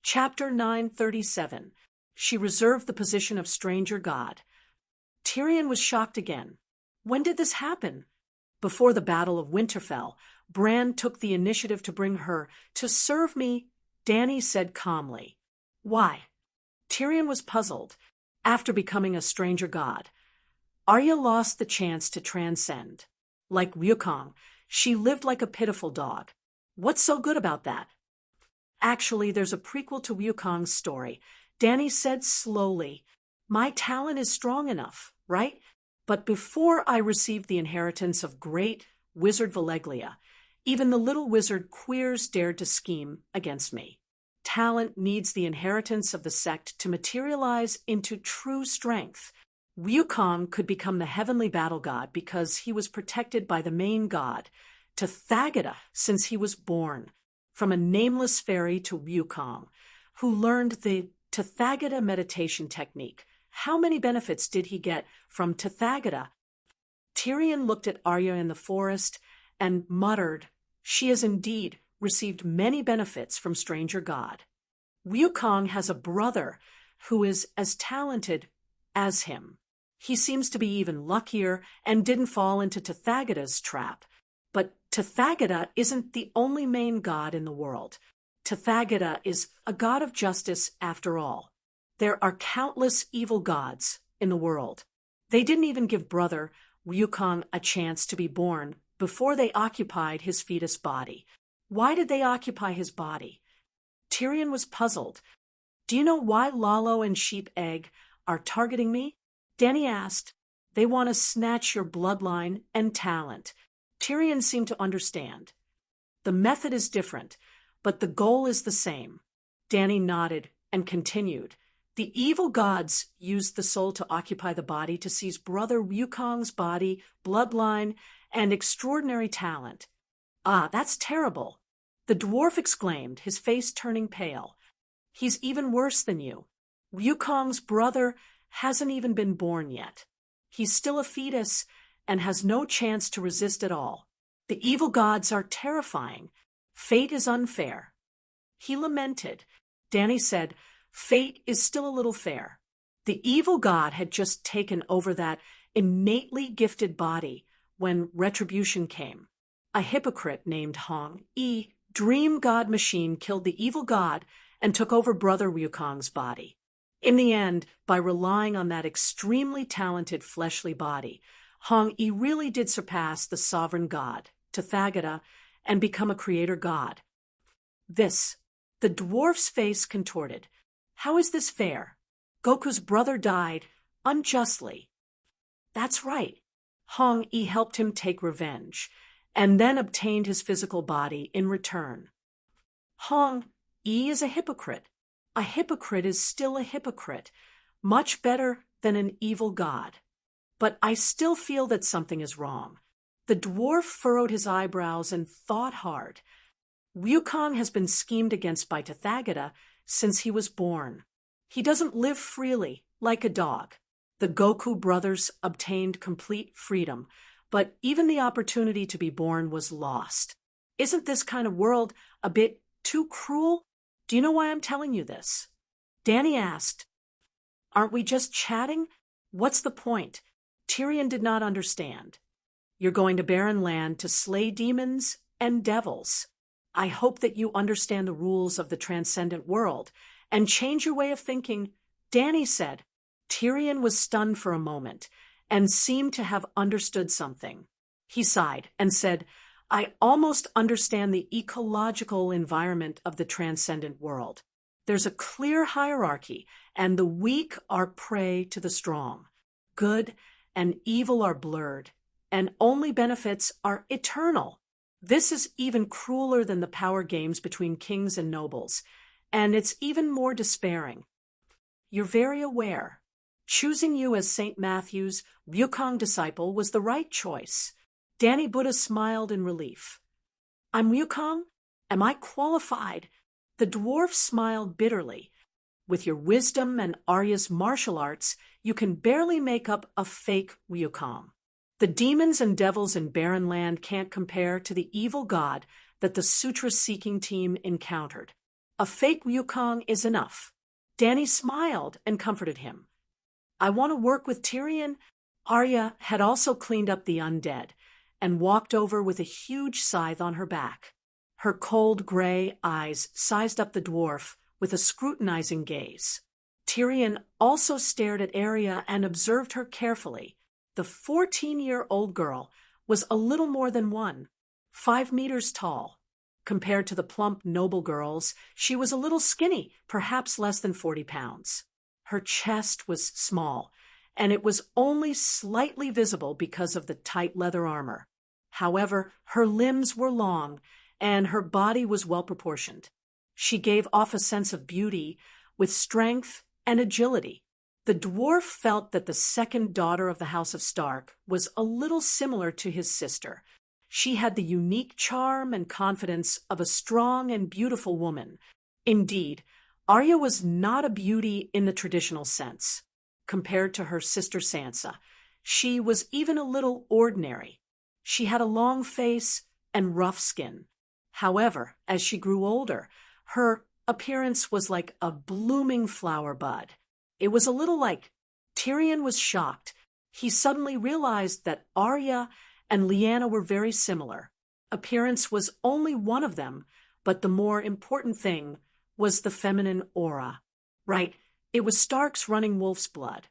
Chapter 937. She reserved the position of stranger god. Tyrion was shocked again. When did this happen? Before the Battle of Winterfell, Bran took the initiative to bring her to serve me, Dany said calmly. Why? Tyrion was puzzled. After becoming a stranger god, Arya lost the chance to transcend. Like Wukong, she lived like a pitiful dog. What's so good about that? Actually, there's a prequel to Wukong's story. Dany said slowly, my talent is strong enough, right? But before I received the inheritance of great wizard Valeglia, even the little wizard queers dared to scheme against me. Talent needs the inheritance of the sect to materialize into true strength. Wukong could become the heavenly battle god because he was protected by the main god, Tathagata, since he was born. From a nameless fairy to Wukong, who learned the Tathagata meditation technique. How many benefits did he get from Tathagata? Tyrion looked at Arya in the forest and muttered, she has indeed received many benefits from stranger god. Wukong has a brother who is as talented as him. He seems to be even luckier and didn't fall into Tathagata's trap. But Tathagata isn't the only main god in the world. Tathagata is a god of justice after all. There are countless evil gods in the world. They didn't even give brother Wukong a chance to be born before they occupied his fetus body. Why did they occupy his body? Tyrion was puzzled. Do you know why Lalo and Sheep Egg are targeting me? Dany asked. They want to snatch your bloodline and talent. Tyrion seemed to understand. The method is different, but the goal is the same. Dany nodded and continued. The evil gods used the soul to occupy the body to seize brother Wukong's body, bloodline, and extraordinary talent. Ah, that's terrible. The dwarf exclaimed, his face turning pale. He's even worse than you. Wukong's brother hasn't even been born yet. He's still a fetus and has no chance to resist at all. The evil gods are terrifying. Fate is unfair. He lamented. Dany said, fate is still a little fair. The evil god had just taken over that innately gifted body when retribution came. A hypocrite named Hong-E, dream god machine, killed the evil god and took over brother Wukong's body. In the end, by relying on that extremely talented fleshly body, Hong-E really did surpass the sovereign god, Tathagata, and become a creator god. The dwarf's face contorted. How is this fair? Goku's brother died unjustly. That's right. Hong-E helped him take revenge, and then obtained his physical body in return. Hong-E is a hypocrite. A hypocrite is still a hypocrite, much better than an evil god. But I still feel that something is wrong. The dwarf furrowed his eyebrows and thought hard. Wukong has been schemed against by Tathagata since he was born. He doesn't live freely, like a dog. The Goku brothers obtained complete freedom, but even the opportunity to be born was lost. Isn't this kind of world a bit too cruel? Do you know why I'm telling you this? Dany asked. Aren't we just chatting? What's the point? Tyrion did not understand. You're going to barren land to slay demons and devils. I hope that you understand the rules of the transcendent world and change your way of thinking, Dany said. Tyrion was stunned for a moment and seemed to have understood something. He sighed and said, I almost understand the ecological environment of the transcendent world. There's a clear hierarchy, and the weak are prey to the strong. Good and evil are blurred, and only benefits are eternal. This is even crueler than the power games between kings and nobles, and it's even more despairing. You're very aware. Choosing you as St. Matthew's Wukong disciple was the right choice. Dany Buddha smiled in relief. I'm Wukong? Am I qualified? The dwarf smiled bitterly. With your wisdom and Arya's martial arts, you can barely make up a fake Wukong. The demons and devils in barren land can't compare to the evil god that the sutra-seeking team encountered. A fake Wukong is enough. Danny smiled and comforted him. I want to work with Tyrion. Arya had also cleaned up the undead and walked over with a huge scythe on her back. Her cold gray eyes sized up the dwarf with a scrutinizing gaze. Tyrion also stared at Arya and observed her carefully. The 14-year-old girl was a little more than 5 meters tall. Compared to the plump noble girls, she was a little skinny, perhaps less than 40 pounds. Her chest was small, and it was only slightly visible because of the tight leather armor. However, her limbs were long, and her body was well proportioned. She gave off a sense of beauty, with strength and agility. The dwarf felt that the second daughter of the House of Stark was a little similar to his sister. She had the unique charm and confidence of a strong and beautiful woman. Indeed, Arya was not a beauty in the traditional sense. Compared to her sister Sansa, she was even a little ordinary. She had a long face and rough skin. However, as she grew older, her appearance was like a blooming flower bud. It was a little like Tyrion was shocked. He suddenly realized that Arya and Lyanna were very similar. Appearance was only one of them, but the more important thing was the feminine aura. Right, it was Stark's running wolf's blood.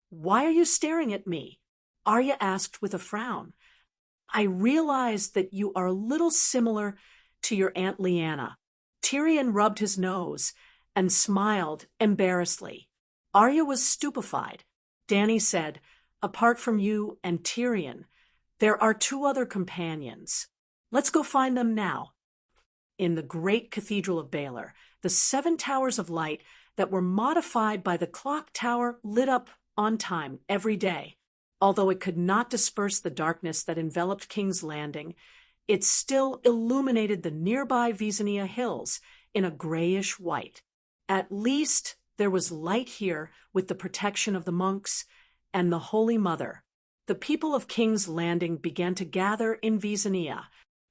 Why are you staring at me? Arya asked with a frown. I realize that you are a little similar to your Aunt Lyanna. Tyrion rubbed his nose and smiled embarrassedly. Arya was stupefied. Danny said, apart from you and Tyrion, there are 2 other companions. Let's go find them now. In the great Cathedral of Baelor, the 7 towers of light that were modified by the clock tower lit up on time every day. Although it could not disperse the darkness that enveloped King's Landing, it still illuminated the nearby Visenya hills in a grayish white. At least there was light here with the protection of the monks and the Holy Mother. The people of King's Landing began to gather in Visenya.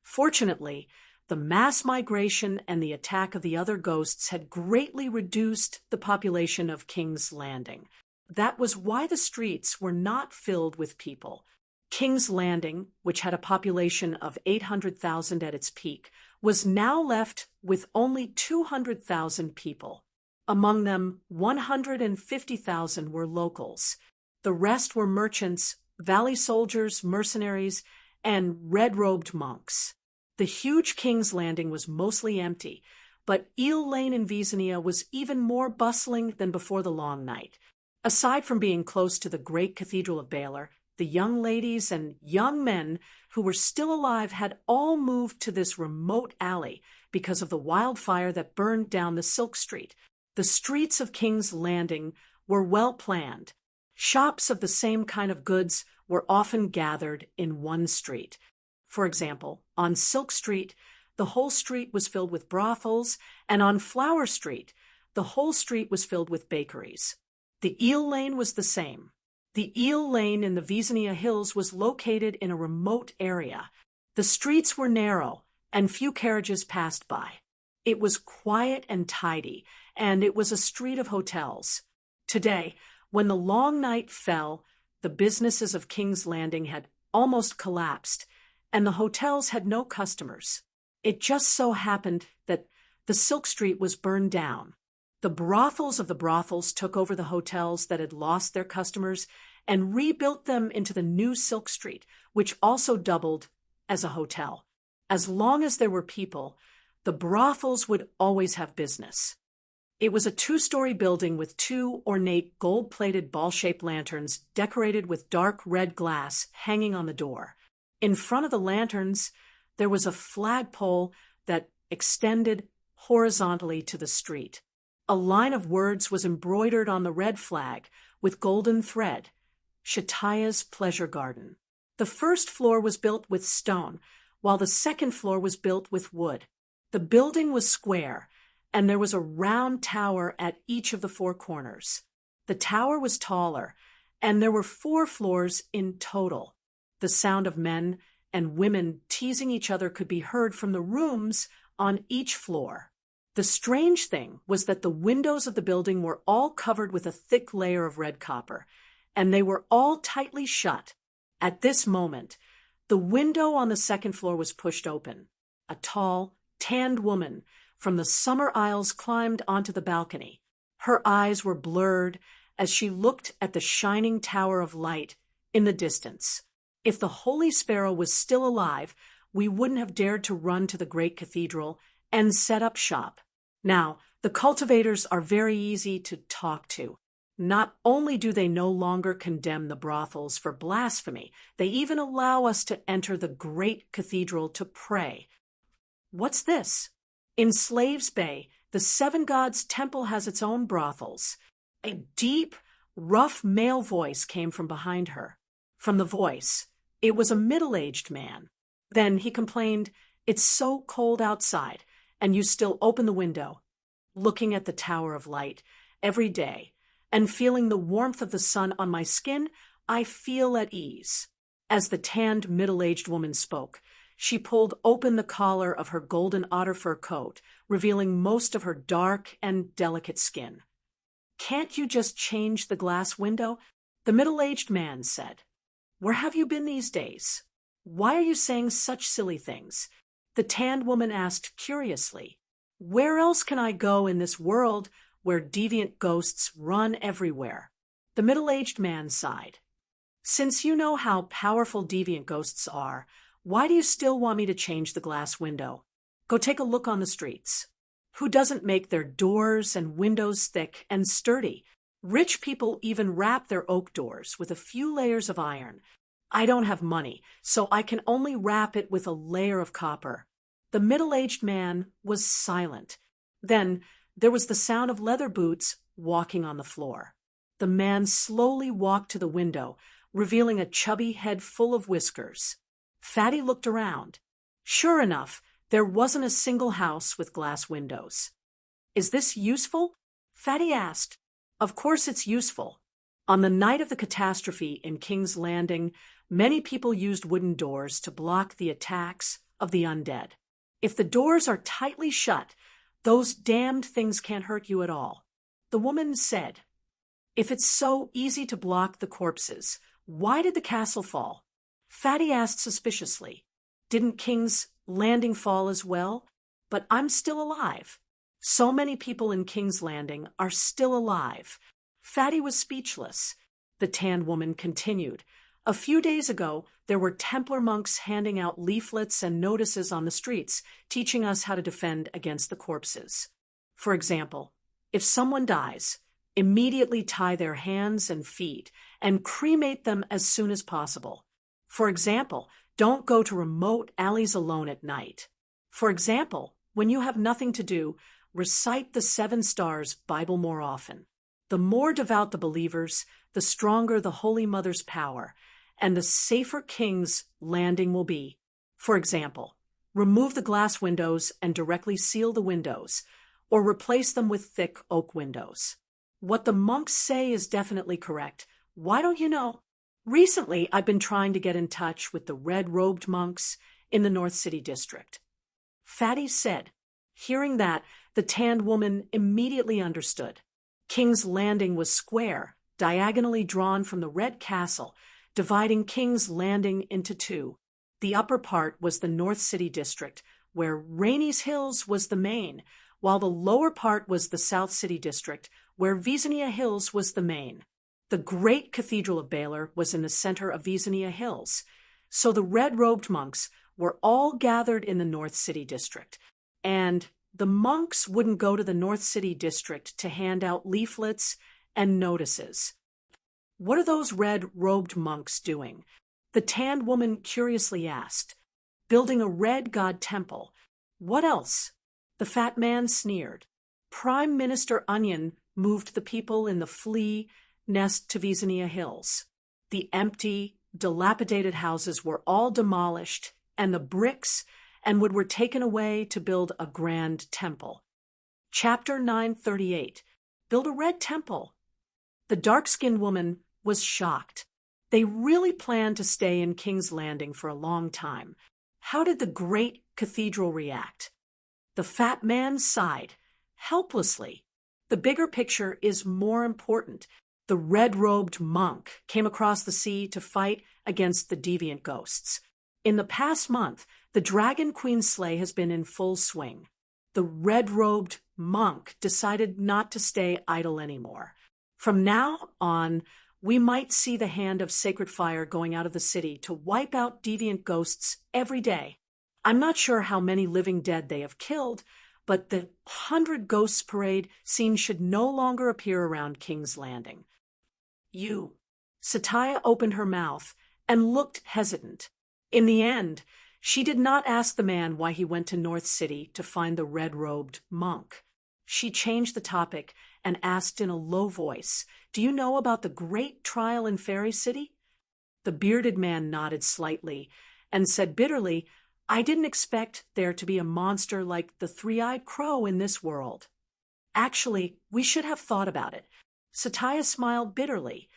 Fortunately, the mass migration and the attack of the other ghosts had greatly reduced the population of King's Landing. That was why the streets were not filled with people. King's Landing, which had a population of 800,000 at its peak, was now left with only 200,000 people. Among them, 150,000 were locals. The rest were merchants, valley soldiers, mercenaries, and red-robed monks. The huge King's Landing was mostly empty, but Eel Lane in Visenya was even more bustling than before the long night. Aside from being close to the great Cathedral of Baelor, the young ladies and young men who were still alive had all moved to this remote alley because of the wildfire that burned down the Silk Street. The streets of King's Landing were well planned. Shops of the same kind of goods were often gathered in one street. For example, on Silk Street, the whole street was filled with brothels, and on Flower Street, the whole street was filled with bakeries. The Eel Lane was the same. The Eel Lane in the Visenya Hills was located in a remote area. The streets were narrow, and few carriages passed by. It was quiet and tidy, and it was a street of hotels. Today, when the long night fell, the businesses of King's Landing had almost collapsed, and the hotels had no customers. It just so happened that the Silk Street was burned down. The brothels of the brothels took over the hotels that had lost their customers and rebuilt them into the new Silk Street, which also doubled as a hotel. As long as there were people, the brothels would always have business. It was a 2-story building with 2 ornate gold-plated ball-shaped lanterns decorated with dark red glass hanging on the door. In front of the lanterns, there was a flagpole that extended horizontally to the street. A line of words was embroidered on the red flag with golden thread, Shataya's Pleasure Garden. The first floor was built with stone, while the second floor was built with wood. The building was square, and there was a round tower at each of the 4 corners. The tower was taller, and there were 4 floors in total. The sound of men and women teasing each other could be heard from the rooms on each floor. The strange thing was that the windows of the building were all covered with a thick layer of red copper, and they were all tightly shut. At this moment, the window on the second floor was pushed open. A tall, tanned woman from the summer aisles climbed onto the balcony. Her eyes were blurred as she looked at the shining tower of light in the distance. If the Holy Sparrow was still alive, we wouldn't have dared to run to the great cathedral and set up shop. Now, the cultivators are very easy to talk to. Not only do they no longer condemn the brothels for blasphemy, they even allow us to enter the great cathedral to pray. What's this? In Slaves Bay, the Seven Gods Temple has its own brothels. A deep, rough male voice came from behind her. From the voice, it was a middle-aged man. Then he complained, "It's so cold outside, and you still open the window." Looking at the Tower of Light every day and feeling the warmth of the sun on my skin, I feel at ease. As the tanned middle-aged woman spoke, she pulled open the collar of her golden otter fur coat, revealing most of her dark and delicate skin. "Can't you just change the glass window?" the middle-aged man said. "Where have you been these days? Why are you saying such silly things?" The tanned woman asked curiously. "Where else can I go in this world where deviant ghosts run everywhere?" The middle-aged man sighed. "Since you know how powerful deviant ghosts are, why do you still want me to change the glass window? Go take a look on the streets. Who doesn't make their doors and windows thick and sturdy? Rich people even wrap their oak doors with a few layers of iron. I don't have money, so I can only wrap it with a layer of copper." The middle-aged man was silent. Then there was the sound of leather boots walking on the floor. The man slowly walked to the window, revealing a chubby head full of whiskers. Fatty looked around. Sure enough, there wasn't a single house with glass windows. "Is this useful?" Fatty asked. "Of course it's useful. On the night of the catastrophe in King's Landing, many people used wooden doors to block the attacks of the undead. If the doors are tightly shut, those damned things can't hurt you at all." The woman said, "If it's so easy to block the corpses, why did the castle fall?" Fatty asked suspiciously, "Didn't King's Landing fall as well? But I'm still alive. So many people in King's Landing are still alive." Fatty was speechless. The tanned woman continued, "A few days ago, there were Templar monks handing out leaflets and notices on the streets, teaching us how to defend against the corpses. For example, if someone dies, immediately tie their hands and feet and cremate them as soon as possible. For example, don't go to remote alleys alone at night. For example, when you have nothing to do, recite the 7 Stars Bible more often. The more devout the believers, the stronger the Holy Mother's power, and the safer King's Landing will be. For example, remove the glass windows and directly seal the windows, or replace them with thick oak windows. What the monks say is definitely correct. Why don't you know? Recently, I've been trying to get in touch with the red-robed monks in the North City District." Fatty said. Hearing that, the tanned woman immediately understood. King's Landing was square, diagonally drawn from the Red Castle, dividing King's Landing into 2. The upper part was the North City District, where Rainey's Hills was the main, while the lower part was the South City District, where Visania Hills was the main. The great Cathedral of Baylor was in the center of Visania Hills, so the red-robed monks were all gathered in the North City District, and the monks wouldn't go to the North City District to hand out leaflets and notices. "What are those red-robed monks doing?" the tanned woman curiously asked. "Building a red god temple. What else?" The fat man sneered. "Prime Minister Onion moved the people in the flea nest to Visania Hills. The empty, dilapidated houses were all demolished, and the bricks and wood were taken away to build a grand temple." Chapter 938. Build a red temple. The dark-skinned woman was shocked. They really planned to stay in King's Landing for a long time. How did the great cathedral react? The fat man sighed. helplessly. The bigger picture is more important. The red-robed monk came across the sea to fight against the deviant ghosts. In the past month, the Dragon Queen sleigh has been in full swing. The red-robed monk decided not to stay idle anymore. From now on, we might see the hand of sacred fire going out of the city to wipe out deviant ghosts every day. I'm not sure how many living dead they have killed, but the 100 Ghosts Parade scene should no longer appear around King's Landing. You. Satya opened her mouth and looked hesitant. In the end, she did not ask the man why he went to North City to find the red-robed monk. She changed the topic and asked in a low voice, "Do you know about the great trial in Fairy City?" The bearded man nodded slightly and said bitterly, "I didn't expect there to be a monster like the three-eyed crow in this world. Actually, we should have thought about it." Satya smiled bitterly.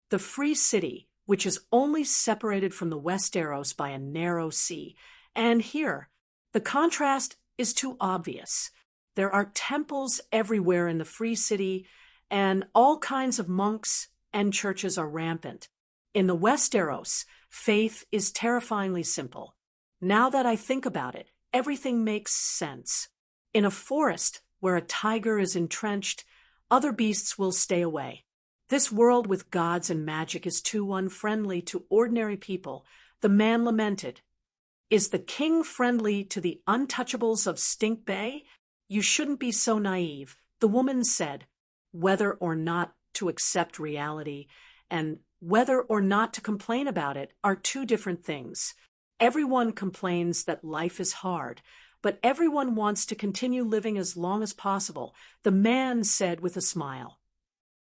The free city, which is only separated from the Westeros by a narrow sea, and here, the contrast is too obvious. There are temples everywhere in the free city, and all kinds of monks and churches are rampant. In the Westeros, faith is terrifyingly simple. Now that I think about it, everything makes sense. In a forest where a tiger is entrenched, other beasts will stay away. This world with gods and magic is too unfriendly to ordinary people, the man lamented. Is the king friendly to the untouchables of Stink Bay? You shouldn't be so naive, the woman said. Whether or not to accept reality and whether or not to complain about it are two different things. Everyone complains that life is hard, but everyone wants to continue living as long as possible, the man said with a smile.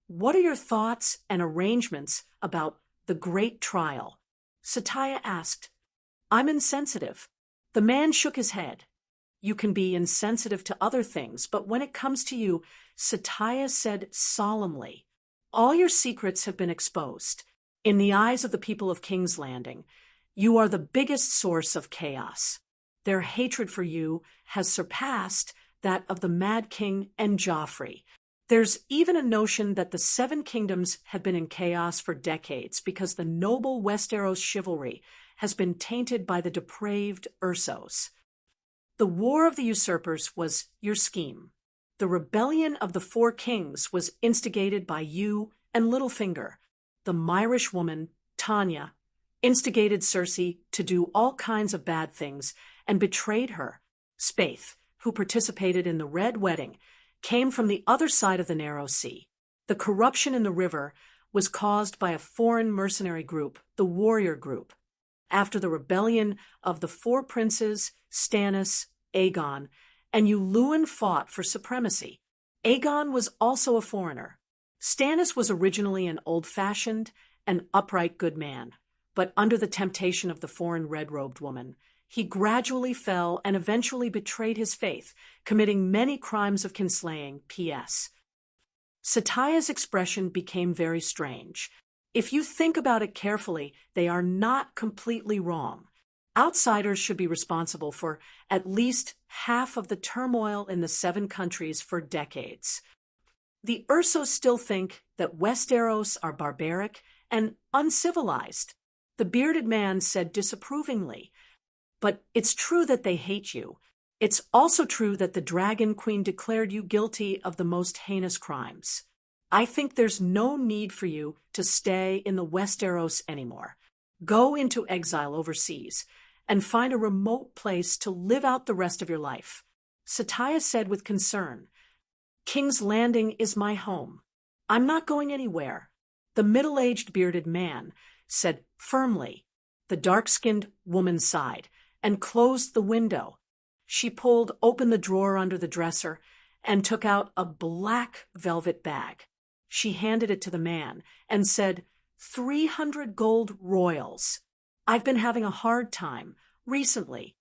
What are your thoughts and arrangements about the great trial? Satya asked. I'm insensitive. The man shook his head. You can be insensitive to other things, but when it comes to you, Satya said solemnly, all your secrets have been exposed. In the eyes of the people of King's Landing, you are the biggest source of chaos. Their hatred for you has surpassed that of the Mad King and Joffrey. There's even a notion that the Seven Kingdoms have been in chaos for decades because the noble Westeros chivalry has been tainted by the depraved Ursos. The War of the Usurpers was your scheme. The rebellion of the Four Kings was instigated by you and Littlefinger. The Myrish woman, Tanya, instigated Cersei to do all kinds of bad things and betrayed her. Spaeth, who participated in the Red Wedding, came from the other side of the narrow sea. The corruption in the river was caused by a foreign mercenary group, the Warrior Group. After the rebellion of the Four Princes, Stannis, Aegon, and you Luwin fought for supremacy. Aegon was also a foreigner. Stannis was originally an old-fashioned and upright good man, but under the temptation of the foreign red-robed woman, he gradually fell and eventually betrayed his faith, committing many crimes of kinslaying. P.S. Satya's expression became very strange. If you think about it carefully, they are not completely wrong. Outsiders should be responsible for at least half of the turmoil in the Seven Countries for decades. The Ursos still think that Westeros are barbaric and uncivilized. The bearded man said disapprovingly, but it's true that they hate you. It's also true that the Dragon Queen declared you guilty of the most heinous crimes. I think there's no need for you to stay in the Westeros anymore. Go into exile overseas and find a remote place to live out the rest of your life. Satya said with concern, King's Landing is my home. I'm not going anywhere. The middle-aged bearded man said firmly. The dark-skinned woman sighed and closed the window. She pulled open the drawer under the dresser and took out a black velvet bag. She handed it to the man and said, 300 gold royals. I've been having a hard time recently.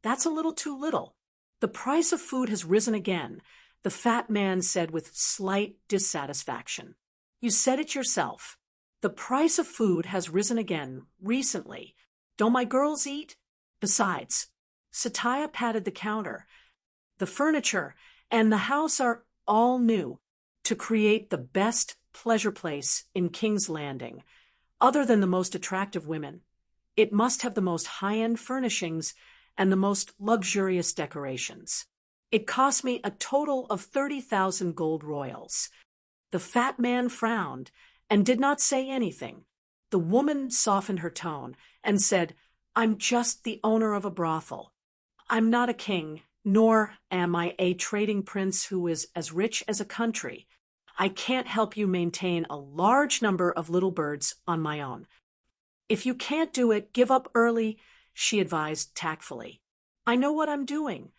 That's a little too little. The price of food has risen again, the fat man said with slight dissatisfaction. You said it yourself. The price of food has risen again recently. Don't my girls eat? Besides, Satya patted the counter. The furniture and the house are all new to create the best pleasure place in King's Landing. Other than the most attractive women, it must have the most high-end furnishings and the most luxurious decorations. It cost me a total of 30,000 gold royals. The fat man frowned and did not say anything. The woman softened her tone and said, "I'm just the owner of a brothel. I'm not a king, nor am I a trading prince who is as rich as a country. I can't help you maintain a large number of little birds on my own. If you can't do it, give up early," she advised tactfully. "I know what I'm doing."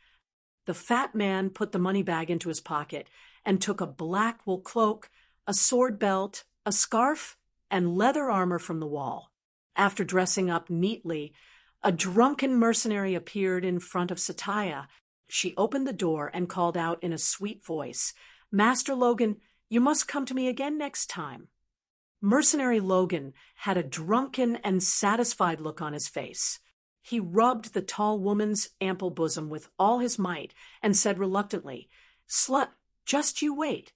The fat man put the money bag into his pocket and took a black wool cloak, a sword belt, a scarf, and leather armor from the wall. After dressing up neatly, a drunken mercenary appeared in front of Satya. She opened the door and called out in a sweet voice, "Master Logan, you must come to me again next time." Mercenary Logan had a drunken and satisfied look on his face. He rubbed the tall woman's ample bosom with all his might and said reluctantly, "Slut, just you wait."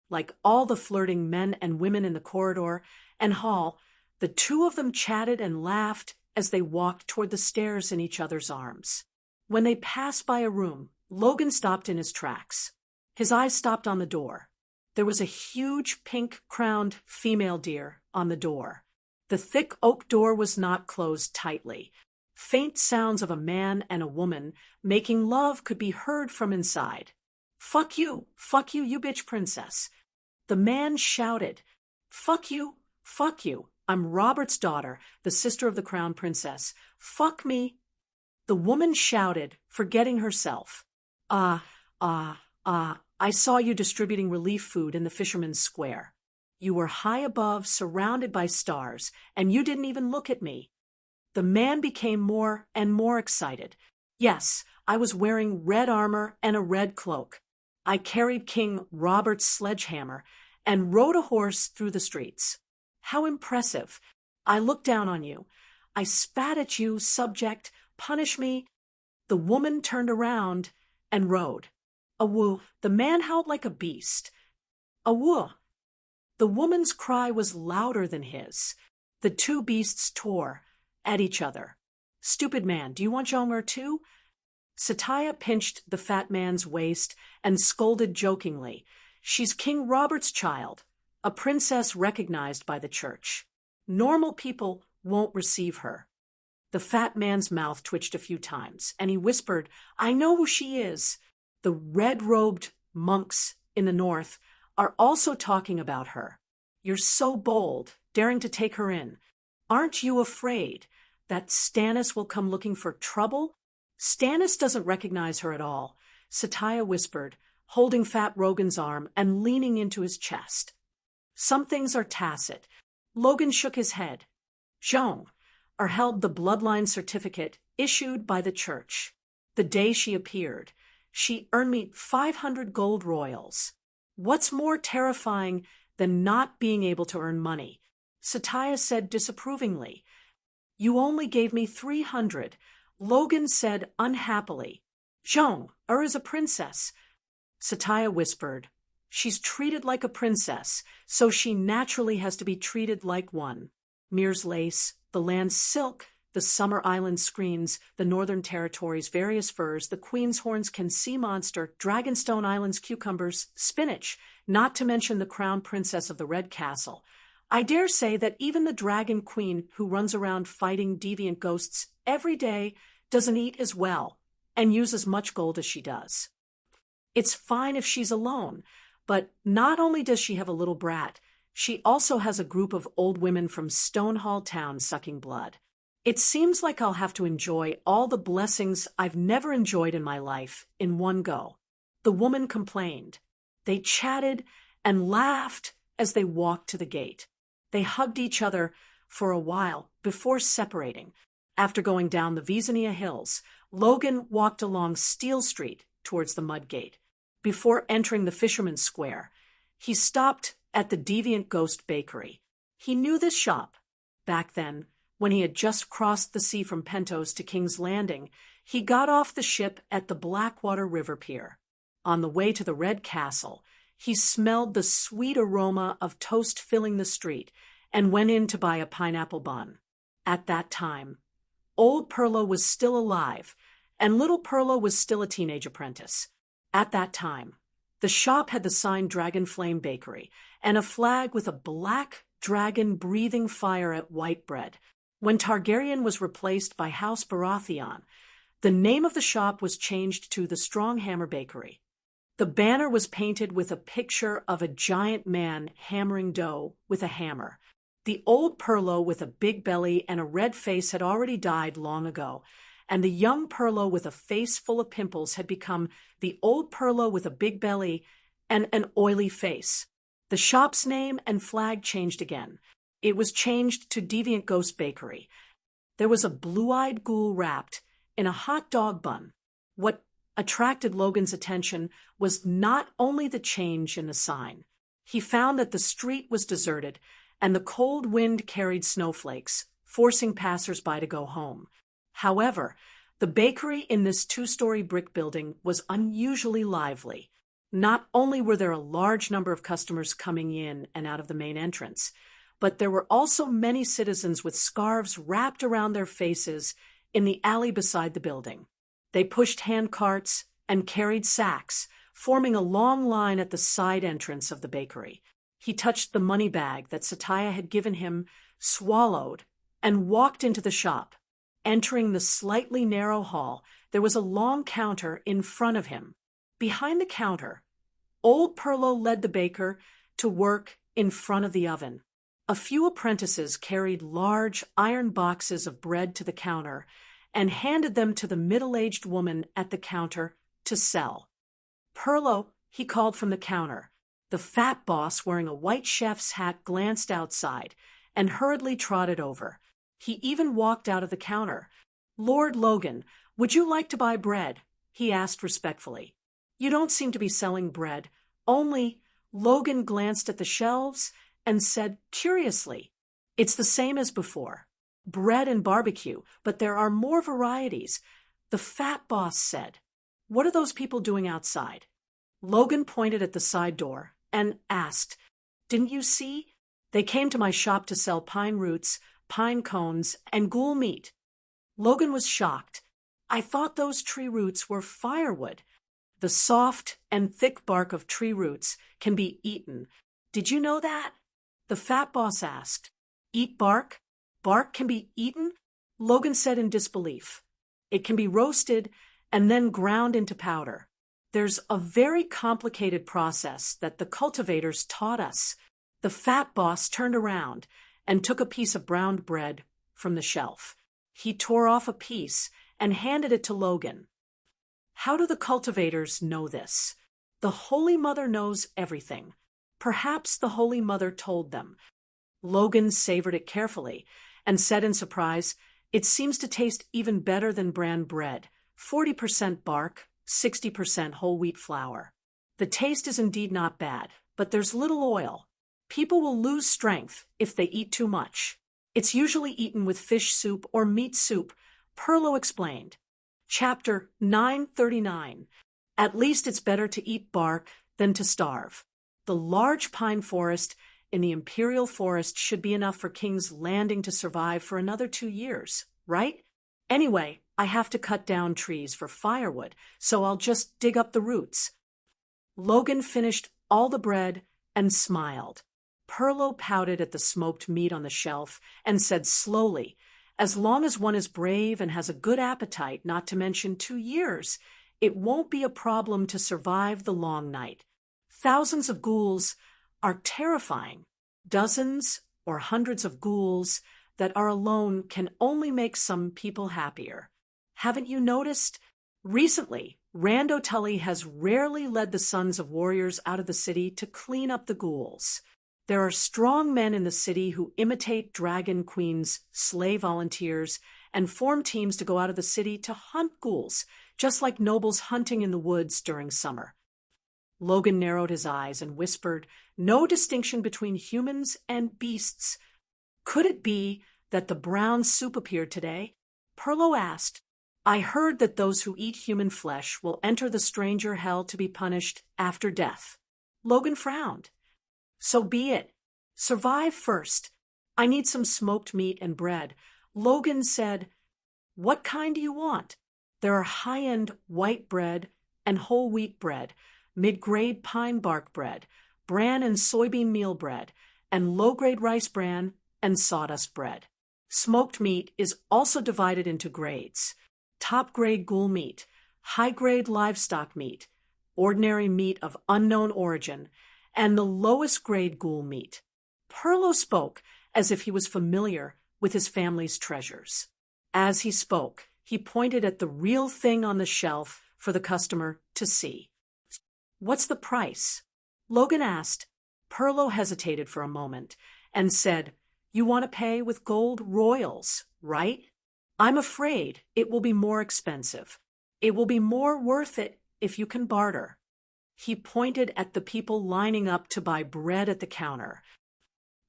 Like all the flirting men and women in the corridor and hall, the two of them chatted and laughed as they walked toward the stairs in each other's arms. When they passed by a room, Logan stopped in his tracks. His eyes stopped on the door. There was a huge pink-crowned female deer on the door. The thick oak door was not closed tightly. Faint sounds of a man and a woman making love could be heard from inside. Fuck you, you bitch princess." The man shouted, fuck you, I'm Robert's daughter, the sister of the crown princess. Fuck me." The woman shouted, forgetting herself, I saw you distributing relief food in the Fisherman's Square. You were high above, surrounded by stars, and you didn't even look at me." The man became more and more excited. "Yes, I was wearing red armor and a red cloak. I carried King Robert's sledgehammer and rode a horse through the streets. How impressive. I looked down on you. I spat at you, subject, punish me." The woman turned around and rode. "Awoo." The man howled like a beast. "Awoo." The woman's cry was louder than his. The two beasts tore at each other. "Stupid man, do you want genre too?" Satya pinched the fat man's waist and scolded jokingly, "She's King Robert's child, a princess recognized by the church. Normal people won't receive her." The fat man's mouth twitched a few times, and he whispered, "I know who she is. The red-robed monks in the north are also talking about her. You're so bold, daring to take her in. Aren't you afraid that Stannis will come looking for trouble?" "Stannis doesn't recognize her at all," Satya whispered, holding Fat Rogan's arm and leaning into his chest. "Some things are tacit." Logan shook his head. "Jean are held the bloodline certificate issued by the church. The day she appeared, she earned me 500 gold royals. What's more terrifying than not being able to earn money?" Satya said disapprovingly. "You only gave me 300. Logan said unhappily. "Jean is a princess." Satya whispered, "She's treated like a princess, so she naturally has to be treated like one. Mir's lace, the land's silk, the summer island screens, the northern territory's various furs, the Queen's Hornskin sea monster, Dragonstone Island's cucumbers, spinach, not to mention the crown princess of the Red Castle. I dare say that even the dragon queen who runs around fighting deviant ghosts every day doesn't eat as well and use as much gold as she does. It's fine if she's alone, but not only does she have a little brat, she also has a group of old women from Stonehall Town sucking blood. It seems like I'll have to enjoy all the blessings I've never enjoyed in my life in one go." The woman complained. They chatted and laughed as they walked to the gate. They hugged each other for a while before separating. After going down the Visania Hills, Logan walked along Steel Street towards the mud gate. Before entering the Fisherman's Square, he stopped at the Deviant Ghost Bakery. He knew this shop. Back then, when he had just crossed the sea from Pentos to King's Landing, he got off the ship at the Blackwater River Pier. On the way to the Red Castle, he smelled the sweet aroma of toast filling the street and went in to buy a pineapple bun. At that time, old Perlo was still alive, and little Perlo was still a teenage apprentice. At that time, the shop had the sign Dragon Flame Bakery and a flag with a black dragon breathing fire at white bread. When Targaryen was replaced by House Baratheon, the name of the shop was changed to the Stronghammer Bakery. The banner was painted with a picture of a giant man hammering dough with a hammer. The old Perlo with a big belly and a red face had already died long ago, and the young Perlo with a face full of pimples had become the old Perlo with a big belly and an oily face. The shop's name and flag changed again. It was changed to Deviant Ghost Bakery. There was a blue-eyed ghoul wrapped in a hot dog bun. What attracted Logan's attention was not only the change in the sign. He found that the street was deserted, and the cold wind carried snowflakes, forcing passers-by to go home. However, the bakery in this two-story brick building was unusually lively. Not only were there a large number of customers coming in and out of the main entrance, but there were also many citizens with scarves wrapped around their faces in the alley beside the building. They pushed hand carts and carried sacks, forming a long line at the side entrance of the bakery. He touched the money bag that Satya had given him, swallowed, and walked into the shop. Entering the slightly narrow hall, there was a long counter in front of him. Behind the counter, old Perlo led the baker to work in front of the oven. A few apprentices carried large iron boxes of bread to the counter and handed them to the middle-aged woman at the counter to sell. Perlo, he called from the counter. The fat boss, wearing a white chef's hat, glanced outside and hurriedly trotted over. He even walked out of the counter. "Lord Logan, would you like to buy bread?" he asked respectfully. "You don't seem to be selling bread, only—" Logan glanced at the shelves and said curiously, "It's the same as before. Bread and barbecue, but there are more varieties." The fat boss said, "What are those people doing outside?" Logan pointed at the side door and asked, "Didn't you see? They came to my shop to sell pine roots, pine cones, and ghoul meat." Logan was shocked. "I thought those tree roots were firewood." "The soft and thick bark of tree roots can be eaten. Did you know that?" The fat boss asked. "Eat bark? Bark can be eaten?" Logan said in disbelief. "It can be roasted and then ground into powder. There's a very complicated process that the cultivators taught us." The fat boss turned around and took a piece of browned bread from the shelf. He tore off a piece and handed it to Logan. "How do the cultivators know this?" "The Holy Mother knows everything. Perhaps the Holy Mother told them." Logan savored it carefully and said in surprise, "It seems to taste even better than bran bread. 40% bark, 60% whole wheat flour. The taste is indeed not bad, but there's little oil. People will lose strength if they eat too much. It's usually eaten with fish soup or meat soup," Perlo explained. Chapter 939. At least it's better to eat bark than to starve. The large pine forest in the Imperial Forest should be enough for King's Landing to survive for another 2 years, right? Anyway, I have to cut down trees for firewood, so I'll just dig up the roots. Logan finished all the bread and smiled. Perlo pouted at the smoked meat on the shelf and said slowly, "As long as one is brave and has a good appetite, not to mention 2 years, it won't be a problem to survive the long night. Thousands of ghouls are terrifying. Dozens or hundreds of ghouls that are alone can only make some people happier. Haven't you noticed? Recently, Rando Tully has rarely led the sons of warriors out of the city to clean up the ghouls. There are strong men in the city who imitate Dragon Queen's slay volunteers and form teams to go out of the city to hunt ghouls, just like nobles hunting in the woods during summer." Logan narrowed his eyes and whispered, "No distinction between humans and beasts. Could it be that the brown soup appeared today?" Perlo asked. I heard that those who eat human flesh will enter the stranger hell to be punished after death. Logan frowned. So be it. Survive first. I need some smoked meat and bread. Logan said, What kind do you want? There are high-end white bread and whole wheat bread, mid-grade pine bark bread, bran and soybean meal bread, and low-grade rice bran and sawdust bread. Smoked meat is also divided into grades: top-grade ghoul meat, high-grade livestock meat, ordinary meat of unknown origin, and the lowest-grade ghoul meat. Perlo spoke as if he was familiar with his family's treasures. As he spoke, he pointed at the real thing on the shelf for the customer to see. What's the price? Logan asked. Perlo hesitated for a moment and said, You want to pay with gold royals, right? I'm afraid it will be more expensive. It will be more worth it if you can barter. He pointed at the people lining up to buy bread at the counter.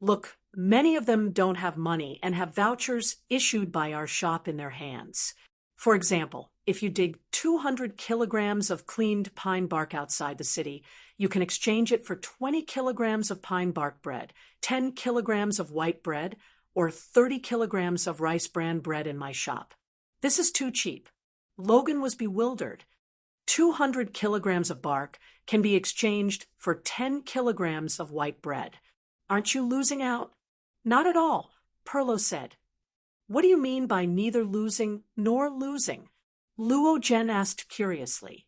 Look, many of them don't have money and have vouchers issued by our shop in their hands. For example, if you dig 200 kilograms of cleaned pine bark outside the city, you can exchange it for 20 kilograms of pine bark bread, 10 kilograms of white bread, or 30 kilograms of rice bran bread in my shop. This is too cheap. Logan was bewildered. 200 kilograms of bark can be exchanged for 10 kilograms of white bread. Aren't you losing out? Not at all, Perlo said. What do you mean by neither losing nor losing? Luo Zhen asked curiously.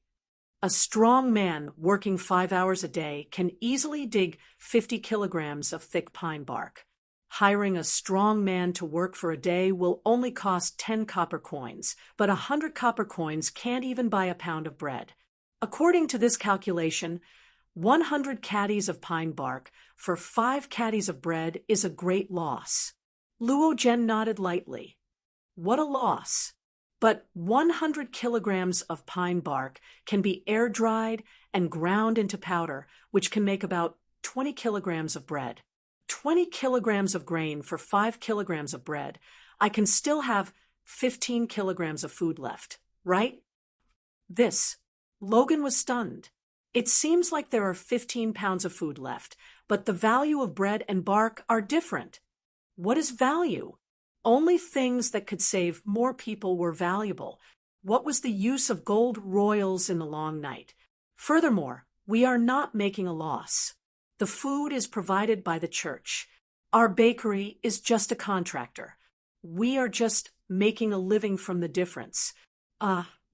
A strong man working 5 hours a day can easily dig 50 kilograms of thick pine bark. Hiring a strong man to work for a day will only cost 10 copper coins, but 100 copper coins can't even buy a pound of bread. According to this calculation, 100 caddies of pine bark for 5 caddies of bread is a great loss. Luo Zhen nodded lightly. What a loss! But 100 kilograms of pine bark can be air-dried and ground into powder, which can make about 20 kilograms of bread. 20 kilograms of grain for 5 kilograms of bread. I can still have 15 kilograms of food left, right? Logan was stunned. It seems like there are 15 pounds of food left, but the value of bread and bark are different. What is value? Only things that could save more people were valuable. What was the use of gold royals in the long night? Furthermore, we are not making a loss. The food is provided by the church. Our bakery is just a contractor. We are just making a living from the difference.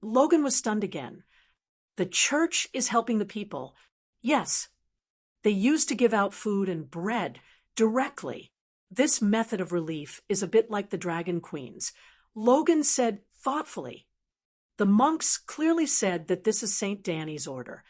Logan was stunned again. The church is helping the people. Yes, they used to give out food and bread directly. This method of relief is a bit like the Dragon Queens. Logan said thoughtfully. The monks clearly said that this is St. Danny's order.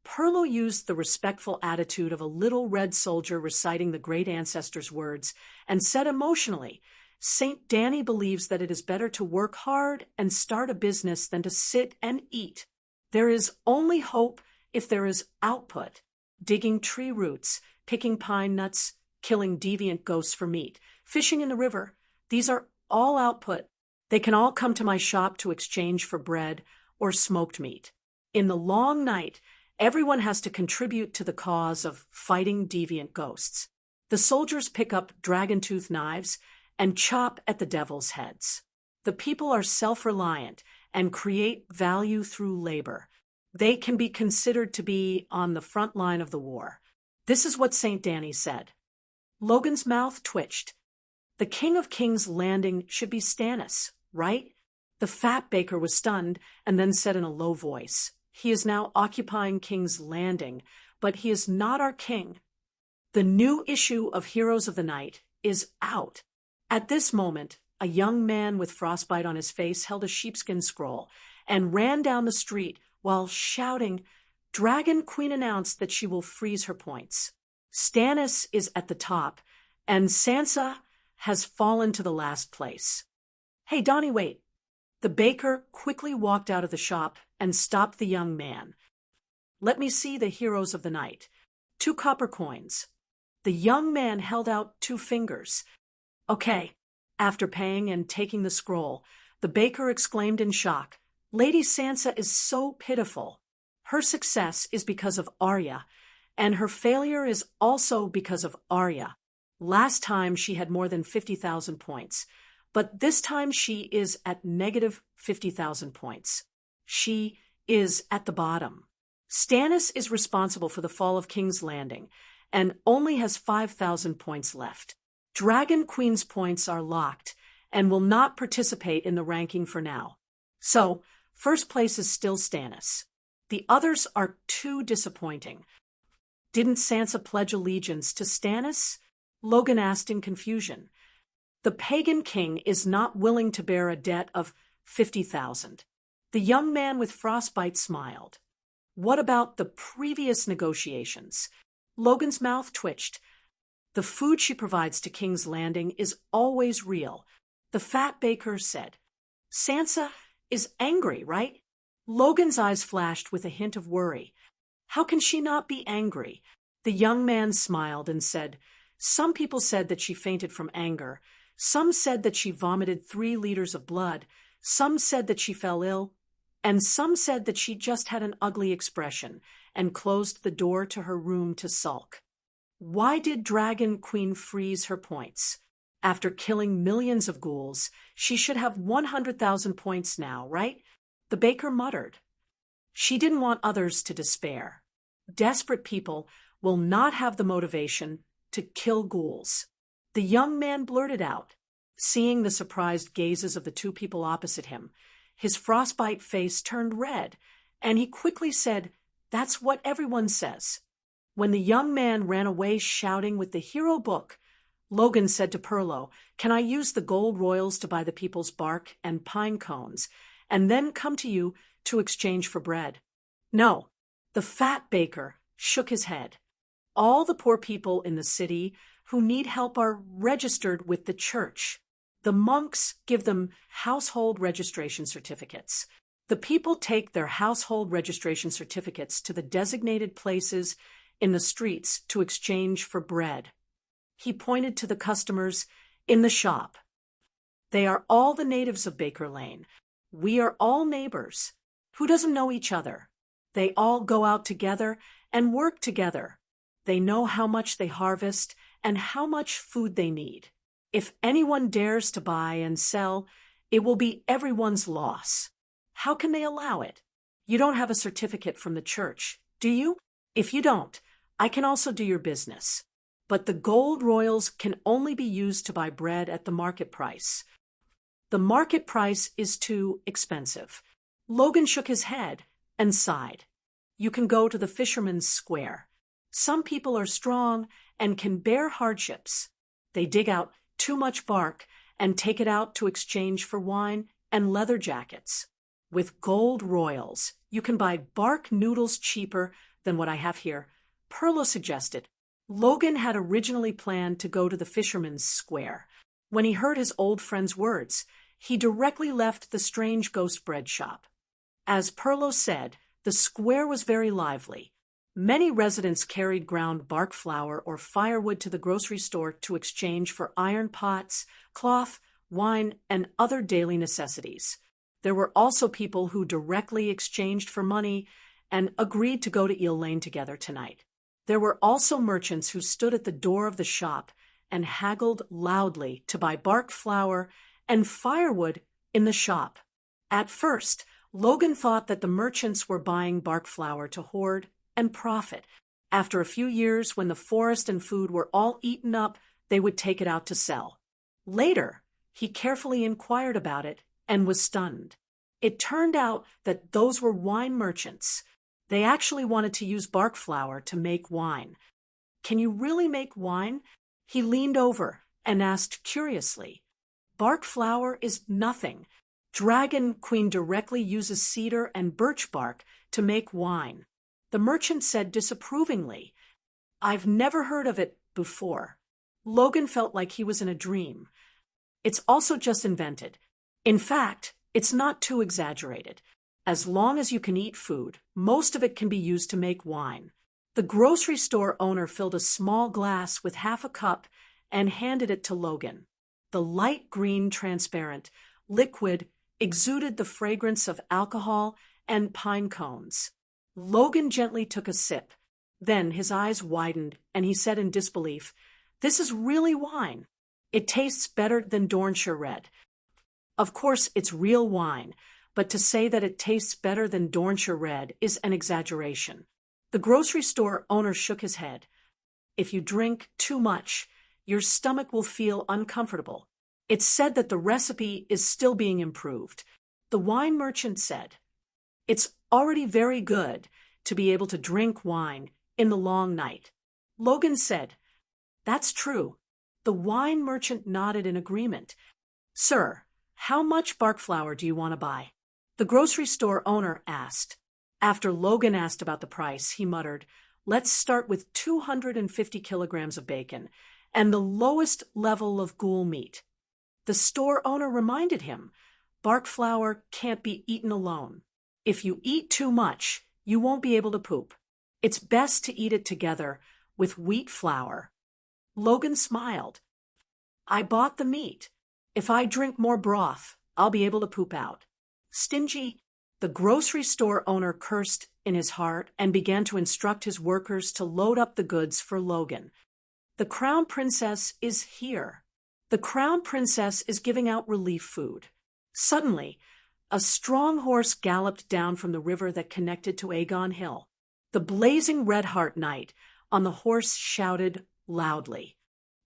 Perlo used the respectful attitude of a little red soldier reciting the great ancestors' words and said emotionally, St. Danny believes that it is better to work hard and start a business than to sit and eat. There is only hope if there is output. Digging tree roots, picking pine nuts, killing deviant ghosts for meat, fishing in the river. These are all output. They can all come to my shop to exchange for bread or smoked meat. In the long night, everyone has to contribute to the cause of fighting deviant ghosts. The soldiers pick up dragon-tooth knives and chop at the devil's heads. The people are self-reliant and create value through labor. They can be considered to be on the front line of the war. This is what St. Danny said. Logan's mouth twitched. The King of Kings Landing should be Stannis, right? The fat baker was stunned and then said in a low voice, He is now occupying King's Landing, but he is not our king. The new issue of Heroes of the Night is out. At this moment, a young man with frostbite on his face held a sheepskin scroll and ran down the street while shouting, Dragon Queen announced that she will freeze her points. Stannis is at the top, and Sansa has fallen to the last place. Hey, Donnie, wait. The baker quickly walked out of the shop and stopped the young man. Let me see the Heroes of the Night. 2 copper coins. The young man held out 2 fingers. Okay. After paying and taking the scroll, The baker exclaimed in shock. Lady Sansa is so pitiful. Her success is because of Arya, and her failure is also because of Arya. Last time she had more than 50,000 points, but this time she is at negative 50,000 points. She is at the bottom. Stannis is responsible for the fall of King's Landing and only has 5,000 points left. Dragon Queen's points are locked and will not participate in the ranking for now. So, first place is still Stannis. The others are too disappointing. Didn't Sansa pledge allegiance to Stannis? Logan asked in confusion. The pagan king is not willing to bear a debt of 50,000. The young man with frostbite smiled. What about the previous negotiations? Logan's mouth twitched. The food she provides to King's Landing is always real, the fat baker said. Sansa is angry, right? Logan's eyes flashed with a hint of worry. How can she not be angry? The young man smiled and said, some people said that she fainted from anger. Some said that she vomited 3 liters of blood. Some said that she fell ill. And some said that she just had an ugly expression and closed the door to her room to sulk. Why did Dragon Queen freeze her points? After killing millions of ghouls, she should have 100,000 points now, right? The baker muttered. She didn't want others to despair. Desperate people will not have the motivation to kill ghouls. The young man blurted out, seeing the surprised gazes of the 2 people opposite him. His frostbite face turned red, and he quickly said, that's what everyone says. When the young man ran away shouting with the hero book, Logan said to Perlo, can I use the gold royals to buy the people's bark and pine cones, and then come to you to exchange for bread? No. The fat baker shook his head. All the poor people in the city who need help are registered with the church. The monks give them household registration certificates. The people take their household registration certificates to the designated places in the streets to exchange for bread. He pointed to the customers in the shop. They are all the natives of Baker Lane. We are all neighbors. Who doesn't know each other? They all go out together and work together. They know how much they harvest and how much food they need. If anyone dares to buy and sell, it will be everyone's loss. How can they allow it? You don't have a certificate from the church, do you? If you don't, I can also do your business. But the gold royals can only be used to buy bread at the market price. The market price is too expensive. Logan shook his head and sighed. You can go to the fisherman's square. Some people are strong and can bear hardships. They dig out too much bark and take it out to exchange for wine and leather jackets. With gold royals, you can buy bark noodles cheaper than what I have here, Perlo suggested. Logan had originally planned to go to the fisherman's square. When he heard his old friend's words, he directly left the strange ghost bread shop. As Perlo said, the square was very lively. Many residents carried ground bark flour or firewood to the grocery store to exchange for iron pots, cloth, wine, and other daily necessities. There were also people who directly exchanged for money and agreed to go to Eel Lane together tonight. There were also merchants who stood at the door of the shop and haggled loudly to buy bark flour and firewood in the shop. At first, Logan thought that the merchants were buying bark flour to hoard and profit. After a few years, when the forest and food were all eaten up, they would take it out to sell. Later, he carefully inquired about it and was stunned. It turned out that those were wine merchants. They actually wanted to use bark flour to make wine. Can you really make wine? He leaned over and asked curiously. Bark flour is nothing. Dragon Queen directly uses cedar and birch bark to make wine. The merchant said disapprovingly, I've never heard of it before. Logan felt like he was in a dream. It's also just invented. In fact, it's not too exaggerated. As long as you can eat food, most of it can be used to make wine. The grocery store owner filled a small glass with half a cup and handed it to Logan. The light green, transparent liquid exuded the fragrance of alcohol and pine cones. Logan gently took a sip. Then his eyes widened and he said in disbelief, "This is really wine. It tastes better than Dornshire Red." Of course, it's real wine, but to say that it tastes better than Dornshire Red is an exaggeration. The grocery store owner shook his head. "If you drink too much, your stomach will feel uncomfortable. It's said that the recipe is still being improved." The wine merchant said, "It's already very good to be able to drink wine in the long night." Logan said, "That's true." The wine merchant nodded in agreement. "Sir, how much bark flour do you want to buy?" The grocery store owner asked. After Logan asked about the price, he muttered, "Let's start with 250 kilograms of bacon and the lowest level of ghoul meat." The store owner reminded him, "Bark flour can't be eaten alone. If you eat too much, you won't be able to poop. It's best to eat it together with wheat flour." Logan smiled. "I bought the meat. If I drink more broth, I'll be able to poop out." Stingy, the grocery store owner cursed in his heart and began to instruct his workers to load up the goods for Logan. "The Crown Princess is here. The Crown Princess is giving out relief food." Suddenly, a strong horse galloped down from the river that connected to Aegon Hill. The blazing Red-Heart Knight on the horse shouted loudly.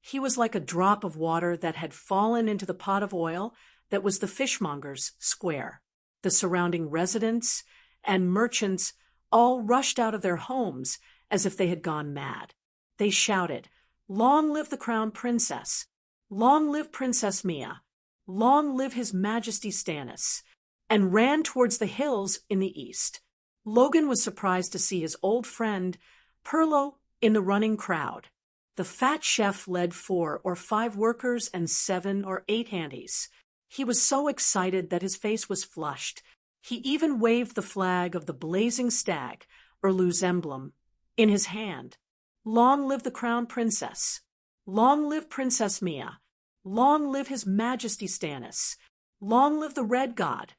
He was like a drop of water that had fallen into the pot of oil that was the fishmonger's square. The surrounding residents and merchants all rushed out of their homes as if they had gone mad. They shouted, "Long live the Crown Princess! Long live Princess Mia! Long live His Majesty Stannis!" and ran towards the hills in the east. Logan was surprised to see his old friend, Perlo, in the running crowd. The fat chef led 4 or 5 workers and 7 or 8 handies. He was so excited that his face was flushed. He even waved the flag of the blazing stag, Erlu's emblem, in his hand. "Long live the Crown Princess! Long live Princess Mia! Long live His Majesty Stannis! Long live the Red God!"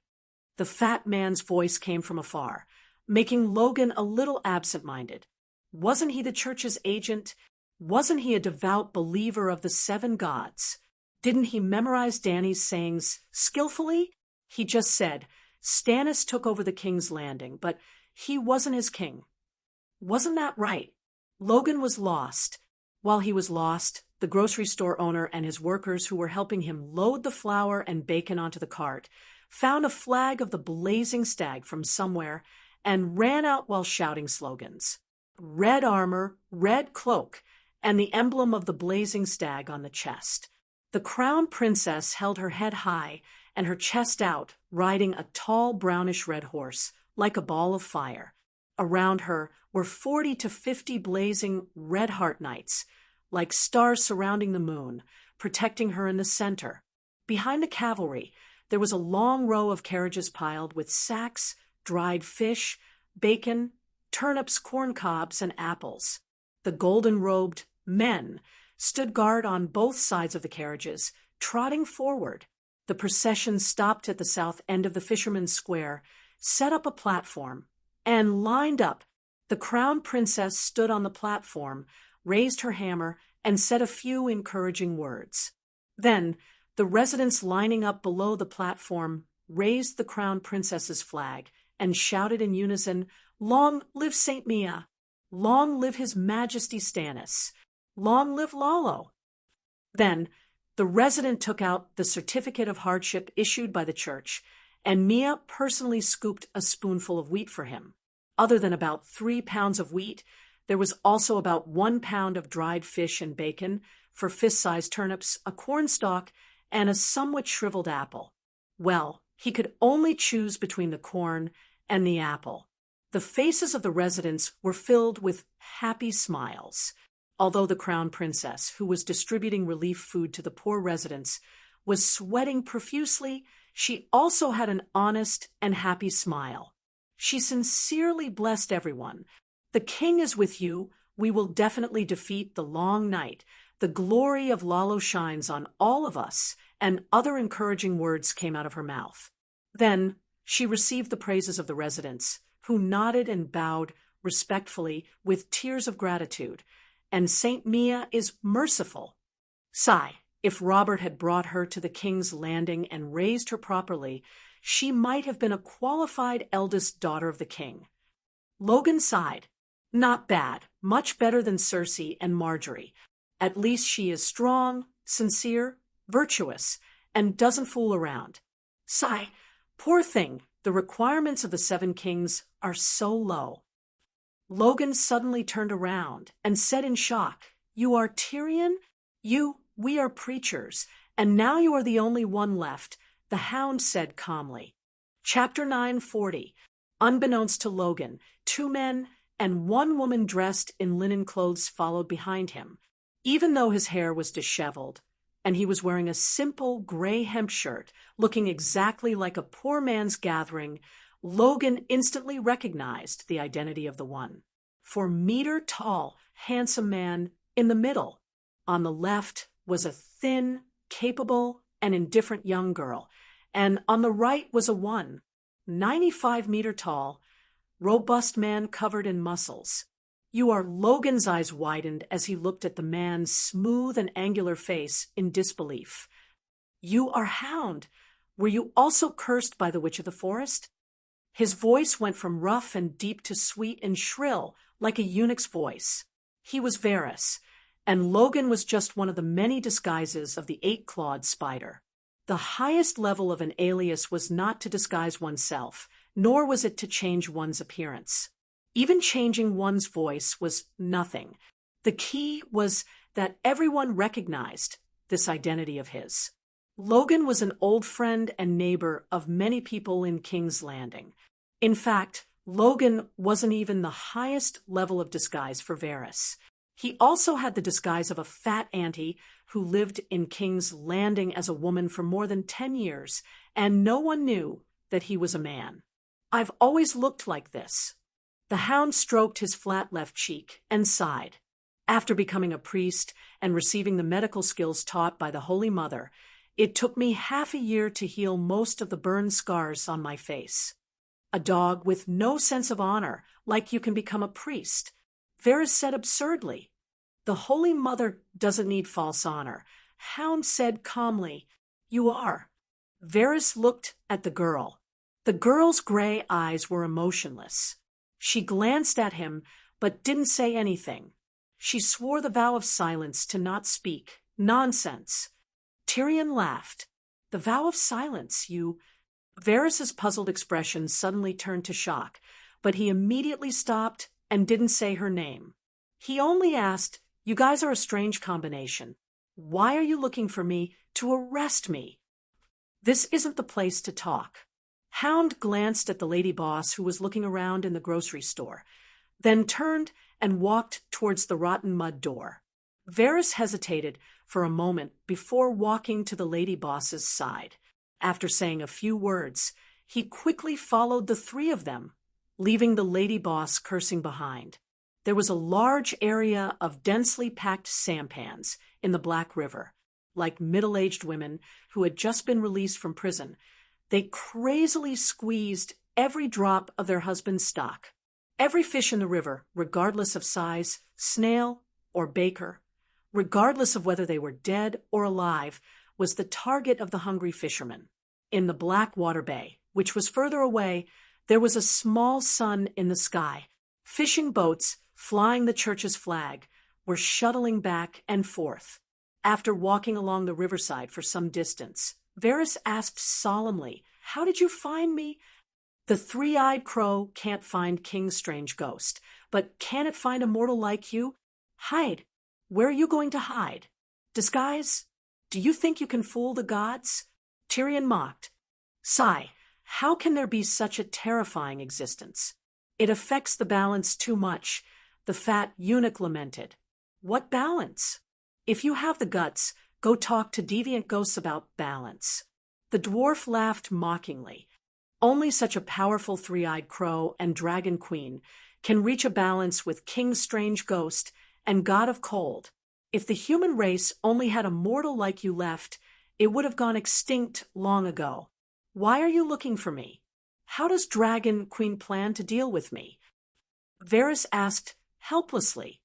The fat man's voice came from afar, making Logan a little absent-minded. Wasn't he the church's agent? Wasn't he a devout believer of the 7 gods? Didn't he memorize Dany's sayings skillfully? He just said, Stannis took over the King's Landing, but he wasn't his king. Wasn't that right? Logan was lost. While he was lost, the grocery store owner and his workers who were helping him load the flour and bacon onto the cart found a flag of the blazing stag from somewhere and ran out while shouting slogans. Red armor, red cloak, and the emblem of the blazing stag on the chest. The Crown Princess held her head high and her chest out, riding a tall brownish-red horse, like a ball of fire. Around her were 40 to 50 blazing Red-Heart Knights, like stars surrounding the moon, protecting her in the center. Behind the cavalry, there was a long row of carriages piled with sacks, dried fish, bacon, turnips, corn cobs, and apples. The golden-robed men stood guard on both sides of the carriages, trotting forward. The procession stopped at the south end of the Fisherman's Square, set up a platform, and lined up. The Crown Princess stood on the platform, raised her hammer, and said a few encouraging words. Then, the residents lining up below the platform raised the Crown Princess's flag and shouted in unison, "Long live Saint Mia! Long live His Majesty Stannis! Long live Lalo!" Then, the resident took out the certificate of hardship issued by the church, and Mia personally scooped a spoonful of wheat for him. Other than about 3 pounds of wheat, there was also about 1 pound of dried fish and bacon, for fist-sized turnips, a cornstalk, and a somewhat shriveled apple. Well, he could only choose between the corn and the apple. The faces of the residents were filled with happy smiles. Although the Crown Princess, who was distributing relief food to the poor residents, was sweating profusely, she also had an honest and happy smile. She sincerely blessed everyone. "The king is with you. We will definitely defeat the long night. The glory of Lalo shines on all of us," and other encouraging words came out of her mouth. Then she received the praises of the residents, who nodded and bowed respectfully with tears of gratitude. And Saint Mia is merciful. Sigh, if Robert had brought her to the king's landing and raised her properly, she might have been a qualified eldest daughter of the king. Logan sighed. Not bad, much better than Circe and Marjorie. At least she is strong, sincere, virtuous, and doesn't fool around. Sigh, poor thing, the requirements of the Seven Kings are so low. Logan suddenly turned around and said in shock, You are Tyrion? We are preachers, and now you are the only one left, the hound said calmly. Chapter 940. Unbeknownst to Logan, 2 men and 1 woman dressed in linen clothes followed behind him. Even though his hair was disheveled, and he was wearing a simple gray hemp shirt, looking exactly like a poor man's gathering, Logan instantly recognized the identity of the one. 4-meter-tall, handsome man in the middle. On the left was a thin, capable, and indifferent young girl, and on the right was a 95-meter-tall, robust man covered in muscles. Logan's eyes widened as he looked at the man's smooth and angular face in disbelief. You are Hound. Were you also cursed by the Witch of the Forest? His voice went from rough and deep to sweet and shrill, like a eunuch's voice. He was Varys, and Logan was just one of the many disguises of the 8-clawed spider. The highest level of an alias was not to disguise oneself, nor was it to change one's appearance. Even changing one's voice was nothing. The key was that everyone recognized this identity of his. Logan was an old friend and neighbor of many people in King's Landing. In fact, Logan wasn't even the highest level of disguise for Varys. He also had the disguise of a fat auntie who lived in King's Landing as a woman for more than 10 years, and no one knew that he was a man. I've always looked like this. The Hound stroked his flat left cheek and sighed. After becoming a priest and receiving the medical skills taught by the Holy Mother, it took me half a year to heal most of the burn scars on my face. A dog with no sense of honor, like you can become a priest. Varys said absurdly. The Holy Mother doesn't need false honor. Hound said calmly, You are. Varys looked at the girl. The girl's gray eyes were emotionless. She glanced at him, but didn't say anything. She swore the vow of silence to not speak. Nonsense. Tyrion laughed. The vow of silence, Varys's puzzled expression suddenly turned to shock, but he immediately stopped and didn't say her name. He only asked, You guys are a strange combination. Why are you looking for me to arrest me? This isn't the place to talk. Hound glanced at the lady boss who was looking around in the grocery store, then turned and walked towards the rotten mud door. Varys hesitated for a moment before walking to the lady boss's side. After saying a few words, he quickly followed the 3 of them, leaving the lady boss cursing behind. There was a large area of densely packed sampans in the Black River. Like middle-aged women who had just been released from prison, they crazily squeezed every drop of their husband's stock. Every fish in the river, regardless of size, snail or baker, regardless of whether they were dead or alive, was the target of the hungry fishermen. In the Blackwater Bay, which was further away, there was a small sun in the sky. Fishing boats, flying the church's flag, were shuttling back and forth. After walking along the riverside for some distance, Varys asked solemnly, How did you find me? The 3-eyed crow can't find King's strange ghost, but can it find a mortal like you? Hide. Where are you going to hide? Disguise? Do you think you can fool the gods? Tyrion mocked. Sigh, how can there be such a terrifying existence? It affects the balance too much, the fat eunuch lamented. What balance? If you have the guts, go talk to deviant ghosts about balance. The dwarf laughed mockingly. Only such a powerful 3-eyed crow and dragon queen can reach a balance with King's strange ghost and god of cold. If the human race only had a mortal like you left, it would have gone extinct long ago. Why are you looking for me? How does Dragon Queen plan to deal with me? Varys asked helplessly.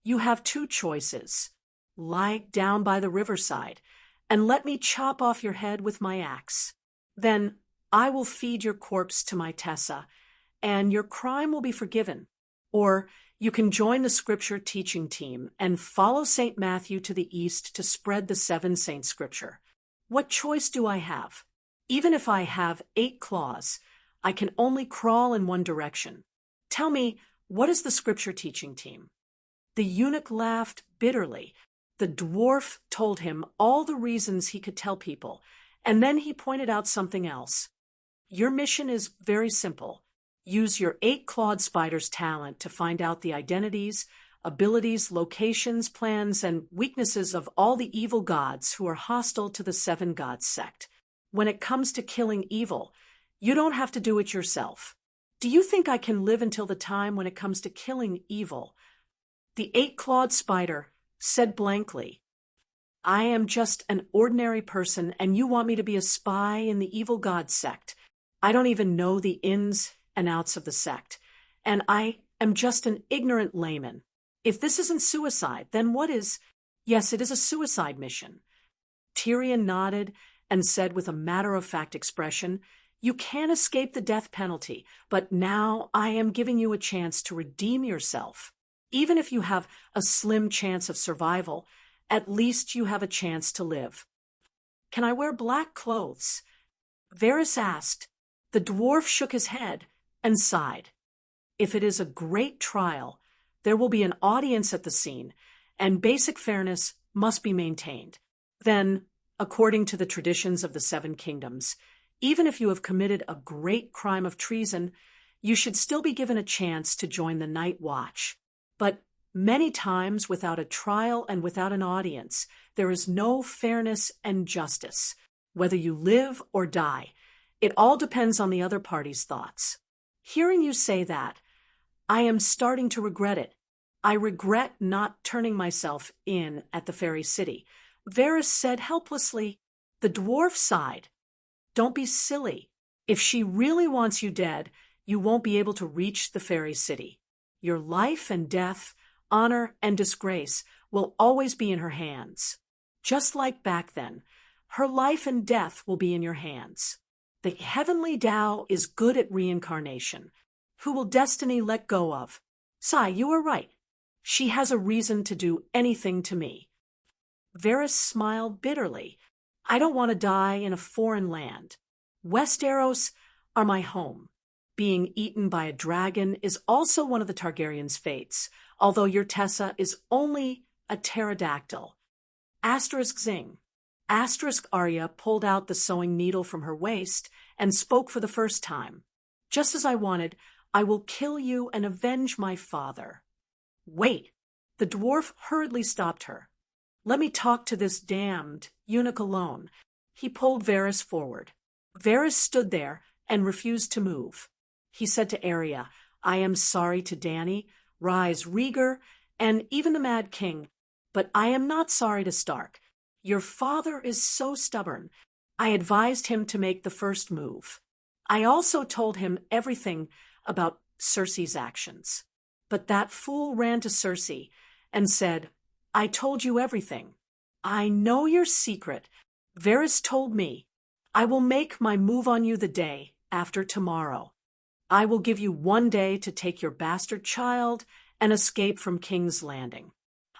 You have two choices. Lie down by the riverside and let me chop off your head with my axe. Then I will feed your corpse to my Tessa, and your crime will be forgiven. Or you can join the scripture teaching team and follow St. Matthew to the east to spread the 7 saints' scripture. What choice do I have? Even if I have 8 claws, I can only crawl in one direction. Tell me, what is the scripture teaching team? The eunuch laughed bitterly. The dwarf told him all the reasons he could tell people, and then he pointed out something else. Your mission is very simple. Use your 8-clawed spider's talent to find out the identities, abilities, locations, plans, and weaknesses of all the evil gods who are hostile to the 7 gods sect. When it comes to killing evil, you don't have to do it yourself. Do you think I can live until the time when it comes to killing evil? The 8-clawed spider said blankly, I am just an ordinary person, and you want me to be a spy in the evil god sect. I don't even know the ins and outs of the sect, and I am just an ignorant layman. If this isn't suicide, then what is? Yes, it is a suicide mission. Tyrion nodded and said with a matter-of-fact expression, You can't escape the death penalty, but now I am giving you a chance to redeem yourself. Even if you have a slim chance of survival, at least you have a chance to live. Can I wear black clothes? Varys asked. The dwarf shook his head and sighed. If it is a great trial, there will be an audience at the scene, and basic fairness must be maintained. Then, according to the traditions of the 7 kingdoms, even if you have committed a great crime of treason, you should still be given a chance to join the Night Watch. But many times, without a trial and without an audience, there is no fairness and justice. Whether you live or die, it all depends on the other party's thoughts. Hearing you say that, I am starting to regret it. I regret not turning myself in at the fairy city. Varys said helplessly. The dwarf sighed. Don't be silly. If she really wants you dead, you won't be able to reach the fairy city. Your life and death, honor and disgrace will always be in her hands. Just like back then, her life and death will be in your hands. The heavenly Tao is good at reincarnation. Who will destiny let go of? Sai, you are right. She has a reason to do anything to me. Varys smiled bitterly. I don't want to die in a foreign land. Westeros are my home. Being eaten by a dragon is also one of the Targaryens' fates, although your Tessa is only a pterodactyl. Asterisk zing. Asterisk Arya pulled out the sewing needle from her waist and spoke for the first time. Just as I wanted, I will kill you and avenge my father. Wait. The dwarf hurriedly stopped her. Let me talk to this damned eunuch alone. He pulled Varys forward. Varys stood there and refused to move. He said to Arya, I am sorry to Dany, Rise, Rhaegar, and even the Mad King, but I am not sorry to Stark. Your father is so stubborn. I advised him to make the first move. I also told him everything about Cersei's actions. But that fool ran to Cersei and said, I told you everything. I know your secret. Varys told me, I will make my move on you the day after tomorrow. I will give you 1 day to take your bastard child and escape from King's Landing.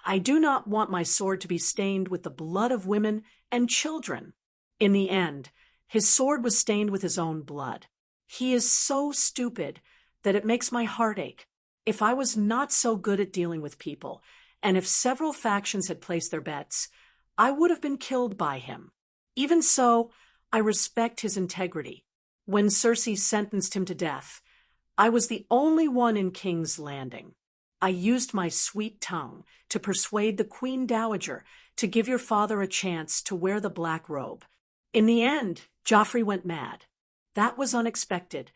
I do not want my sword to be stained with the blood of women and children. In the end, his sword was stained with his own blood. He is so stupid that it makes my heart ache. If I was not so good at dealing with people, and if several factions had placed their bets, I would have been killed by him. Even so, I respect his integrity. When Cersei sentenced him to death, I was the only one in King's Landing. I used my sweet tongue to persuade the Queen Dowager to give your father a chance to wear the black robe. In the end, Joffrey went mad. That was unexpected.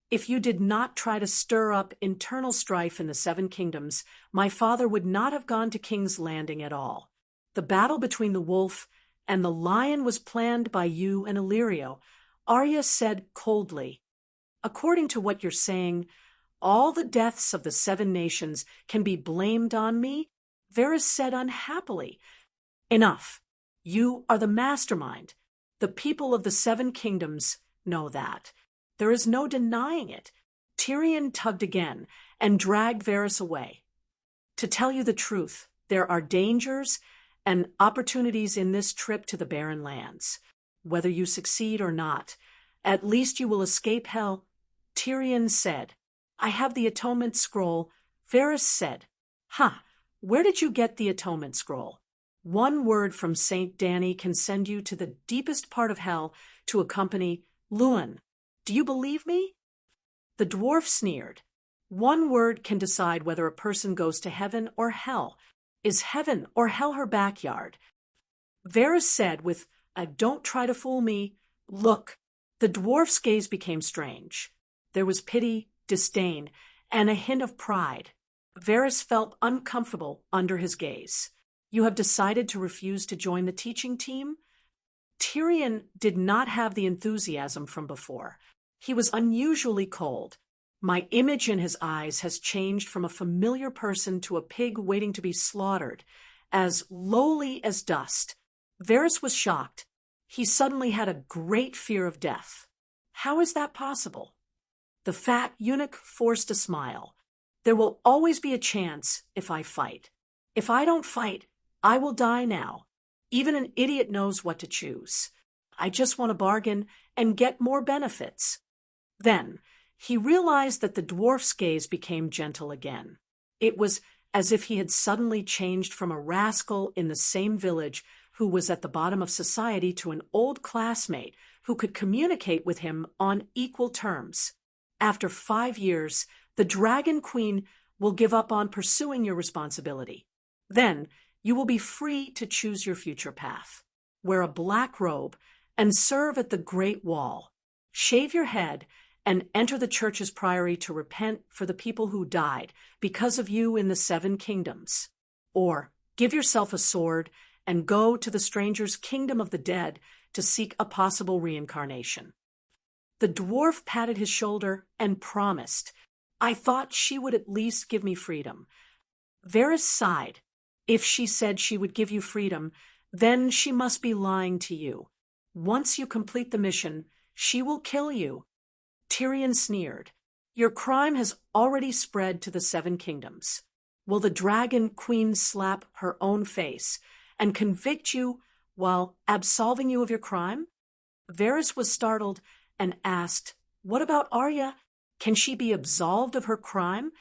If you did not try to stir up internal strife in the 7 kingdoms, my father would not have gone to King's Landing at all. The battle between the wolf and the lion was planned by you and Illyrio. Arya said coldly. According to what you're saying, all the deaths of the 7 nations can be blamed on me? Varys said unhappily. Enough. You are the mastermind. The people of the 7 kingdoms know that. There is no denying it. Tyrion tugged again and dragged Varys away. To tell you the truth, there are dangers and opportunities in this trip to the Barren Lands. Whether you succeed or not, at least you will escape hell. Tyrion said, I have the Atonement Scroll. Varys said, where did you get the Atonement Scroll? One word from Saint Dany can send you to the deepest part of hell to accompany Luwin. Do you believe me? The dwarf sneered. One word can decide whether a person goes to heaven or hell. Is heaven or hell her backyard? Varys said with a don't try to fool me look. The dwarf's gaze became strange. There was pity, disdain, and a hint of pride. Varys felt uncomfortable under his gaze. You have decided to refuse to join the teaching team? Tyrion did not have the enthusiasm from before. He was unusually cold. My image in his eyes has changed from a familiar person to a pig waiting to be slaughtered, as lowly as dust. Varys was shocked. He suddenly had a great fear of death. How is that possible? The fat eunuch forced a smile. There will always be a chance if I fight. If I don't fight, I will die now. Even an idiot knows what to choose. I just want to bargain and get more benefits. Then, he realized that the dwarf's gaze became gentle again. It was as if he had suddenly changed from a rascal in the same village who was at the bottom of society to an old classmate who could communicate with him on equal terms. After 5 years, the Dragon Queen will give up on pursuing your responsibility. Then, you will be free to choose your future path. Wear a black robe and serve at the Great Wall. Shave your head and enter the church's priory to repent for the people who died because of you in the 7 kingdoms. Or give yourself a sword and go to the stranger's kingdom of the dead to seek a possible reincarnation. The dwarf patted his shoulder and promised. I thought she would at least give me freedom. Varys sighed. If she said she would give you freedom, then she must be lying to you. Once you complete the mission, she will kill you. Tyrion sneered. Your crime has already spread to the 7 kingdoms. Will the Dragon Queen slap her own face and convict you while absolving you of your crime? Varys was startled and asked, what about Arya? Can she be absolved of her crime?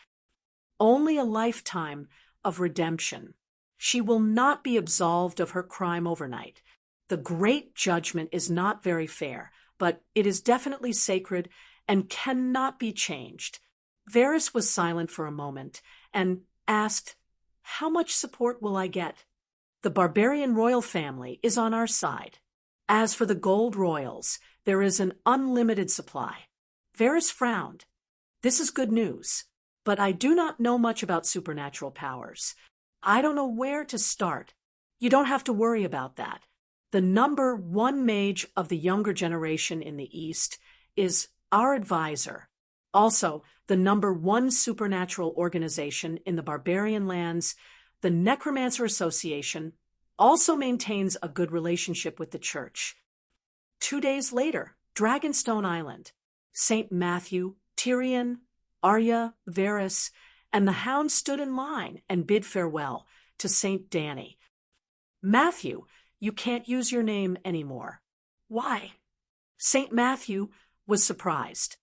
Only a lifetime of redemption. She will not be absolved of her crime overnight. The great judgment is not very fair, but it is definitely sacred and cannot be changed. Varys was silent for a moment and asked, how much support will I get? The barbarian royal family is on our side. As for the gold royals, there is an unlimited supply. Varys frowned. This is good news, but I do not know much about supernatural powers. I don't know where to start. You don't have to worry about that. The number 1 mage of the younger generation in the East is our advisor. Also, the number 1 supernatural organization in the barbarian lands, the Necromancer Association, also maintains a good relationship with the church. 2 days later, Dragonstone Island. St. Matthew, Tyrion, Arya, Varys, and the hound stood in line and bid farewell to St. Dany. Matthew, you can't use your name anymore. Why? St. Matthew was surprised.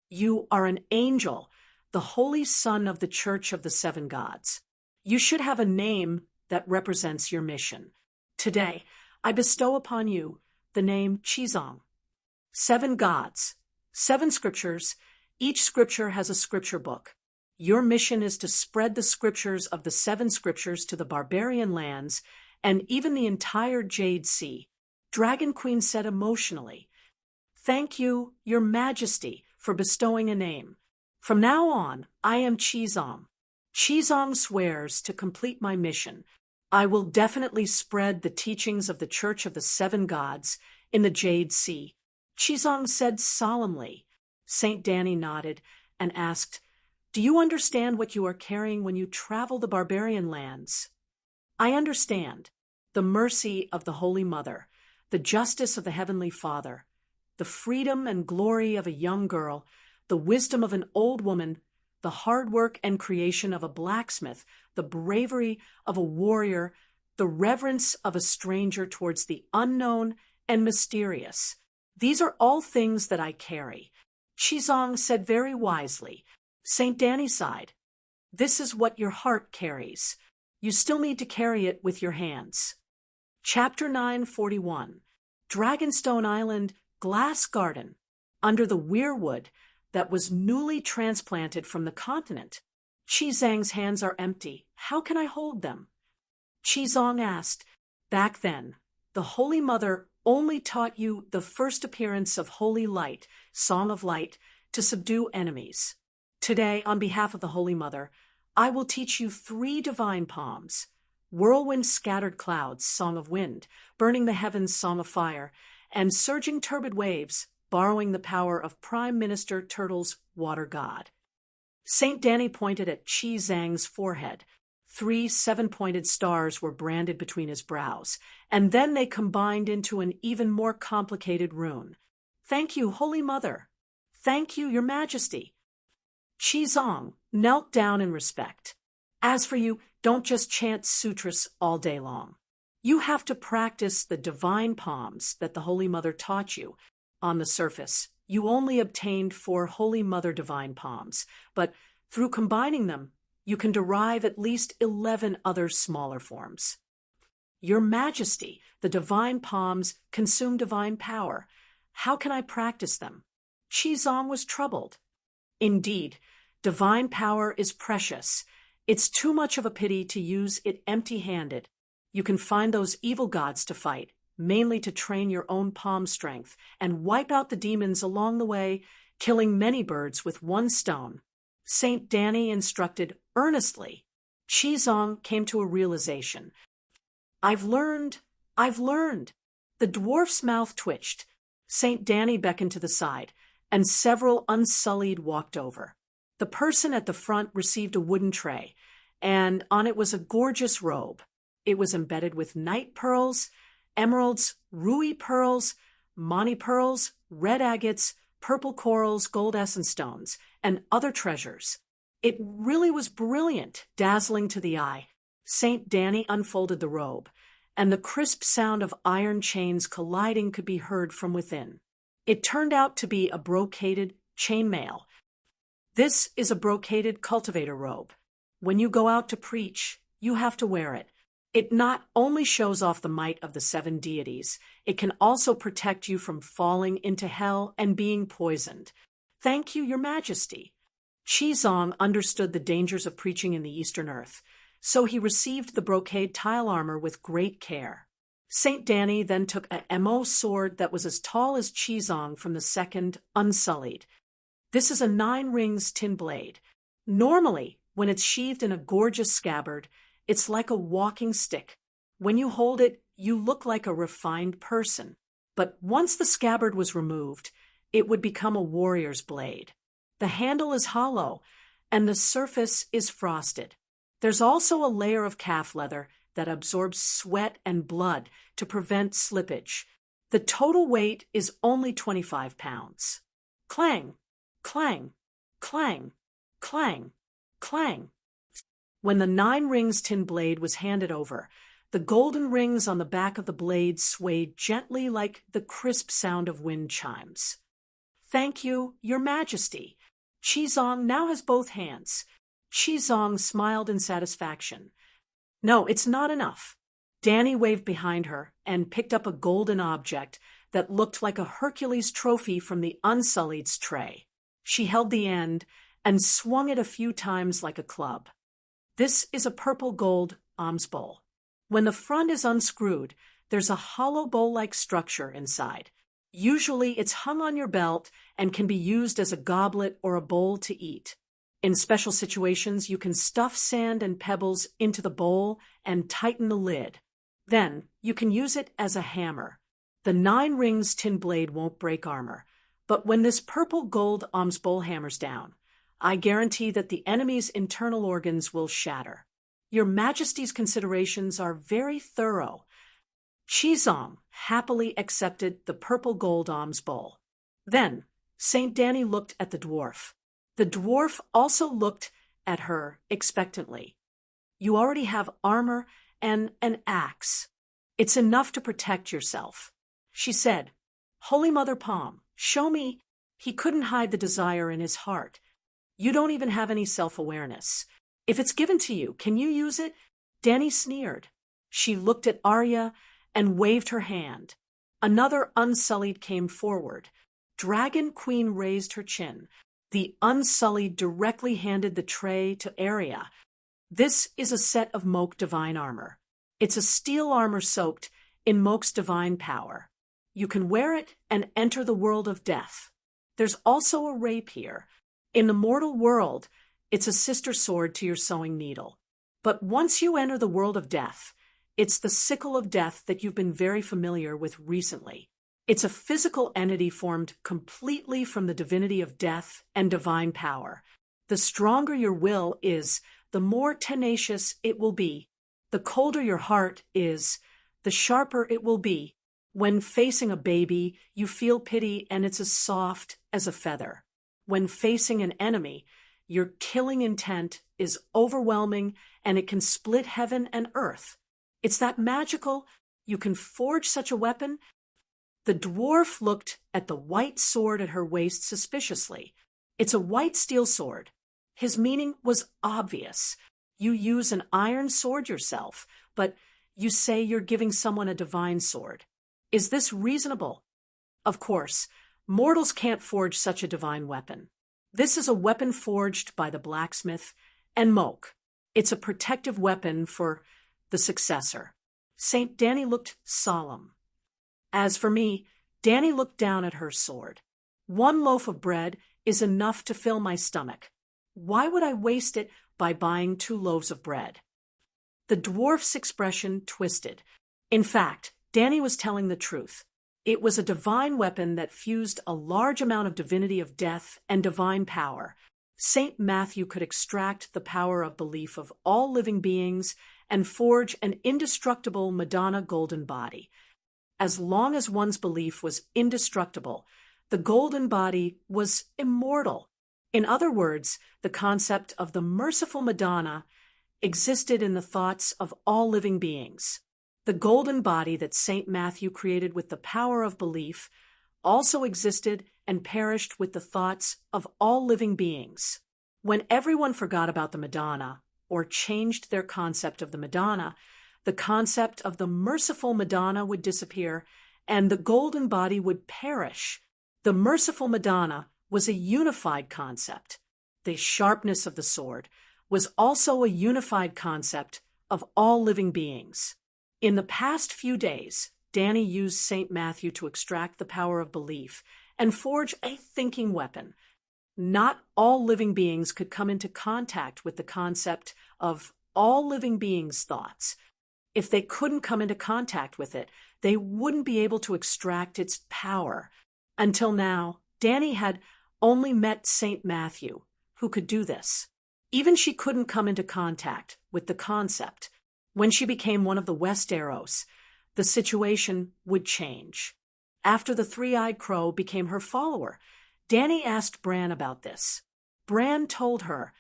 You are an angel, the holy son of the Church of the 7 Gods. You should have a name that represents your mission. Today, I bestow upon you the name Chizong. 7 gods, 7 scriptures. Each scripture has a scripture book. Your mission is to spread the scriptures of the 7 scriptures to the barbarian lands and even the entire Jade Sea. Dragon Queen said emotionally, Thank you, Your Majesty, for bestowing a name. From now on, I am Chizong. Chizong swears to complete my mission. I will definitely spread the teachings of the Church of the 7 Gods in the Jade Sea. Qizong said solemnly. Saint Danny nodded and asked, "Do you understand what you are carrying when you travel the barbarian lands?" "I understand. The mercy of the Holy Mother, the justice of the Heavenly Father, the freedom and glory of a young girl, the wisdom of an old woman, the hard work and creation of a blacksmith, the bravery of a warrior, the reverence of a stranger towards the unknown and mysterious. These are all things that I carry." Qizong said very wisely. Saint Danny sighed. "This is what your heart carries. You still need to carry it with your hands." Chapter 941. Dragonstone Island, Glass Garden. Under the weirwood that was newly transplanted from the continent. Qizang's hands are empty. How can I hold them? Qizong asked. Back then, the Holy Mother only taught you the first appearance of holy light, song of light, to subdue enemies. Today, on behalf of the Holy Mother, I will teach you 3 divine palms: whirlwind scattered clouds, song of wind, burning the heavens, song of fire, and surging turbid waves, borrowing the power of Prime Minister Turtle's water god. Saint Danny pointed at Qizang's forehead. 3 7-pointed stars were branded between his brows, and then they combined into an even more complicated rune. "Thank you, Holy Mother. Thank you, Your Majesty." Qizong knelt down in respect. "As for you, don't just chant sutras all day long. You have to practice the divine palms that the Holy Mother taught you. On the surface, you only obtained 4 Holy Mother divine palms, but through combining them, you can derive at least 11 other smaller forms. Your Majesty, the divine palms consume divine power. How can I practice them?" Qizong was troubled. Indeed, divine power is precious. It's too much of a pity to use it empty-handed. You can find those evil gods to fight, mainly to train your own palm strength, and wipe out the demons along the way, killing many birds with 1 stone. Saint Danny instructed earnestly. Qizong came to a realization. I've learned. The dwarf's mouth twitched. Saint Danny beckoned to the side, and several unsullied walked over. The person at the front received a wooden tray, and on it was a gorgeous robe. It was embedded with night pearls, emeralds, ruby pearls, mani pearls, red agates, purple corals, gold essence stones, and other treasures. It really was brilliant, dazzling to the eye. Saint Danny unfolded the robe, and the crisp sound of iron chains colliding could be heard from within. It turned out to be a brocaded chainmail. This is a brocaded cultivator robe. When you go out to preach, you have to wear it. It not only shows off the might of the 7 deities, it can also protect you from falling into hell and being poisoned. Thank you, Your Majesty. Qizong understood the dangers of preaching in the Eastern Earth, so he received the brocade tile armor with great care. Saint Danny then took a emo sword that was as tall as Qizong from the second, unsullied. This is a 9 rings tin blade. Normally, when it's sheathed in a gorgeous scabbard, it's like a walking stick. When you hold it, you look like a refined person. But once the scabbard was removed, it would become a warrior's blade. The handle is hollow, and the surface is frosted. There's also a layer of calf leather that absorbs sweat and blood to prevent slippage. The total weight is only 25 pounds. Clang, clang, clang, clang, clang. When the 9 rings tin blade was handed over, the golden rings on the back of the blade swayed gently like the crisp sound of wind chimes. Thank you, Your Majesty. Qizong now has both hands. Qizong smiled in satisfaction. No, it's not enough. Danny waved behind her and picked up a golden object that looked like a Hercules trophy from the Unsullied's tray. She held the end and swung it a few times like a club. This is a purple gold alms bowl. When the front is unscrewed, there's a hollow bowl-like structure inside. Usually it's hung on your belt and can be used as a goblet or a bowl to eat. In special situations, you can stuff sand and pebbles into the bowl and tighten the lid. Then, you can use it as a hammer. The 9 rings tin blade won't break armor, but when this purple gold alms bowl hammers down, I guarantee that the enemy's internal organs will shatter. Your Majesty's considerations are very thorough. Shizong happily accepted the purple gold alms bowl. Then, Saint Danny looked at the dwarf. The dwarf also looked at her expectantly. You already have armor and an axe. It's enough to protect yourself. She said, Holy Mother Palm, show me. He couldn't hide the desire in his heart. You don't even have any self-awareness. If it's given to you, can you use it? Danny sneered. She looked at Arya and waved her hand. Another Unsullied came forward. Dragon Queen raised her chin. The Unsullied directly handed the tray to Arya. This is a set of Moke divine armor. It's a steel armor soaked in Moke's divine power. You can wear it and enter the world of death. There's also a rapier. In the mortal world, it's a sister sword to your sewing needle. But once you enter the world of death, it's the sickle of death that you've been very familiar with recently. It's a physical entity formed completely from the divinity of death and divine power. The stronger your will is, the more tenacious it will be. The colder your heart is, the sharper it will be. When facing a baby, you feel pity and it's as soft as a feather. When facing an enemy, your killing intent is overwhelming and it can split heaven and earth. It's that magical, you can forge such a weapon. The dwarf looked at the white sword at her waist suspiciously. It's a white steel sword. His meaning was obvious. You use an iron sword yourself, but you say you're giving someone a divine sword. Is this reasonable? Of course, mortals can't forge such a divine weapon. This is a weapon forged by the blacksmith and Moke. It's a protective weapon for the successor. Saint Danny looked solemn. As for me, Danny looked down at her sword. 1 loaf of bread is enough to fill my stomach. Why would I waste it by buying 2 loaves of bread? The dwarf's expression twisted. In fact, Danny was telling the truth. It was a divine weapon that fused a large amount of divinity of death and divine power. Saint Matthew could extract the power of belief of all living beings and forge an indestructible Madonna golden body. As long as one's belief was indestructible, the golden body was immortal. In other words, the concept of the merciful Madonna existed in the thoughts of all living beings. The golden body that Saint Matthew created with the power of belief also existed and perished with the thoughts of all living beings. When everyone forgot about the Madonna, or changed their concept of the Madonna, the concept of the merciful Madonna would disappear, and the golden body would perish. The merciful Madonna was a unified concept. The sharpness of the sword was also a unified concept of all living beings. In the past few days, Danny used Saint Matthew to extract the power of belief and forge a thinking weapon. Not all living beings could come into contact with the concept of all living beings' thoughts. If they couldn't come into contact with it, they wouldn't be able to extract its power. Until now, Danny had only met Saint Matthew, who could do this. Even she couldn't come into contact with the concept. When she became one of the Westeros, the situation would change. After the three-eyed crow became her follower, Danny asked Bran about this. Bran told her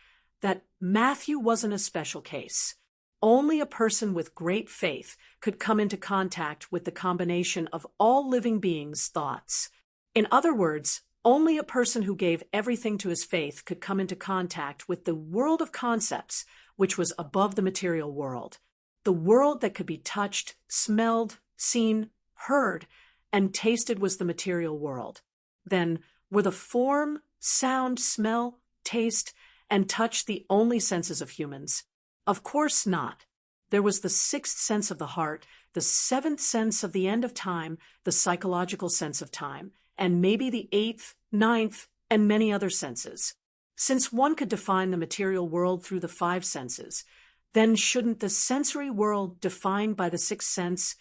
that Matthew wasn't a special case. Only a person with great faith could come into contact with the combination of all living beings' thoughts. In other words, only a person who gave everything to his faith could come into contact with the world of concepts, which was above the material world. The world that could be touched, smelled, seen, heard, and tasted was the material world. Then, were the form, sound, smell, taste, and touch the only senses of humans? Of course not. There was the 6th sense of the heart, the 7th sense of the end of time, the psychological sense of time, and maybe the 8th, 9th, and many other senses. Since one could define the material world through the 5 senses, then shouldn't the sensory world defined by the 6th sense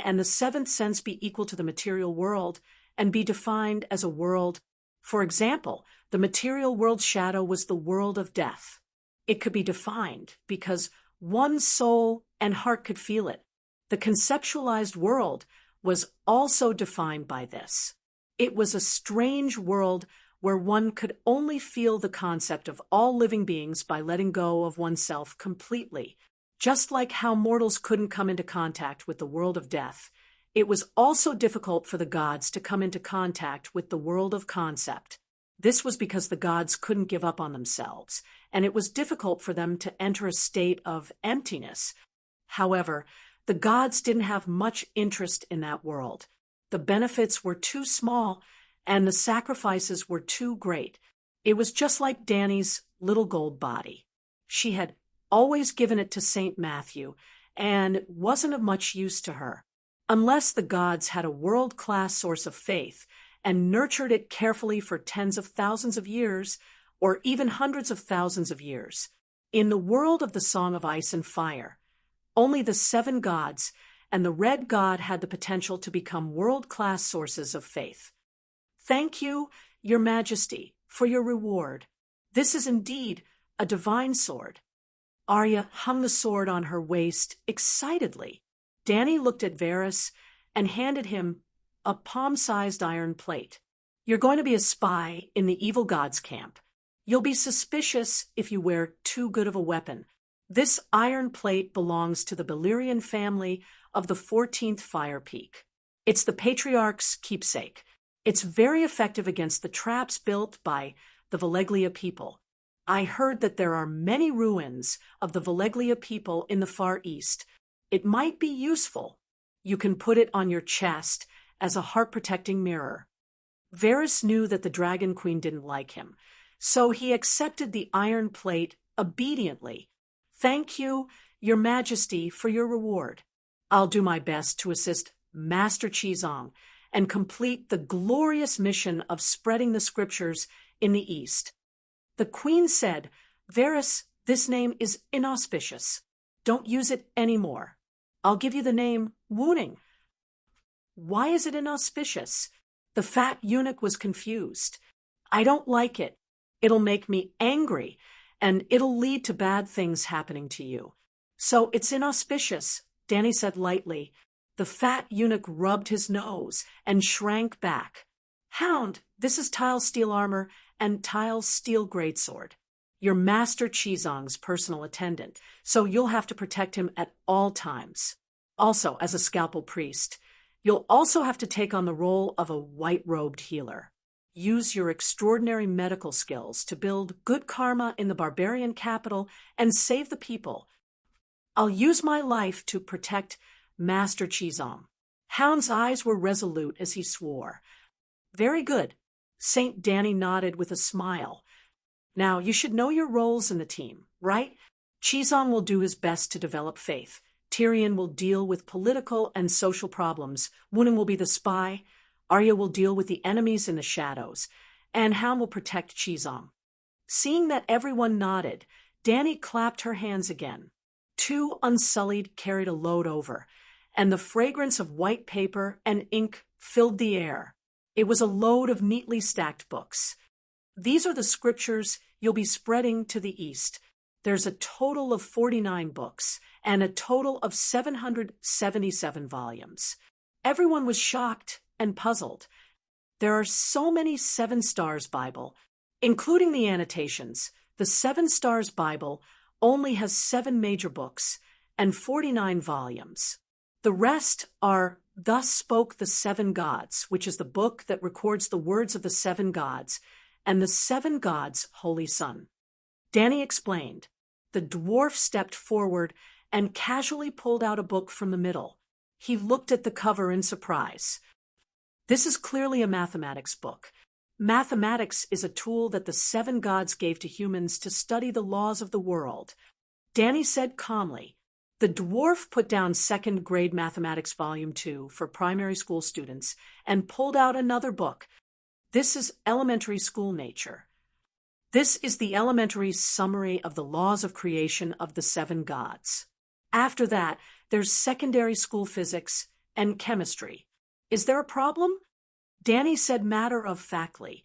and the seventh sense be equal to the material world and be defined as a world. For example, the material world's shadow was the world of death. It could be defined because one's soul and heart could feel it. The conceptualized world was also defined by this. It was a strange world where one could only feel the concept of all living beings by letting go of oneself completely. Just like how mortals couldn't come into contact with the world of death, it was also difficult for the gods to come into contact with the world of concept. This was because the gods couldn't give up on themselves, and it was difficult for them to enter a state of emptiness. However, the gods didn't have much interest in that world. The benefits were too small, and the sacrifices were too great. It was just like Dani's little gold body. She had always given it to Saint Matthew, and it wasn't of much use to her, unless the gods had a world-class source of faith and nurtured it carefully for tens of thousands of years, or even hundreds of thousands of years. In the world of the Song of Ice and Fire, only the seven gods and the red god had the potential to become world-class sources of faith. Thank you, Your Majesty, for your reward. This is indeed a divine sword. Arya hung the sword on her waist excitedly. Dany looked at Varys and handed him a palm-sized iron plate. You're going to be a spy in the evil god's camp. You'll be suspicious if you wear too good of a weapon. This iron plate belongs to the Balerian family of the 14th Fire Peak. It's the Patriarch's keepsake. It's very effective against the traps built by the Valeglia people. I heard that there are many ruins of the Valeglia people in the Far East. It might be useful. You can put it on your chest as a heart-protecting mirror. Varys knew that the Dragon Queen didn't like him, so he accepted the iron plate obediently. Thank you, Your Majesty, for your reward. I'll do my best to assist Master Chizong and complete the glorious mission of spreading the scriptures in the East. The Queen said, Varys, this name is inauspicious. Don't use it anymore. I'll give you the name Wooning. Why is it inauspicious? The fat eunuch was confused. I don't like it. It'll make me angry, and it'll lead to bad things happening to you. So it's inauspicious, Dany said lightly. The fat eunuch rubbed his nose and shrank back. Hound, this is Tyle's steel armor and Tyle's steel greatsword. You're Master Chizong's personal attendant, so you'll have to protect him at all times. Also, as a scalpel priest, you'll also have to take on the role of a white-robed healer. Use your extraordinary medical skills to build good karma in the barbarian capital and save the people. I'll use my life to protect Master Chizong. Hound's eyes were resolute as he swore. Very good. Saint Dany nodded with a smile. Now, you should know your roles in the team, right? Chizong will do his best to develop faith. Tyrion will deal with political and social problems. Wooning will be the spy. Arya will deal with the enemies in the shadows. And Hound will protect Chizong. Seeing that everyone nodded, Dany clapped her hands again. Two Unsullied carried a load over, and the fragrance of white paper and ink filled the air. It was a load of neatly stacked books. These are the scriptures you'll be spreading to the East. There's a total of 49 books and a total of 777 volumes. Everyone was shocked and puzzled. There are so many Seven Stars Bible, including the annotations. The Seven Stars Bible only has 7 major books and 49 volumes. The rest are Thus Spoke the Seven Gods, which is the book that records the words of the seven gods, and the seven gods' holy son. Dany explained. The dwarf stepped forward and casually pulled out a book from the middle. He looked at the cover in surprise. This is clearly a mathematics book. Mathematics is a tool that the seven gods gave to humans to study the laws of the world. Dany said calmly. The dwarf put down second-grade mathematics volume 2 for primary school students and pulled out another book. This is elementary school nature. This is the elementary summary of the laws of creation of the seven gods. After that, there's secondary school physics and chemistry. Is there a problem? Danny said matter-of-factly.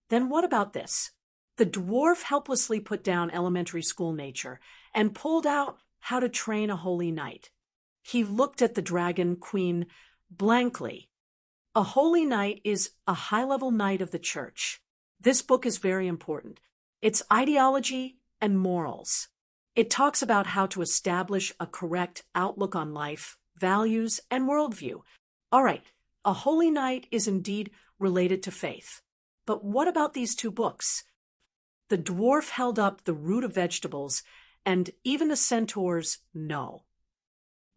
Then what about this? The dwarf helplessly put down elementary school nature and pulled out How to Train a Holy Knight. He looked at the dragon queen blankly. A holy knight is a high-level knight of the church. This book is very important. It's ideology and morals. It talks about how to establish a correct outlook on life, values, and worldview. All right, a holy knight is indeed related to faith. But what about these two books? The dwarf held up the root of vegetables, and even the centaurs know.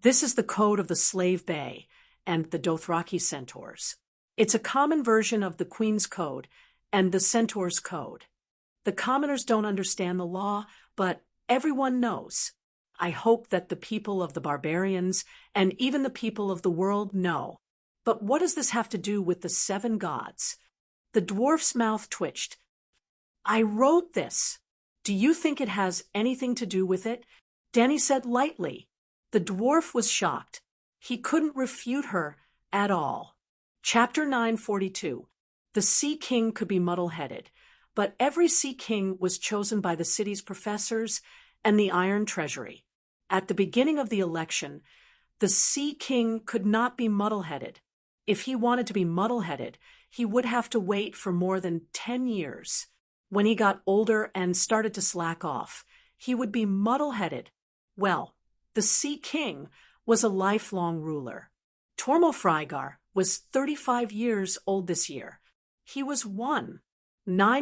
This is the code of the Slave Bay and the Dothraki centaurs. It's a common version of the Queen's Code and the Centaur's Code. The commoners don't understand the law, but everyone knows. I hope that the people of the barbarians and even the people of the world know. But what does this have to do with the 7 gods? The dwarf's mouth twitched. I wrote this. Do you think it has anything to do with it? Danny said lightly. The dwarf was shocked. He couldn't refute her at all. Chapter 942. The Sea King could be muddle-headed, but every Sea King was chosen by the city's professors and the Iron Treasury. At the beginning of the election, the Sea King could not be muddle-headed. If he wanted to be muddle-headed, he would have to wait for more than 10 years. When he got older and started to slack off, he would be muddle-headed. Well, the Sea King was a lifelong ruler. Tormo Freygar was 35 years old this year. He was 9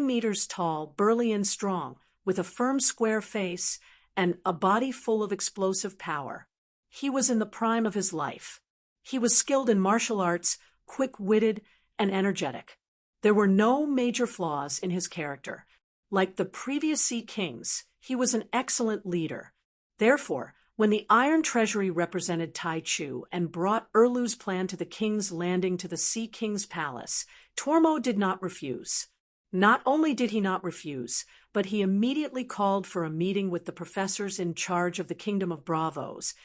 meters tall, burly and strong, with a firm square face and a body full of explosive power. He was in the prime of his life. He was skilled in martial arts, quick-witted, and energetic. There were no major flaws in his character. Like the previous Sea Kings, he was an excellent leader. Therefore, when the Iron Treasury represented Tai Chu and brought Erlu's plan to the King's Landing to the Sea King's palace, Tormo did not refuse. Not only did he not refuse, but he immediately called for a meeting with the professors in charge of the Kingdom of Bravos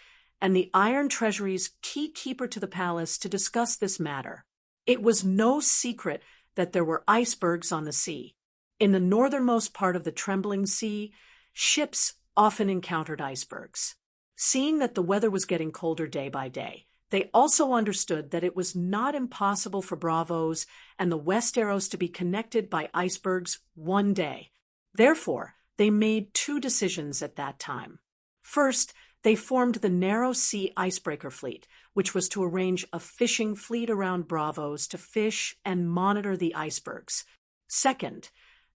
and the Iron Treasury's key keeper to the palace to discuss this matter. It was no secret that there were icebergs on the sea. In the northernmost part of the Trembling Sea, ships often encountered icebergs. Seeing that the weather was getting colder day by day, they also understood that it was not impossible for Bravos and the Westeros to be connected by icebergs one day. Therefore, they made 2 decisions at that time. First, they formed the Narrow Sea Icebreaker Fleet, which was to arrange a fishing fleet around Bravos to fish and monitor the icebergs. Second,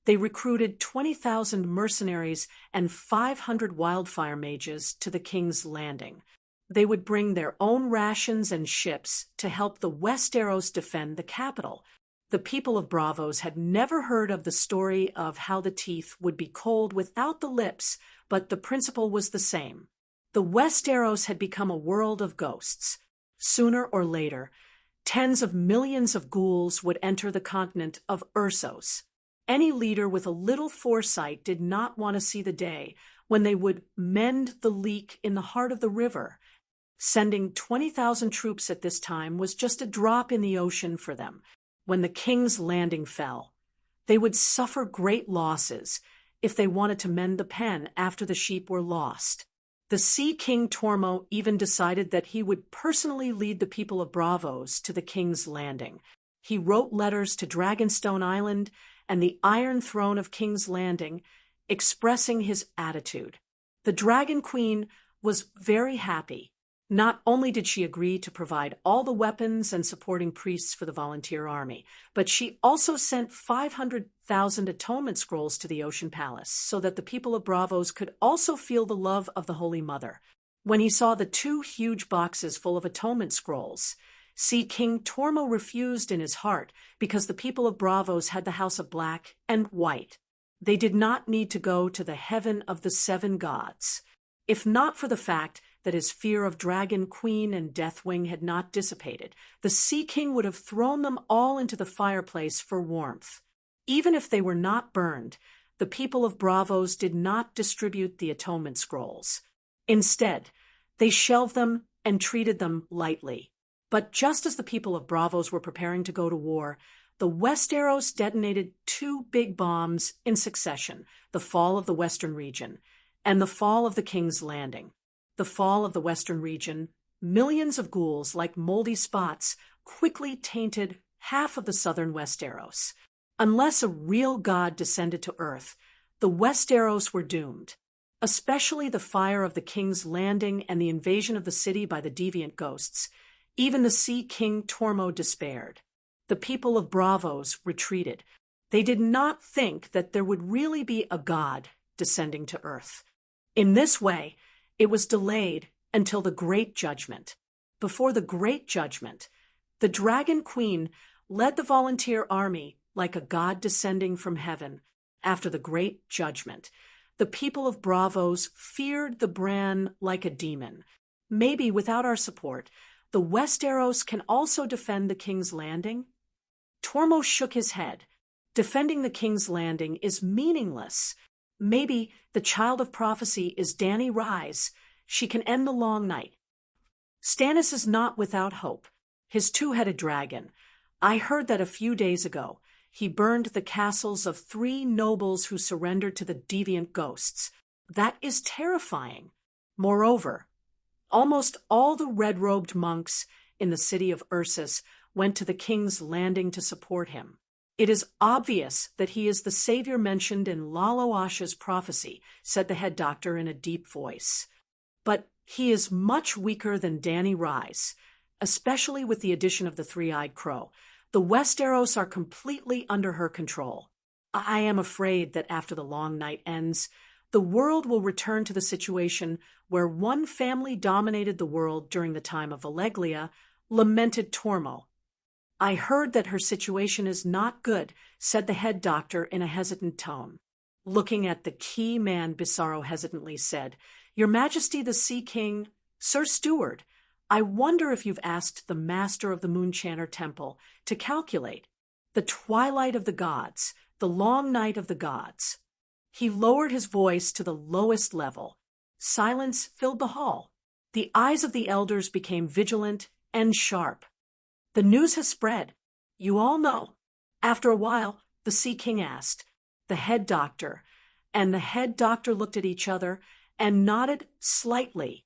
they recruited 20,000 mercenaries and 500 wildfire mages to the King's Landing. They would bring their own rations and ships to help the Westeros defend the capital. The people of Bravos had never heard of the story of how the teeth would be cold without the lips, but the principle was the same. The Westeros had become a world of ghosts. Sooner or later, tens of millions of ghouls would enter the continent of Ursos. Any leader with a little foresight did not want to see the day when they would mend the leak in the heart of the river. Sending 20,000 troops at this time was just a drop in the ocean for them. When the King's Landing fell, they would suffer great losses if they wanted to mend the pen after the sheep were lost. The Sea King Tormo even decided that he would personally lead the people of Bravos to the King's Landing. He wrote letters to Dragonstone Island and the Iron Throne of King's Landing, expressing his attitude. The Dragon Queen was very happy. Not only did she agree to provide all the weapons and supporting priests for the volunteer army, but she also sent 500,000 atonement scrolls to the Ocean Palace so that the people of Bravos could also feel the love of the Holy Mother. When he saw the 2 huge boxes full of atonement scrolls, Sea King Tormo refused in his heart because the people of Bravos had the House of Black and White. They did not need to go to the heaven of the 7 gods. If not for the fact that his fear of Dragon Queen and Deathwing had not dissipated, the Sea King would have thrown them all into the fireplace for warmth. Even if they were not burned, the people of Bravos did not distribute the atonement scrolls. Instead, they shelved them and treated them lightly. But just as the people of Bravos were preparing to go to war, the Westeros detonated two big bombs in succession: the fall of the Western region and the fall of the King's Landing. The fall of the Western region, millions of ghouls like moldy spots quickly tainted half of the southern Westeros. Unless a real god descended to Earth, the Westeros were doomed. Especially the fire of the King's Landing and the invasion of the city by the deviant ghosts. Even the Sea King Tormo despaired. The people of Bravos retreated. They did not think that there would really be a god descending to Earth. In this way, it was delayed until the Great Judgment. Before the Great Judgment, the Dragon Queen led the volunteer army like a god descending from heaven. After the Great Judgment, the people of Bravos feared the Bran like a demon. Maybe without our support, the Westeros can also defend the King's Landing? Tormo shook his head. Defending the King's Landing is meaningless. Maybe the child of prophecy is Dany Rise. She can end the long night. Stannis is not without hope. His two-headed dragon. I heard that a few days ago. He burned the castles of 3 nobles who surrendered to the deviant ghosts. That is terrifying. Moreover, almost all the red-robed monks in the city of Ursus went to the King's Landing to support him. It is obvious that he is the savior mentioned in Lalo Asha's prophecy, said the head doctor in a deep voice. But he is much weaker than Dany Rise, especially with the addition of the three-eyed crow. The Westeros are completely under her control. I am afraid that after the long night ends, the world will return to the situation where one family dominated the world during the time of Valeglia, lamented Tormo. I heard that her situation is not good, said the head doctor in a hesitant tone. Looking at the key man, Bissaro hesitantly said, Your Majesty the Sea King, Sir Steward, I wonder if you've asked the master of the Moonchanter Temple to calculate the twilight of the gods, the long night of the gods. He lowered his voice to the lowest level. Silence filled the hall. The eyes of the elders became vigilant and sharp. The news has spread. You all know. After a while, the Sea King asked, the head doctor, and the head doctor looked at each other and nodded slightly.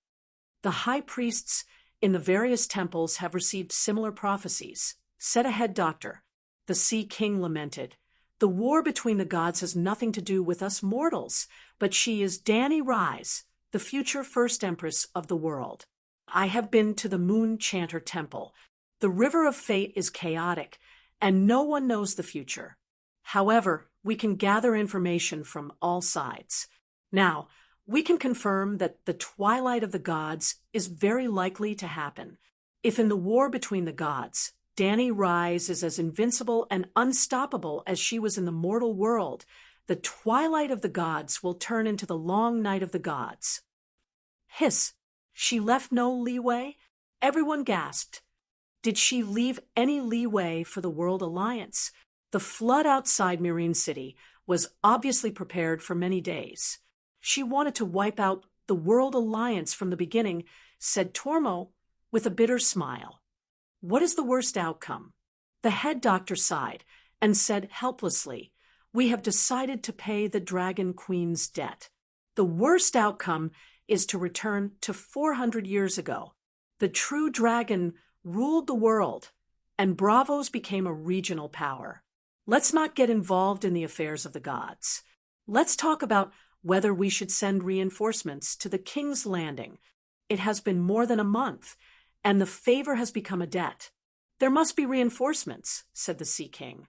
The high priests in the various temples have received similar prophecies, said a head doctor. The Sea King lamented. The war between the gods has nothing to do with us mortals, but she is Dany Rise, the future first empress of the world. I have been to the Moonchanter Temple. The river of fate is chaotic, and no one knows the future. However, we can gather information from all sides. Now, we can confirm that the twilight of the gods is very likely to happen. If in the war between the gods, Dany Rise is as invincible and unstoppable as she was in the mortal world, the twilight of the gods will turn into the long night of the gods. Hiss! She left no leeway? Everyone gasped. Did she leave any leeway for the World Alliance? The flood outside Meereen City was obviously prepared for many days. She wanted to wipe out the World Alliance from the beginning, said Tormo with a bitter smile. What is the worst outcome? The head doctor sighed and said helplessly, We have decided to pay the Dragon Queen's debt. The worst outcome is to return to 400 years ago. The true dragon ruled the world, and Bravos became a regional power. Let's not get involved in the affairs of the gods. Let's talk about whether we should send reinforcements to the King's Landing. It has been more than a month, and the favor has become a debt. There must be reinforcements, said the Sea King.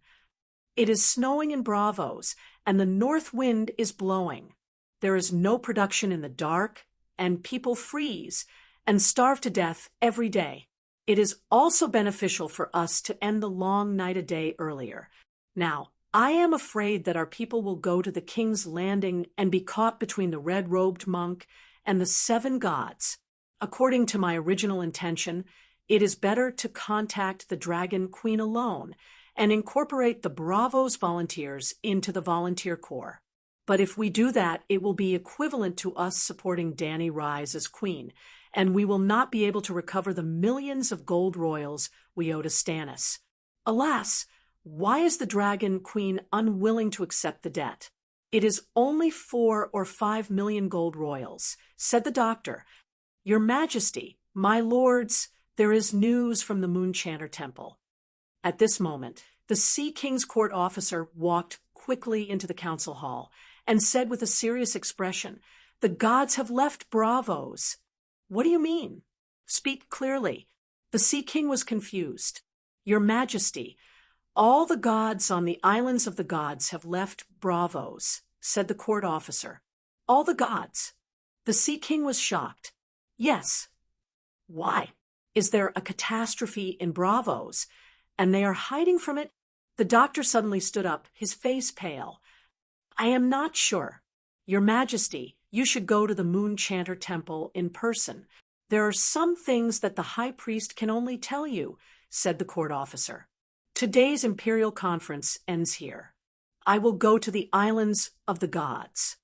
It is snowing in Bravos, and the north wind is blowing. There is no production in the dark, and people freeze and starve to death every day. It is also beneficial for us to end the long night a day earlier. Now, I am afraid that our people will go to the King's Landing and be caught between the red-robed monk and the 7 gods. According to my original intention, it is better to contact the Dragon Queen alone and incorporate the Bravos volunteers into the volunteer corps. But if we do that, it will be equivalent to us supporting Dany Rise as queen, and we will not be able to recover the millions of gold royals we owe to Stannis. Alas, why is the Dragon Queen unwilling to accept the debt? It is only 4 or 5 million gold royals, said the doctor. Your Majesty, my lords, there is news from the Moonchanter Temple. At this moment, the Sea King's court officer walked quickly into the council hall and said with a serious expression, "The gods have left Bravos." "What do you mean? Speak clearly." The Sea King was confused. "Your Majesty, all the gods on the islands of the gods have left Bravos," said the court officer. "All the gods?" The Sea King was shocked. "Yes." "Why? Is there a catastrophe in Bravos, and they are hiding from it?" The doctor suddenly stood up, his face pale. "I am not sure. Your Majesty, you should go to the Moonchanter Temple in person. There are some things that the High Priest can only tell you," said the court officer. "Today's Imperial Conference ends here. I will go to the Islands of the Gods."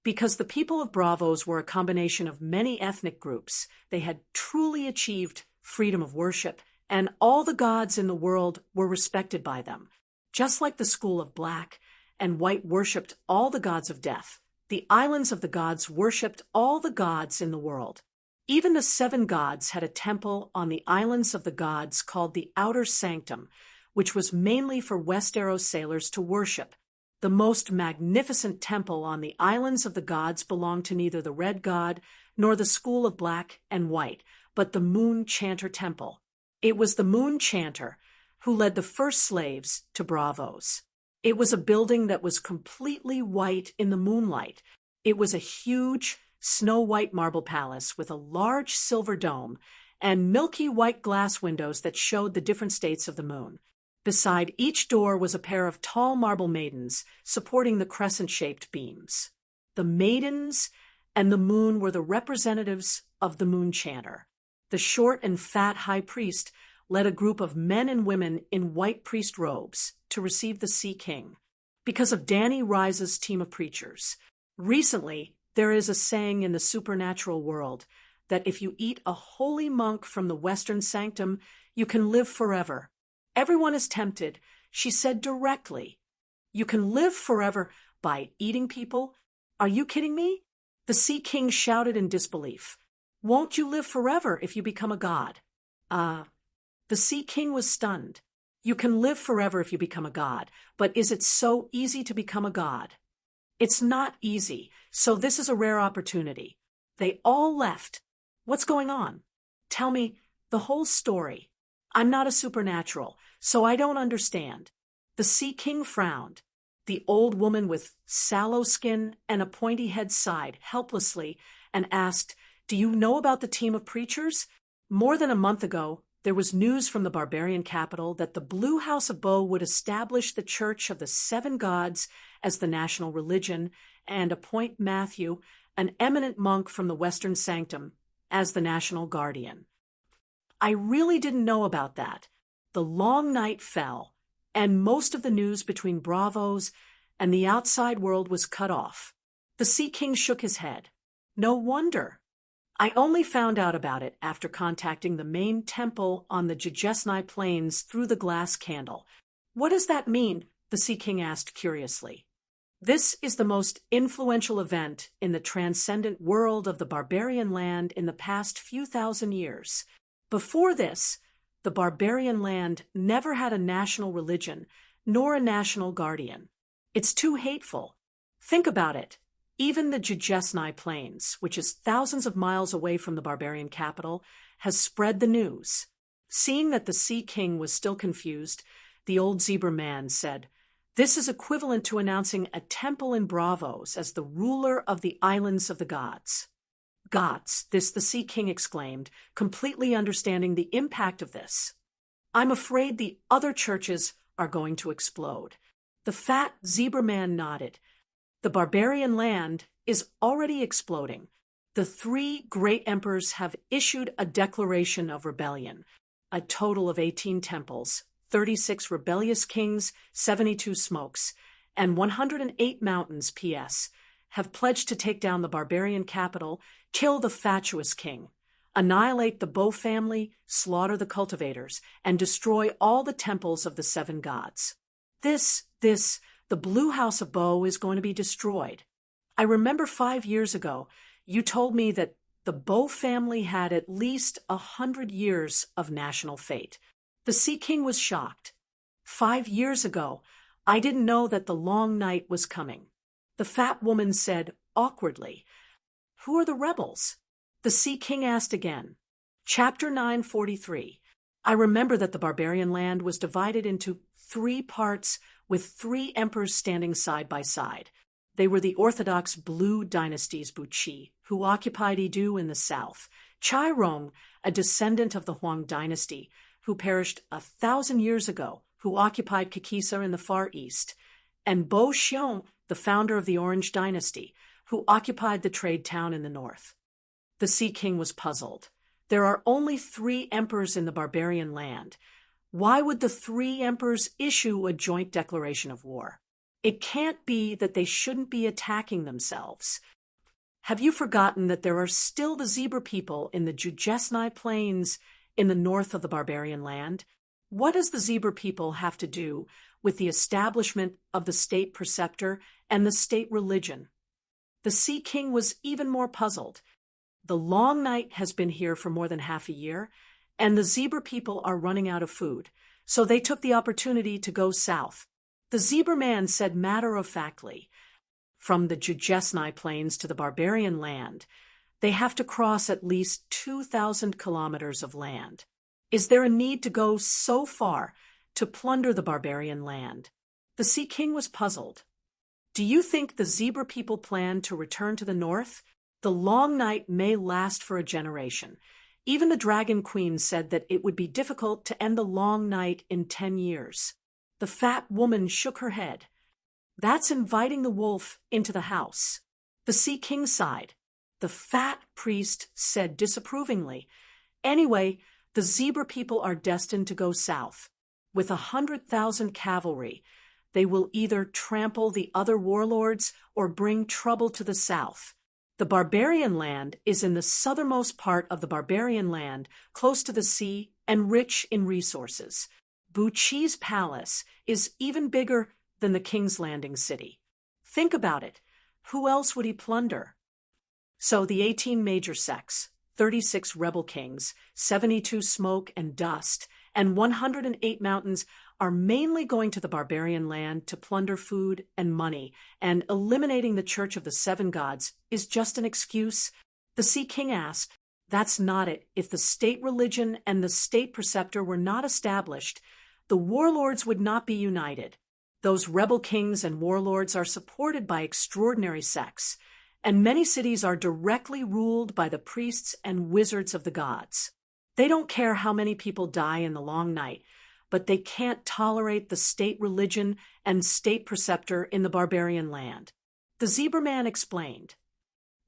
Because the people of Bravos were a combination of many ethnic groups, they had truly achieved freedom of worship, and all the gods in the world were respected by them. Just like the School of Black and White worshipped all the gods of death, the Islands of the Gods worshipped all the gods in the world. Even the 7 gods had a temple on the Islands of the Gods called the Outer Sanctum, which was mainly for Westeros sailors to worship. The most magnificent temple on the Islands of the Gods belonged to neither the Red God nor the School of Black and White, but the Moonchanter Temple. It was the Moonchanter who led the first slaves to Bravos. It was a building that was completely white in the moonlight. It was a huge, snow-white marble palace with a large silver dome and milky white glass windows that showed the different states of the moon. Beside each door was a pair of tall marble maidens supporting the crescent-shaped beams. The maidens and the moon were the representatives of the Moonchanter. The short and fat high priest led a group of men and women in white priest robes to receive the Sea King. Because of Dany Rise's team of preachers, recently there is a saying in the supernatural world that if you eat a holy monk from the Western Sanctum, you can live forever. Everyone is tempted, she said directly. "You can live forever by eating people? Are you kidding me?" The Sea King shouted in disbelief. "Won't you live forever if you become a god?" The Sea King was stunned. "You can live forever if you become a god, but is it so easy to become a god?" "It's not easy, so this is a rare opportunity." They all left. "What's going on? Tell me the whole story." "I'm not a supernatural, so I don't understand." The Sea King frowned. The old woman with sallow skin and a pointy head sighed helplessly and asked, "Do you know about the team of preachers? More than a month ago, there was news from the barbarian capital that the Blue House of Bo would establish the Church of the 7 Gods as the national religion and appoint Matthew, an eminent monk from the Western Sanctum, as the national guardian. I really didn't know about that. The long night fell, and most of the news between Bravos and the outside world was cut off." The Sea King shook his head. "No wonder. I only found out about it after contacting the main temple on the Jejesnai Plains through the glass candle." "What does that mean?" the Sea King asked curiously. "This is the most influential event in the transcendent world of the barbarian land in the past few thousand years. Before this, the barbarian land never had a national religion, nor a national guardian. It's too hateful. Think about it. Even the Jejesnai Plains, which is thousands of miles away from the barbarian capital, has spread the news." Seeing that the Sea King was still confused, the old zebra man said, "This is equivalent to announcing a temple in Bravos as the ruler of the Islands of the Gods." "Gods," the Sea King exclaimed, completely understanding the impact of this. "I'm afraid the other churches are going to explode." The fat zebra man nodded. "The barbarian land is already exploding. The 3 great emperors have issued a declaration of rebellion. A total of 18 temples, 36 rebellious kings, 72 smokes, and 108 mountains, P.S., have pledged to take down the barbarian capital, kill the fatuous king. Annihilate the Bo family, slaughter the cultivators, and destroy all the temples of the seven gods. The blue house of Bo is going to be destroyed. I remember 5 years ago, you told me that the Bo family had at least 100 years of national fate. The Sea King was shocked. 5 years ago, I didn't know that the long night was coming. The fat woman said awkwardly, "Who are the rebels?" The Sea King asked again. Chapter 943. I remember that the barbarian land was divided into 3 parts with 3 emperors standing side by side. They were the Orthodox Blue Dynasty's Buqi, who occupied Idu in the south, Chairong, a descendant of the Huang dynasty, who perished 1,000 years ago, who occupied Kikisa in the far east, and Bo Xiong, the founder of the Orange dynasty, who occupied the trade town in the north. The Sea King was puzzled. There are only 3 emperors in the barbarian land. Why would the 3 emperors issue a joint declaration of war? It can't be that they shouldn't be attacking themselves. Have you forgotten that there are still the zebra people in the Jujesnai plains in the north of the barbarian land? What does the zebra people have to do with the establishment of the state preceptor and the state religion? The Sea King was even more puzzled. The long night has been here for more than half a year, and the zebra people are running out of food, so they took the opportunity to go south. The zebra man said matter-of-factly, "From the Jujesnai plains to the barbarian land, they have to cross at least 2,000 kilometers of land. Is there a need to go so far to plunder the barbarian land?" The Sea King was puzzled. "Do you think the zebra people plan to return to the north? The long night may last for a generation. Even the Dragon Queen said that it would be difficult to end the long night in 10 years. The fat woman shook her head. "That's inviting the wolf into the house." The Sea King sighed. The fat priest said disapprovingly, "Anyway, the zebra people are destined to go south. With 100,000 cavalry, they will either trample the other warlords or bring trouble to the south. The barbarian land is in the southernmost part of the barbarian land, close to the sea and rich in resources. Buqi's palace is even bigger than the King's Landing city. Think about it. Who else would he plunder?" So the 18 major sects, 36 rebel kings, 72 smoke and dust, and 108 mountains are mainly going to the barbarian land to plunder food and money, and eliminating the Church of the Seven Gods is just an excuse? The Sea King asked. That's not it. If the state religion and the state preceptor were not established, the warlords would not be united. Those rebel kings and warlords are supported by extraordinary sects, and many cities are directly ruled by the priests and wizards of the gods. They don't care how many people die in the long night, but they can't tolerate the state religion and state preceptor in the barbarian land. The Zebra Man explained.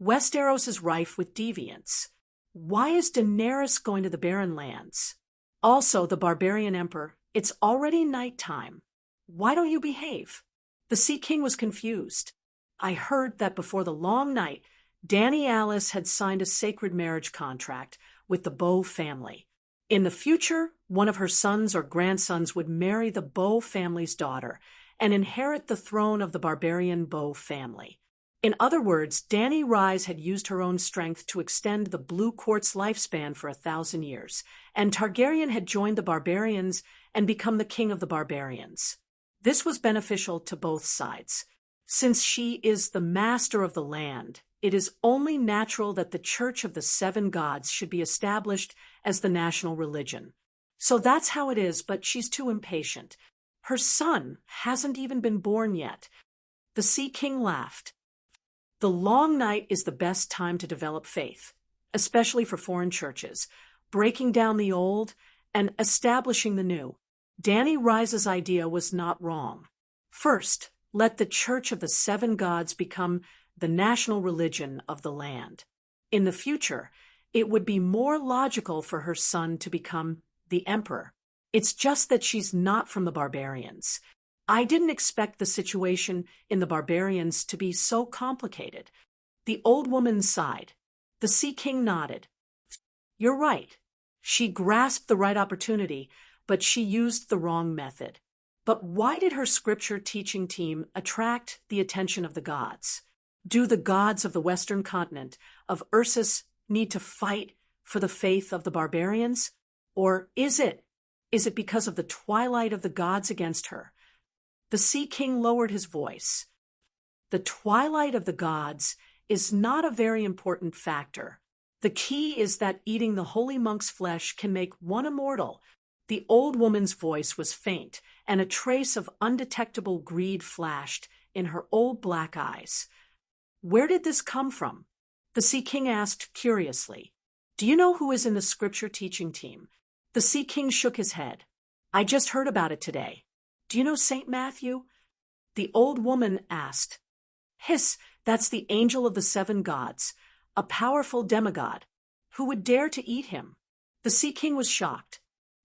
Westeros is rife with deviants. Why is Daenerys going to the barren lands? Also, the barbarian emperor, it's already nighttime. Why don't you behave? The Sea King was confused. I heard that before the long night, Dany Alice had signed a sacred marriage contract with the Bo family. In the future, one of her sons or grandsons would marry the Bo family's daughter and inherit the throne of the barbarian Bo family. In other words, Dany Rise had used her own strength to extend the Blue Court's lifespan for 1,000 years, and Targaryen had joined the barbarians and become the king of the barbarians. This was beneficial to both sides. Since she is the master of the land, it is only natural that the Church of the Seven Gods should be established as the national religion. So that's how it is, but she's too impatient. Her son hasn't even been born yet. The Sea King laughed. The long night is the best time to develop faith, especially for foreign churches, breaking down the old and establishing the new. Dany Rise's idea was not wrong. First, let the Church of the Seven Gods become the national religion of the land. In the future, it would be more logical for her son to become the emperor. It's just that she's not from the barbarians. I didn't expect the situation in the barbarians to be so complicated. The old woman sighed. The Sea King nodded. You're right. She grasped the right opportunity, but she used the wrong method. But why did her scripture teaching team attract the attention of the gods? Do the gods of the Western continent of Ursus need to fight for the faith of the barbarians? Or is it because of the twilight of the gods against her? The Sea King lowered his voice. The twilight of the gods is not a very important factor. The key is that eating the holy monk's flesh can make one immortal. The old woman's voice was faint, and a trace of undetectable greed flashed in her old black eyes. Where did this come from? The Sea King asked curiously. Do you know who is in the scripture teaching team? The Sea King shook his head. I just heard about it today. Do you know St. Matthew? The old woman asked. Hiss, that's the angel of the seven gods, a powerful demigod. Who would dare to eat him? The Sea King was shocked.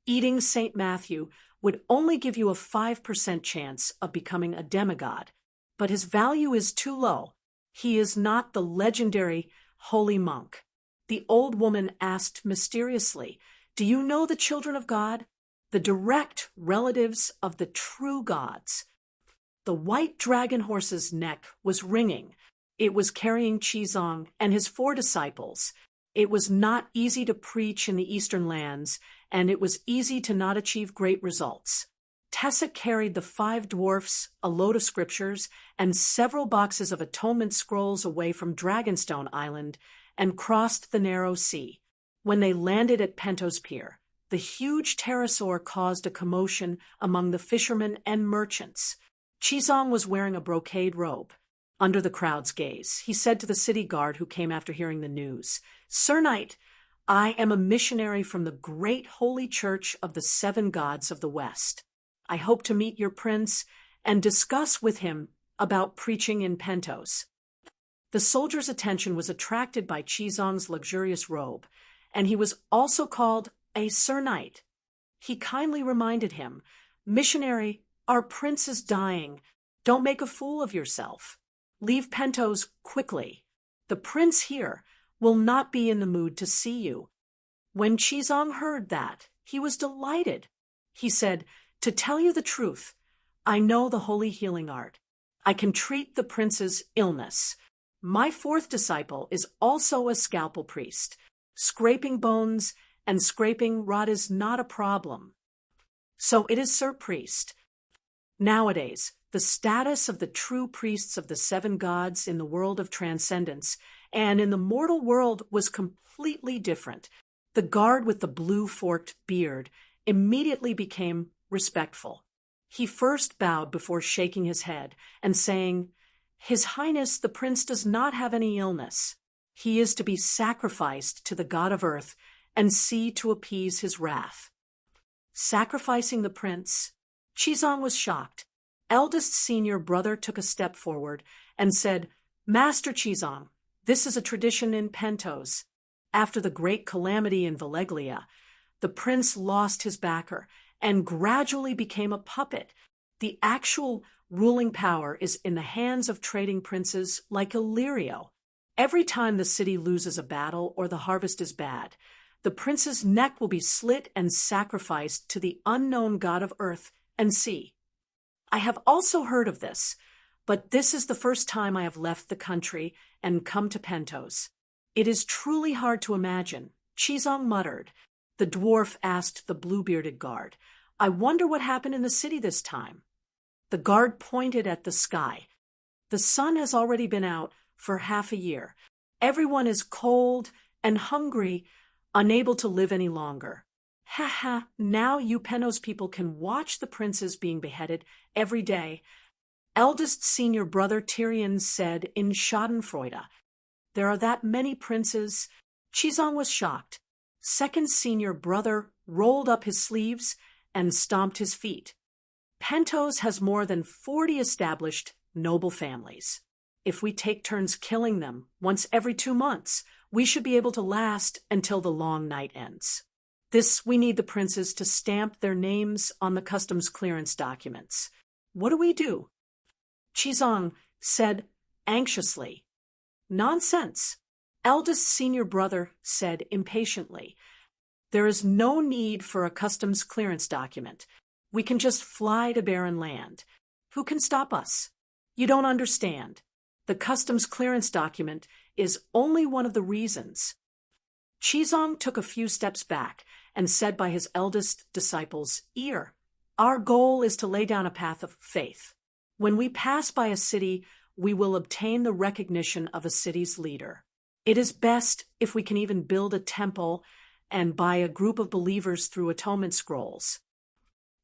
Eating St. Matthew would only give you a 5% chance of becoming a demigod, but his value is too low. He is not the legendary holy monk. The old woman asked mysteriously, Do you know the children of God? The direct relatives of the true gods. The white dragon horse's neck was ringing. It was carrying Qizong and his 4 disciples. It was not easy to preach in the eastern lands, and it was easy to not achieve great results. Tessa carried the 5 dwarfs, a load of scriptures, and several boxes of atonement scrolls away from Dragonstone Island and crossed the narrow sea. When they landed at Pentos Pier, the huge pterosaur caused a commotion among the fishermen and merchants. Qizong was wearing a brocade robe. Under the crowd's gaze, he said to the city guard who came after hearing the news, Sir Knight, I am a missionary from the great holy church of the 7 gods of the West. I hope to meet your prince and discuss with him about preaching in Pentos. The soldier's attention was attracted by Qizong's luxurious robe, and he was also called a Sir Knight. He kindly reminded him, Missionary, our prince is dying. Don't make a fool of yourself. Leave Pentos quickly. The prince here will not be in the mood to see you. When Qizong heard that, he was delighted. He said, To tell you the truth, I know the holy healing art. I can treat the prince's illness. My 4th disciple is also a scalpel priest. Scraping bones and scraping rot is not a problem. So it is, Sir Priest. Nowadays, the status of the true priests of the 7 gods in the world of transcendence and in the mortal world was completely different. The guard with the blue forked beard immediately became respectful. He first bowed before shaking his head and saying, His Highness the Prince does not have any illness. He is to be sacrificed to the god of earth and see to appease his wrath. Sacrificing the prince? Qizong was shocked. Eldest senior brother took a step forward and said, Master Qizong, this is a tradition in Pentos. After the great calamity in Valeglia, the prince lost his backer and gradually became a puppet. The actual ruling power is in the hands of trading princes like Illyrio. Every time the city loses a battle or the harvest is bad, the prince's neck will be slit and sacrificed to the unknown god of earth and sea. I have also heard of this, but this is the first time I have left the country and come to Pentos. It is truly hard to imagine, Qizong muttered. The dwarf asked the blue-bearded guard, I wonder what happened in the city this time. The guard pointed at the sky. The sun has already been out for half a year. Everyone is cold and hungry, unable to live any longer. Ha ha, now you Pentos people can watch the princes being beheaded every day. Eldest senior brother Tyrion said in Schadenfreude. There are that many princes. Qizong was shocked. Second senior brother rolled up his sleeves and stomped his feet. Pentos has more than 40 established noble families. If we take turns killing them once every 2 months, we should be able to last until the long night ends. We need the princes to stamp their names on the customs clearance documents. What do we do? Qizong said anxiously, Nonsense. Eldest senior brother said impatiently, "There is no need for a customs clearance document. We can just fly to barren land. Who can stop us? You don't understand. The customs clearance document is only one of the reasons." Chizong took a few steps back and said by his eldest disciple's ear, "Our goal is to lay down a path of faith. When we pass by a city, we will obtain the recognition of a city's leader. It is best if we can even build a temple and buy a group of believers through atonement scrolls.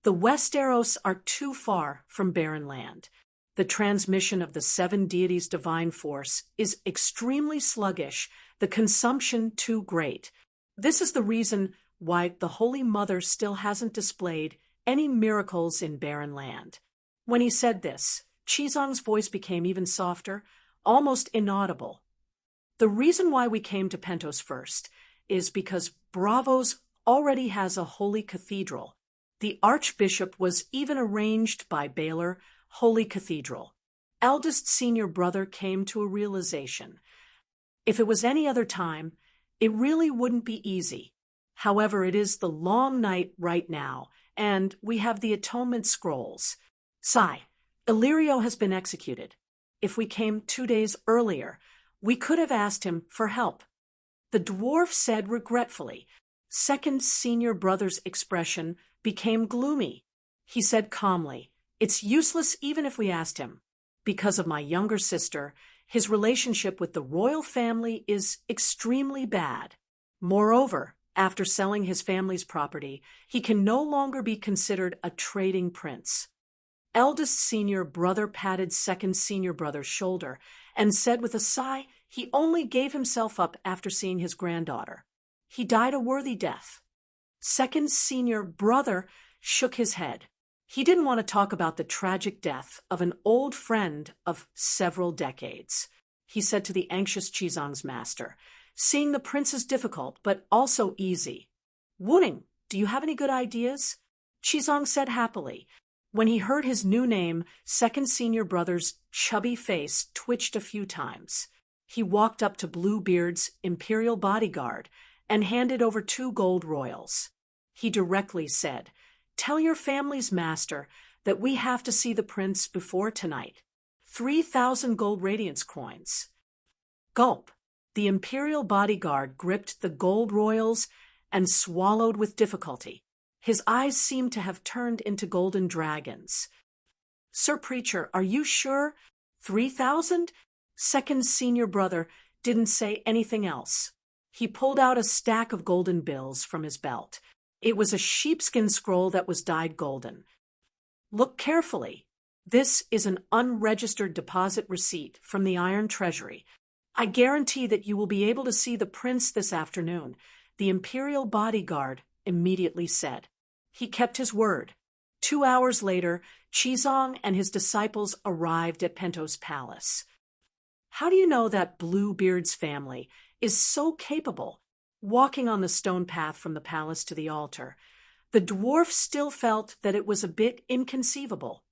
The Westeros are too far from barren land. The transmission of the seven deities' divine force is extremely sluggish, the consumption too great. This is the reason why the Holy Mother still hasn't displayed any miracles in barren land." When he said this, Chizong's voice became even softer, almost inaudible. "The reason why we came to Pentos first is because Bravos already has a holy cathedral. The archbishop was even arranged by Baylor Holy Cathedral." Eldest senior brother came to a realization. If it was any other time, it really wouldn't be easy. However, it is the long night right now, and we have the atonement scrolls. Sigh, Illyrio has been executed. If we came 2 days earlier, we could have asked him for help. The dwarf said regretfully. Second senior brother's expression became gloomy. He said calmly, "It's useless even if we asked him. Because of my younger sister, his relationship with the royal family is extremely bad. Moreover, after selling his family's property, he can no longer be considered a trading prince." Eldest senior brother patted second senior brother's shoulder and said with a sigh he only gave himself up after seeing his granddaughter. He died a worthy death. Second senior brother shook his head. He didn't want to talk about the tragic death of an old friend of several decades. He said to the anxious Chizong's master, "Seeing the prince is difficult, but also easy. Wuning, do you have any good ideas?" Chizong said happily. When he heard his new name, second senior brother's chubby face twitched a few times. He walked up to Bluebeard's imperial bodyguard and handed over 2 gold royals. He directly said, "Tell your family's master that we have to see the prince before tonight. 3,000 gold radiance coins." Gulp. The imperial bodyguard gripped the gold royals and swallowed with difficulty. His eyes seemed to have turned into golden dragons. "Sir Preacher, are you sure? 3,000? Second senior brother didn't say anything else. He pulled out a stack of golden bills from his belt. It was a sheepskin scroll that was dyed golden. "Look carefully. This is an unregistered deposit receipt from the Iron Treasury. I guarantee that you will be able to see the prince this afternoon," the imperial bodyguard immediately said. He kept his word. 2 hours later, Chizong and his disciples arrived at Pentos Palace. "How do you know that Bluebeard's family is so capable?" Walking on the stone path from the palace to the altar, the dwarf still felt that it was a bit inconceivable.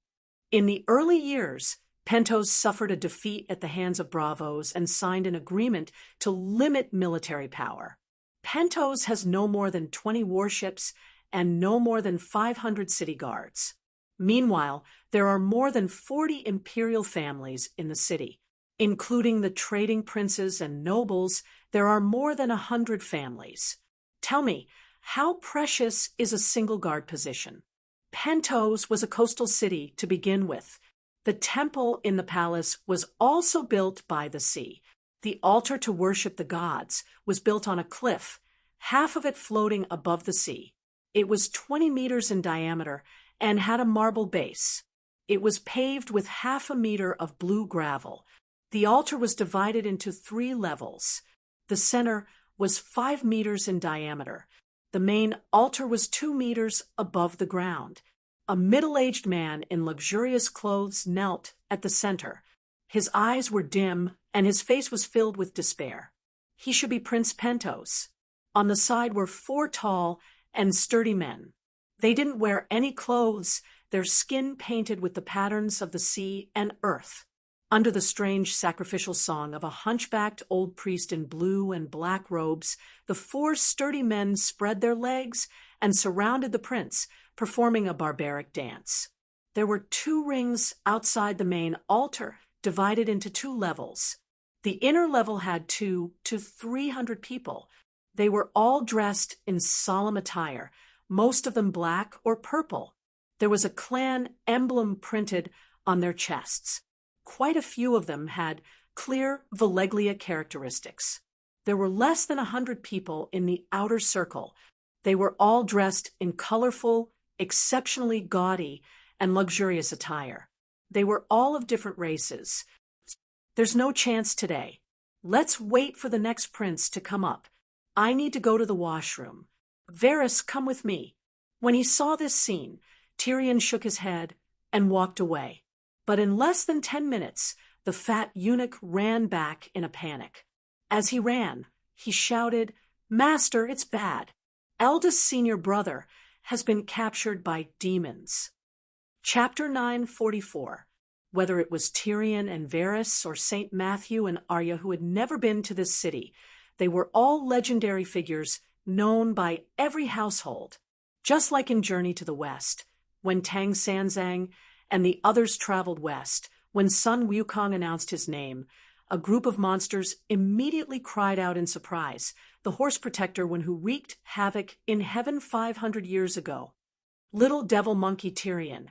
In the early years, Pentos suffered a defeat at the hands of Bravos and signed an agreement to limit military power. Pentos has no more than 20 warships and no more than 500 city guards. Meanwhile, there are more than 40 imperial families in the city. Including the trading princes and nobles, there are more than 100 families. Tell me, how precious is a single guard position? Pentos was a coastal city to begin with. The temple in the palace was also built by the sea. The altar to worship the gods was built on a cliff, half of it floating above the sea. It was 20 meters in diameter and had a marble base. It was paved with 1/2 meter of blue gravel. The altar was divided into 3 levels. The center was 5 meters in diameter. The main altar was 2 meters above the ground. A middle-aged man in luxurious clothes knelt at the center. His eyes were dim, and his face was filled with despair. He should be Prince Pentos. On the side were 4 tall and sturdy men. They didn't wear any clothes, their skin painted with the patterns of the sea and earth. Under the strange sacrificial song of a hunchbacked old priest in blue and black robes, the four sturdy men spread their legs and surrounded the prince, performing a barbaric dance. There were 2 rings outside the main altar, divided into 2 levels. The inner level had 200 to 300 people. They were all dressed in solemn attire, most of them black or purple. There was a clan emblem printed on their chests. Quite a few of them had clear Valeglia characteristics. There were less than 100 people in the outer circle. They were all dressed in colorful, exceptionally gaudy, and luxurious attire. They were all of different races. There's no chance today. Let's wait for the next prince to come up. I need to go to the washroom. Varys, come with me. When he saw this scene, Tyrion shook his head and walked away. But in less than 10 minutes, the fat eunuch ran back in a panic. As he ran, he shouted, "Master, it's bad. Eldest senior brother has been captured by demons." Chapter 9:44. Whether it was Tyrion and Varys or St. Matthew and Arya who had never been to this city, they were all legendary figures known by every household. Just like in Journey to the West, when Tang Sanzang and the others traveled west, when Sun Wukong announced his name, a group of monsters immediately cried out in surprise, the horse protector one who wreaked havoc in heaven 500 years ago. Little devil monkey Tyrion,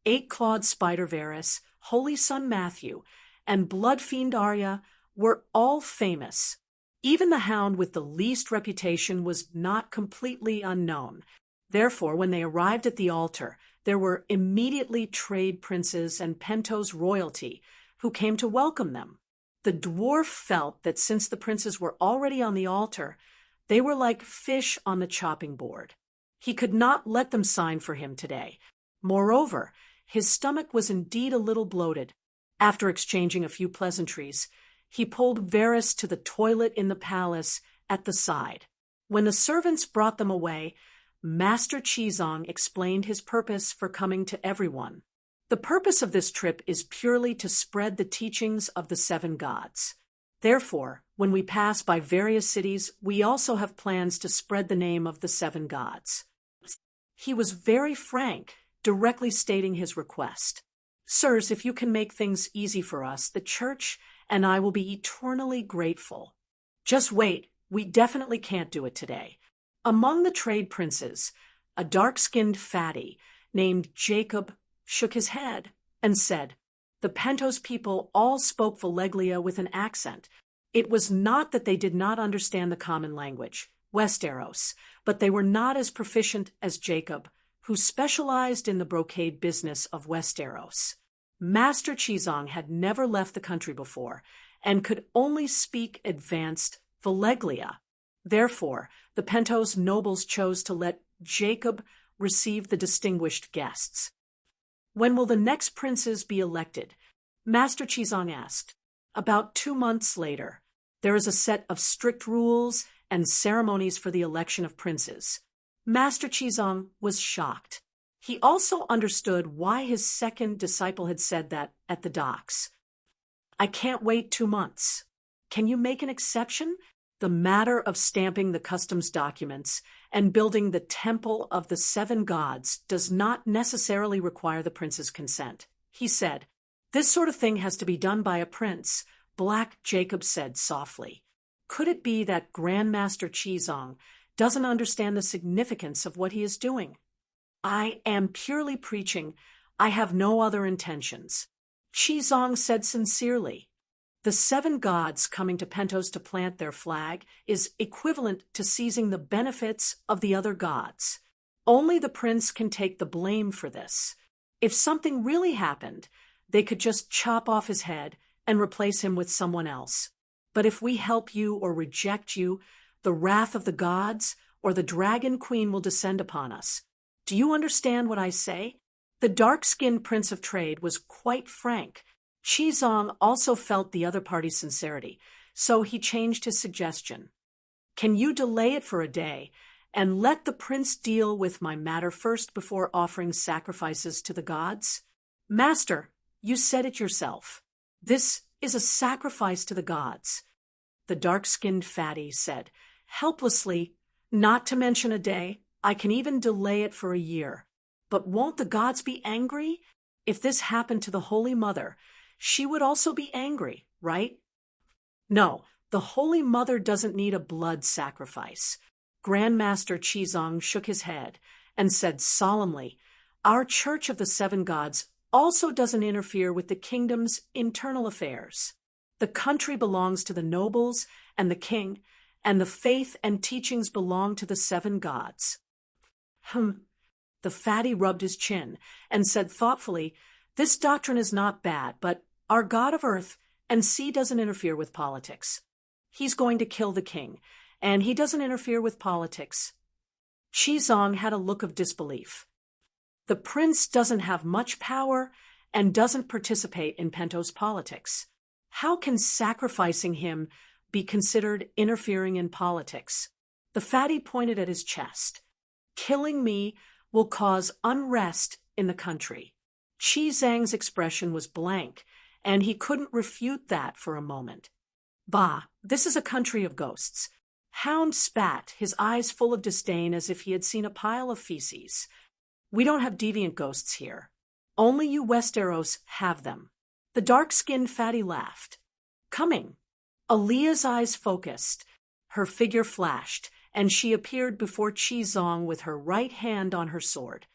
8-clawed spider Varys, holy son Matthew, and blood fiend Arya were all famous. Even the hound with the least reputation was not completely unknown. Therefore, when they arrived at the altar, there were immediately trade princes and Pentos royalty who came to welcome them. The dwarf felt that since the princes were already on the altar, they were like fish on the chopping board. He could not let them sign for him today. Moreover, his stomach was indeed a little bloated. After exchanging a few pleasantries, he pulled Varys to the toilet in the palace at the side. When the servants brought them away, Master Chizong explained his purpose for coming to everyone. The purpose of this trip is purely to spread the teachings of the 7 gods. Therefore, when we pass by various cities, we also have plans to spread the name of the 7 gods. He was very frank, directly stating his request. Sirs, if you can make things easy for us, the church and I will be eternally grateful. Just wait, we definitely can't do it today. Among the trade princes, a dark-skinned fatty named Jacob shook his head and said, "The Pentos people all spoke Valeglia with an accent. It was not that they did not understand the common language, Westeros, but they were not as proficient as Jacob, who specialized in the brocade business of Westeros. Master Chizong had never left the country before and could only speak advanced Valeglia. Therefore, the Pentos nobles chose to let Jacob receive the distinguished guests." "When will the next princes be elected?" Master Chizong asked. "About 2 months later. There is a set of strict rules and ceremonies for the election of princes." Master Chizong was shocked. He also understood why his second disciple had said that at the docks. "I can't wait 2 months. Can you make an exception? The matter of stamping the customs documents and building the temple of the 7 gods does not necessarily require the prince's consent," he said. "This sort of thing has to be done by a prince," Black Jacob said softly. Could it be that Grandmaster Chizong doesn't understand the significance of what he is doing? "I am purely preaching. I have no other intentions," Chizong said sincerely. The 7 gods coming to Pentos to plant their flag is equivalent to seizing the benefits of the other gods. Only the prince can take the blame for this. If something really happened, they could just chop off his head and replace him with someone else. But if we help you or reject you, the wrath of the gods or the Dragon Queen will descend upon us. Do you understand what I say? The dark-skinned Prince of Trade was quite frank. Chizong also felt the other party's sincerity, so he changed his suggestion. "Can you delay it for a day and let the prince deal with my matter first before offering sacrifices to the gods?" "Master, you said it yourself. This is a sacrifice to the gods, the dark-skinned fatty said, helplessly. Not to mention a day. I can even delay it for a year. But won't the gods be angry? If this happened to the Holy Mother, she would also be angry, right? No, the Holy Mother doesn't need a blood sacrifice. Grandmaster Qizong shook his head and said solemnly, our Church of the Seven Gods also doesn't interfere with the kingdom's internal affairs. The country belongs to the nobles and the king, and the faith and teachings belong to the seven gods. The fatty rubbed his chin and said thoughtfully, this doctrine is not bad, but our God of earth and sea doesn't interfere with politics. He's going to kill the king, and he doesn't interfere with politics. Qizong had a look of disbelief. The prince doesn't have much power and doesn't participate in Pento's politics. How can sacrificing him be considered interfering in politics? The fatty pointed at his chest. Killing me will cause unrest in the country. Qizong's expression was blank, and he couldn't refute that for a moment. Bah, this is a country of ghosts. Hound spat, his eyes full of disdain as if he had seen a pile of feces. We don't have deviant ghosts here. Only you Westeros have them. The dark-skinned fatty laughed. Coming. Aaliyah's eyes focused. Her figure flashed, and she appeared before Qizong with her right hand on her sword.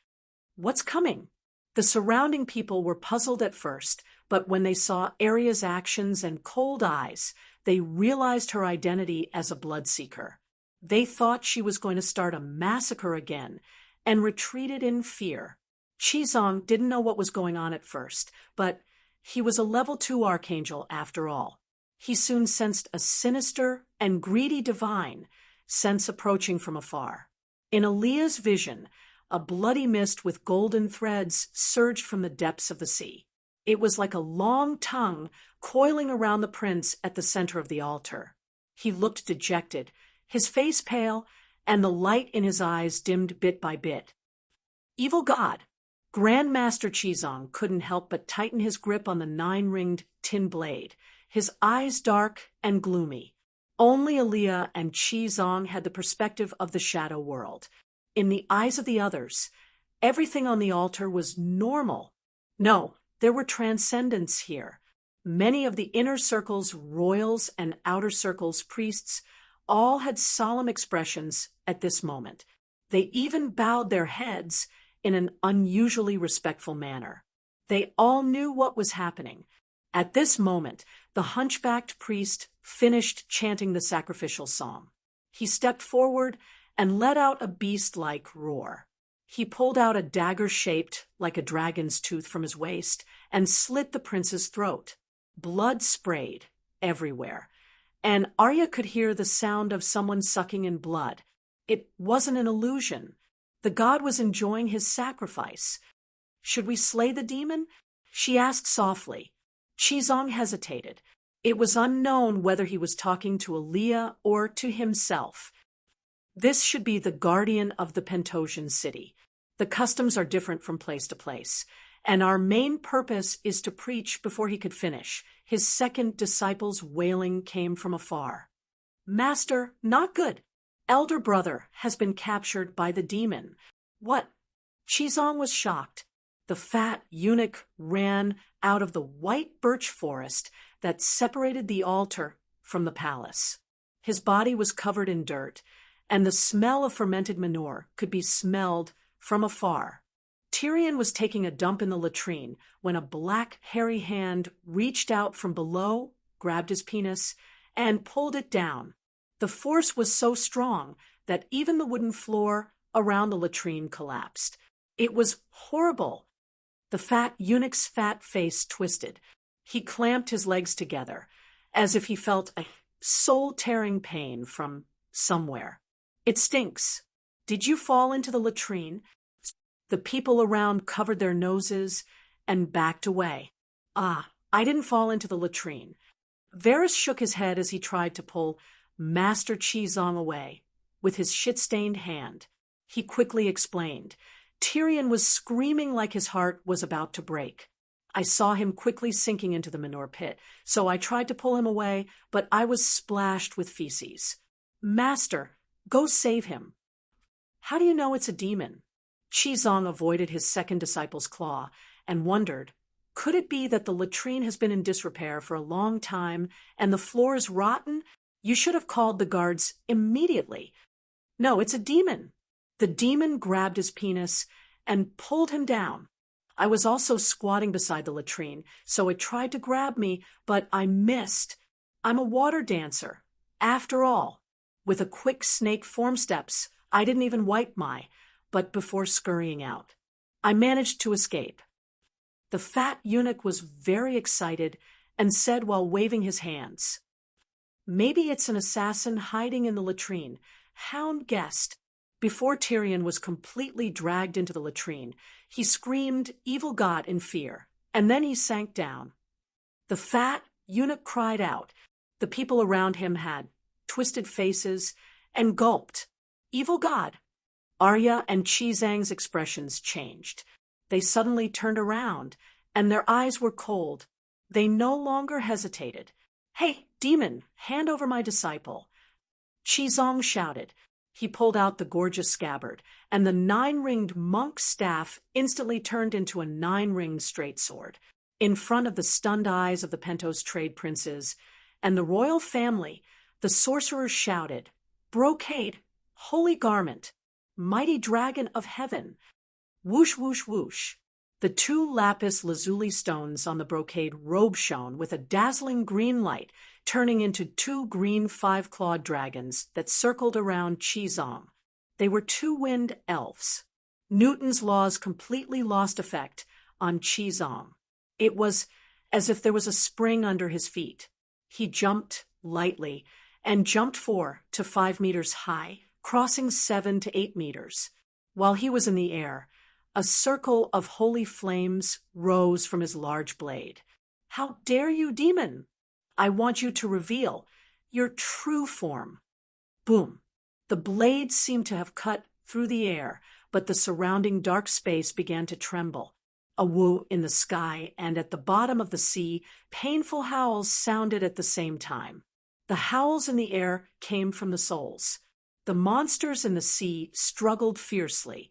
What's coming? The surrounding people were puzzled at first, but when they saw Arya's actions and cold eyes, they realized her identity as a bloodseeker. They thought she was going to start a massacre again, and retreated in fear. Qizong didn't know what was going on at first, but he was a level 2 archangel after all. He soon sensed a sinister and greedy divine sense approaching from afar. In Aaliyah's vision, a bloody mist with golden threads surged from the depths of the sea. It was like a long tongue coiling around the prince at the center of the altar. He looked dejected, his face pale, and the light in his eyes dimmed bit by bit. Evil God! Grandmaster Qizong couldn't help but tighten his grip on the 9-ringed tin blade, his eyes dark and gloomy. Only Aaliyah and Qizong had the perspective of the shadow world. In the eyes of the others, everything on the altar was normal. No, there were transcendents here. Many of the inner circle's royals and outer circle's priests all had solemn expressions at this moment. They even bowed their heads in an unusually respectful manner. They all knew what was happening. At this moment, the hunchbacked priest finished chanting the sacrificial psalm. He stepped forward and let out a beast-like roar. He pulled out a dagger shaped like a dragon's tooth from his waist and slit the prince's throat. Blood sprayed everywhere, and Arya could hear the sound of someone sucking in blood. It wasn't an illusion. The god was enjoying his sacrifice. Should we slay the demon? She asked softly. Qizong hesitated. It was unknown whether he was talking to Aaliyah or to himself. This should be the guardian of the Pentosian city. The customs are different from place to place, and our main purpose is to preach before he could finish. His second disciple's wailing came from afar. Master, not good. Elder brother has been captured by the demon. What? Qizong was shocked. The fat eunuch ran out of the white birch forest that separated the altar from the palace. His body was covered in dirt, and the smell of fermented manure could be smelled from afar. Tyrion was taking a dump in the latrine when a black, hairy hand reached out from below, grabbed his penis, and pulled it down. The force was so strong that even the wooden floor around the latrine collapsed. It was horrible. The fat eunuch's fat face twisted. He clamped his legs together, as if he felt a soul-tearing pain from somewhere. It stinks. Did you fall into the latrine? The people around covered their noses and backed away. Ah, I didn't fall into the latrine. Varys shook his head as he tried to pull Master Qizong away with his shit-stained hand. He quickly explained. Tyrion was screaming like his heart was about to break. I saw him quickly sinking into the manure pit, so I tried to pull him away, but I was splashed with feces. Master, go save him. How do you know it's a demon? Qizong avoided his second disciple's claw and wondered, could it be that the latrine has been in disrepair for a long time and the floor is rotten? You should have called the guards immediately. No, it's a demon. The demon grabbed his penis and pulled him down. I was also squatting beside the latrine, so it tried to grab me, but I missed. I'm a water dancer. After all, with a quick snake form steps, I didn't even wipe but before scurrying out. I managed to escape. The fat eunuch was very excited and said while waving his hands, maybe it's an assassin hiding in the latrine. Hound guessed. Before Tyrion was completely dragged into the latrine, he screamed, "Evil God," in fear, and then he sank down. The fat eunuch cried out. The people around him had twisted faces and gulped. "Evil God." Arya and Qizang's expressions changed. They suddenly turned around, and their eyes were cold. They no longer hesitated. "Hey, demon, hand over my disciple." Qizong shouted. He pulled out the gorgeous scabbard, and the 9-ringed monk staff instantly turned into a 9-ringed straight sword. In front of the stunned eyes of the Pentos trade princes and the royal family, the sorcerers shouted, "Brocade, holy garment, mighty dragon of heaven." Whoosh, whoosh, whoosh. The 2 lapis lazuli stones on the brocade robe shone with a dazzling green light, turning into 2 green 5-clawed dragons that circled around Qizong. They were 2 wind elves. Newton's laws completely lost effect on Qizong. It was as if there was a spring under his feet. He jumped lightly and jumped 4 to 5 meters high, crossing 7 to 8 meters. While he was in the air, a circle of holy flames rose from his large blade. "How dare you, demon? I want you to reveal your true form." Boom! The blade seemed to have cut through the air, but the surrounding dark space began to tremble. A woo in the sky and at the bottom of the sea, painful howls sounded at the same time. The howls in the air came from the souls. The monsters in the sea struggled fiercely,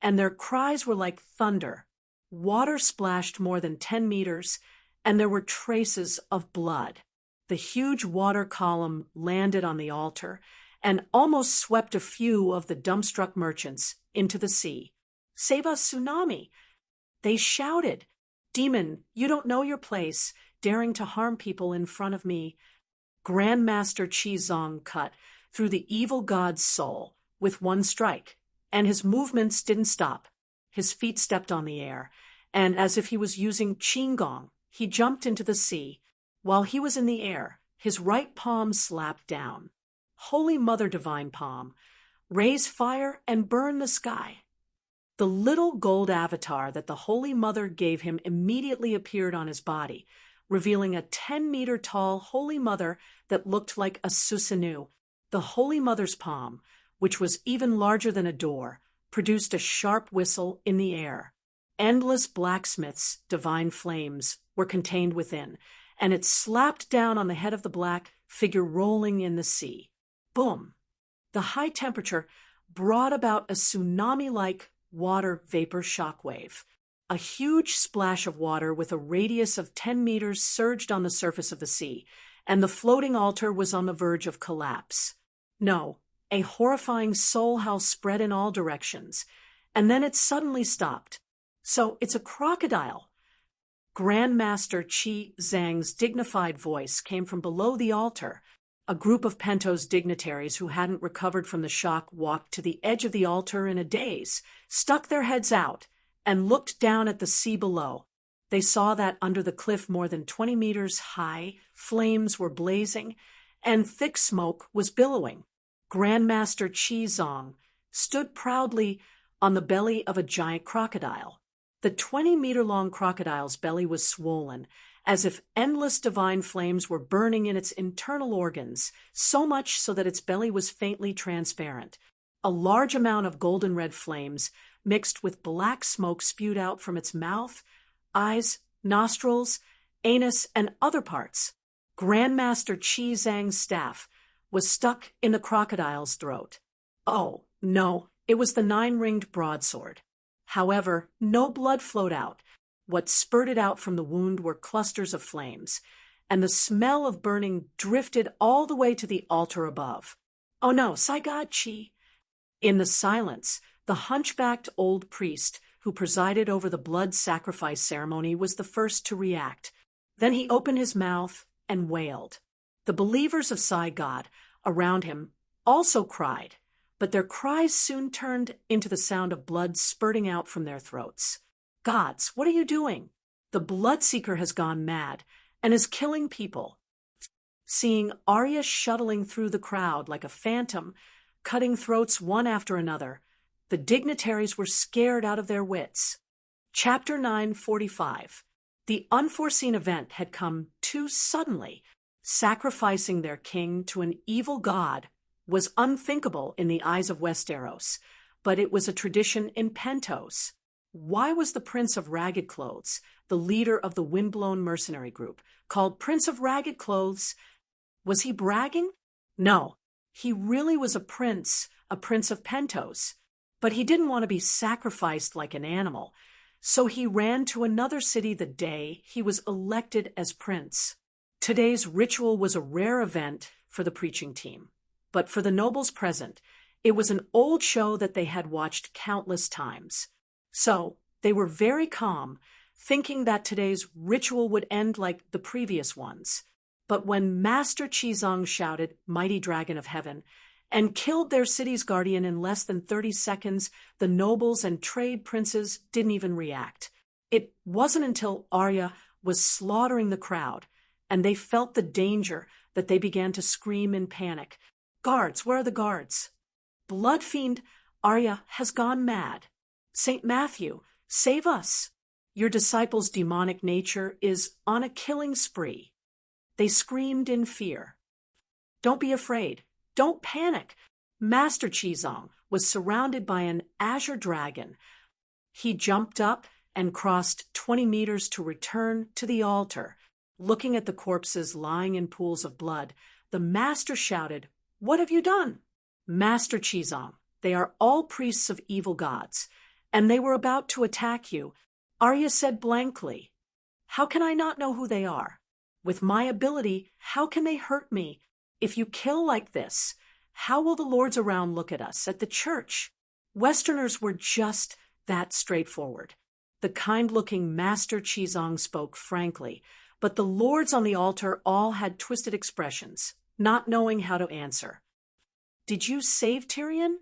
and their cries were like thunder. Water splashed more than 10 meters, and there were traces of blood. The huge water column landed on the altar and almost swept a few of the dumbstruck merchants into the sea. "Save us, tsunami!" They shouted. "Demon, you don't know your place, daring to harm people in front of me." Grandmaster Qizong cut through the evil god's soul with one strike, and his movements didn't stop. His feet stepped on the air, and as if he was using qigong, he jumped into the sea. While he was in the air, his right palm slapped down. "Holy Mother Divine Palm, raise fire and burn the sky." The little gold avatar that the Holy Mother gave him immediately appeared on his body, revealing a 10-meter-tall Holy Mother that looked like a Susanu. The Holy Mother's palm, which was even larger than a door, produced a sharp whistle in the air. Endless blacksmith's divine flames were contained within, and it slapped down on the head of the black figure rolling in the sea. Boom! The high temperature brought about a tsunami-like water vapor shockwave. A huge splash of water with a radius of 10 meters surged on the surface of the sea, and the floating altar was on the verge of collapse. No, a horrifying soul howl spread in all directions, and then it suddenly stopped. "So it's a crocodile." Grandmaster Qizang's dignified voice came from below the altar. A group of Pentos dignitaries who hadn't recovered from the shock walked to the edge of the altar in a daze, stuck their heads out, and looked down at the sea below. They saw that under the cliff more than 20 meters high, flames were blazing, and thick smoke was billowing. Grandmaster Qizong stood proudly on the belly of a giant crocodile. The 20-meter-long crocodile's belly was swollen, as if endless divine flames were burning in its internal organs, so much so that its belly was faintly transparent. A large amount of golden red flames mixed with black smoke spewed out from its mouth, eyes, nostrils, anus, and other parts. Grandmaster Qi Zhang's staff was stuck in the crocodile's throat. Oh, no, it was the nine-ringed broadsword. However, no blood flowed out. What spurted out from the wound were clusters of flames, and the smell of burning drifted all the way to the altar above. Oh no, Sai God Qi! In the silence, the hunchbacked old priest who presided over the blood sacrifice ceremony was the first to react. Then he opened his mouth and wailed. The believers of Sai God around him also cried, but their cries soon turned into the sound of blood spurting out from their throats. Gods, what are you doing? The bloodseeker has gone mad and is killing people. Seeing Arya shuttling through the crowd like a phantom, cutting throats one after another, the dignitaries were scared out of their wits. Chapter 9:45. The unforeseen event had come too suddenly. Sacrificing their king to an evil god was unthinkable in the eyes of Westeros, but it was a tradition in Pentos. Why was the Prince of Ragged Clothes, the leader of the windblown mercenary group, called Prince of Ragged Clothes? Was he bragging? No, he really was a prince of Pentos, but he didn't want to be sacrificed like an animal, so he ran to another city the day he was elected as prince. Today's ritual was a rare event for the preaching team, but for the nobles present, it was an old show that they had watched countless times. So they were very calm, thinking that today's ritual would end like the previous ones. But when Master Qizong shouted, "Mighty Dragon of Heaven," and killed their city's guardian in less than 30 seconds, the nobles and trade princes didn't even react. It wasn't until Arya was slaughtering the crowd, and they felt the danger, that they began to scream in panic. "Guards, where are the guards? Blood fiend Arya has gone mad. St. Matthew, save us. Your disciples' demonic nature is on a killing spree." They screamed in fear. "Don't be afraid. Don't panic." Master Qizong was surrounded by an azure dragon. He jumped up and crossed 20 meters to return to the altar. Looking at the corpses lying in pools of blood, the master shouted, "What have you done?" "Master Qizong, they are all priests of evil gods, and they were about to attack you." Arya said blankly, "How can I not know who they are? With my ability, how can they hurt me? If you kill like this, how will the lords around look at us, at the church?" Westerners were just that straightforward. The kind-looking Master Qizong spoke frankly, but the lords on the altar all had twisted expressions, not knowing how to answer. "Did you save Tyrion?"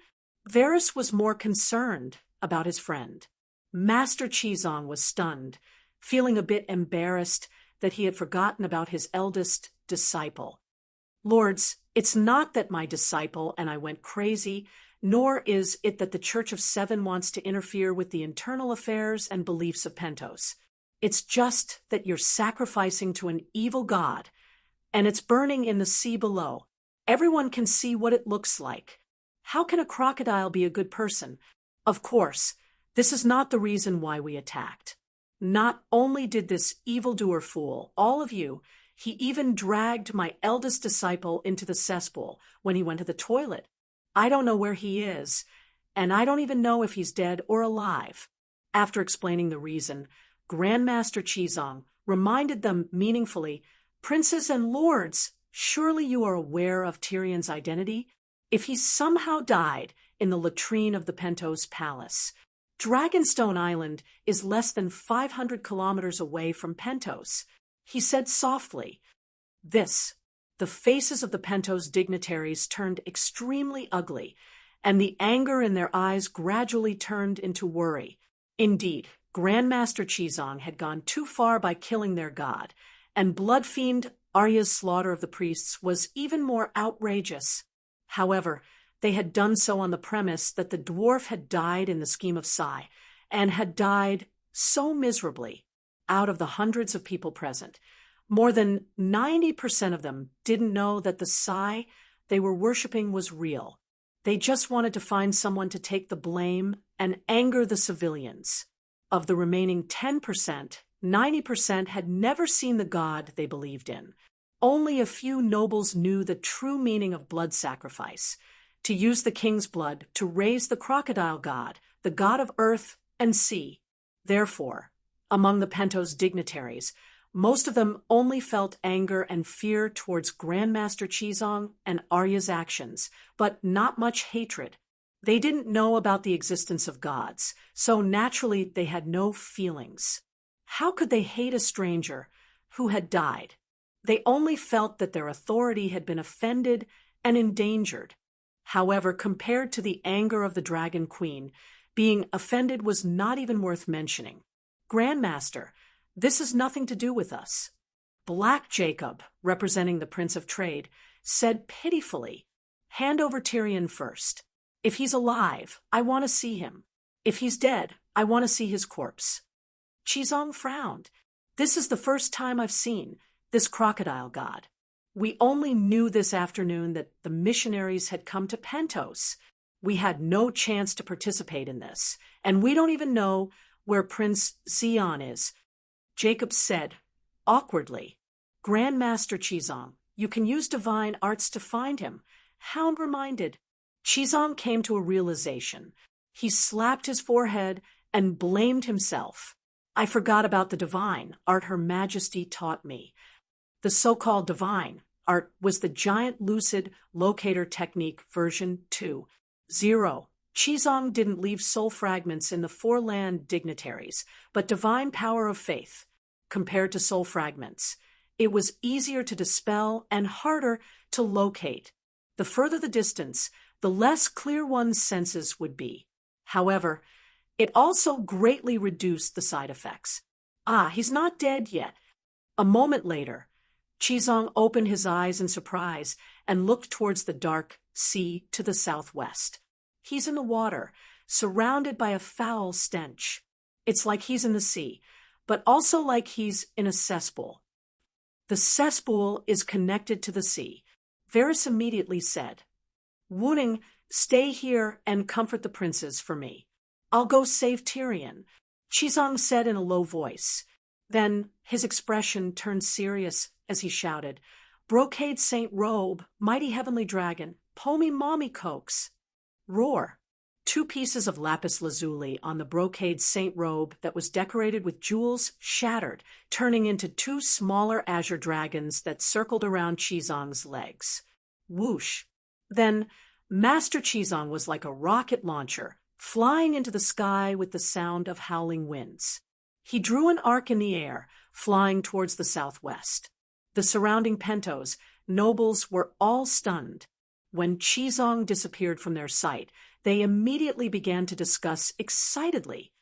Varys was more concerned about his friend. Master Qizong was stunned, feeling a bit embarrassed that he had forgotten about his eldest disciple. "Lords, it's not that my disciple and I went crazy, nor is it that the Church of Seven wants to interfere with the internal affairs and beliefs of Pentos. It's just that you're sacrificing to an evil god, and it's burning in the sea below. Everyone can see what it looks like. How can a crocodile be a good person? Of course, this is not the reason why we attacked. Not only did this evildoer fool all of you, he even dragged my eldest disciple into the cesspool when he went to the toilet. I don't know where he is, and I don't even know if he's dead or alive." After explaining the reason, Grandmaster Qizong reminded them meaningfully, "Princes and lords, surely you are aware of Tyrion's identity? If he somehow died in the latrine of the Pentos Palace, Dragonstone Island is less than 500 kilometers away from Pentos," he said softly. The faces of the Pentos dignitaries turned extremely ugly, and the anger in their eyes gradually turned into worry. Indeed, Grandmaster Qizong had gone too far by killing their god, and blood fiend Arya's slaughter of the priests was even more outrageous. However, they had done so on the premise that the dwarf had died in the scheme of Sai, and had died so miserably. Out of the hundreds of people present, more than 90% of them didn't know that the Sai they were worshipping was real. They just wanted to find someone to take the blame and anger the civilians. Of the remaining 10%, 90% had never seen the god they believed in. Only a few nobles knew the true meaning of blood sacrifice, to use the king's blood to raise the crocodile god, the god of earth and sea. Therefore, among the Pentos dignitaries, most of them only felt anger and fear towards Grandmaster Chizong and Arya's actions, but not much hatred. They didn't know about the existence of gods, so naturally they had no feelings. How could they hate a stranger who had died? They only felt that their authority had been offended and endangered. However, compared to the anger of the Dragon Queen, being offended was not even worth mentioning. Grandmaster, this has nothing to do with us. Black Jacob, representing the Prince of Trade, said pitifully, "Hand over Tyrion first. If he's alive, I want to see him. If he's dead, I want to see his corpse." Chizong frowned. "This is the first time I've seen this crocodile god. We only knew this afternoon that the missionaries had come to Pentos. We had no chance to participate in this, and we don't even know where Prince Xion is." Jacob said, awkwardly, "Grandmaster Chizong, you can use divine arts to find him." Hound reminded. Chizong came to a realization. He slapped his forehead and blamed himself. "I forgot about the divine art Her Majesty taught me." The so-called divine art was the giant lucid locator technique version 2.0. Chizong didn't leave soul fragments in the four land dignitaries, but divine power of faith. Compared to soul fragments, it was easier to dispel and harder to locate. The further the distance, the less clear one's senses would be. However, it also greatly reduced the side effects. He's not dead yet. A moment later, Chizong opened his eyes in surprise and looked towards the dark sea to the southwest. He's in the water, surrounded by a foul stench. It's like he's in the sea, but also like he's in a cesspool. The cesspool is connected to the sea. Varys immediately said, "Wuning, stay here and comfort the princes for me. I'll go save Tyrion," Chizong said in a low voice. Then his expression turned serious as he shouted, "Brocade Saint Robe, mighty heavenly dragon, Pomi mommy coax." Roar. 2 pieces of lapis lazuli on the brocade Saint Robe that was decorated with jewels shattered, turning into 2 smaller azure dragons that circled around Chizong's legs. Whoosh. Then Master Chizong was like a rocket launcher, flying into the sky with the sound of howling winds. He drew an arc in the air, flying towards the southwest. The surrounding Pentos, nobles were all stunned. When Chizong disappeared from their sight, they immediately began to discuss excitedly.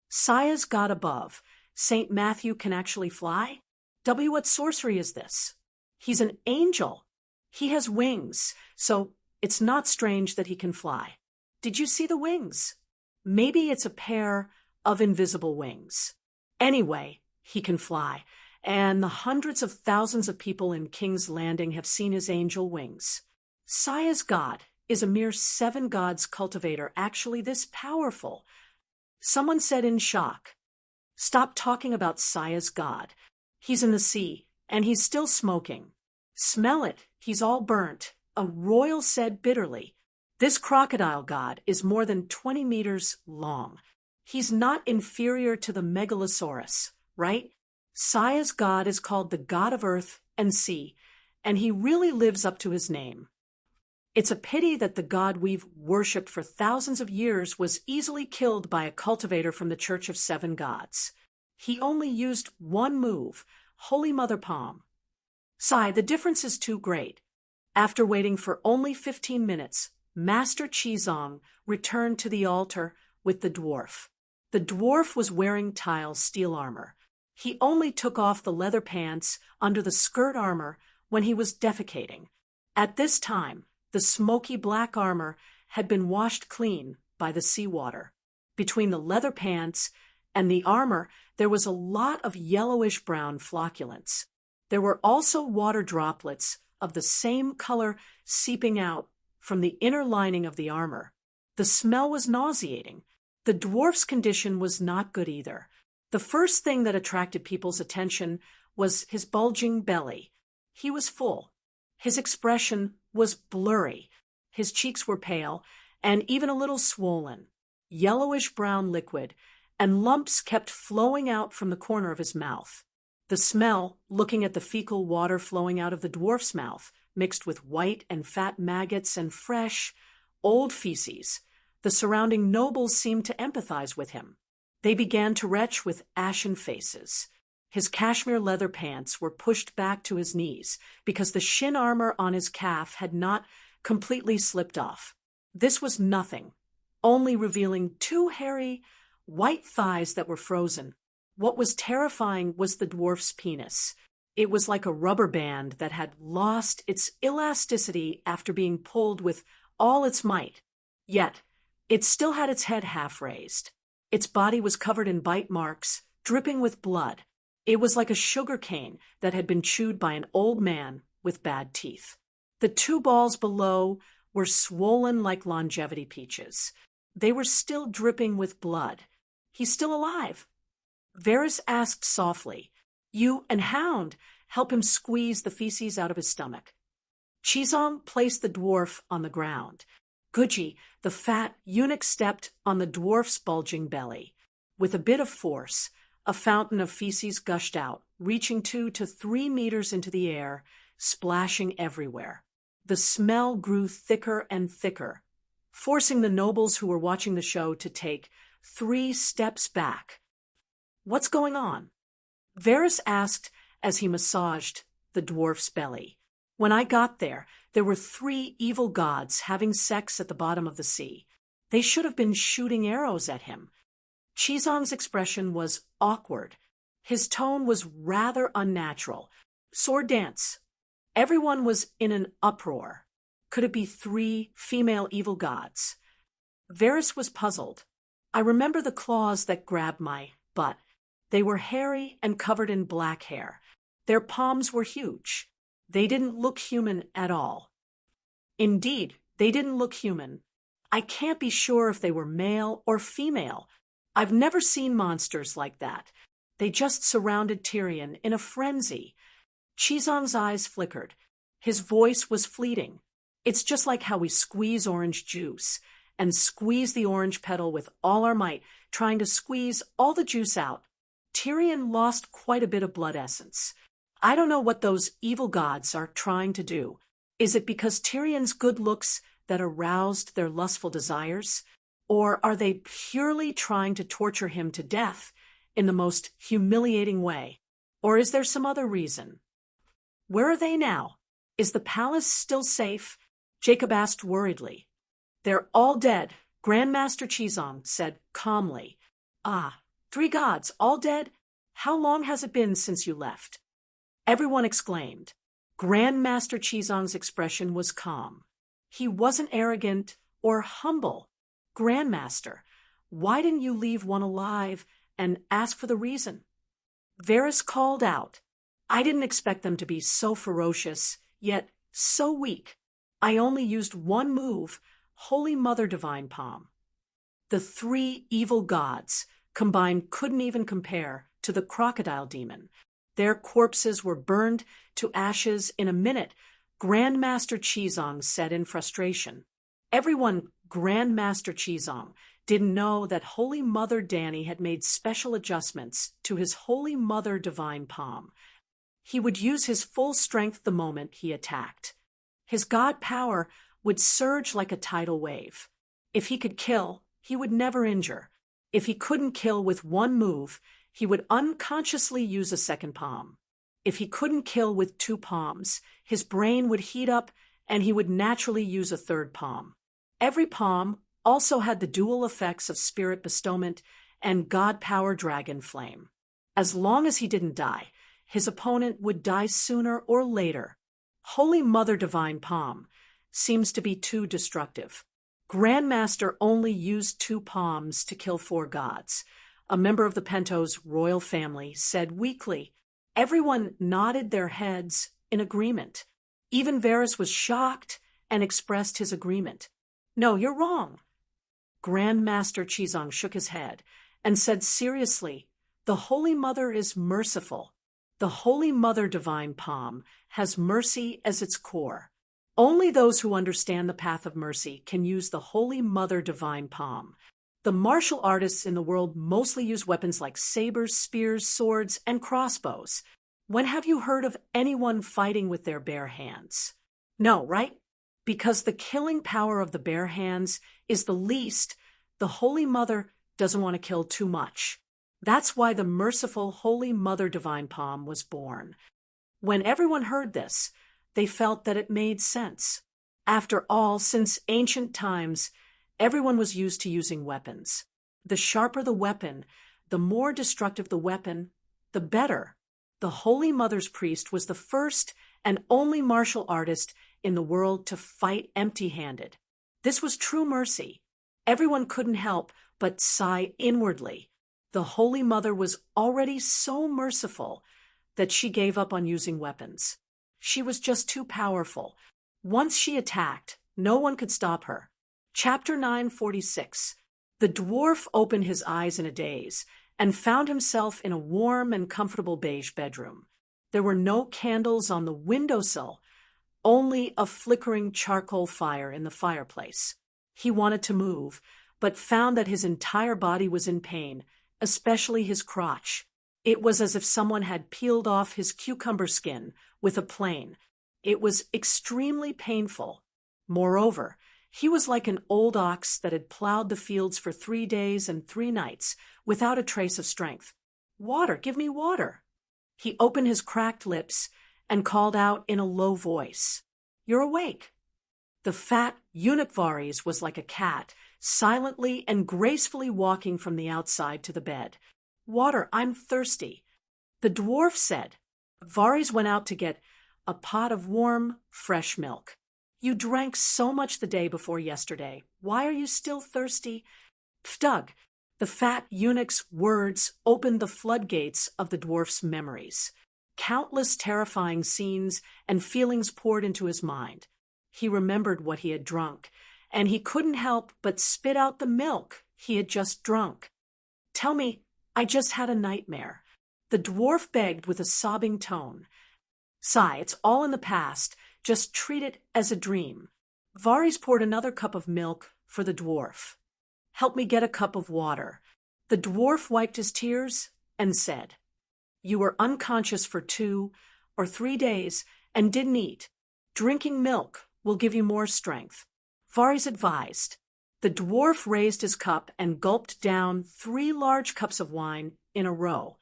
"Saya's god above. St. Matthew can actually fly? What sorcery is this? He's an angel. He has wings, so it's not strange that he can fly. Did you see the wings? Maybe it's a pair of invisible wings. Anyway, he can fly, and the hundreds of thousands of people in King's Landing have seen his angel wings. Saya's god is a mere 7 gods cultivator actually this powerful?" Someone said in shock, "Stop talking about Saya's god. He's in the sea, and he's still smoking. Smell it, he's all burnt," a royal said bitterly. "This crocodile god is more than 20 meters long. He's not inferior to the megalosaurus, right? Saya's god is called the god of earth and sea, and he really lives up to his name. It's a pity that the god we've worshipped for thousands of years was easily killed by a cultivator from the Church of 7 Gods. He only used one move, Holy Mother Palm. Sai, the difference is too great." After waiting for only 15 minutes, Master Chizong returned to the altar with the dwarf. The dwarf was wearing tile steel armor. He only took off the leather pants under the skirt armor when he was defecating. At this time, the smoky black armor had been washed clean by the seawater. Between the leather pants and the armor, there was a lot of yellowish-brown flocculence. There were also water droplets of the same color seeping out from the inner lining of the armor. The smell was nauseating. The dwarf's condition was not good either. The The first thing that attracted people's attention was his bulging belly. He was full. His expression was blurry. His cheeks were pale and even a little swollen. Yellowish-brown liquid, and lumps kept flowing out from the corner of his mouth. The smell, looking at the fecal water flowing out of the dwarf's mouth, mixed with white and fat maggots and fresh, old feces. The surrounding nobles seemed to empathize with him. They began to retch with ashen faces. His cashmere leather pants were pushed back to his knees because the shin armor on his calf had not completely slipped off. This was nothing, only revealing two hairy, white thighs that were frozen. What was terrifying was the dwarf's penis. It was like a rubber band that had lost its elasticity after being pulled with all its might. Yet, it still had its head half raised. Its body was covered in bite marks, dripping with blood. It was like a sugar cane that had been chewed by an old man with bad teeth. The two balls below were swollen like longevity peaches. They were still dripping with blood. He's still alive. Varys asked softly, "You and Hound help him squeeze the feces out of his stomach." Chizong placed the dwarf on the ground. Guji, the fat eunuch, stepped on the dwarf's bulging belly. With a bit of force, a fountain of feces gushed out, reaching 2 to 3 meters into the air, splashing everywhere. The smell grew thicker and thicker, forcing the nobles who were watching the show to take 3 steps back. "What's going on?" Varys asked as he massaged the dwarf's belly. "When I got there, there were 3 evil gods having sex at the bottom of the sea. They should have been shooting arrows at him." Chizong's expression was awkward. His tone was rather unnatural. "Sword dance." Everyone was in an uproar. Could it be 3 female evil gods? Varys was puzzled. "I remember the claws that grabbed my butt. They were hairy and covered in black hair. Their palms were huge. They didn't look human at all." "Indeed, they didn't look human. I can't be sure if they were male or female. I've never seen monsters like that. They just surrounded Tyrion in a frenzy." Chizong's eyes flickered. His voice was fleeting. "It's just like how we squeeze orange juice and squeeze the orange petal with all our might, trying to squeeze all the juice out. Tyrion lost quite a bit of blood essence. I don't know what those evil gods are trying to do. Is it because Tyrion's good looks that aroused their lustful desires? Or are they purely trying to torture him to death in the most humiliating way? Or is there some other reason?" "Where are they now? Is the palace still safe?" Jacob asked worriedly. "They're all dead," Grandmaster Chizong said calmly. "Ah, 3 gods, all dead? How long has it been since you left?" Everyone exclaimed. Grandmaster Chizong's expression was calm. He wasn't arrogant or humble. "Grandmaster, why didn't you leave one alive and ask for the reason?" Varys called out, "I didn't expect them to be so ferocious, yet so weak. I only used one move, Holy Mother Divine Palm." The 3 evil gods combined couldn't even compare to the crocodile demon. Their corpses were burned to ashes in a minute, Grandmaster Chizong said in frustration. Everyone, Grandmaster Chizong, didn't know that Holy Mother Dany had made special adjustments to his Holy Mother Divine Palm. He would use his full strength the moment he attacked. His god power would surge like a tidal wave. If he could kill, he would never injure. If he couldn't kill with one move, he would unconsciously use a second palm. If he couldn't kill with 2 palms, his brain would heat up and he would naturally use a third palm. Every palm also had the dual effects of spirit bestowment and god power dragon flame. As long as he didn't die, his opponent would die sooner or later. Holy Mother Divine Palm seems to be too destructive. Grandmaster only used 2 palms to kill 4 gods. A member of the Pentos royal family said weakly. Everyone nodded their heads in agreement. Even Varys was shocked and expressed his agreement. "No, you're wrong." Grandmaster Chizong shook his head and said seriously, The Holy Mother is merciful. The Holy Mother Divine Palm has mercy as its core. Only those who understand the path of mercy can use the Holy Mother Divine Palm. The martial artists in the world mostly use weapons like sabers, spears, swords, and crossbows. When have you heard of anyone fighting with their bare hands? No, right? Because the killing power of the bare hands is the least, the Holy Mother doesn't want to kill too much. That's why the merciful Holy Mother Divine Palm was born. When everyone heard this, they felt that it made sense. After all, since ancient times, everyone was used to using weapons. The sharper the weapon, the more destructive the weapon, the better. The Holy Mother's priest was the first and only martial artist in the world to fight empty-handed. This was true mercy. Everyone couldn't help but sigh inwardly. The Holy Mother was already so merciful that she gave up on using weapons. She was just too powerful. Once she attacked, no one could stop her. Chapter 946. The dwarf opened his eyes in a daze and found himself in a warm and comfortable beige bedroom. There were no candles on the windowsill, only a flickering charcoal fire in the fireplace. He wanted to move, but found that his entire body was in pain, especially his crotch. It was as if someone had peeled off his cucumber skin with a plane. It was extremely painful. Moreover, he was like an old ox that had plowed the fields for 3 days and 3 nights without a trace of strength. "Water, give me water." He opened his cracked lips and called out in a low voice, "You're awake." The fat eunuch Varis was like a cat, silently and gracefully walking from the outside to the bed. "Water, I'm thirsty." The dwarf said. Varis went out to get a pot of warm, fresh milk. "You drank so much the day before yesterday. Why are you still thirsty?" Pftug! The fat eunuch's words opened the floodgates of the dwarf's memories. Countless terrifying scenes and feelings poured into his mind. He remembered what he had drunk, and he couldn't help but spit out the milk he had just drunk. "Tell me, I just had a nightmare." The dwarf begged with a sobbing tone. "Sigh, it's all in the past. Just treat it as a dream." Varis poured another cup of milk for the dwarf. "Help me get a cup of water." The dwarf wiped his tears and said, "You were unconscious for 2 or 3 days and didn't eat. Drinking milk will give you more strength." Varis advised. The dwarf raised his cup and gulped down 3 large cups of wine in a row.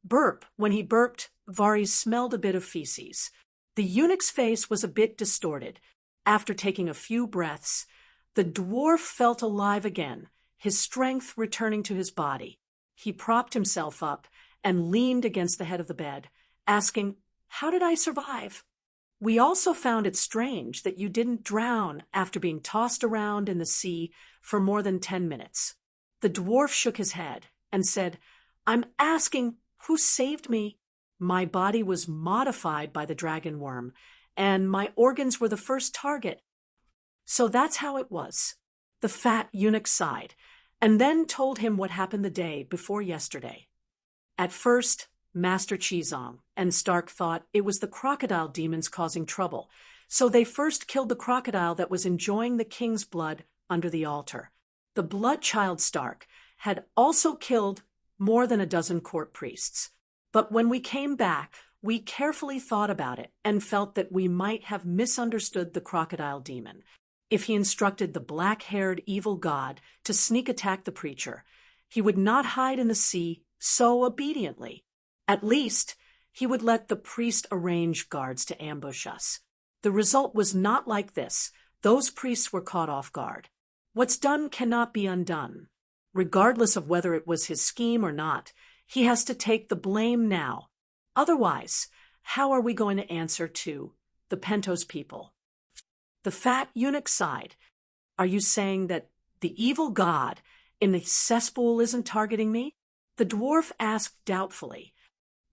Burp. When he burped, Varis smelled a bit of feces. The eunuch's face was a bit distorted. After taking a few breaths, the dwarf felt alive again, his strength returning to his body. He propped himself up and leaned against the head of the bed, asking, "How did I survive?" "We also found it strange that you didn't drown after being tossed around in the sea for more than 10 minutes. The dwarf shook his head and said, "I'm asking who saved me. My body was modified by the dragon worm, and my organs were the first target." So that's how it was. The fat eunuch sighed, and then told him what happened the day before yesterday. At first, Master Chizong and Stark thought it was the crocodile demons causing trouble, so they first killed the crocodile that was enjoying the king's blood under the altar. The blood child Stark had also killed more than a dozen court priests. But when we came back, we carefully thought about it and felt that we might have misunderstood the crocodile demon. If he instructed the black-haired evil god to sneak attack the preacher, he would not hide in the sea so obediently. At least, he would let the priest arrange guards to ambush us. The result was not like this. Those priests were caught off guard. What's done cannot be undone. Regardless of whether it was his scheme or not, he has to take the blame now. Otherwise, how are we going to answer to the Pentos people? The fat eunuch sighed. "Are you saying that the evil god in the cesspool isn't targeting me?" The dwarf asked doubtfully.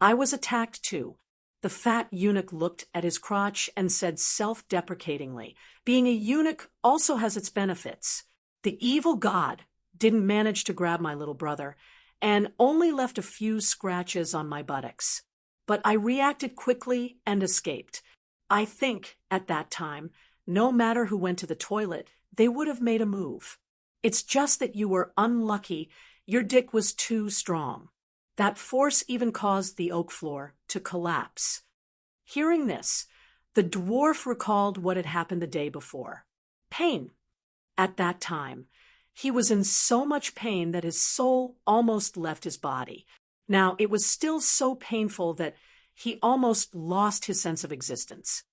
"I was attacked too." The fat eunuch looked at his crotch and said self-deprecatingly, "Being a eunuch also has its benefits. The evil god didn't manage to grab my little brother, and only left a few scratches on my buttocks. But I reacted quickly and escaped. I think, at that time, no matter who went to the toilet, they would have made a move. It's just that you were unlucky. Your dick was too strong. That force even caused the oak floor to collapse. Hearing this, the dwarf recalled what had happened the day before. Pain. At that time, he was in so much pain that his soul almost left his body. Now, it was still so painful that he almost lost his sense of existence.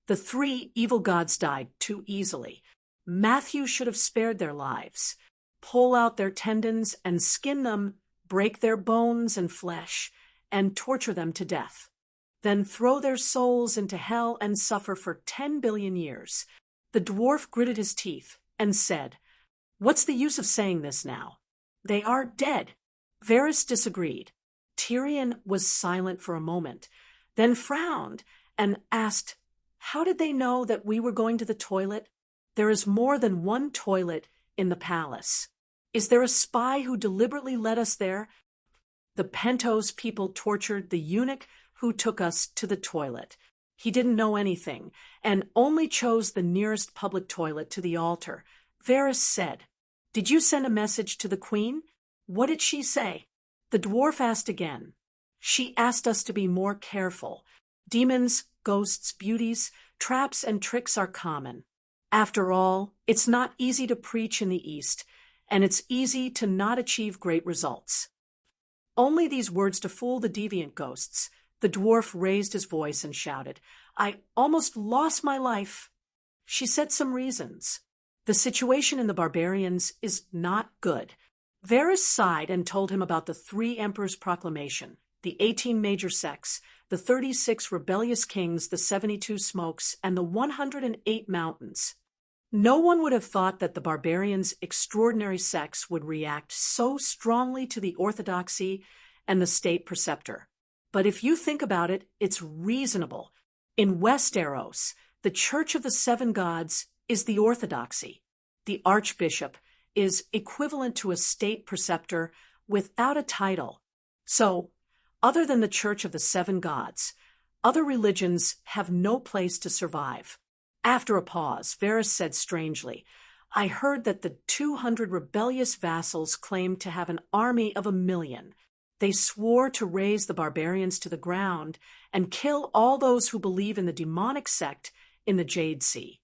The 3 evil gods died too easily. Matthew should have spared their lives. Pull out their tendons and skin them, break their bones and flesh, and torture them to death. Then throw their souls into hell and suffer for 10 billion years. The dwarf gritted his teeth and said, "What's the use of saying this now? They are dead." Varys disagreed. Tyrion was silent for a moment, then frowned and asked, "How did they know that we were going to the toilet? There is more than one toilet in the palace. Is there a spy who deliberately led us there? The Pentos people tortured the eunuch who took us to the toilet. He didn't know anything and only chose the nearest public toilet to the altar." Varys said, "Did you send a message to the queen? What did she say?" The dwarf asked again. "She asked us to be more careful. Demons, ghosts, beauties, traps, and tricks are common. After all, it's not easy to preach in the East, and it's easy to not achieve great results." Only these words to fool the deviant ghosts. The dwarf raised his voice and shouted, "I almost lost my life." She said some reasons. The situation in the barbarians is not good. Varys sighed and told him about the 3 emperors' proclamation, the 18 major sects, the 36 rebellious kings, the 72 smokes, and the 108 mountains. No one would have thought that the barbarians' extraordinary sects would react so strongly to the orthodoxy and the state preceptor. But if you think about it, it's reasonable. In Westeros, the Church of the 7 Gods is the orthodoxy. The archbishop is equivalent to a state preceptor without a title. So, other than the Church of the 7 Gods, other religions have no place to survive. After a pause, Varys said strangely, "I heard that the 200 rebellious vassals claimed to have an army of 1,000,000. They swore to raze the barbarians to the ground and kill all those who believe in the demonic sect in the Jade Sea."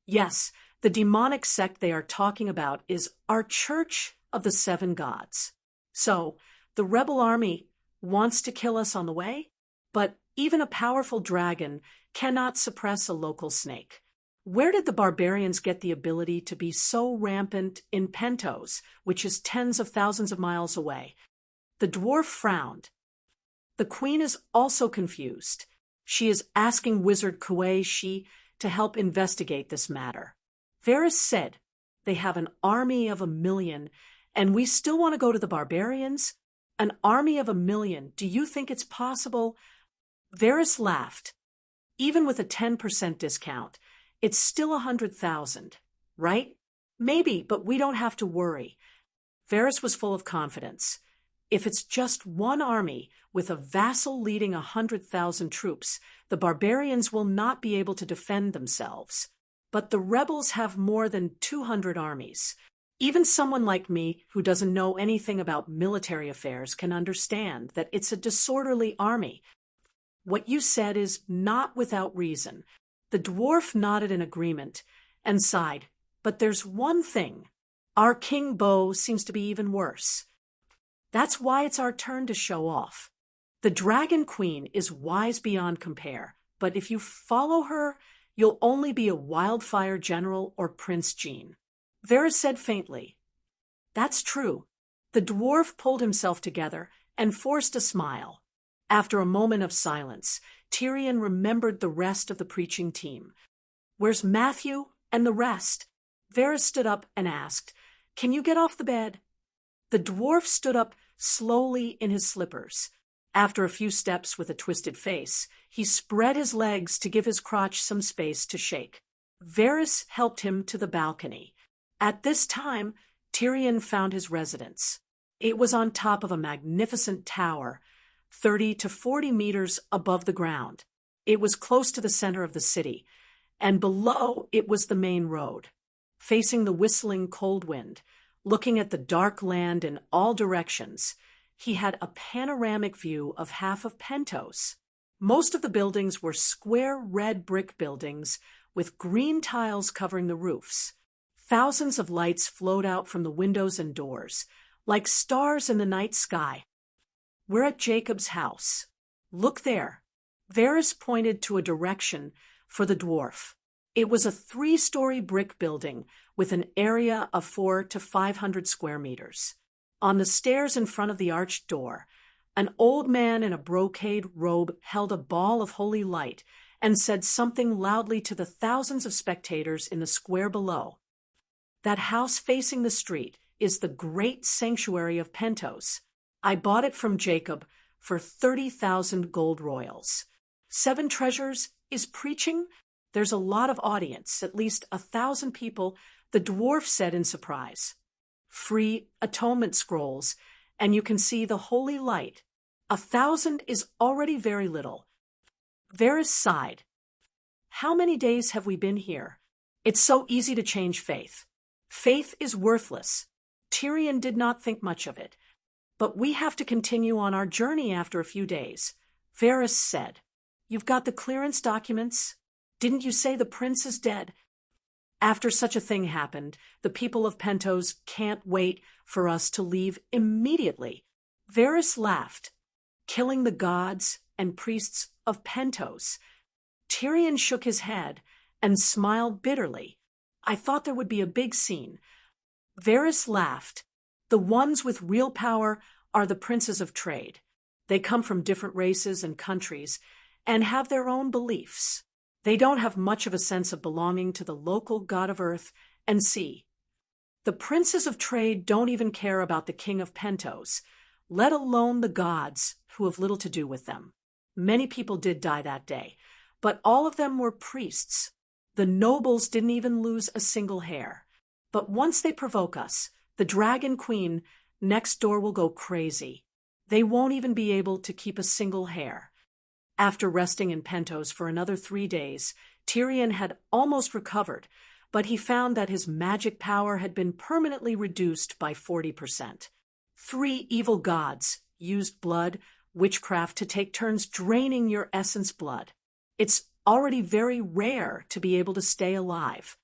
Yes, the demonic sect they are talking about is our Church of the 7 Gods. So, the rebel army wants to kill us on the way? But even a powerful dragon cannot suppress a local snake. Where did the barbarians get the ability to be so rampant in Pentos, which is tens of thousands of miles away? The dwarf frowned. The queen is also confused. She is asking Wizard Kuei-shi to help investigate this matter. Varys said, "They have an army of 1,000,000, and we still want to go to the barbarians? An army of 1,000,000, do you think it's possible?" Varys laughed. "Even with a 10% discount, it's still 100,000, right? Maybe, but we don't have to worry." Varys was full of confidence. If it's just one army with a vassal leading 100,000 troops, the barbarians will not be able to defend themselves. But the rebels have more than 200 armies. Even someone like me, who doesn't know anything about military affairs, can understand that it's a disorderly army. What you said is not without reason. The dwarf nodded in agreement and sighed. "But there's one thing. Our King Beau seems to be even worse. That's why it's our turn to show off. The Dragon Queen is wise beyond compare, but if you follow her, you'll only be a wildfire general or Prince Jean." Varys said faintly, "That's true." The dwarf pulled himself together and forced a smile. After a moment of silence, Tyrion remembered the rest of the preaching team. "Where's Matthew and the rest?" Varys stood up and asked, "Can you get off the bed?" The dwarf stood up slowly in his slippers. After a few steps with a twisted face, he spread his legs to give his crotch some space to shake. Varys helped him to the balcony. At this time, Tyrion found his residence. It was on top of a magnificent tower, 30 to 40 meters above the ground. It was close to the center of the city, and below it was the main road. Facing the whistling cold wind, looking at the dark land in all directions, he had a panoramic view of half of Pentos. Most of the buildings were square red brick buildings with green tiles covering the roofs. Thousands of lights flowed out from the windows and doors, like stars in the night sky. "We're at Jacob's house. Look there." Varys pointed to a direction for the dwarf. It was a 3-story brick building with an area of 400 to 500 square meters. On the stairs in front of the arched door, an old man in a brocade robe held a ball of holy light and said something loudly to the thousands of spectators in the square below. "That house facing the street is the great sanctuary of Pentos. I bought it from Jacob for 30,000 gold royals. 7 Treasures is preaching? There's a lot of audience, at least 1,000 people," the dwarf said in surprise. "Free atonement scrolls, and you can see the holy light. 1,000 is already very little." Varys sighed. "How many days have we been here? It's so easy to change faith. Faith is worthless." Tyrion did not think much of it. "But we have to continue on our journey after a few days," Varys said. "You've got the clearance documents? Didn't you say the prince is dead?" "After such a thing happened, the people of Pentos can't wait for us to leave immediately." Varys laughed. "Killing the gods and priests of Pentos." Tyrion shook his head and smiled bitterly. "I thought there would be a big scene." Varys laughed. "The ones with real power are the princes of trade. They come from different races and countries and have their own beliefs. They don't have much of a sense of belonging to the local god of earth and sea. The princes of trade don't even care about the king of Pentos, let alone the gods who have little to do with them. Many people did die that day, but all of them were priests. The nobles didn't even lose a single hair. But once they provoke us, the Dragon Queen next door will go crazy. They won't even be able to keep a single hair." After resting in Pentos for another 3 days, Tyrion had almost recovered, but he found that his magic power had been permanently reduced by 40%. 3 evil gods used blood, witchcraft to take turns draining your essence blood. It's already very rare to be able to stay alive.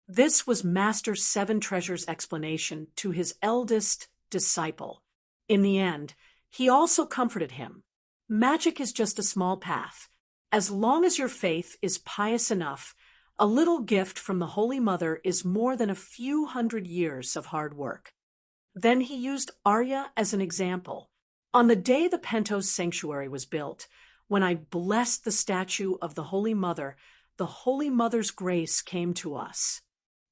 This was Master 7 Treasure's explanation to his eldest disciple. In the end, he also comforted him. Magic is just a small path. As long as your faith is pious enough, a little gift from the Holy Mother is more than a few hundred years of hard work. Then he used Arya as an example. "On the day the Pentos sanctuary was built, when I blessed the statue of the Holy Mother's grace came to us."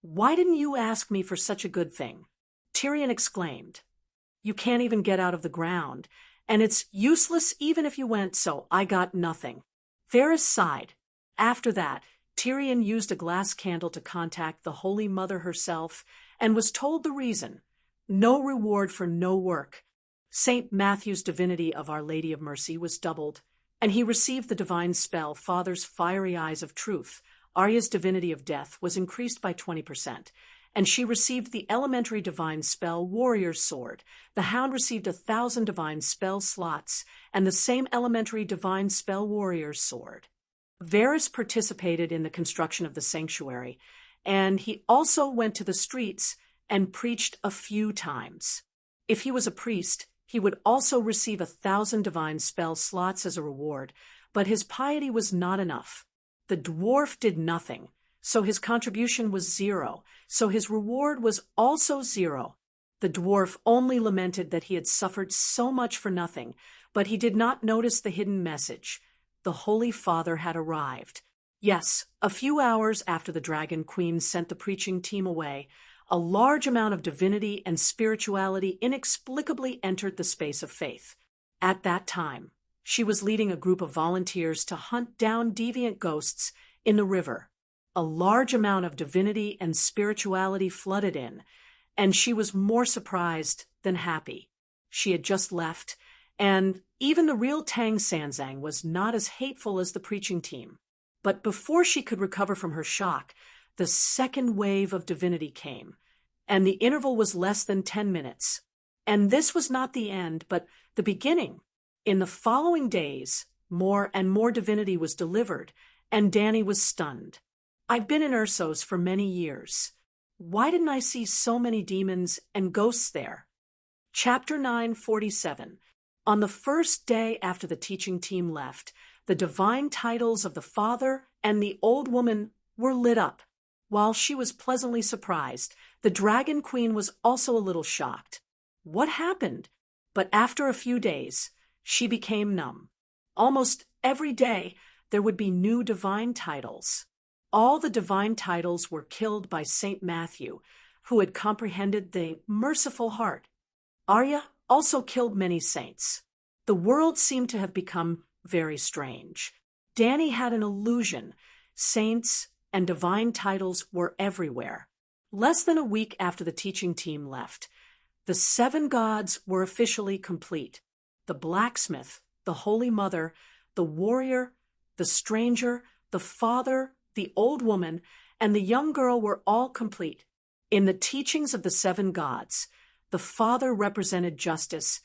"Why didn't you ask me for such a good thing?" Tyrion exclaimed. "You can't even get out of the ground, and it's useless even if you went, so I got nothing." Varys sighed. After that, Tyrion used a glass candle to contact the Holy Mother herself and was told the reason. No reward for no work. St. Matthew's divinity of Our Lady of Mercy was doubled, and he received the divine spell Father's Fiery Eyes of Truth. Arya's divinity of death was increased by 20%, and she received the elementary divine spell Warrior's Sword. The Hound received 1,000 divine spell slots, and the same elementary divine spell Warrior's Sword. Varys participated in the construction of the sanctuary, and he also went to the streets and preached a few times. If he was a priest, he would also receive 1,000 divine spell slots as a reward, but his piety was not enough. The dwarf did nothing, so his contribution was 0, so his reward was also 0. The dwarf only lamented that he had suffered so much for nothing, but he did not notice the hidden message. The Holy Father had arrived. Yes, a few hours after the Dragon Queen sent the preaching team away, a large amount of divinity and spirituality inexplicably entered the space of faith. At that time, she was leading a group of volunteers to hunt down deviant ghosts in the river. A large amount of divinity and spirituality flooded in, and she was more surprised than happy. She had just left, and even the real Tang Sanzang was not as hateful as the preaching team. But before she could recover from her shock, the second wave of divinity came, and the interval was less than 10 minutes. And this was not the end, but the beginning. In the following days, more and more divinity was delivered, and Danny was stunned. I've been in Ursos for many years. Why didn't I see so many demons and ghosts there? Chapter 947. On the first day after the teaching team left, the divine titles of the Father and the old woman were lit up. While she was pleasantly surprised, the Dragon Queen was also a little shocked. What happened? But after a few days, she became numb. Almost every day, there would be new divine titles. All the divine titles were killed by Saint Matthew, who had comprehended the merciful heart. Arya also killed many saints. The world seemed to have become very strange. Danny had an illusion. Saints and divine titles were everywhere. Less than a week after the teaching team left, the 7 gods were officially complete. The blacksmith, the Holy Mother, the warrior, the stranger, the father, the old woman, and the young girl were all complete. In the teachings of the 7 gods, the Father represented justice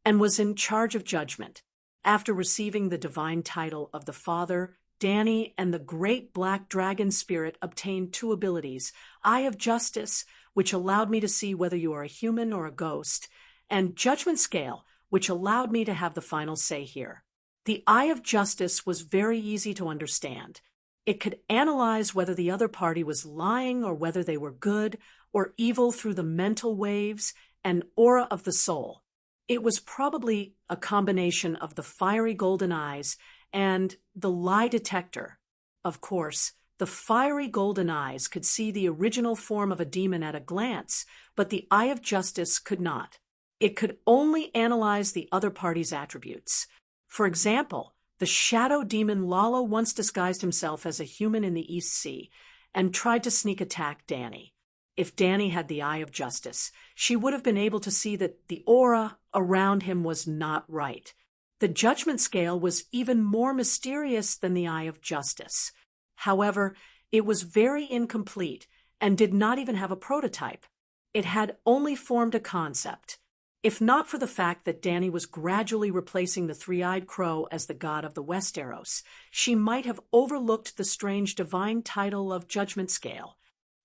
and was in charge of judgment. After receiving the divine title of the Father, Danny and the great black dragon spirit obtained 2 abilities: Eye of Justice, which allowed me to see whether you are a human or a ghost, and Judgment Scale, which allowed me to have the final say here. The Eye of Justice was very easy to understand. It could analyze whether the other party was lying or whether they were good or evil through the mental waves and aura of the soul. It was probably a combination of the fiery golden eyes and the lie detector. Of course, the fiery golden eyes could see the original form of a demon at a glance, but the Eye of Justice could not. It could only analyze the other party's attributes. For example, the shadow demon Lalo once disguised himself as a human in the East Sea and tried to sneak attack Danny. If Danny had the Eye of Justice, she would have been able to see that the aura around him was not right. The Judgment Scale was even more mysterious than the Eye of Justice. However, it was very incomplete and did not even have a prototype. It had only formed a concept. If not for the fact that Danny was gradually replacing the 3-eyed crow as the god of the Westeros, she might have overlooked the strange divine title of Judgment Scale.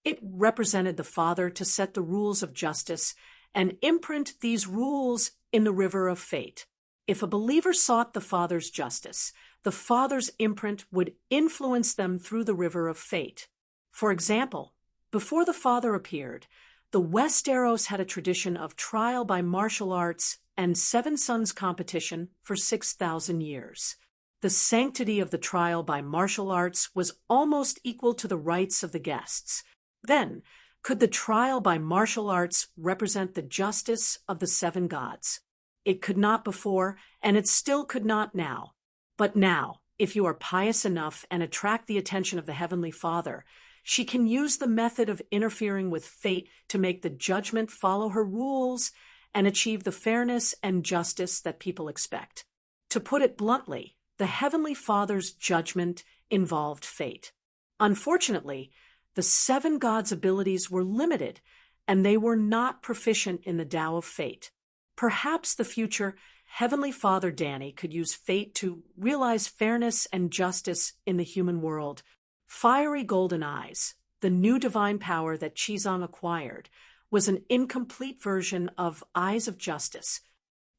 It represented the Father to set the rules of justice and imprint these rules in the river of fate. If a believer sought the Father's justice, the Father's imprint would influence them through the river of fate. For example, before the Father appeared, the Westeros had a tradition of trial by martial arts and 7 sons competition for 6,000 years. The sanctity of the trial by martial arts was almost equal to the rights of the guests. Then, could the trial by martial arts represent the justice of the 7 gods? It could not before, and it still could not now. But now, if you are pious enough and attract the attention of the Heavenly Father, she can use the method of interfering with fate to make the judgment follow her rules and achieve the fairness and justice that people expect. To put it bluntly, the Heavenly Father's judgment involved fate. Unfortunately, the 7 gods' abilities were limited, and they were not proficient in the Tao of Fate. Perhaps the future Heavenly Father Danny could use fate to realize fairness and justice in the human world. Fiery golden eyes, the new divine power that Chizang acquired, was an incomplete version of Eyes of Justice.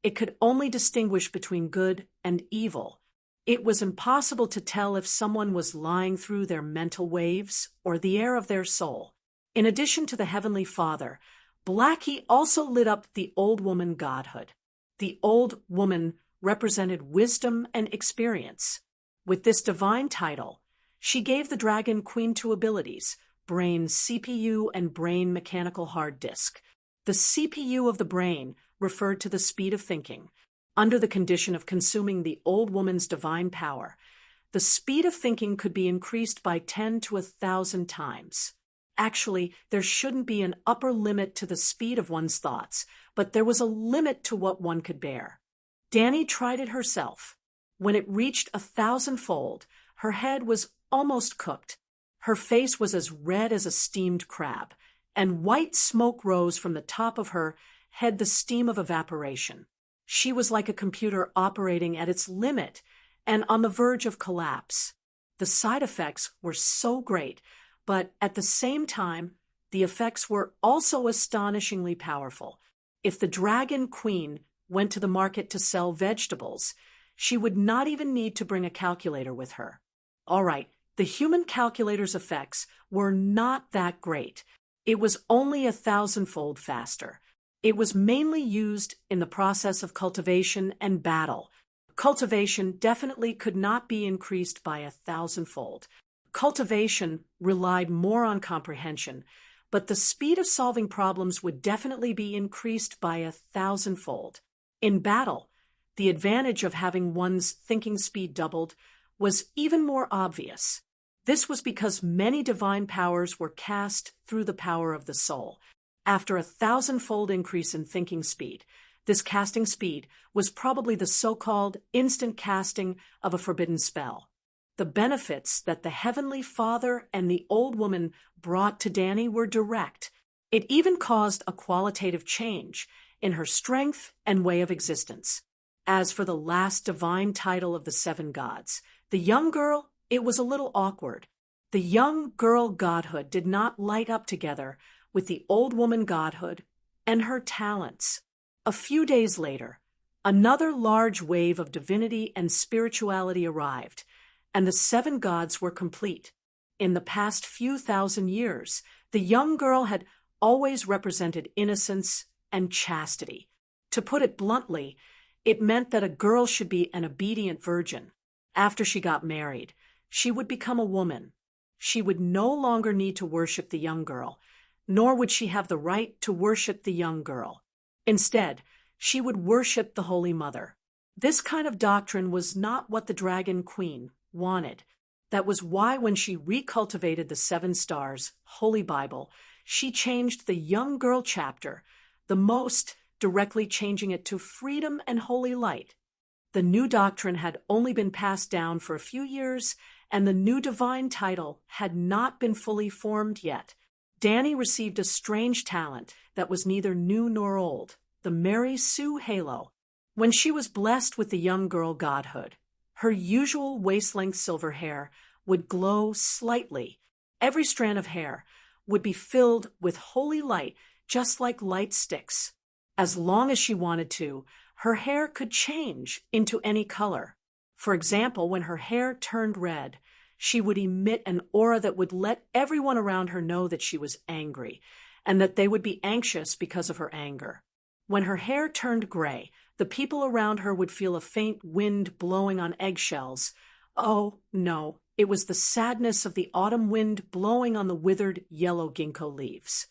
It could only distinguish between good and evil. It was impossible to tell if someone was lying through their mental waves or the air of their soul. In addition to the Heavenly Father, Blackie also lit up the old woman godhood. The old woman represented wisdom and experience. With this divine title, she gave the Dragon Queen 2 abilities: brain CPU and brain mechanical hard disk. The CPU of the brain referred to the speed of thinking. Under the condition of consuming the old woman's divine power, the speed of thinking could be increased by 10 to 1,000 times. Actually, there shouldn't be an upper limit to the speed of one's thoughts, but there was a limit to what one could bear. Dani tried it herself. When it reached 1,000-fold, her head was almost cooked. Her face was as red as a steamed crab, and white smoke rose from the top of her head, the steam of evaporation. She was like a computer operating at its limit and on the verge of collapse. The side effects were so great, but at the same time, the effects were also astonishingly powerful. If the Dragon Queen went to the market to sell vegetables, she would not even need to bring a calculator with her. All right, the human calculator's effects were not that great. It was only 1,000-fold faster. It was mainly used in the process of cultivation and battle. Cultivation definitely could not be increased by 1,000-fold. Cultivation relied more on comprehension, but the speed of solving problems would definitely be increased by 1,000-fold. In battle, the advantage of having one's thinking speed doubled was even more obvious. This was because many divine powers were cast through the power of the soul. After 1,000-fold increase in thinking speed, this casting speed was probably the so-called instant casting of a forbidden spell. The benefits that the Heavenly Father and the old woman brought to Dani were direct. It even caused a qualitative change in her strength and way of existence. As for the last divine title of the 7 gods, the young girl, it was a little awkward. The young girl godhood did not light up together with the old woman godhood and her talents. A few days later, another large wave of divinity and spirituality arrived, and the 7 gods were complete. In the past few thousand years, the young girl had always represented innocence and chastity. To put it bluntly, it meant that a girl should be an obedient virgin. After she got married, she would become a woman. She would no longer need to worship the young girl, nor would she have the right to worship the young girl. Instead, she would worship the Holy Mother. This kind of doctrine was not what the Dragon Queen wanted. That was why when she recultivated the 7 stars, Holy Bible, she changed the young girl chapter, the most, directly changing it to freedom and holy light. The new doctrine had only been passed down for a few years, and the new divine title had not been fully formed yet. Dani received a strange talent that was neither new nor old, the Mary Sue halo. When she was blessed with the young girl godhood, her usual waist-length silver hair would glow slightly. Every strand of hair would be filled with holy light, just like light sticks. As long as she wanted to, her hair could change into any color. For example, when her hair turned red, she would emit an aura that would let everyone around her know that she was angry, and that they would be anxious because of her anger. When her hair turned gray, the people around her would feel a faint wind blowing on eggshells. Oh, no, it was the sadness of the autumn wind blowing on the withered yellow ginkgo leaves.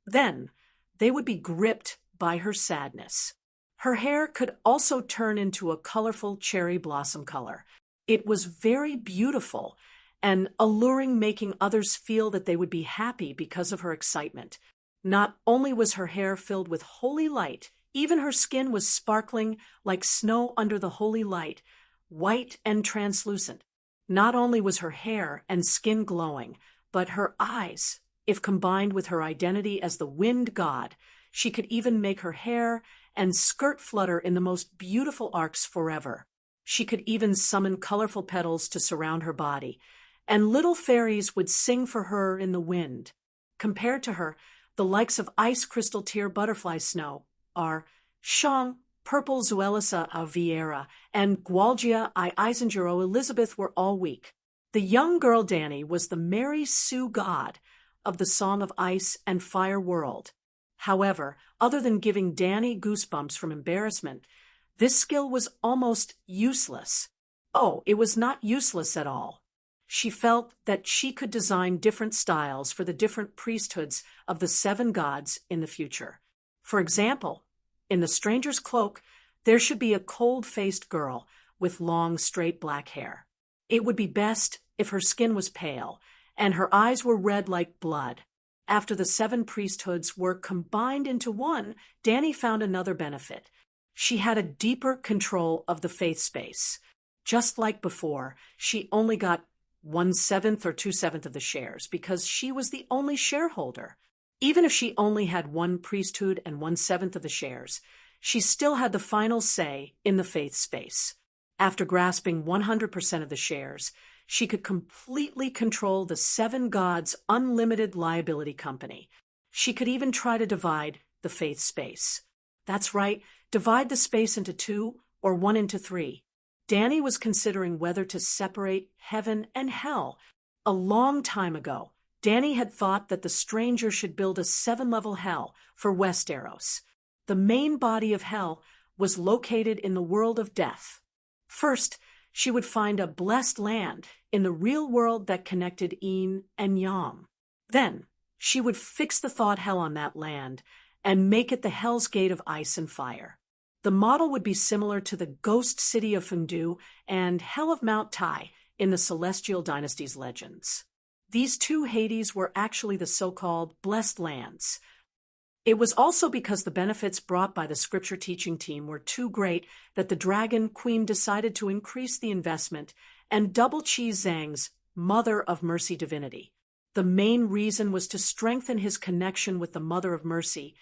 Then they would be gripped by her sadness. Her hair could also turn into a colorful cherry blossom color. It was very beautiful and alluring, making others feel that they would be happy because of her excitement. Not only was her hair filled with holy light, even her skin was sparkling like snow under the holy light, white and translucent. Not only was her hair and skin glowing, but her eyes, if combined with her identity as the wind god, she could even make her hair and skirt flutter in the most beautiful arcs forever. She could even summon colorful petals to surround her body, and little fairies would sing for her in the wind. Compared to her, the likes of ice crystal tear butterfly snow are Shang, purple Zuelissa a Vieira, and Gualgia I Isengero Elizabeth were all weak. The young girl Dani was the Mary Sue god of the Song of Ice and Fire world. However, other than giving Dani goosebumps from embarrassment, this skill was almost useless. Oh, it was not useless at all. She felt that she could design different styles for the different priesthoods of the 7 gods in the future. For example, in the stranger's cloak, there should be a cold-faced girl with long, straight black hair. It would be best if her skin was pale and her eyes were red like blood. After the 7 priesthoods were combined into one, Dani found another benefit. She had a deeper control of the faith space. Just like before, she only got 1/7 or 2/7 of the shares because she was the only shareholder. Even if she only had one priesthood and 1/7 of the shares, she still had the final say in the faith space. After grasping 100% of the shares, she could completely control the 7 gods' unlimited liability company. She could even try to divide the faith space. That's right, divide the space into 2 or 1 into 3. Dani was considering whether to separate heaven and hell. A long time ago, Dani had thought that the stranger should build a 7-level hell for Westeros. The main body of hell was located in the world of death. First, she would find a blessed land in the real world that connected Yin and Yang. Then, she would fix the thought hell on that land and make it the Hell's Gate of ice and fire. The model would be similar to the ghost city of Fengdu and Hell of Mount Tai in the Celestial Dynasty's legends. These 2 Hades were actually the so-called blessed lands. It was also because the benefits brought by the scripture teaching team were too great that the Dragon Queen decided to increase the investment and double Qi Zhang's Mother of Mercy divinity. The main reason was to strengthen his connection with the Mother of Mercy,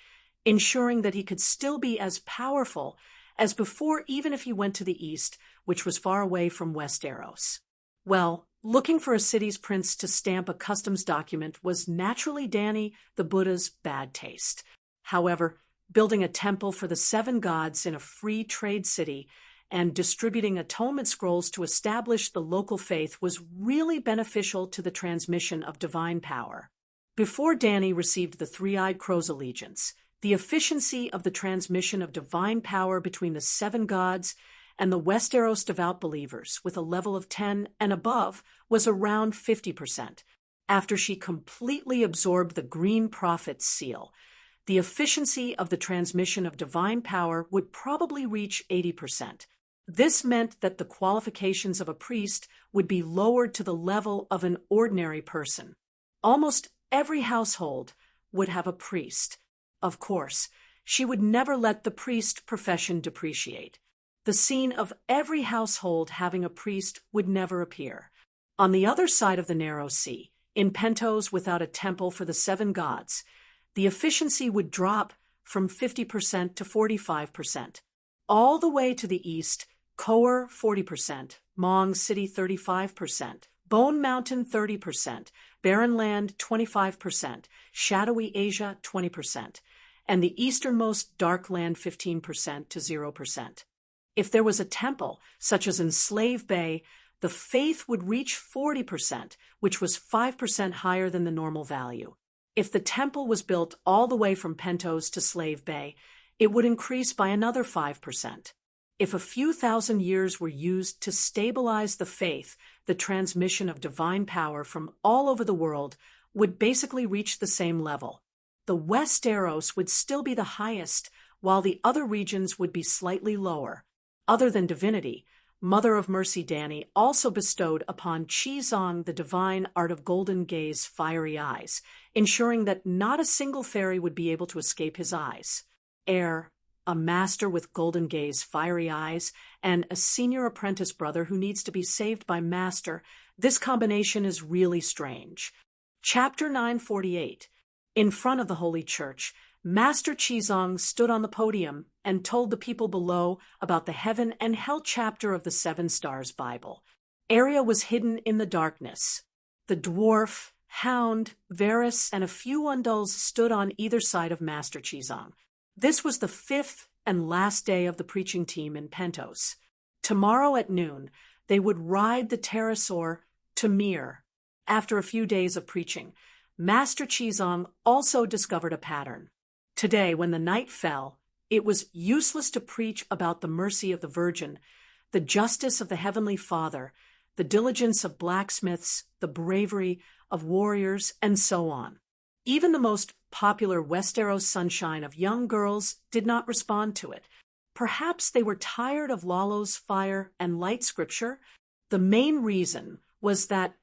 ensuring that he could still be as powerful as before even if he went to the east, which was far away from Westeros. Well, looking for a city's prince to stamp a customs document was naturally Dani the Buddha's bad taste. However, building a temple for the 7 gods in a free trade city and distributing atonement scrolls to establish the local faith was really beneficial to the transmission of divine power. Before Dani received the 3-eyed crow's allegiance, the efficiency of the transmission of divine power between the 7 gods and the Westeros devout believers with a level of 10 and above was around 50%. After she completely absorbed the Green Prophet's seal, the efficiency of the transmission of divine power would probably reach 80%. This meant that the qualifications of a priest would be lowered to the level of an ordinary person. Almost every household would have a priest. Of course, she would never let the priest profession depreciate. The scene of every household having a priest would never appear. On the other side of the narrow sea, in Pentos without a temple for the 7 gods, the efficiency would drop from 50% to 45%. All the way to the east, Koer 40%, Mong City 35%, Bone Mountain 30%, Barren Land 25%, Shadowy Asia 20%, and the easternmost Dark Land 15% to 0%. If there was a temple, such as in Slave Bay, the faith would reach 40%, which was 5% higher than the normal value. If the temple was built all the way from Pentos to Slave Bay, it would increase by another 5%. If a few thousand years were used to stabilize the faith, the transmission of divine power from all over the world would basically reach the same level. The Westeros would still be the highest, while the other regions would be slightly lower. Other than divinity, Mother of Mercy Dani also bestowed upon Qi Zhang the divine art of Golden Gaze fiery eyes, ensuring that not a single fairy would be able to escape his eyes. A master with Golden Gaze fiery eyes, and a senior apprentice brother who needs to be saved by master, this combination is really strange. Chapter 948. In front of the Holy Church, Master Qi Zhang stood on the podium and told the people below about the Heaven and Hell chapter of the 7 Stars Bible. Arya was hidden in the darkness. The dwarf, Hound, Varys, and a few Undulls stood on either side of Master Qi Zhang. This was the 5th and last day of the preaching team in Pentos. Tomorrow at noon, they would ride the pterosaur to Myr. After a few days of preaching, Master Qi Zhang also discovered a pattern. Today, when the night fell, it was useless to preach about the mercy of the Virgin, the justice of the Heavenly Father, the diligence of blacksmiths, the bravery of warriors, and so on. Even the most popular Westeros sunshine of young girls did not respond to it. Perhaps they were tired of Lalo's fire and light scripture. The main reason was that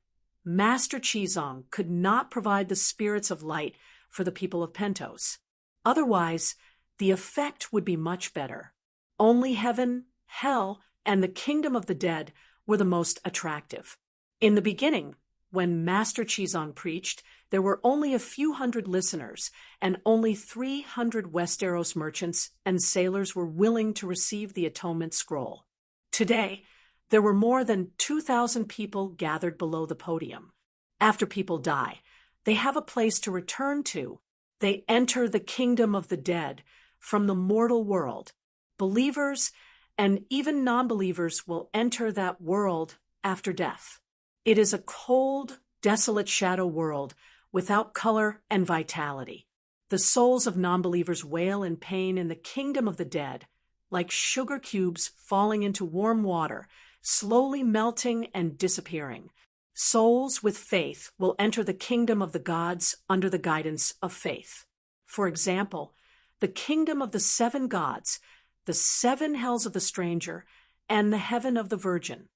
Master Chizong could not provide the spirits of light for the people of Pentos. Otherwise, the effect would be much better. Only heaven, hell, and the kingdom of the dead were the most attractive. In the beginning, when Master Chizong preached, there were only a few hundred listeners, and only 300 Westeros merchants and sailors were willing to receive the atonement scroll. Today, there were more than 2,000 people gathered below the podium. After people die, they have a place to return to. They enter the kingdom of the dead from the mortal world. Believers and even non-believers will enter that world after death. It is a cold, desolate shadow world without color and vitality. The souls of non-believers wail in pain in the kingdom of the dead, like sugar cubes falling into warm water, slowly melting and disappearing. Souls with faith will enter the kingdom of the gods under the guidance of faith. For example, the kingdom of the 7 gods, the 7 hells of the stranger, and the heaven of the virgin.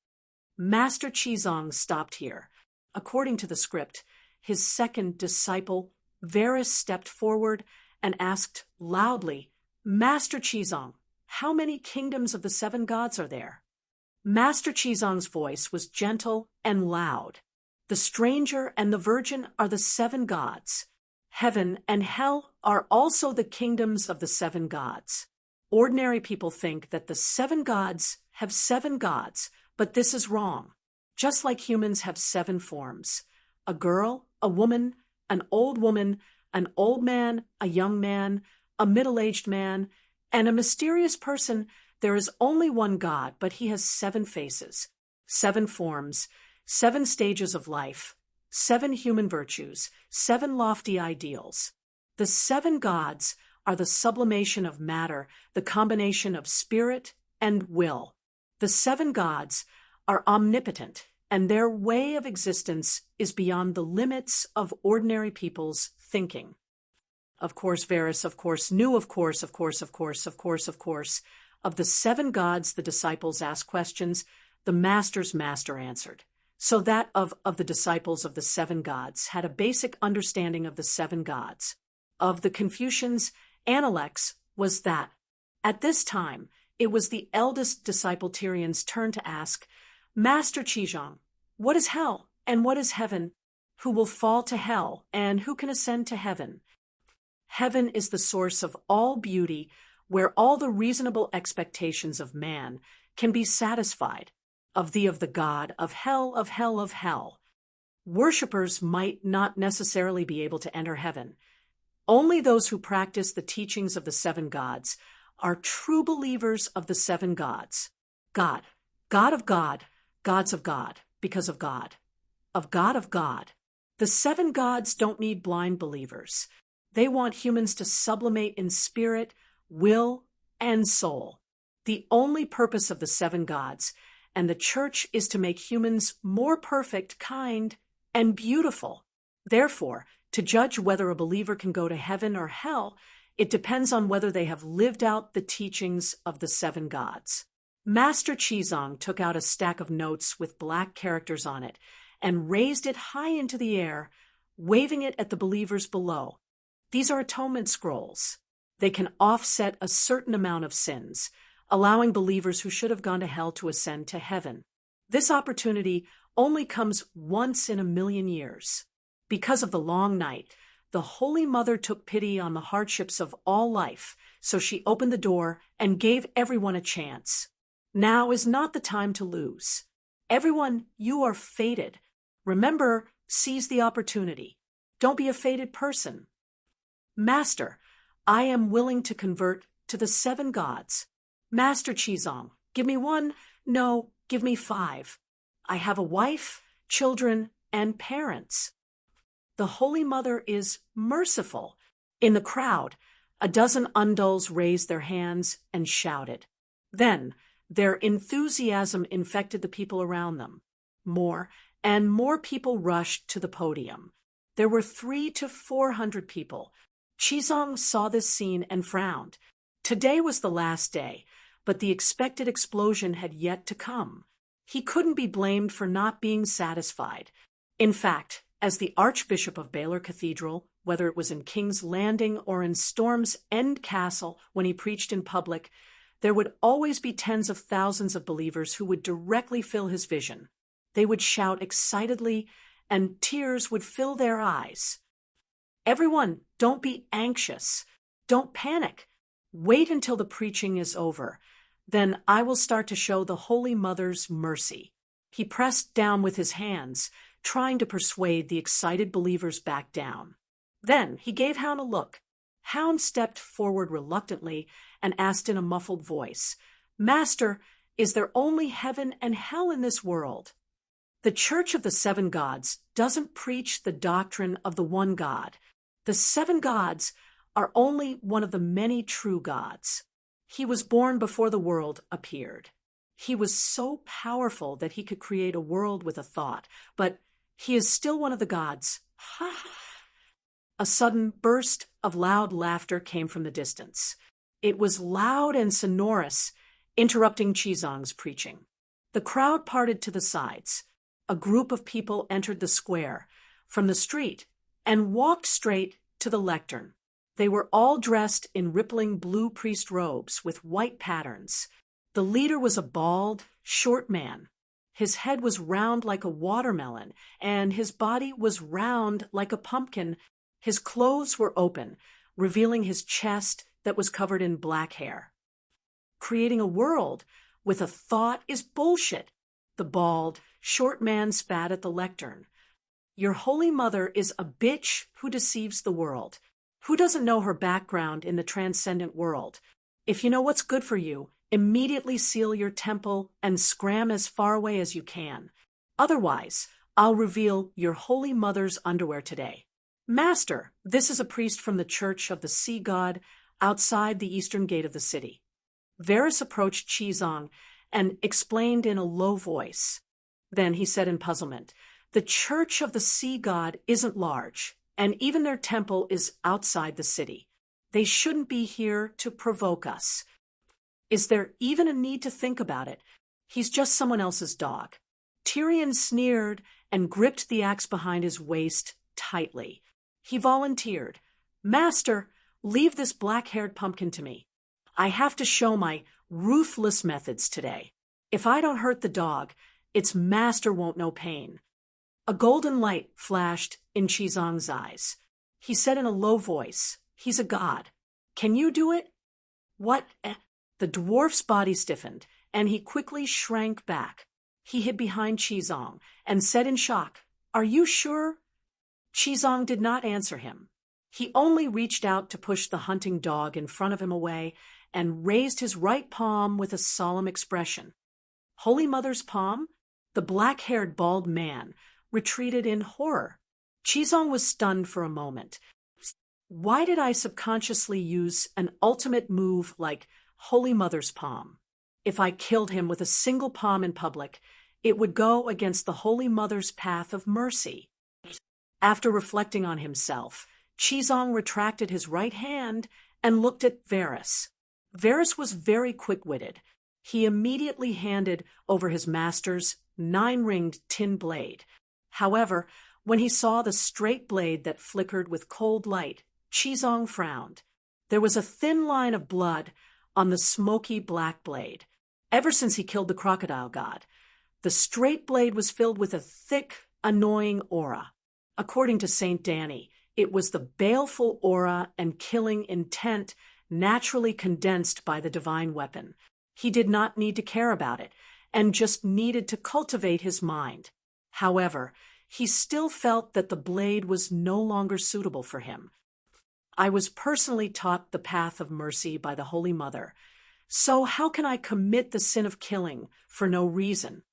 Master Chizong stopped here. According to the script, his second disciple, Varys, stepped forward and asked loudly, "Master Chizong, how many kingdoms of the 7 gods are there?" Master Chizong's voice was gentle and loud. The stranger and the virgin are the 7 gods. Heaven and hell are also the kingdoms of the 7 gods. Ordinary people think that the 7 gods have 7 gods, but this is wrong. Just like humans have 7 forms: a girl, a woman, an old man, a young man, a middle-aged man, and a mysterious person, there is only one God, but he has 7 faces, 7 forms, 7 stages of life, 7 human virtues, 7 lofty ideals. The 7 gods are the sublimation of matter, the combination of spirit and will. The 7 gods are omnipotent, and their way of existence is beyond the limits of ordinary people's thinking. Of course, Varys, knew, of the 7 gods the disciples asked questions, the master's master answered. So that of the disciples of the 7 gods had a basic understanding of the 7 gods. Of the Confucians, Analects was that. At this time, it was the eldest disciple Tyrion's turn to ask, "Master Chizong, what is hell and what is heaven? Who will fall to hell and who can ascend to heaven?" Heaven is the source of all beauty, where all the reasonable expectations of man can be satisfied. Of the God, of hell. Worshippers might not necessarily be able to enter heaven. Only those who practice the teachings of the 7 gods are true believers of the 7 gods. God, God of God, gods of God, because of God. Of God. The 7 gods don't need blind believers. They want humans to sublimate in spirit, will, and soul. The only purpose of the 7 gods and the church is to make humans more perfect, kind, and beautiful. Therefore, to judge whether a believer can go to heaven or hell, it depends on whether they have lived out the teachings of the 7 gods. Master Chizong took out a stack of notes with black characters on it and raised it high into the air, waving it at the believers below. These are atonement scrolls. They can offset a certain amount of sins, allowing believers who should have gone to hell to ascend to heaven. This opportunity only comes once in a million years. Because of the long night, the Holy Mother took pity on the hardships of all life, so she opened the door and gave everyone a chance. Now is not the time to lose. Everyone, you are fated. Remember, seize the opportunity. Don't be a fated person. Master, I am willing to convert to the 7 gods. Master Chizong, give me 1, no, give me 5. I have a wife, children, and parents. The Holy Mother is merciful. In the crowd, a dozen undulls raised their hands and shouted. Then, their enthusiasm infected the people around them. More and more people rushed to the podium. There were 300 to 400 people. Chizong saw this scene and frowned. Today was the last day, but the expected explosion had yet to come. He couldn't be blamed for not being satisfied. In fact, as the Archbishop of Baylor Cathedral, whether it was in King's Landing or in Storm's End Castle when he preached in public, there would always be tens of thousands of believers who would directly fill his vision. They would shout excitedly, and tears would fill their eyes. Everyone, don't be anxious. Don't panic. Wait until the preaching is over. Then I will start to show the Holy Mother's mercy. He pressed down with his hands, trying to persuade the excited believers back down. Then he gave Hound a look. Hound stepped forward reluctantly and asked in a muffled voice, "Master, is there only heaven and hell in this world?" The Church of the Seven Gods doesn't preach the doctrine of the one God. The seven gods are only one of the many true gods. He was born before the world appeared. He was so powerful that he could create a world with a thought, but he is still one of the gods. A sudden burst of loud laughter came from the distance. It was loud and sonorous, interrupting Qizong's preaching. The crowd parted to the sides. A group of people entered the square from the street and walked straight to the lectern. They were all dressed in rippling blue priest robes with white patterns. The leader was a bald, short man. His head was round like a watermelon, and his body was round like a pumpkin. His clothes were open, revealing his chest that was covered in black hair. Creating a world with a thought is bullshit. The bald, short man spat at the lectern. Your Holy Mother is a bitch who deceives the world. Who doesn't know her background in the transcendent world? If you know what's good for you, immediately seal your temple and scram as far away as you can. Otherwise, I'll reveal your Holy Mother's underwear today. Master, this is a priest from the Church of the Sea God outside the eastern gate of the city. Varus approached Qizong and explained in a low voice. Then he said in puzzlement, "The Church of the Sea God isn't large, and even their temple is outside the city. They shouldn't be here to provoke us. Is there even a need to think about it? He's just someone else's dog." Tyrion sneered and gripped the axe behind his waist tightly. He volunteered, "Master, leave this black-haired pumpkin to me. I have to show my ruthless methods today. If I don't hurt the dog, its master won't know pain." A golden light flashed in Qizong's eyes. He said in a low voice, "He's a god. Can you do it?" "What?" The dwarf's body stiffened, and he quickly shrank back. He hid behind Qizong and said in shock, "Are you sure?" Qizong did not answer him. He only reached out to push the hunting dog in front of him away and raised his right palm with a solemn expression. Holy Mother's palm? The black-haired bald man retreated in horror. Qizong was stunned for a moment. Why did I subconsciously use an ultimate move like Holy Mother's palm? If I killed him with a single palm in public, it would go against the Holy Mother's path of mercy. After reflecting on himself, Qizong retracted his right hand and looked at Varus. Varus was very quick-witted. He immediately handed over his master's 9-ringed tin blade. However, when he saw the straight blade that flickered with cold light, Qizong frowned. There was a thin line of blood on the smoky black blade. Ever since he killed the crocodile god, the straight blade was filled with a thick, annoying aura. According to Saint Danny, it was the baleful aura and killing intent naturally condensed by the divine weapon. He did not need to care about it, and just needed to cultivate his mind. However, he still felt that the blade was no longer suitable for him. I was personally taught the path of mercy by the Holy Mother, so how can I commit the sin of killing for no reason?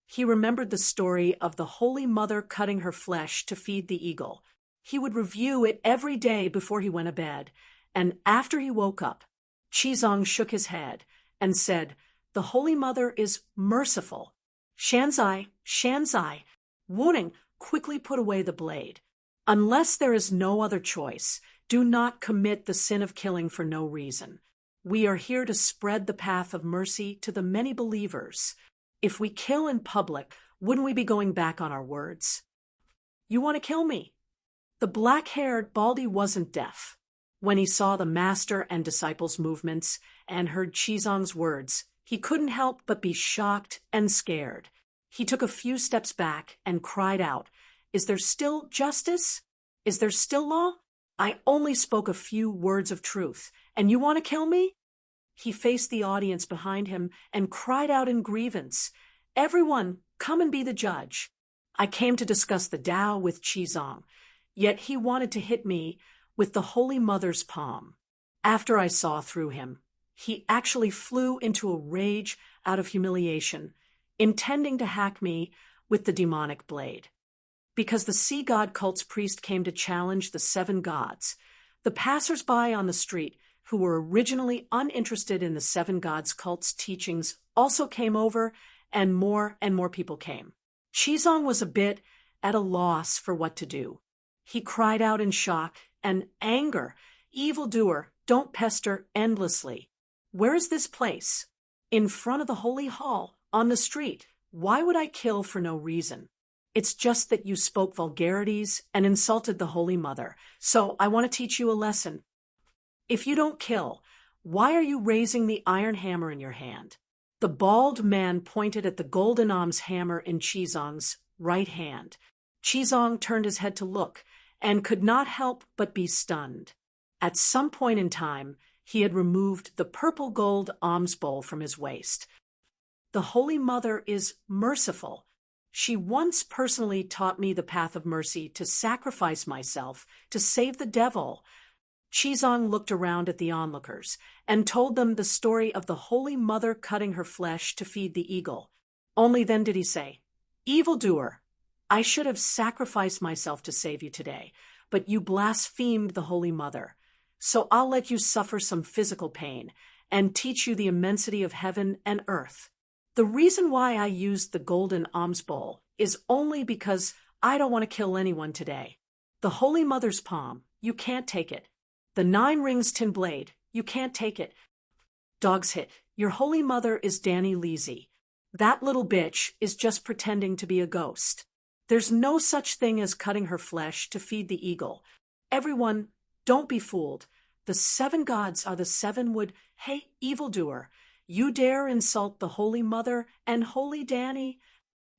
He remembered the story of the Holy Mother cutting her flesh to feed the eagle. He would review it every day before he went to bed, and after he woke up, Qizong shook his head and said, "The Holy Mother is merciful." Shanzai, Wuning quickly put away the blade. Unless there is no other choice, do not commit the sin of killing for no reason. We are here to spread the path of mercy to the many believers. If we kill in public, wouldn't we be going back on our words? You want to kill me? The black-haired Baldy wasn't deaf. When he saw the master and disciples' movements and heard Chizong's words, he couldn't help but be shocked and scared. He took a few steps back and cried out, "Is there still justice? Is there still law? I only spoke a few words of truth, and you want to kill me?" He faced the audience behind him and cried out in grievance, "Everyone, come and be the judge. I came to discuss the Tao with Chizong, yet he wanted to hit me with the Holy Mother's palm." After I saw through him, he actually flew into a rage out of humiliation, intending to hack me with the demonic blade. Because the sea god cult's priest came to challenge the 7 gods, the passers-by on the street who were originally uninterested in the 7 gods cult's teachings also came over, and more people came. Chizong was a bit at a loss for what to do. He cried out in shock and anger, "Evildoer, don't pester endlessly. Where is this place?" "In front of the holy hall, on the street. Why would I kill for no reason? It's just that you spoke vulgarities and insulted the Holy Mother, so I want to teach you a lesson. If you don't kill, why are you raising the iron hammer in your hand?" The bald man pointed at the golden alms hammer in Chizong's right hand. Chizong turned his head to look and could not help but be stunned. At some point in time, he had removed the purple gold alms bowl from his waist. "The Holy Mother is merciful. She once personally taught me the path of mercy to sacrifice myself to save the devil." Chizong looked around at the onlookers and told them the story of the Holy Mother cutting her flesh to feed the eagle. Only then did he say, "Evildoer, I should have sacrificed myself to save you today, but you blasphemed the Holy Mother. So I'll let you suffer some physical pain and teach you the immensity of heaven and earth. The reason why I used the golden alms bowl is only because I don't want to kill anyone today. The Holy Mother's palm, you can't take it. The 9 rings tin blade, you can't take it. Dog's hit, your Holy Mother is Danny Leasy. That little bitch is just pretending to be a ghost. There's no such thing as cutting her flesh to feed the eagle. Everyone, don't be fooled. The 7 gods are the 7 wood. Hey, evildoer, you dare insult the Holy Mother and Holy Danny?"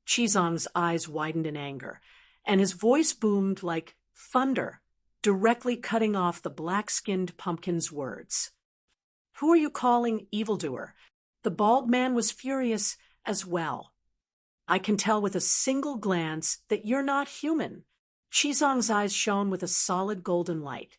Chizong's eyes widened in anger, and his voice boomed like thunder, directly cutting off the black-skinned pumpkin's words. "Who are you calling evildoer?" The bald man was furious as well. "I can tell with a single glance that you're not human." Chizong's eyes shone with a solid golden light.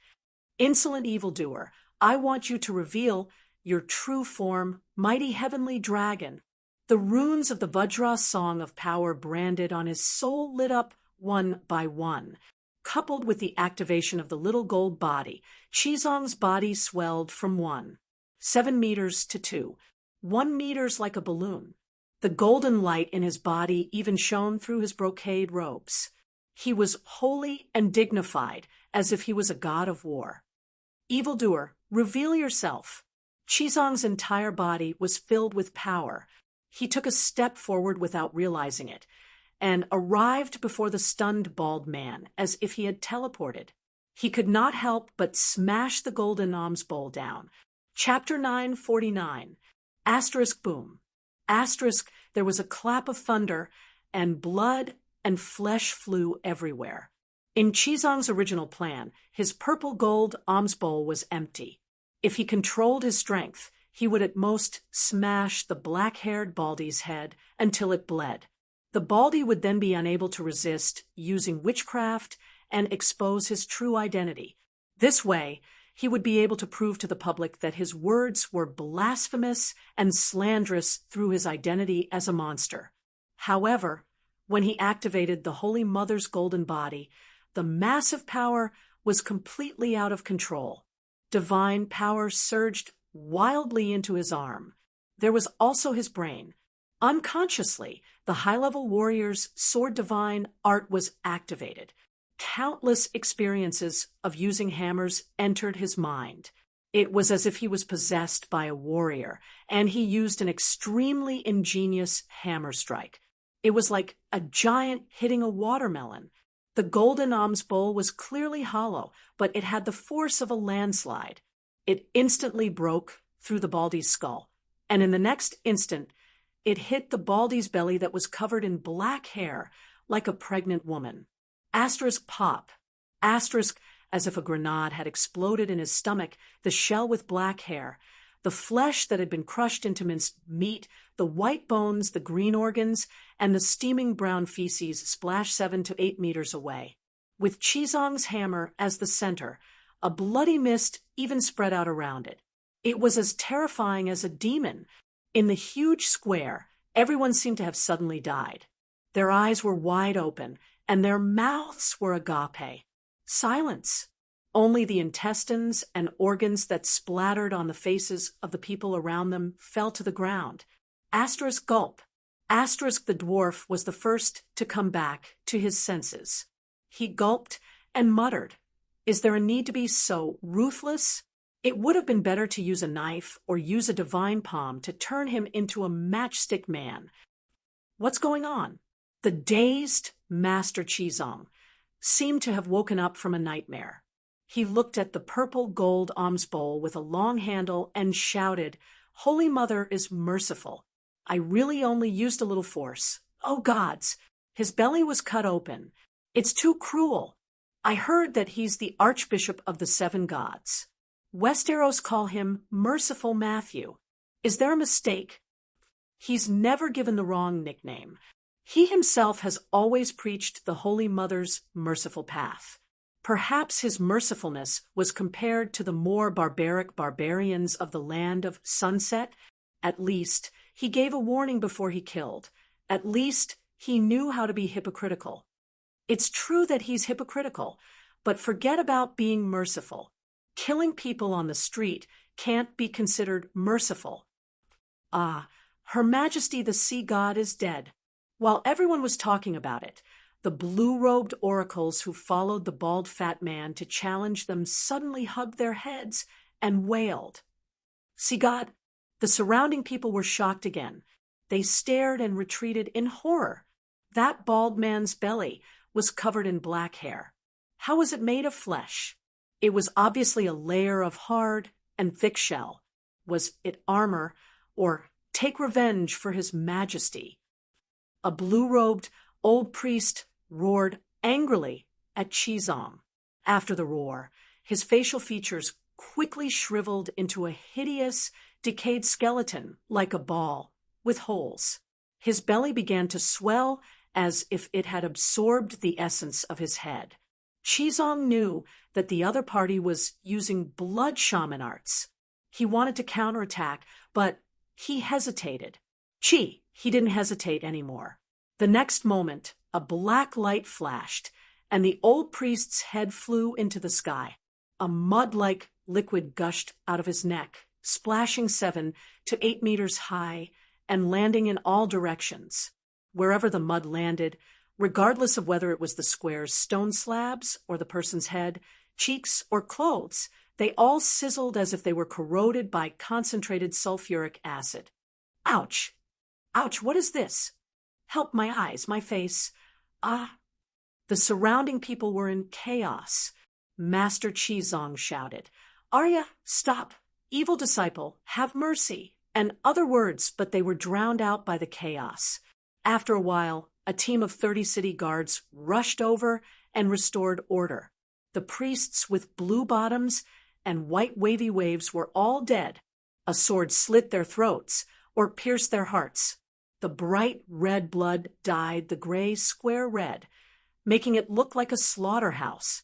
"Insolent evildoer, I want you to reveal your true form, mighty heavenly dragon." The runes of the Vajra song of power branded on his soul lit up one by one. Coupled with the activation of the little gold body, Chizong's body swelled from 7 meters to 2, 1 meters like a balloon. The golden light in his body even shone through his brocade robes. He was holy and dignified, as if he was a god of war. "Evildoer, reveal yourself." Chizong's entire body was filled with power. He took a step forward without realizing it, and arrived before the stunned bald man as if he had teleported. He could not help but smash the golden alms bowl down. Chapter 949. Asterisk boom. Asterisk, there was a clap of thunder, and blood and flesh flew everywhere. In Chizong's original plan, his purple gold alms bowl was empty. If he controlled his strength, he would at most smash the black-haired Baldy's head until it bled. The Baldy would then be unable to resist using witchcraft and expose his true identity. This way, he would be able to prove to the public that his words were blasphemous and slanderous through his identity as a monster. However, when he activated the Holy Mother's golden body, the massive power was completely out of control. Divine power surged wildly into his arm. There was also his brain. Unconsciously, the high-level warrior's sword divine art was activated. Countless experiences of using hammers entered his mind. It was as if he was possessed by a warrior, and he used an extremely ingenious hammer strike. It was like a giant hitting a watermelon. The golden alms bowl was clearly hollow, but it had the force of a landslide. It instantly broke through the Baldy's skull, and in the next instant, it hit the Baldy's belly that was covered in black hair like a pregnant woman. Asterisk pop. Asterisk as if a grenade had exploded in his stomach, the shell with black hair, the flesh that had been crushed into minced meat, the white bones, the green organs, and the steaming brown feces splashed 7 to 8 meters away. With Chizong's hammer as the center, a bloody mist even spread out around it. It was as terrifying as a demon. In the huge square, everyone seemed to have suddenly died. Their eyes were wide open, and their mouths were agape. Silence. Only the intestines and organs that splattered on the faces of the people around them fell to the ground. Asterisk gulp. Asterisk the dwarf was the first to come back to his senses. He gulped and muttered, "Is there a need to be so ruthless? It would have been better to use a knife or use a divine palm to turn him into a matchstick man." What's going on? The dazed Master Chizong seemed to have woken up from a nightmare. He looked at the purple gold alms bowl with a long handle and shouted, "Holy Mother is merciful. I really only used a little force. Oh gods!" His belly was cut open. "It's too cruel. I heard that he's the Archbishop of the Seven Gods. Westeros call him Merciful Matthew. Is there a mistake? He's never given the wrong nickname. He himself has always preached the Holy Mother's merciful path. Perhaps his mercifulness was compared to the more barbaric barbarians of the land of sunset. At least, he gave a warning before he killed. At least, he knew how to be hypocritical. It's true that he's hypocritical, but forget about being merciful. Killing people on the street can't be considered merciful. Ah, Her Majesty the Sea God is dead. While everyone was talking about it, the blue-robed oracles who followed the bald fat man to challenge them suddenly hugged their heads and wailed. Sea God, the surrounding people were shocked again. They stared and retreated in horror. That bald man's belly was covered in black hair. How was it made of flesh? It was obviously a layer of hard and thick shell. Was it armor, or take revenge for His Majesty? A blue-robed old priest roared angrily at Chizong. After the roar, his facial features quickly shriveled into a hideous, decayed skeleton like a ball, with holes. His belly began to swell as if it had absorbed the essence of his head. Chizong knew that the other party was using blood shaman arts. He wanted to counterattack, but he hesitated. He didn't hesitate anymore. The next moment, a black light flashed, and the old priest's head flew into the sky. A mud-like liquid gushed out of his neck, splashing 7 to 8 meters high and landing in all directions. Wherever the mud landed, regardless of whether it was the square's stone slabs or the person's head, cheeks, or clothes, they all sizzled as if they were corroded by concentrated sulfuric acid. Ouch! Ouch, what is this? Help my eyes, my face. Ah! The surrounding people were in chaos. Master Chizong shouted, "Arya, stop! Evil disciple, have mercy!" and other words, but they were drowned out by the chaos. After a while, a team of 30 city guards rushed over and restored order. The priests with blue bottoms and white wavy waves were all dead. A sword slit their throats or pierced their hearts. The bright red blood dyed the gray square red, making it look like a slaughterhouse.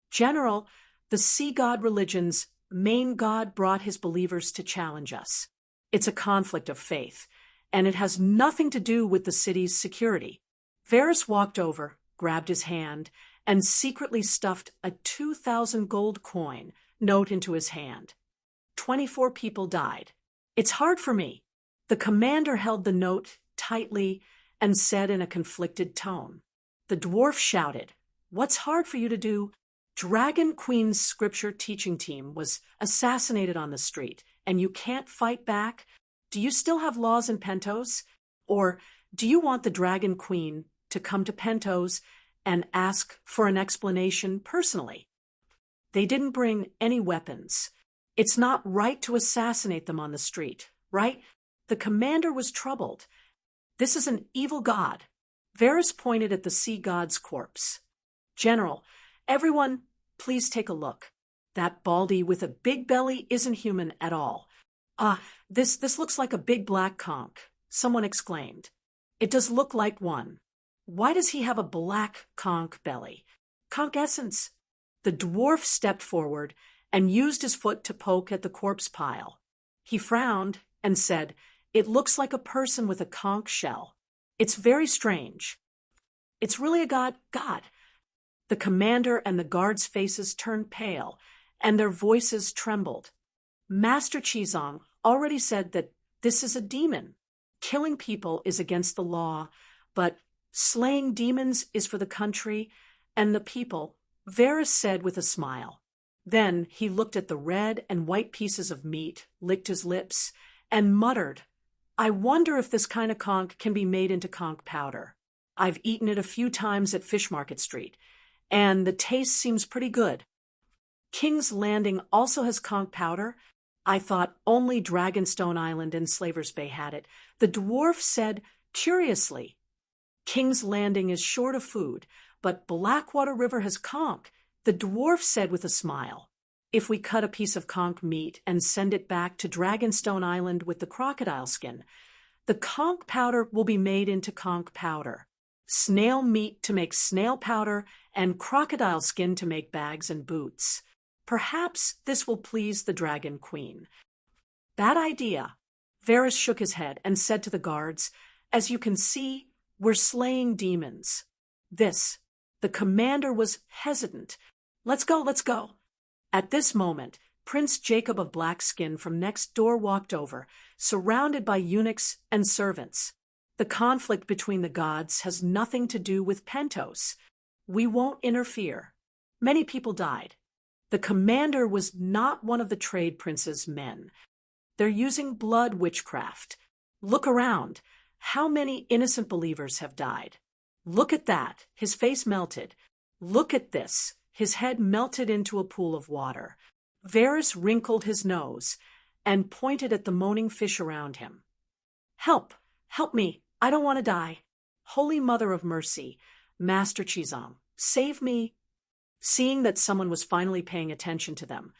General, the sea god religion's main god brought his believers to challenge us. It's a conflict of faith, and it has nothing to do with the city's security. Varys walked over, grabbed his hand, and secretly stuffed a 2,000 gold coin note into his hand. 24 people died. It's hard for me. The commander held the note tightly and said in a conflicted tone. The dwarf shouted, "What's hard for you to do? Dragon Queen's scripture teaching team was assassinated on the street, and you can't fight back? Do you still have laws in Pentos? Or do you want the Dragon Queen to come to Pentos and ask for an explanation personally. They didn't bring any weapons. It's not right to assassinate them on the street, right? The commander was troubled. This is an evil god. Varys pointed at the sea god's corpse. General, everyone, please take a look. That baldy with a big belly isn't human at all. This looks like a big black conch, someone exclaimed. It does look like one. Why does he have a black conch belly? Conch essence. The dwarf stepped forward and used his foot to poke at the corpse pile. He frowned and said, "It looks like a person with a conch shell. It's very strange." "It's really a god. The commander and the guards' faces turned pale, and their voices trembled. Master Chizong already said that this is a demon. Killing people is against the law, but slaying demons is for the country and the people, Varys said with a smile. Then he looked at the red and white pieces of meat, licked his lips, and muttered, "I wonder if this kind of conch can be made into conch powder. I've eaten it a few times at Fish Market Street, and the taste seems pretty good. King's Landing also has conch powder. I thought only Dragonstone Island and Slaver's Bay had it," the dwarf said curiously. "King's Landing is short of food, but Blackwater River has conch," the dwarf said with a smile. "If we cut a piece of conch meat and send it back to Dragonstone Island with the crocodile skin, the conch powder will be made into conch powder. Snail meat to make snail powder, and crocodile skin to make bags and boots. Perhaps this will please the Dragon Queen." "Bad idea." Varys shook his head and said to the guards, "As you can see, we're slaying demons." The commander was hesitant. Let's go. At this moment, Prince Jacob of Blackskin from next door walked over, surrounded by eunuchs and servants. "The conflict between the gods has nothing to do with Pentos. We won't interfere. Many people died. The commander was not one of the trade prince's men. They're using blood witchcraft. Look around. How many innocent believers have died? Look at that." His face melted. "Look at this." His head melted into a pool of water. Varys wrinkled his nose and pointed at the moaning fish around him. Help me. I don't want to die. Holy Mother of Mercy, Master Chizong, save me." Seeing that someone was finally paying attention to them,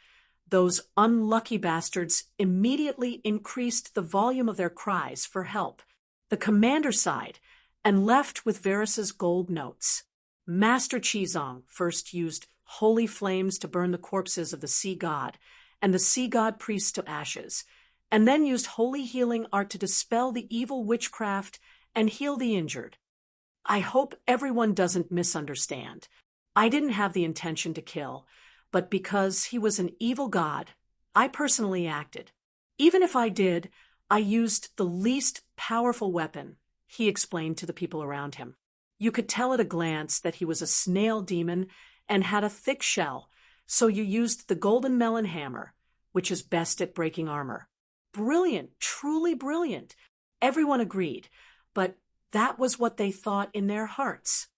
those unlucky bastards immediately increased the volume of their cries for help. The commander sighed and left with Varys's gold notes. Master Chizong first used holy flames to burn the corpses of the sea god and the sea god priests to ashes, and then used holy healing art to dispel the evil witchcraft and heal the injured. I hope everyone doesn't misunderstand. I didn't have the intention to kill, but because he was an evil god, I personally acted. Even if I did, I used the least powerful weapon, he explained to the people around him. You could tell at a glance that he was a snail demon and had a thick shell, so you used the golden melon hammer, which is best at breaking armor. Brilliant, truly brilliant. Everyone agreed, but that was what they thought in their hearts.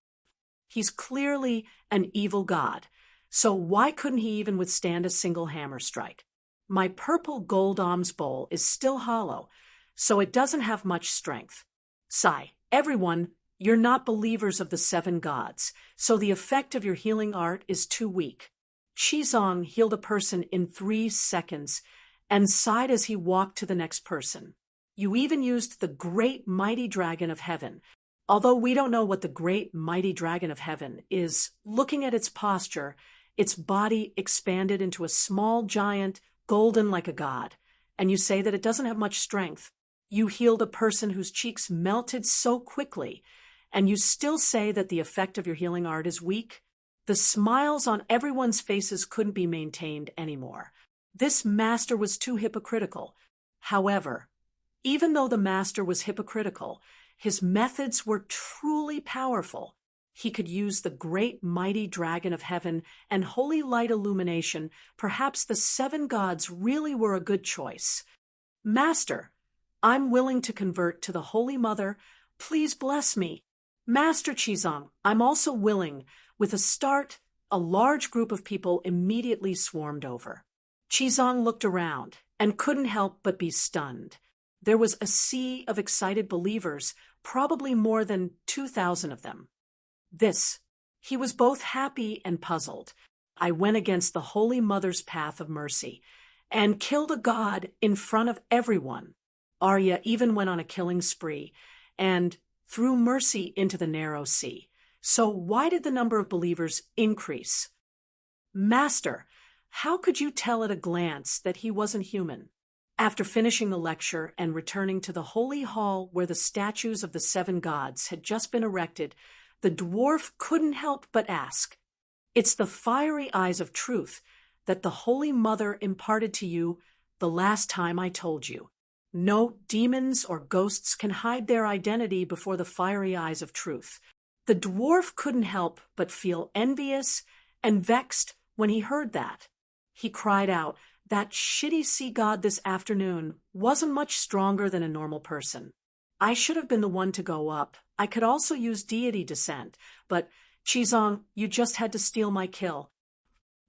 He's clearly an evil god, so why couldn't he even withstand a single hammer strike? My purple gold alms bowl is still hollow, so it doesn't have much strength. Sigh, everyone, you're not believers of the 7 gods, so the effect of your healing art is too weak. Chizong healed a person in 3 seconds and sighed as he walked to the next person. You even used the great mighty dragon of heaven. Although we don't know what the great mighty dragon of heaven is, looking at its posture, its body expanded into a small giant, golden like a god, and you say that it doesn't have much strength. You healed a person whose cheeks melted so quickly, and you still say that the effect of your healing art is weak? The smiles on everyone's faces couldn't be maintained anymore. This master was too hypocritical. However, even though the master was hypocritical, his methods were truly powerful. He could use the great mighty dragon of heaven and holy light illumination. Perhaps the 7 gods really were a good choice. Master, I'm willing to convert to the Holy Mother. Please bless me. Master Qizong, I'm also willing. With a start, a large group of people immediately swarmed over. Qizong looked around and couldn't help but be stunned. There was a sea of excited believers, probably more than 2,000 of them. He was both happy and puzzled. I went against the Holy Mother's path of mercy and killed a god in front of everyone. Arya even went on a killing spree and threw mercy into the narrow sea. So why did the number of believers increase? Master, how could you tell at a glance that he wasn't human? After finishing the lecture and returning to the holy hall where the statues of the 7 gods had just been erected, the dwarf couldn't help but ask, "It's the fiery eyes of truth that the Holy Mother imparted to you the last time I told you. No demons or ghosts can hide their identity before the fiery eyes of truth." The dwarf couldn't help but feel envious and vexed when he heard that. He cried out, "That shitty sea god this afternoon wasn't much stronger than a normal person. I should have been the one to go up. I could also use deity descent, but Qizong, you just had to steal my kill.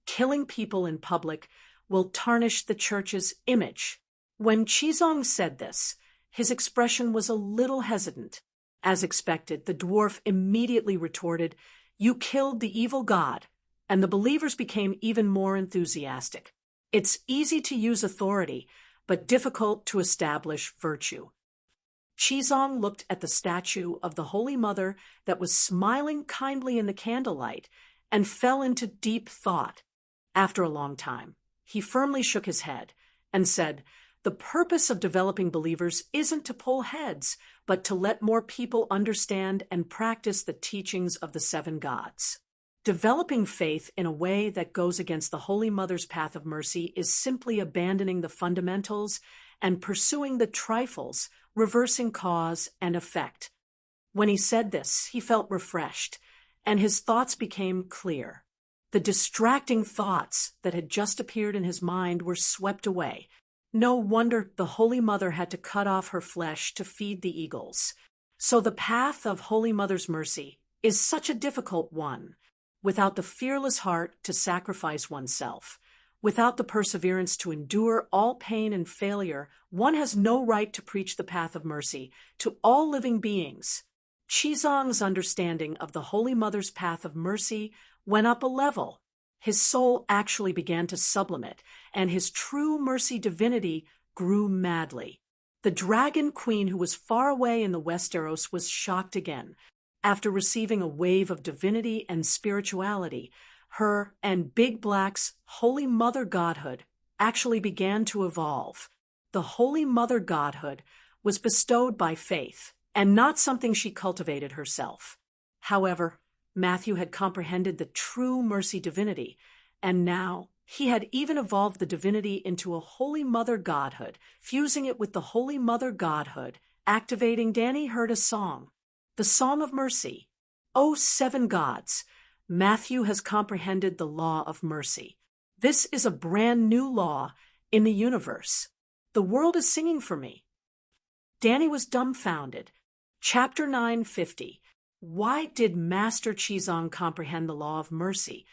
Killing people in public will tarnish the church's image." When Qizong said this, his expression was a little hesitant. As expected, the dwarf immediately retorted, "You killed the evil god," and the believers became even more enthusiastic. It's easy to use authority, but difficult to establish virtue. Qizong looked at the statue of the Holy Mother that was smiling kindly in the candlelight and fell into deep thought. After a long time, he firmly shook his head and said, "The purpose of developing believers isn't to pull heads, but to let more people understand and practice the teachings of the 7 gods. Developing faith in a way that goes against the Holy Mother's path of mercy is simply abandoning the fundamentals and pursuing the trifles, reversing cause and effect." When he said this, he felt refreshed, and his thoughts became clear. The distracting thoughts that had just appeared in his mind were swept away. No wonder the Holy Mother had to cut off her flesh to feed the eagles. So the path of Holy Mother's mercy is such a difficult one. Without the fearless heart to sacrifice oneself, without the perseverance to endure all pain and failure, one has no right to preach the path of mercy to all living beings. Qizong's understanding of the Holy Mother's path of mercy went up a level. His soul actually began to sublimate, and his true mercy divinity grew madly. The dragon queen who was far away in the Westeros was shocked again. After receiving a wave of divinity and spirituality, her and Big Black's Holy Mother godhood actually began to evolve. The Holy Mother godhood was bestowed by faith, and not something she cultivated herself. However, Matthew had comprehended the true mercy divinity, and now he had even evolved the divinity into a Holy Mother godhood, fusing it with the Holy Mother godhood, activating. Dany heard a song, the Song of Mercy. "O 7 gods, Matthew has comprehended the law of mercy. This is a brand new law in the universe. The world is singing for me." Dany was dumbfounded. Chapter 950. Why did Master Qizong comprehend the law of mercy?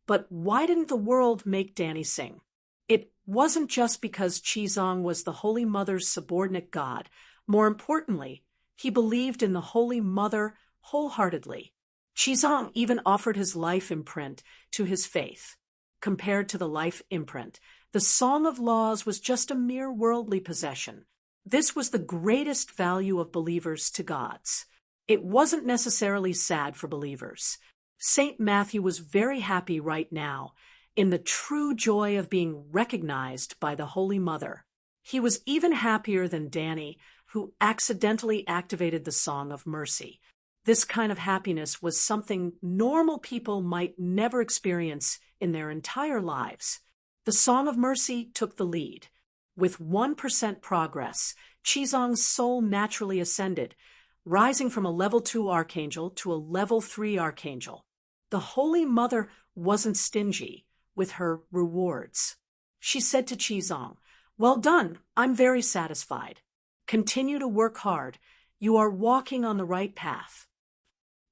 But why didn't the world make Dany sing? It wasn't just because Qizong was the Holy Mother's subordinate god. More importantly, he believed in the Holy Mother wholeheartedly. Qizong even offered his life imprint to his faith. Compared to the life imprint, the Song of Laws was just a mere worldly possession. This was the greatest value of believers to gods. It wasn't necessarily sad for believers. St. Matthew was very happy right now, in the true joy of being recognized by the Holy Mother. He was even happier than Dany, who accidentally activated the Song of Mercy. This kind of happiness was something normal people might never experience in their entire lives. The Song of Mercy took the lead. With 1% progress, Qizong's soul naturally ascended, rising from a level 2 archangel to a level 3 archangel. The Holy Mother wasn't stingy with her rewards. She said to Qizong, "Well done, I'm very satisfied. Continue to work hard. You are walking on the right path."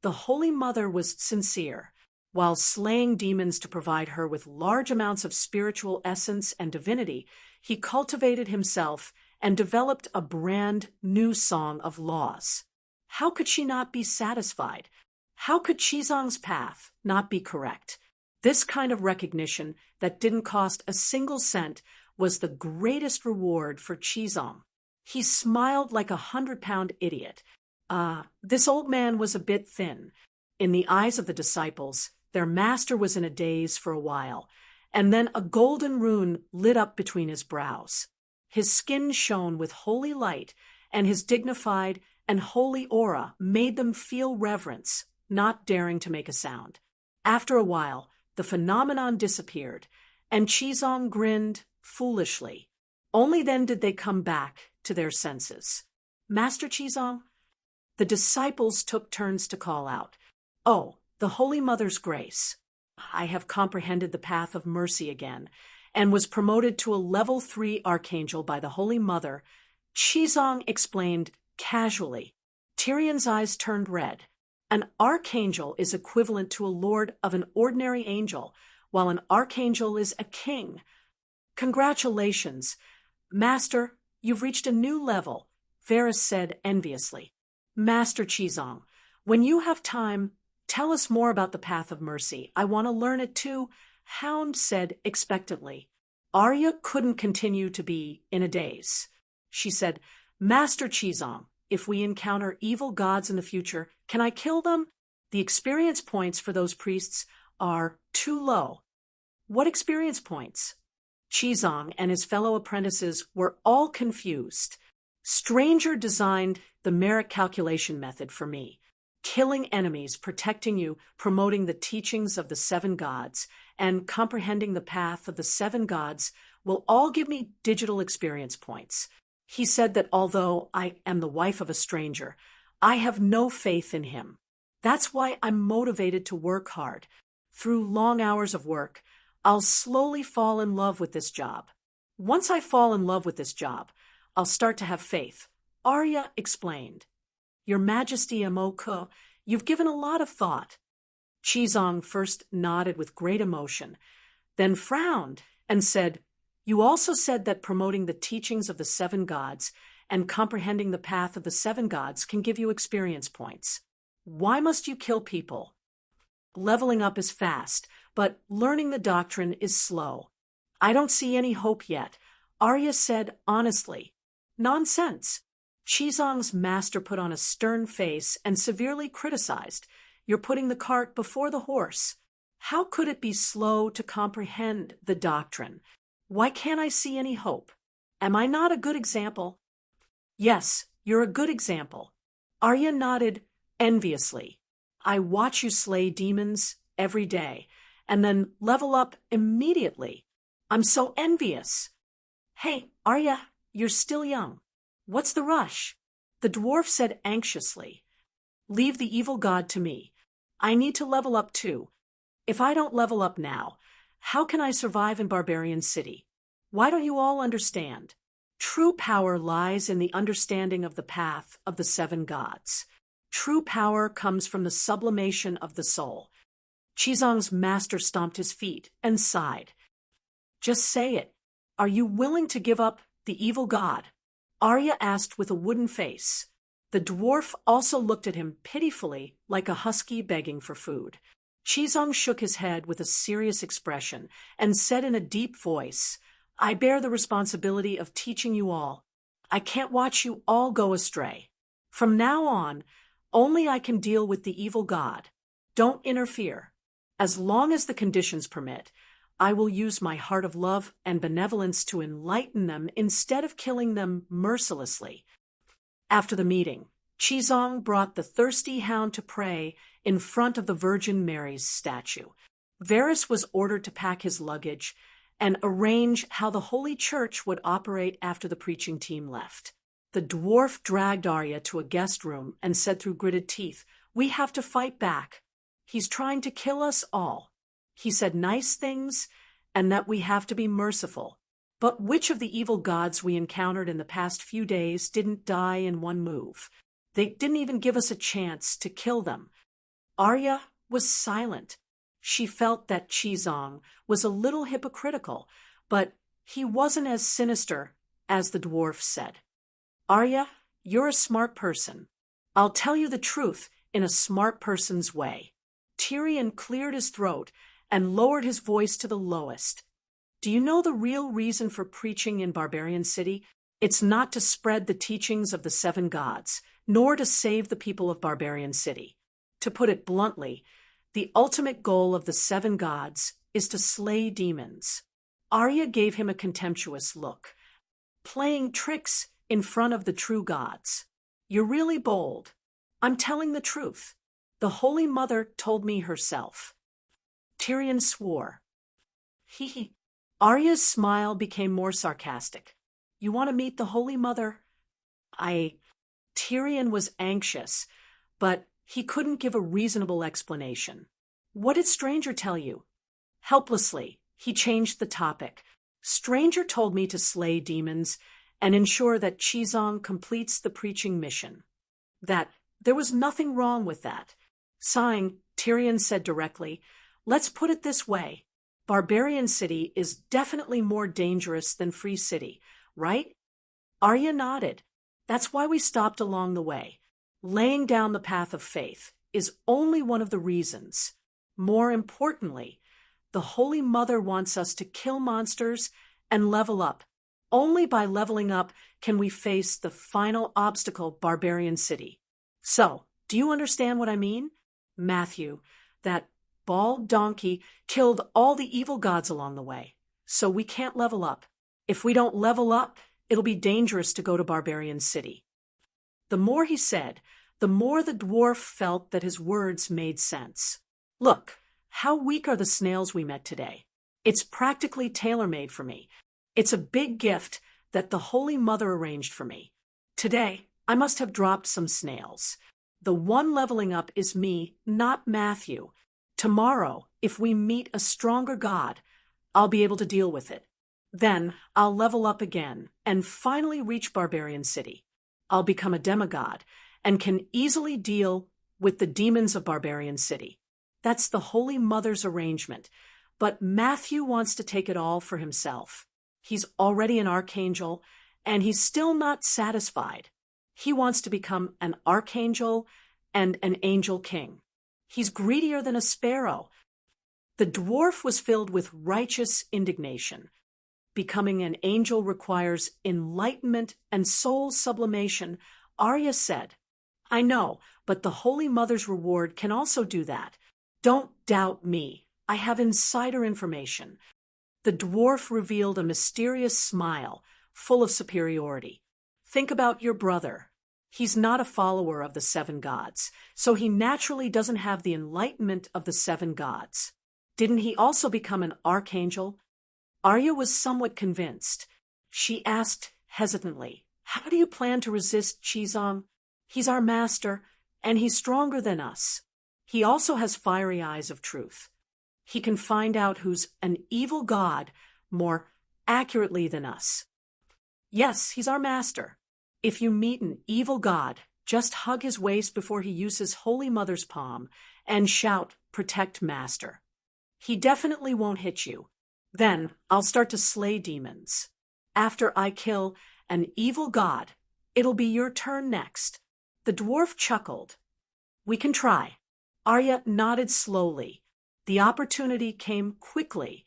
The Holy Mother was sincere. While slaying demons to provide her with large amounts of spiritual essence and divinity, he cultivated himself and developed a brand new song of laws. How could she not be satisfied? How could Qizong's path not be correct? This kind of recognition that didn't cost a single cent was the greatest reward for Qizong. He smiled like a 100-pound idiot. This old man was a bit thin. In the eyes of the disciples, their master was in a daze for a while, and then a golden rune lit up between his brows. His skin shone with holy light, and his dignified and holy aura made them feel reverence, not daring to make a sound. After a while, the phenomenon disappeared, and Qizong grinned foolishly. Only then did they come back to their senses. Master Qizong? The disciples took turns to call out, "Oh, the Holy Mother's grace. I have comprehended the path of mercy again, and was promoted to a level 3 archangel by the Holy Mother," Qizong explained casually. Tyrion's eyes turned red. An archangel is equivalent to a lord of an ordinary angel, while an archangel is a king. Congratulations, Master, you've reached a new level, Varys said enviously. Master Qizong, when you have time, tell us more about the path of mercy. I want to learn it too, Hound said expectantly. Arya couldn't continue to be in a daze. She said, Master Qizong, if we encounter evil gods in the future, can I kill them? The experience points for those priests are too low. What experience points? Qizong and his fellow apprentices were all confused. Stranger designed the merit calculation method for me. Killing enemies, protecting you, promoting the teachings of the 7 gods, and comprehending the path of the 7 gods will all give me digital experience points. He said that although I am the wife of a stranger, I have no faith in him. That's why I'm motivated to work hard. Through long hours of work, I'll slowly fall in love with this job. Once I fall in love with this job, I'll start to have faith, Arya explained. Your Majesty Amoku, you've given a lot of thought. Qizong first nodded with great emotion, then frowned and said, You also said that promoting the teachings of the 7 gods and comprehending the path of the 7 gods can give you experience points. Why must you kill people? Leveling up is fast, but learning the doctrine is slow. I don't see any hope yet, Arya said honestly. Nonsense. Qizong's master put on a stern face and severely criticized. You're putting the cart before the horse. How could it be slow to comprehend the doctrine? Why can't I see any hope? Am I not a good example? Yes, you're a good example. Arya nodded enviously. I watch you slay demons every day, and then level up immediately. I'm so envious. Hey, Arya, you're still young. What's the rush? The dwarf said anxiously. Leave the evil god to me. I need to level up too. If I don't level up now, how can I survive in Barbarian City? Why don't you all understand? True power lies in the understanding of the path of the 7 gods. True power comes from the sublimation of the soul. Qizong's master stomped his feet and sighed. Just say it. Are you willing to give up the evil god? Arya asked with a wooden face. The dwarf also looked at him pitifully, like a husky begging for food. Qizong shook his head with a serious expression and said in a deep voice, I bear the responsibility of teaching you all. I can't watch you all go astray. From now on, only I can deal with the evil god. Don't interfere. As long as the conditions permit, I will use my heart of love and benevolence to enlighten them instead of killing them mercilessly. After the meeting, Qizong brought the thirsty hound to pray in front of the Virgin Mary's statue. Varys was ordered to pack his luggage and arrange how the Holy Church would operate after the preaching team left. The dwarf dragged Arya to a guest room and said through gritted teeth, We have to fight back. He's trying to kill us all. He said nice things and that we have to be merciful. But which of the evil gods we encountered in the past few days didn't die in one move? They didn't even give us a chance to kill them. Arya was silent. She felt that Chizong was a little hypocritical, but he wasn't as sinister as the dwarf said. Arya, you're a smart person. I'll tell you the truth in a smart person's way. Tyrion cleared his throat and lowered his voice to the lowest. Do you know the real reason for preaching in Barbarian City? It's not to spread the teachings of the seven gods, nor to save the people of Barbarian City. To put it bluntly, the ultimate goal of the seven gods is to slay demons. Arya gave him a contemptuous look. Playing tricks in front of the true gods. You're really bold. I'm telling the truth. The Holy Mother told me herself. Tyrion swore. He. Arya's smile became more sarcastic. You want to meet the Holy Mother? Tyrion was anxious, but he couldn't give a reasonable explanation. What did Stranger tell you? Helplessly, he changed the topic. Stranger told me to slay demons and ensure that Chizong completes the preaching mission. That there was nothing wrong with that. Sighing, Tyrion said directly, let's put it this way. Barbarian City is definitely more dangerous than Free City, right? Arya nodded. That's why we stopped along the way. Laying down the path of faith is only one of the reasons. More importantly, the Holy Mother wants us to kill monsters and level up. Only by leveling up can we face the final obstacle, Barbarian City. So, do you understand what I mean? Matthew, that bald donkey killed all the evil gods along the way. So we can't level up. If we don't level up, it'll be dangerous to go to Barbarian City. The more he said, the more the dwarf felt that his words made sense. Look, how weak are the snails we met today? It's practically tailor-made for me. It's a big gift that the Holy Mother arranged for me. Today, I must have dropped some snails. The one leveling up is me, not Matthew. Tomorrow, if we meet a stronger god, I'll be able to deal with it. Then, I'll level up again and finally reach Barbarian City. I'll become a demigod and can easily deal with the demons of Barbarian City. That's the Holy Mother's arrangement, but Matthew wants to take it all for himself. He's already an archangel, and he's still not satisfied. He wants to become an archangel and an angel king. He's greedier than a sparrow. The dwarf was filled with righteous indignation. Becoming an angel requires enlightenment and soul sublimation. Arya said, I know, but the Holy Mother's reward can also do that. Don't doubt me. I have insider information. The dwarf revealed a mysterious smile, full of superiority. Think about your brother. He's not a follower of the seven gods, so he naturally doesn't have the enlightenment of the seven gods. Didn't he also become an archangel? Arya was somewhat convinced. She asked hesitantly, how do you plan to resist Chizong? He's our master, and he's stronger than us. He also has fiery eyes of truth. He can find out who's an evil god more accurately than us. Yes, he's our master. If you meet an evil god, just hug his waist before he uses Holy Mother's palm and shout, protect master. He definitely won't hit you. Then I'll start to slay demons. After I kill an evil god, it'll be your turn next. The dwarf chuckled. We can try. Arya nodded slowly. The opportunity came quickly.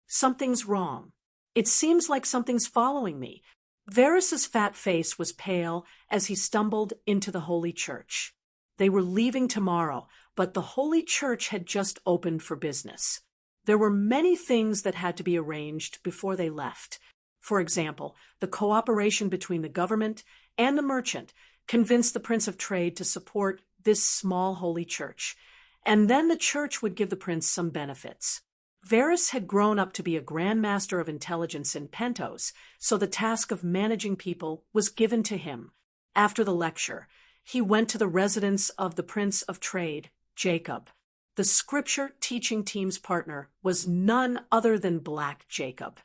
Something's wrong. It seems like something's following me. Varys's fat face was pale as he stumbled into the Holy Church. They were leaving tomorrow, but the Holy Church had just opened for business. There were many things that had to be arranged before they left. For example, the cooperation between the government and the merchant convinced the Prince of Trade to support this small holy church, and then the church would give the prince some benefits. Varys had grown up to be a Grand Master of Intelligence in Pentos, so the task of managing people was given to him. After the lecture, he went to the residence of the Prince of Trade, Jacob. The scripture teaching team's partner was none other than Black Jacob.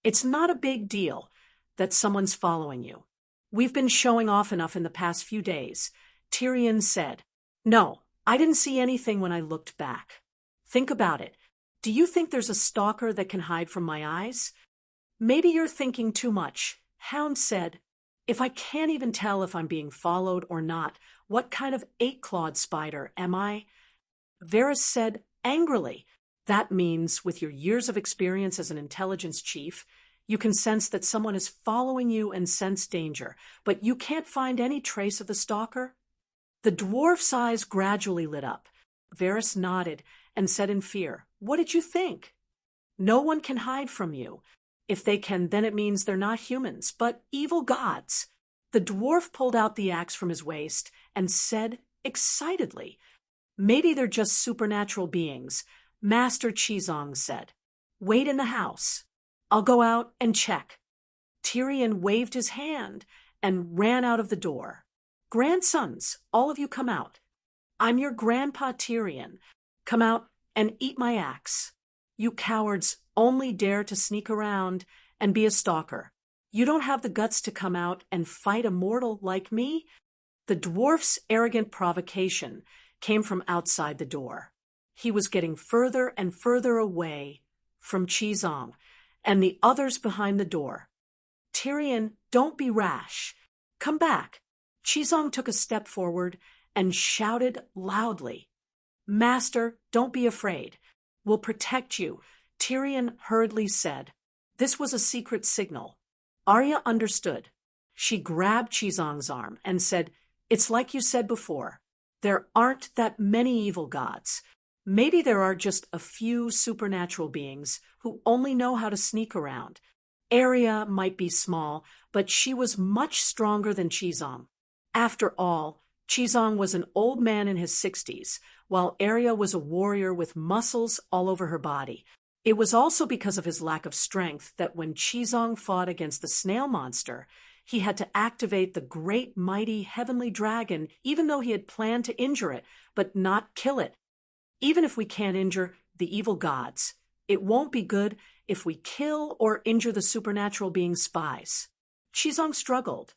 It's not a big deal that someone's following you. We've been showing off enough in the past few days, Tyrion said. No, I didn't see anything when I looked back. Think about it. Do you think there's a stalker that can hide from my eyes? Maybe you're thinking too much. Hound said, if I can't even tell if I'm being followed or not, what kind of eight-clawed spider am I? Varys said angrily, that means, with your years of experience as an intelligence chief, you can sense that someone is following you and sense danger, but you can't find any trace of the stalker? The dwarf's eyes gradually lit up. Varys nodded and said in fear, what did you think? No one can hide from you. If they can, then it means they're not humans, but evil gods. The dwarf pulled out the axe from his waist and said excitedly, maybe they're just supernatural beings. Master Chizong said, wait in the house. I'll go out and check. Tyrion waved his hand and ran out of the door. Grandsons, all of you come out. I'm your grandpa Tyrion. Come out and eat my axe. You cowards only dare to sneak around and be a stalker. You don't have the guts to come out and fight a mortal like me? The dwarf's arrogant provocation came from outside the door. He was getting further and further away from Chizong and the others behind the door. Tyrion, don't be rash. Come back. Chizong took a step forward and shouted loudly, Master, don't be afraid. We'll protect you, Tyrion hurriedly said. This was a secret signal. Arya understood. She grabbed Chizong's arm and said, it's like you said before. There aren't that many evil gods. Maybe there are just a few supernatural beings who only know how to sneak around. Arya might be small, but she was much stronger than Chizong. After all, Chizong was an old man in his 60s, while Arya was a warrior with muscles all over her body. It was also because of his lack of strength that when Chizong fought against the snail monster, he had to activate the great mighty heavenly dragon, even though he had planned to injure it, but not kill it. Even if we can't injure the evil gods, it won't be good if we kill or injure the supernatural being's spies. Chizong struggled.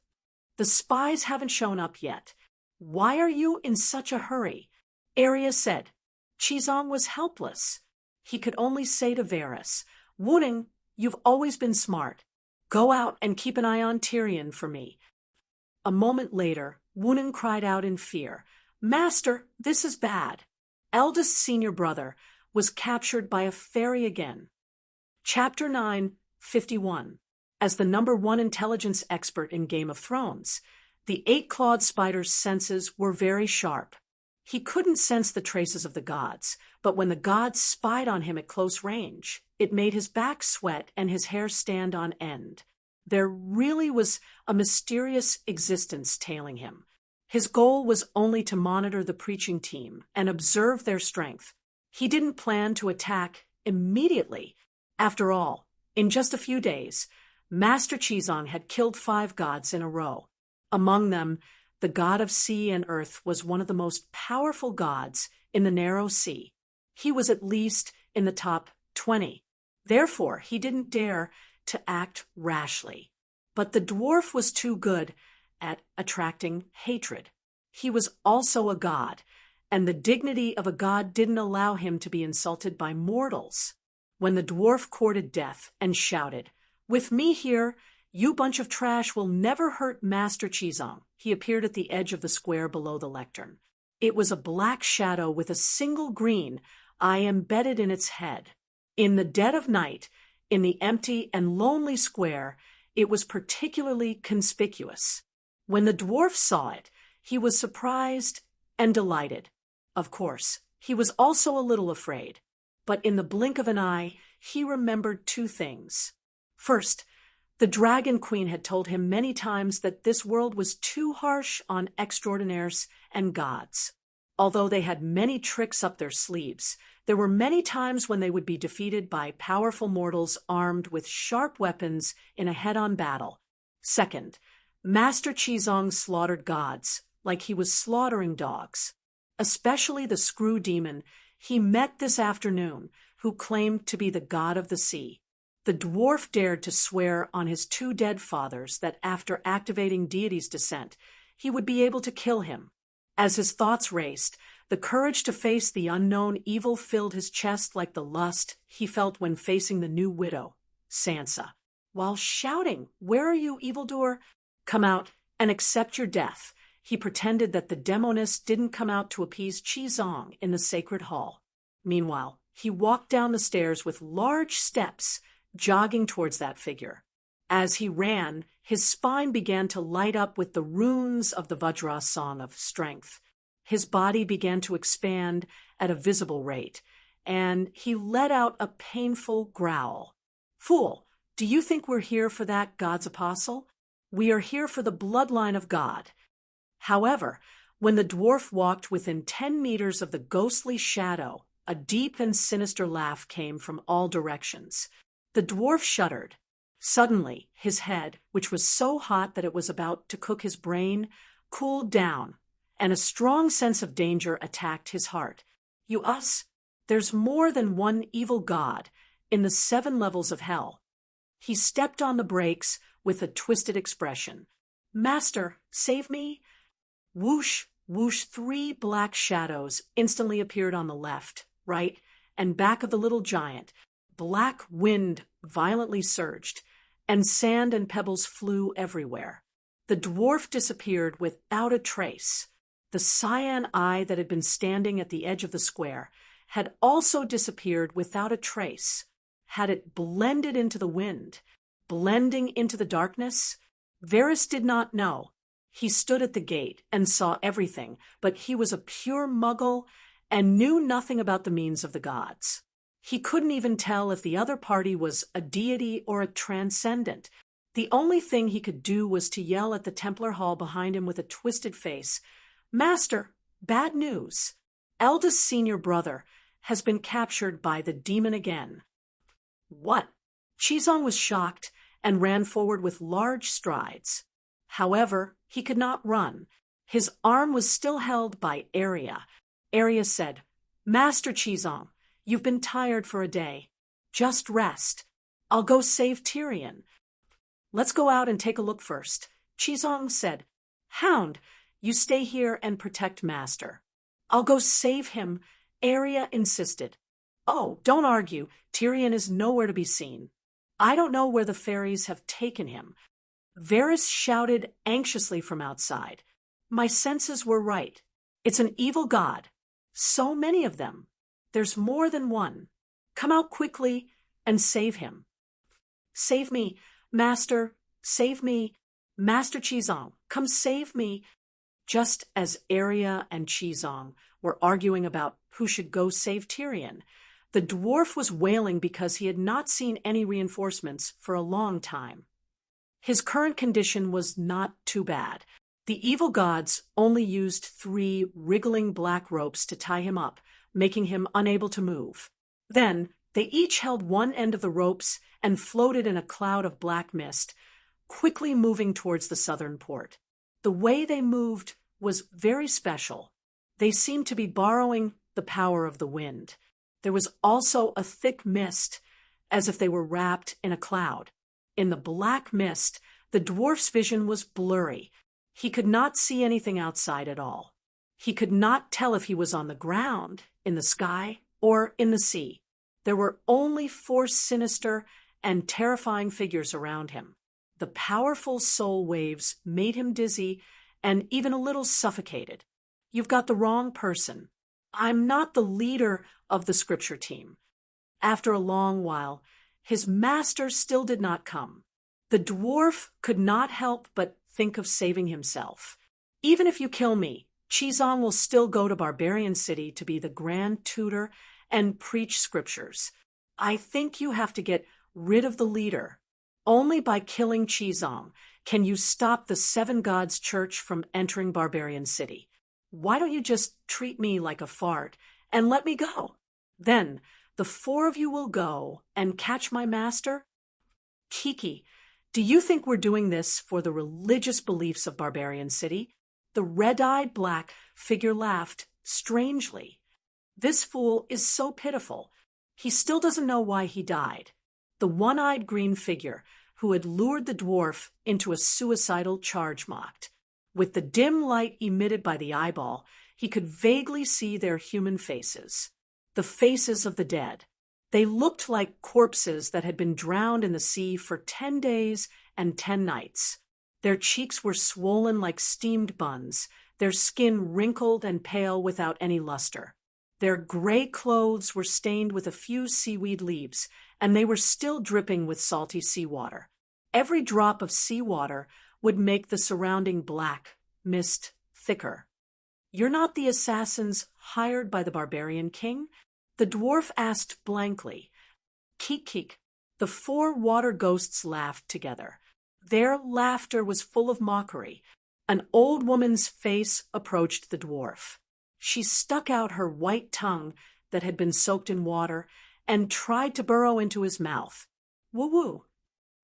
The spies haven't shown up yet. Why are you in such a hurry? Arya said. Chizong was helpless. He could only say to Varys, Wooning, you've always been smart. Go out and keep an eye on Tyrion for me. A moment later, Wooning cried out in fear, Master, this is bad. Eldest senior brother was captured by a fairy again. Chapter 9, 51. As the #1 intelligence expert in Game of Thrones, the eight-clawed spider's senses were very sharp. He couldn't sense the traces of the gods, but when the gods spied on him at close range, it made his back sweat and his hair stand on end. There really was a mysterious existence tailing him. His goal was only to monitor the preaching team and observe their strength. He didn't plan to attack immediately. After all, in just a few days, Master Chizong had killed 5 gods in a row. Among them, the god of sea and earth was one of the most powerful gods in the Narrow Sea. He was at least in the top 20. Therefore, he didn't dare to act rashly. But the dwarf was too good at attracting hatred. He was also a god, and the dignity of a god didn't allow him to be insulted by mortals. When the dwarf courted death and shouted, With me here, you bunch of trash will never hurt Master Chizong, he appeared at the edge of the square below the lectern. It was a black shadow with a single green eye embedded in its head. In the dead of night, in the empty and lonely square, it was particularly conspicuous. When the dwarf saw it, he was surprised and delighted. Of course, he was also a little afraid. But in the blink of an eye, he remembered 2 things. First, the Dragon Queen had told him many times that this world was too harsh on extraordinaires and gods. Although they had many tricks up their sleeves, there were many times when they would be defeated by powerful mortals armed with sharp weapons in a head-on battle. Second, Master Chizong slaughtered gods like he was slaughtering dogs, especially the screw demon he met this afternoon, who claimed to be the god of the sea. The dwarf dared to swear on his 2 dead fathers that after activating deity's descent, he would be able to kill him. As his thoughts raced, The courage to face the unknown evil filled his chest like the lust he felt when facing the new widow, Sansa. While shouting, "Where are you, evildoer? Come out and accept your death," he pretended that the demoness didn't come out to appease Qizong in the sacred hall. Meanwhile, he walked down the stairs with large steps, jogging towards that figure. As he ran, his spine began to light up with the runes of the Vajra song of strength. His body began to expand at a visible rate, and he let out a painful growl. "Fool, do you think we're here for that, God's apostle? We are here for the bloodline of God." However, when the dwarf walked within 10 meters of the ghostly shadow, a deep and sinister laugh came from all directions. The dwarf shuddered. Suddenly, his head, which was so hot that it was about to cook his brain, cooled down, and a strong sense of danger attacked his heart. There's more than one evil god in the 7 levels of hell. He stepped on the brakes with a twisted expression. "Master, save me!" Whoosh, whoosh, 3 black shadows instantly appeared on the left, right, and back of the little giant. Black wind violently surged, and sand and pebbles flew everywhere. The dwarf disappeared without a trace. The cyan eye that had been standing at the edge of the square had also disappeared without a trace. Had it blended into the wind, blending into the darkness? Varys did not know. He stood at the gate and saw everything, but he was a pure muggle and knew nothing about the means of the gods. He couldn't even tell if the other party was a deity or a transcendent. The only thing he could do was to yell at the Templar Hall behind him with a twisted face, "Master, bad news. Eldest senior brother has been captured by the demon again." "What?" Qizong was shocked and ran forward with large strides. However, he could not run. His arm was still held by Arya. Arya said, "Master Qizong, you've been tired for a day. Just rest. I'll go save Tyrion." "Let's go out and take a look first." Qizong said, "Hound, you stay here and protect Master." "I'll go save him," Arya insisted. "Oh, don't argue. Tyrion is nowhere to be seen. I don't know where the fairies have taken him." Varys shouted anxiously from outside. "My senses were right. It's an evil god. So many of them. There's more than one. Come out quickly and save him." "Save me, Master, save me. Master Qizong, come save me." Just as Arya and Qizong were arguing about who should go save Tyrion, the dwarf was wailing because he had not seen any reinforcements for a long time. His current condition was not too bad. The evil gods only used 3 wriggling black ropes to tie him up, making him unable to move. Then they each held one end of the ropes and floated in a cloud of black mist, quickly moving towards the southern port. The way they moved was very special. They seemed to be borrowing the power of the wind. There was also a thick mist, as if they were wrapped in a cloud. In the black mist, the dwarf's vision was blurry. He could not see anything outside at all. He could not tell if he was on the ground, in the sky, or in the sea. There were only 4 sinister and terrifying figures around him. The powerful soul waves made him dizzy and even a little suffocated. "You've got the wrong person. I'm not the leader of the scripture team." After a long while, his master still did not come. The dwarf could not help but think of saving himself. "Even if you kill me, Qizong will still go to Barbarian City to be the grand tutor and preach scriptures. I think you have to get rid of the leader. Only by killing Qizong can you stop the 7 Gods Church from entering Barbarian City. Why don't you just treat me like a fart and let me go? Then the 4 of you will go and catch my master." "Kiki, do you think we're doing this for the religious beliefs of Barbarian City?" The red-eyed black figure laughed strangely. "This fool is so pitiful. He still doesn't know why he died." The one-eyed green figure who had lured the dwarf into a suicidal charge mocked. With the dim light emitted by the eyeball, He could vaguely see their human faces, the faces of the dead. They looked like corpses that had been drowned in the sea for 10 days and 10 nights. Their cheeks were swollen like steamed buns, their skin wrinkled and pale without any luster. Their gray clothes were stained with a few seaweed leaves, and they were still dripping with salty seawater. Every drop of seawater would make the surrounding black mist thicker. "You're not the assassins hired by the barbarian king?" the dwarf asked blankly. "Keek, keek." The 4 water ghosts laughed together. Their laughter was full of mockery. An old woman's face approached the dwarf. She stuck out her white tongue that had been soaked in water and tried to burrow into his mouth. Woo-woo.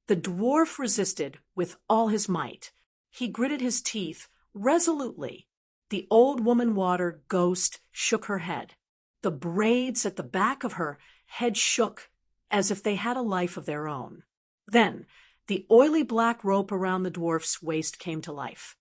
The dwarf resisted with all his might. He gritted his teeth resolutely. The old woman water ghost shook her head. The braids at the back of her head shook as if they had a life of their own. Then the oily black rope around the dwarf's waist came to life.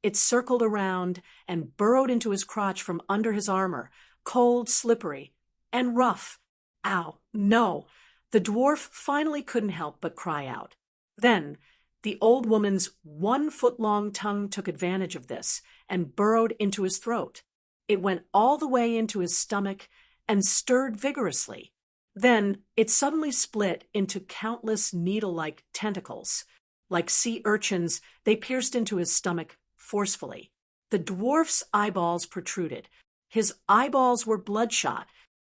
It circled around and burrowed into his crotch from under his armor, cold, slippery, and rough. Ow, no! The dwarf finally couldn't help but cry out. Then the old woman's 1-foot-long tongue took advantage of this and burrowed into his throat. It went all the way into his stomach and stirred vigorously. Then it suddenly split into countless needle-like tentacles. Like sea urchins, they pierced into his stomach forcefully. The dwarf's eyeballs protruded. His eyeballs were bloodshot.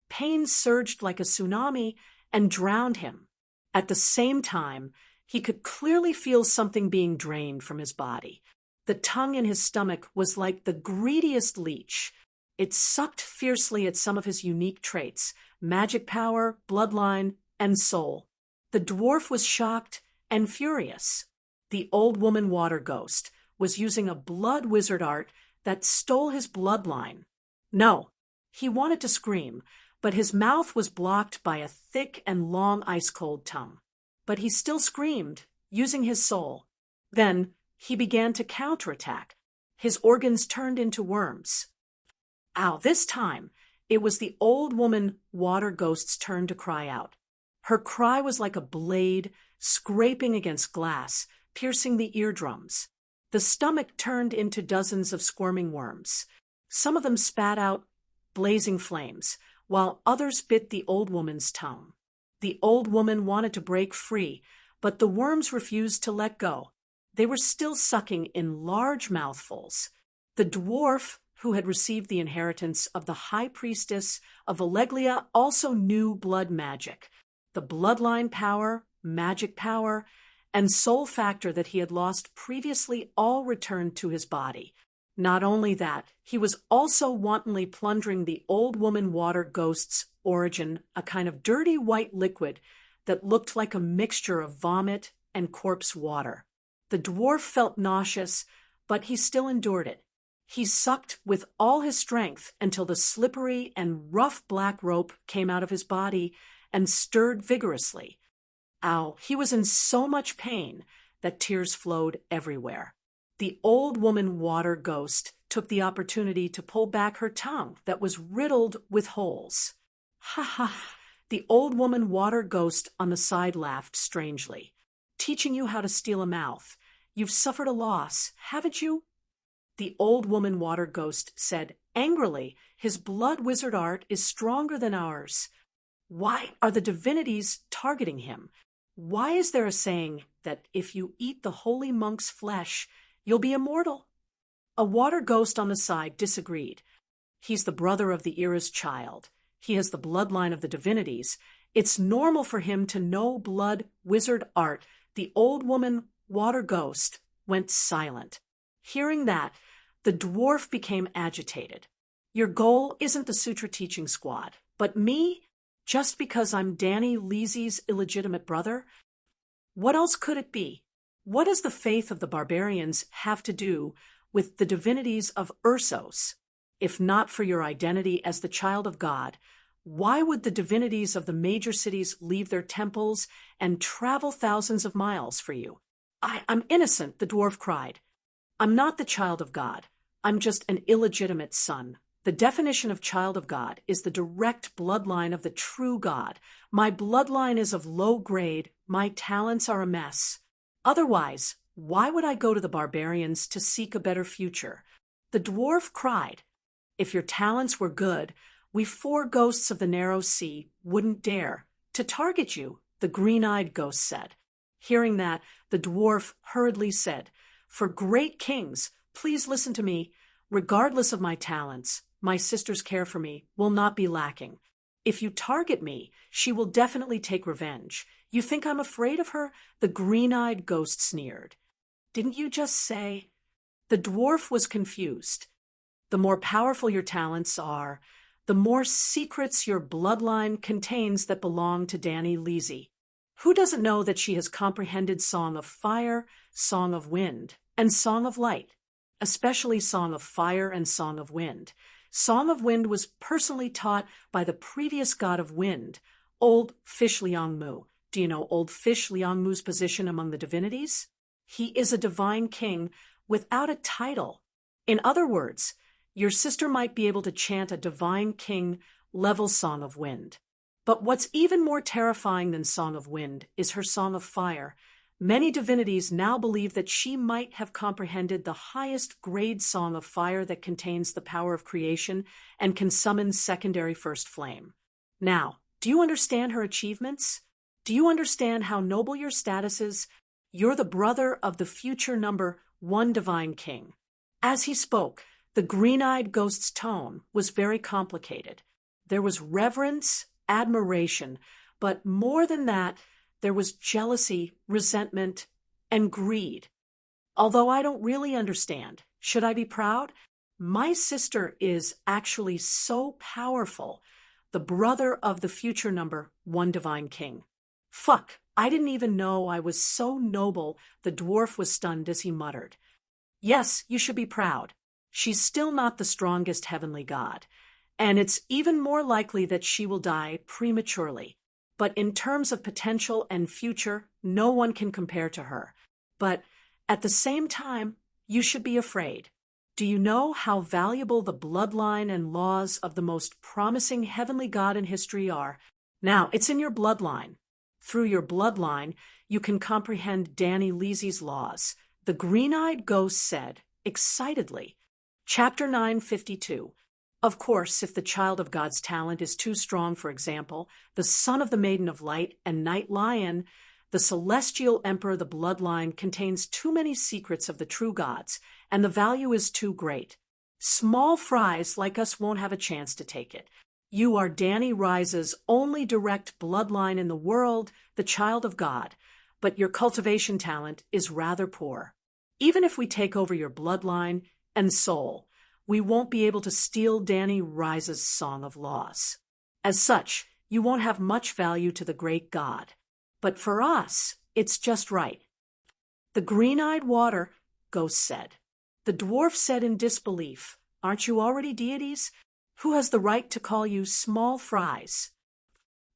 Pain surged like a tsunami and drowned him. At the same time, he could clearly feel something being drained from his body. The tongue in his stomach was like the greediest leech. It sucked fiercely at some of his unique traits: magic power, bloodline, and soul. The dwarf was shocked and furious. The old woman water ghost was using a blood wizard art that stole his bloodline. No, he wanted to scream, but his mouth was blocked by a thick and long ice-cold tongue. But he still screamed, using his soul. Then he began to counterattack. His organs turned into worms. Ow, this time it was the old woman water ghost's turn to cry out. Her cry was like a blade scraping against glass, piercing the eardrums. The stomach turned into dozens of squirming worms. Some of them spat out blazing flames, while others bit the old woman's tongue. The old woman wanted to break free, but the worms refused to let go. They were still sucking in large mouthfuls. The dwarf, who had received the inheritance of the high priestess of Alleglia, also knew blood magic, the bloodline power, magic power, and soul factor that he had lost previously all returned to his body. Not only that, he was also wantonly plundering the old woman water ghost's origin, a kind of dirty white liquid that looked like a mixture of vomit and corpse water. The dwarf felt nauseous, but he still endured it. He sucked with all his strength until the slippery and rough black rope came out of his body and stirred vigorously. Ow, he was in so much pain that tears flowed everywhere. The old woman water ghost took the opportunity to pull back her tongue that was riddled with holes. Ha ha! The old woman water ghost on the side laughed strangely. "Teaching you how to steal a mouth. You've suffered a loss, haven't you?" The old woman water ghost said angrily, "His blood wizard art is stronger than ours. Why are the divinities targeting him? Why is there a saying that if you eat the holy monk's flesh, you'll be immortal?" A water ghost on the side disagreed. "He's the brother of the era's child. He has the bloodline of the divinities. It's normal for him to know blood wizard art." The old woman water ghost went silent. Hearing that, the dwarf became agitated. "Your goal isn't the sutra teaching squad, but me? Just because I'm Danny Leesy's illegitimate brother? What else could it be? What does the faith of the barbarians have to do with the divinities of Ursos? If not for your identity as the child of God, why would the divinities of the major cities leave their temples and travel thousands of miles for you?" I'm innocent, the dwarf cried. "I'm not the child of God. I'm just an illegitimate son. The definition of child of God is the direct bloodline of the true God. My bloodline is of low grade, my talents are a mess. Otherwise, why would I go to the barbarians to seek a better future? The dwarf cried, if your talents were good, we four ghosts of the narrow sea wouldn't dare to target you, the green-eyed ghost said. Hearing that, the dwarf hurriedly said, for great kings, please listen to me. Regardless of my talents, my sister's care for me will not be lacking. If you target me, she will definitely take revenge. You think I'm afraid of her? The green-eyed ghost sneered. Didn't you just say? The dwarf was confused. The more powerful your talents are, the more secrets your bloodline contains that belong to Danny Leasy. Who doesn't know that she has comprehended Song of Fire, Song of Wind, and Song of Light, especially Song of Fire and Song of Wind? Song of Wind was personally taught by the previous god of wind, Old Fish Liangmu. Do you know Old Fish Liangmu's position among the divinities? He is a divine king without a title. In other words, your sister might be able to chant a divine king level Song of Wind. But what's even more terrifying than Song of Wind is her Song of Fire. Many divinities now believe that she might have comprehended the highest grade Song of Fire that contains the power of creation and can summon secondary first flame. Now, do you understand her achievements? Do you understand how noble your status is? You're the brother of the future number 1 divine king. As he spoke, the green-eyed ghost's tone was very complicated. There was reverence, admiration, but more than that, there was jealousy, resentment, and greed. Although I don't really understand, should I be proud? My sister is actually so powerful, the brother of the future number 1 divine king. Fuck, I didn't even know I was so noble. The dwarf was stunned as he muttered. Yes, you should be proud. She's still not the strongest heavenly god, and it's even more likely that she will die prematurely. But in terms of potential and future, no one can compare to her. But at the same time, you should be afraid. Do you know how valuable the bloodline and laws of the most promising heavenly god in history are? Now, it's in your bloodline. Through your bloodline, you can comprehend Danny Leasy's laws. The green-eyed ghost said, excitedly. Chapter 952. Of course, if the child of God's talent is too strong, for example, the son of the Maiden of Light and Night Lion, the celestial emperor of the bloodline contains too many secrets of the true gods, and the value is too great. Small fries like us won't have a chance to take it. You are Danny Rise's only direct bloodline in the world, the child of God, but your cultivation talent is rather poor. Even if we take over your bloodline and soul, we won't be able to steal Danny Rise's Song of Laws. As such, you won't have much value to the great god. But for us, it's just right. The green-eyed water, Ghost said. The dwarf said in disbelief, aren't you already deities? Who has the right to call you small fries?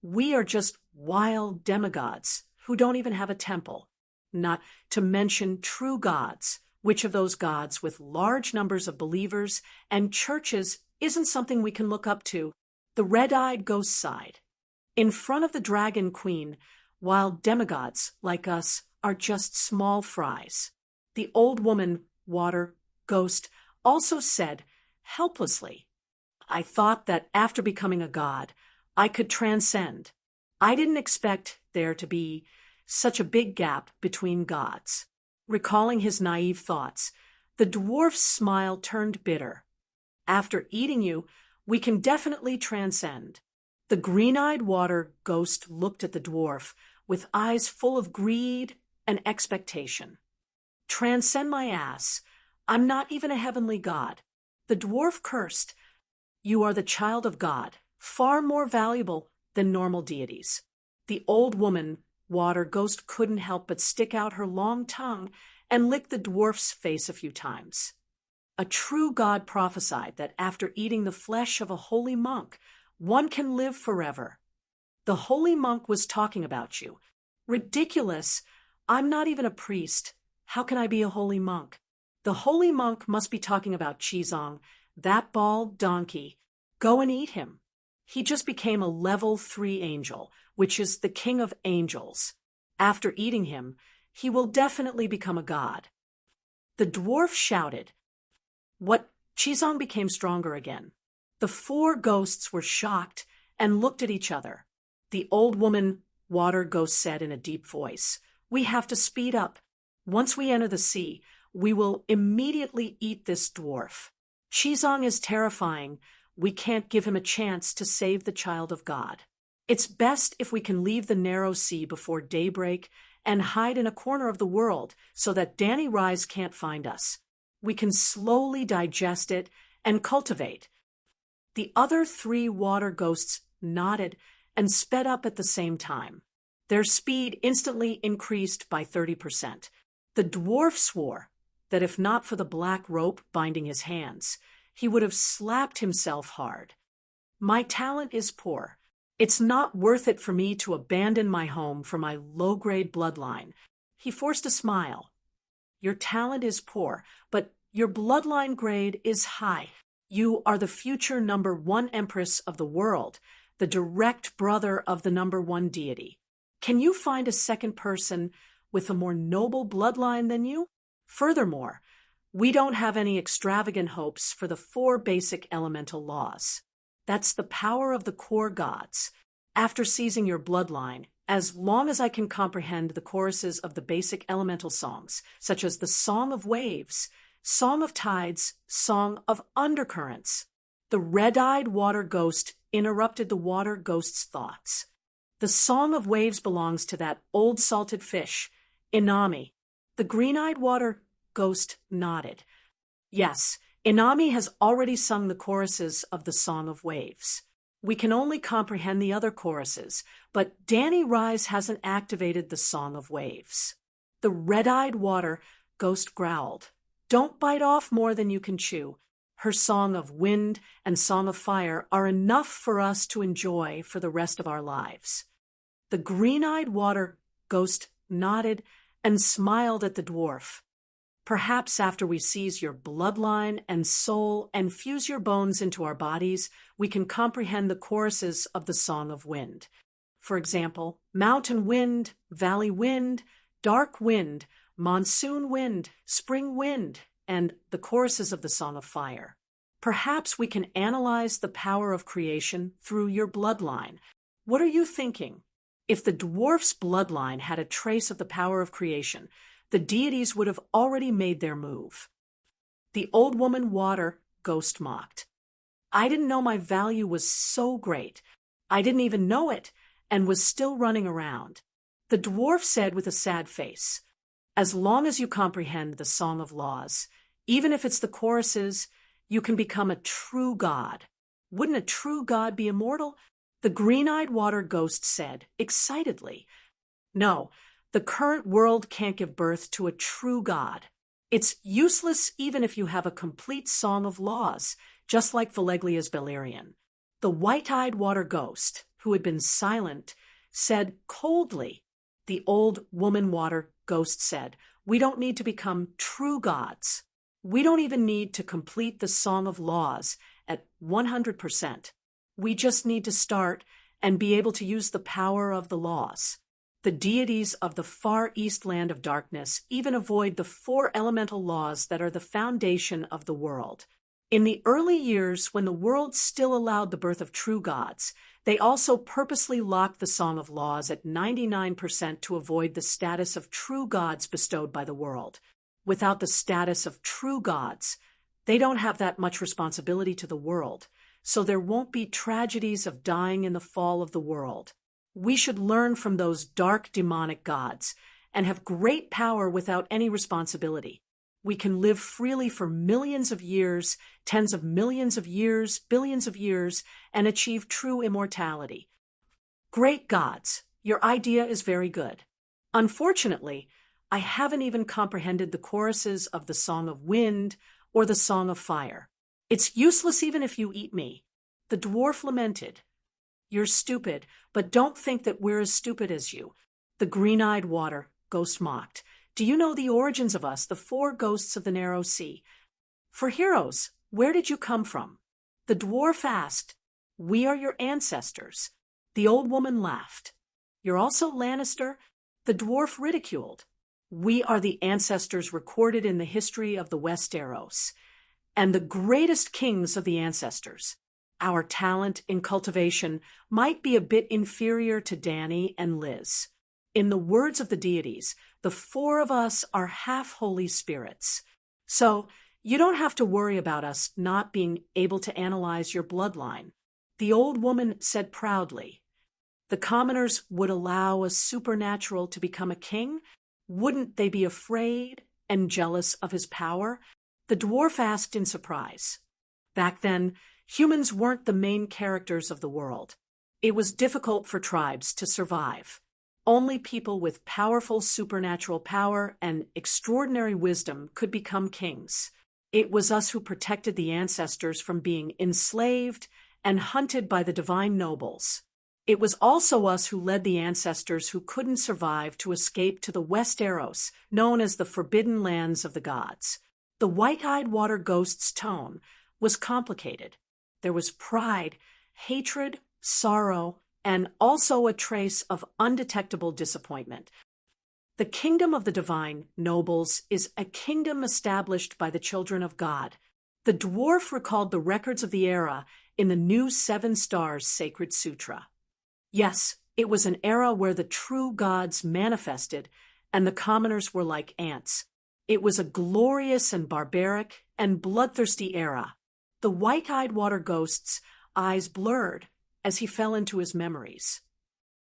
We are just wild demigods who don't even have a temple. Not to mention true gods. Which of those gods with large numbers of believers and churches isn't something we can look up to? The red-eyed ghost sighed. In front of the dragon queen, while demigods like us are just small fries. The old woman, water, ghost, also said, helplessly, I thought that after becoming a god, I could transcend. I didn't expect there to be such a big gap between gods. Recalling his naive thoughts, the dwarf's smile turned bitter. After eating you, we can definitely transcend. The green-eyed water ghost looked at the dwarf with eyes full of greed and expectation. Transcend my ass. I'm not even a heavenly god. The dwarf cursed. You are the child of God, far more valuable than normal deities. The old woman, water ghost, couldn't help but stick out her long tongue and lick the dwarf's face a few times. A true god prophesied that after eating the flesh of a holy monk, one can live forever. The holy monk was talking about you. Ridiculous. I'm not even a priest. How can I be a holy monk? The holy monk must be talking about Qizong, "That bald donkey, go and eat him." He just became a level 3 angel, which is the king of angels. After eating him, he will definitely become a god. The dwarf shouted. What? Chizong became stronger again. The 4 ghosts were shocked and looked at each other. The old woman, water ghost, said in a deep voice, "We have to speed up. Once we enter the sea, we will immediately eat this dwarf. Chizong is terrifying. We can't give him a chance to save the child of God. It's best if we can leave the narrow sea before daybreak and hide in a corner of the world so that Danny Rise can't find us. We can slowly digest it and cultivate." The other 3 water ghosts nodded and sped up at the same time. Their speed instantly increased by 30%. The dwarf swore that if not for the black rope binding his hands, he would have slapped himself hard. "My talent is poor. It's not worth it for me to abandon my home for my low-grade bloodline." He forced a smile. "Your talent is poor, but your bloodline grade is high. You are the future #1 empress of the world, the direct brother of the #1 deity. Can you find a second person with a more noble bloodline than you? Furthermore, we don't have any extravagant hopes for the 4 basic elemental laws. That's the power of the core gods. After seizing your bloodline, as long as I can comprehend the choruses of the basic elemental songs, such as the Song of Waves, Song of Tides, Song of Undercurrents." The red-eyed water ghost interrupted the water ghost's thoughts. "The Song of Waves belongs to that old salted fish, Inami." The green-eyed water ghost nodded. "Yes, Inami has already sung the choruses of the Song of Waves. We can only comprehend the other choruses, but Danny Rise hasn't activated the Song of Waves." The red-eyed water ghost growled. "Don't bite off more than you can chew. Her Song of Wind and Song of Fire are enough for us to enjoy for the rest of our lives." The green-eyed water ghost nodded and smiled at the dwarf. "Perhaps after we seize your bloodline and soul and fuse your bones into our bodies, we can comprehend the choruses of the Song of Wind. For example, mountain wind, valley wind, dark wind, monsoon wind, spring wind, and the choruses of the Song of Fire. Perhaps we can analyze the power of creation through your bloodline. What are you thinking? If the dwarf's bloodline had a trace of the power of creation, the deities would have already made their move." The old woman water ghost mocked. "I didn't know my value was so great. I didn't even know it, and was still running around." The dwarf said with a sad face, "As long as you comprehend the Song of Laws, even if it's the choruses, you can become a true god." "Wouldn't a true god be immortal?" the green-eyed water ghost said excitedly. "No, the current world can't give birth to a true god. It's useless even if you have a complete Song of Laws, just like Valeglia's Beleriand." The white-eyed water ghost, who had been silent, said coldly. The old woman water ghost said, "We don't need to become true gods. We don't even need to complete the Song of Laws at 100%. We just need to start and be able to use the power of the laws. The deities of the far east land of darkness even avoid the 4 elemental laws that are the foundation of the world. In the early years, when the world still allowed the birth of true gods, they also purposely locked the Song of Laws at 99% to avoid the status of true gods bestowed by the world. Without the status of true gods, they don't have that much responsibility to the world, so there won't be tragedies of dying in the fall of the world. We should learn from those dark demonic gods and have great power without any responsibility. We can live freely for millions of years, tens of millions of years, billions of years, and achieve true immortality. Great gods, your idea is very good. Unfortunately, I haven't even comprehended the choruses of the Song of Wind or the Song of Fire. It's useless even if you eat me." The dwarf lamented. "You're stupid, but don't think that we're as stupid as you." The green-eyed water ghost mocked. "Do you know the origins of us, the 4 ghosts of the narrow sea? For heroes, Where did you come from? The dwarf asked. We are your ancestors. The old woman laughed. You're also Lannister? The dwarf ridiculed. We are the ancestors recorded in the history of the Westeros, and the greatest kings of the ancestors. Our talent in cultivation might be a bit inferior to Dany and Liz. In the words of the deities, the four of us are half Holy Spirits. So, you don't have to worry about us not being able to analyze your bloodline. The old woman said proudly. The commoners would allow a supernatural to become a king? Wouldn't they be afraid and jealous of his power? The dwarf asked in surprise. Back then, humans weren't the main characters of the world. It was difficult for tribes to survive. Only people with powerful supernatural power and extraordinary wisdom could become kings. It was us who protected the ancestors from being enslaved and hunted by the divine nobles. It was also us who led the ancestors who couldn't survive to escape to the Westeros, known as the Forbidden Lands of the Gods. The white-eyed water ghost's tone was complicated. There was pride, hatred, sorrow, and also a trace of undetectable disappointment. The kingdom of the divine nobles is a kingdom established by the children of God. The dwarf recalled the records of the era in the new Seven Stars Sacred Sutra. Yes, it was an era where the true gods manifested and the commoners were like ants. It was a glorious and barbaric and bloodthirsty era. The white-eyed water ghost's eyes blurred as he fell into his memories.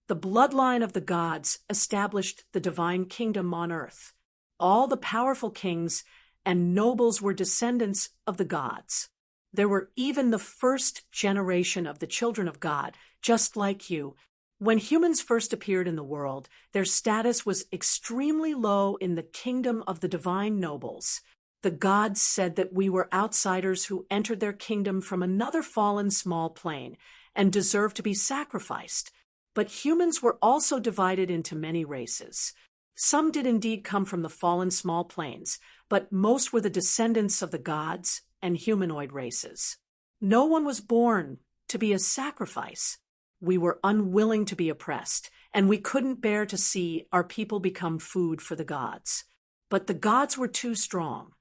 The bloodline of the gods established the divine kingdom on earth. All the powerful kings and nobles were descendants of the gods. There were even the first generation of the children of God, just like you. When humans first appeared in the world, their status was extremely low in the kingdom of the divine nobles. The gods said that we were outsiders who entered their kingdom from another fallen small plane and deserved to be sacrificed. But humans were also divided into many races. Some did indeed come from the fallen small planes, but most were the descendants of the gods and humanoid races. No one was born to be a sacrifice. We were unwilling to be oppressed, and we couldn't bear to see our people become food for the gods. But the gods were too strong.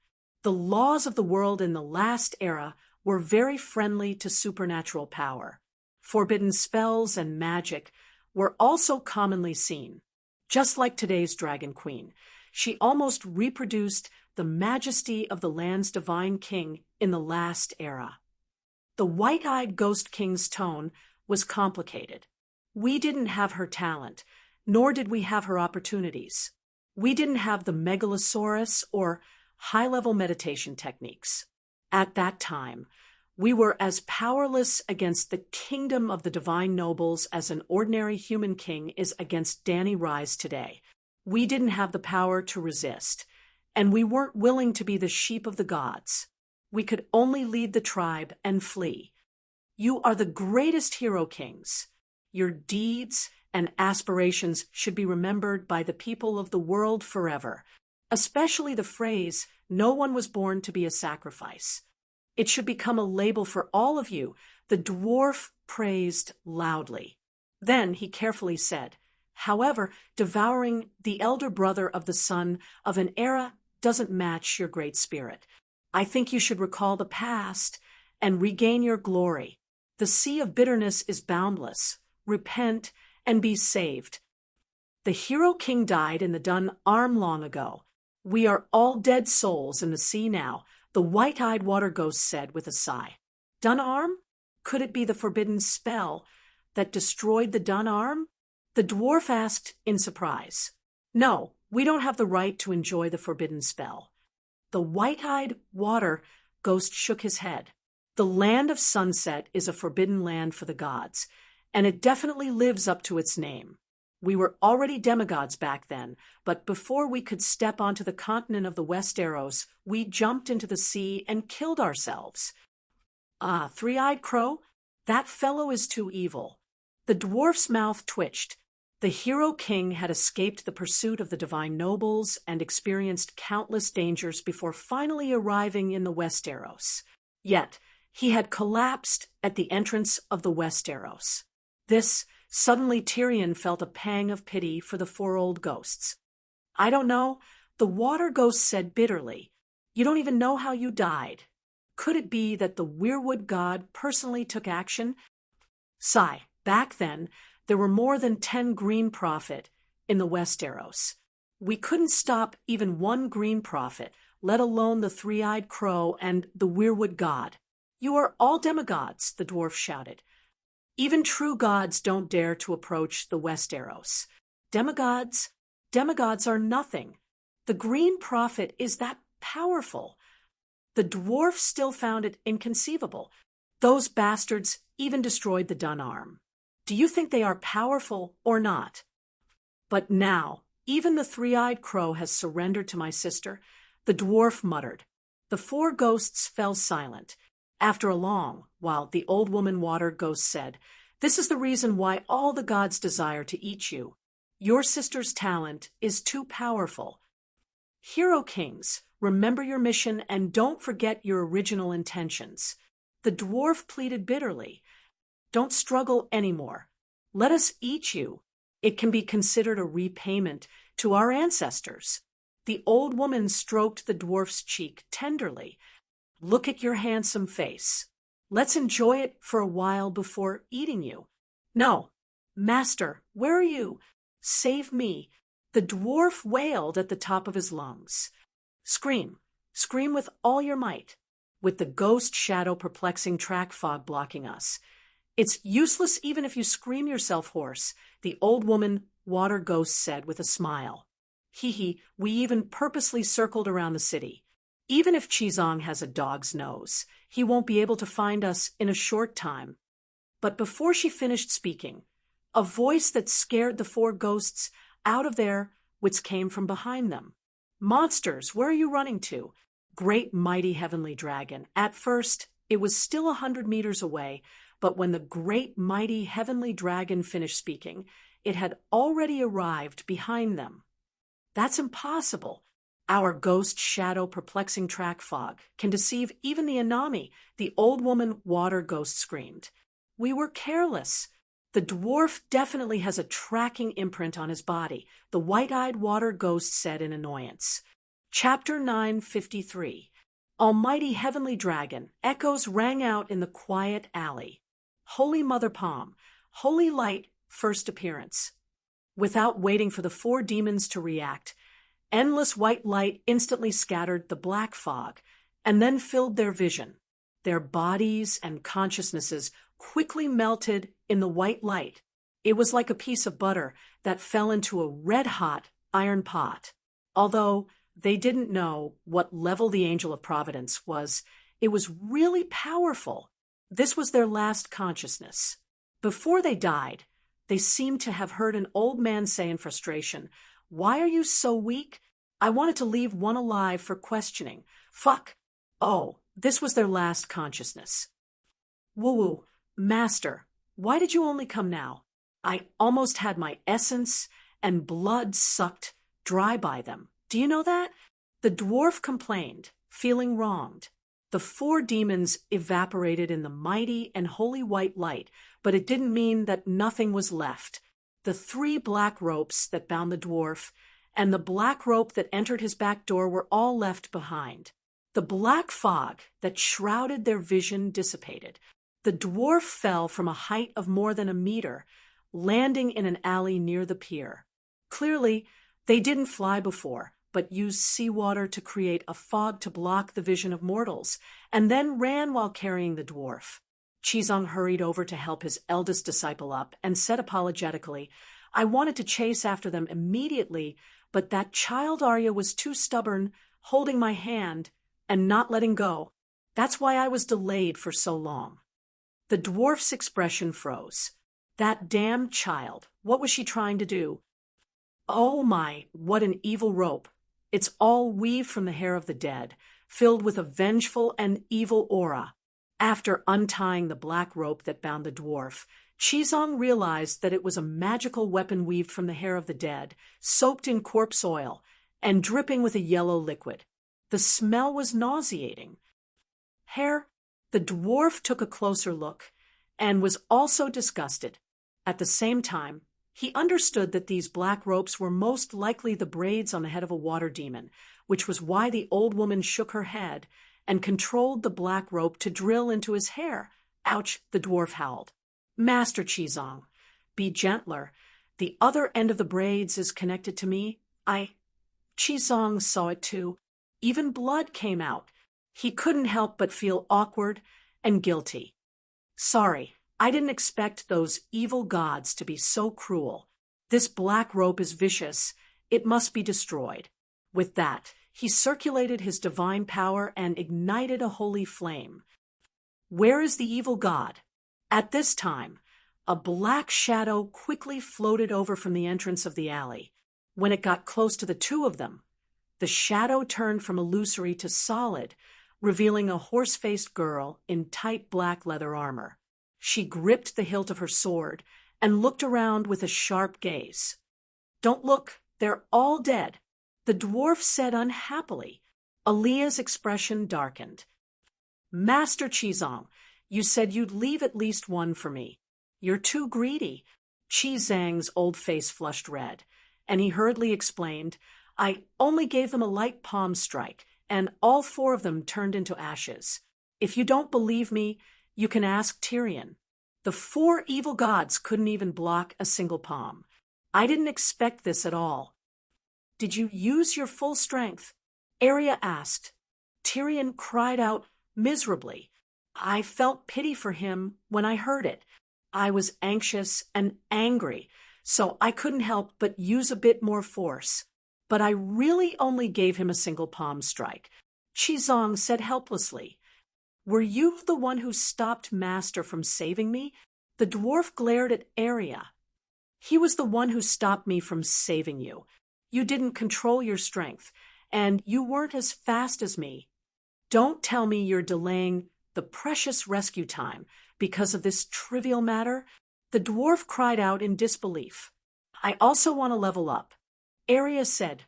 The laws of the world in the last era were very friendly to supernatural power. Forbidden spells and magic were also commonly seen. Just like today's Dragon Queen, she almost reproduced the majesty of the land's divine king in the last era. The white-eyed ghost king's tone was complicated. We didn't have her talent, nor did we have her opportunities. We didn't have the megalosaurus or high-level meditation techniques. At that time, we were as powerless against the kingdom of the divine nobles as an ordinary human king is against Dany Rise today. We didn't have the power to resist, and we weren't willing to be the sheep of the gods. We could only lead the tribe and flee. You are the greatest hero kings. Your deeds and aspirations should be remembered by the people of the world forever, especially the phrase, "No one was born to be a sacrifice." It should become a label for all of you, the dwarf praised loudly. Then he carefully said, "However, devouring the elder brother of the son of an era doesn't match your great spirit. I think you should recall the past and regain your glory. The sea of bitterness is boundless. Repent and be saved. The hero king died in the Dun Arm long ago. We are all dead souls in the sea now," the white-eyed water ghost said with a sigh. Dun Arm? Could it be the forbidden spell that destroyed the Dun Arm? The dwarf asked in surprise. No, we don't have the right to enjoy the forbidden spell. The white-eyed water ghost shook his head. The land of sunset is a forbidden land for the gods, and it definitely lives up to its name. We were already demigods back then, but before we could step onto the continent of the Westeros, we jumped into the sea and killed ourselves. Ah, Three-Eyed Crow, that fellow is too evil. The dwarf's mouth twitched. The hero king had escaped the pursuit of the divine nobles and experienced countless dangers before finally arriving in the Westeros. Yet, he had collapsed at the entrance of the Westeros. Suddenly Tyrion felt a pang of pity for the four old ghosts. "I don't know," the water ghost said bitterly. "You don't even know how you died. Could it be that the weirwood god personally took action?" Sigh. Back then, there were more than 10 green prophet in the Westeros. We couldn't stop even one green prophet, let alone the three-eyed crow and the weirwood god. "You are all demigods," the dwarf shouted. "Even true gods don't dare to approach the Westeros. Demigods are nothing. The green prophet is that powerful." The dwarf still found it inconceivable. "Those bastards even destroyed the Dunarm. Do you think they are powerful or not? But now, even the three-eyed crow has surrendered to my sister," the dwarf muttered. The four ghosts fell silent. After a long while, the old woman water ghost said, "This is the reason why all the gods desire to eat you. Your sister's talent is too powerful. Hero kings, remember your mission and don't forget your original intentions." The dwarf pleaded bitterly. "Don't struggle anymore. Let us eat you. It can be considered a repayment to our ancestors." The old woman stroked the dwarf's cheek tenderly. "Look at your handsome face. Let's enjoy it for a while before eating you." "No, master, where are you? Save me." The dwarf wailed at the top of his lungs. "Scream, scream with all your might, with the ghost shadow perplexing track fog blocking us. It's useless even if you scream yourself hoarse," the old woman water ghost said with a smile. "Hee, we even purposely circled around the city. Even if Chizong has a dog's nose, he won't be able to find us in a short time." But before she finished speaking, a voice that scared the four ghosts out of their wits came from behind them. "Monsters, where are you running to? Great mighty heavenly dragon." At first, it was still 100 meters away, but when the great mighty heavenly dragon finished speaking, it had already arrived behind them. "That's impossible. Our ghost shadow perplexing track fog can deceive even the Anami," the old woman water ghost screamed. "We were careless. The dwarf definitely has a tracking imprint on his body," the white-eyed water ghost said in annoyance. Chapter 953. Almighty Heavenly Dragon. Echoes rang out in the quiet alley. Holy Mother Palm. Holy Light. First appearance. Without waiting for the four demons to react, endless white light instantly scattered the black fog and then filled their vision. Their bodies and consciousnesses quickly melted in the white light. It was like a piece of butter that fell into a red-hot iron pot. Although they didn't know what level the Angel of Providence was, it was really powerful. This was their last consciousness. Before they died, they seemed to have heard an old man say in frustration, "Why are you so weak? I wanted to leave one alive for questioning. Fuck." Oh, this was their last consciousness. "Woo-woo, master, why did you only come now? I almost had my essence and blood sucked dry by them. Do you know that?" The dwarf complained, feeling wronged. The four demons evaporated in the mighty and holy white light, but it didn't mean that nothing was left. The 3 black ropes that bound the dwarf and the black rope that entered his back door were all left behind. The black fog that shrouded their vision dissipated. The dwarf fell from a height of more than a meter, landing in an alley near the pier. Clearly, they didn't fly before, but used seawater to create a fog to block the vision of mortals, and then ran while carrying the dwarf. Chizong hurried over to help his eldest disciple up and said apologetically, "I wanted to chase after them immediately, but that child Arya was too stubborn, holding my hand and not letting go. That's why I was delayed for so long." The dwarf's expression froze. That damn child, what was she trying to do? Oh my, what an evil rope. It's all weaved from the hair of the dead, filled with a vengeful and evil aura. After untying the black rope that bound the dwarf, Chizong realized that it was a magical weapon weaved from the hair of the dead, soaked in corpse oil, and dripping with a yellow liquid. The smell was nauseating. Hair? The dwarf took a closer look and was also disgusted. At the same time, he understood that these black ropes were most likely the braids on the head of a water demon, which was why the old woman shook her head and controlled the black rope to drill into his hair. Ouch, the dwarf howled. Master Chizong, be gentler. The other end of the braids is connected to me. Chizong saw it too. Even blood came out. He couldn't help but feel awkward and guilty. Sorry, I didn't expect those evil gods to be so cruel. This black rope is vicious. It must be destroyed. With that, he circulated his divine power and ignited a holy flame. Where is the evil god? At this time, a black shadow quickly floated over from the entrance of the alley. When it got close to the two of them, the shadow turned from illusory to solid, revealing a horse-faced girl in tight black leather armor. She gripped the hilt of her sword and looked around with a sharp gaze. Don't look, they're all dead, the dwarf said unhappily. Aaliyah's expression darkened. Master Chizong, you said you'd leave at least one for me. You're too greedy. Chizang's old face flushed red, and he hurriedly explained, I only gave them a light palm strike, and all 4 of them turned into ashes. If you don't believe me, you can ask Tyrion. The 4 evil gods couldn't even block a single palm. I didn't expect this at all. Did you use your full strength? Arya asked. Tyrion cried out miserably. I felt pity for him when I heard it. I was anxious and angry, so I couldn't help but use a bit more force. But I really only gave him a single palm strike. Chizong said helplessly. Were you the one who stopped Master from saving me? The dwarf glared at Arya. He was the one who stopped me from saving you. You didn't control your strength, and you weren't as fast as me. Don't tell me you're delaying the precious rescue time because of this trivial matter. The dwarf cried out in disbelief. I also want to level up. Arya said,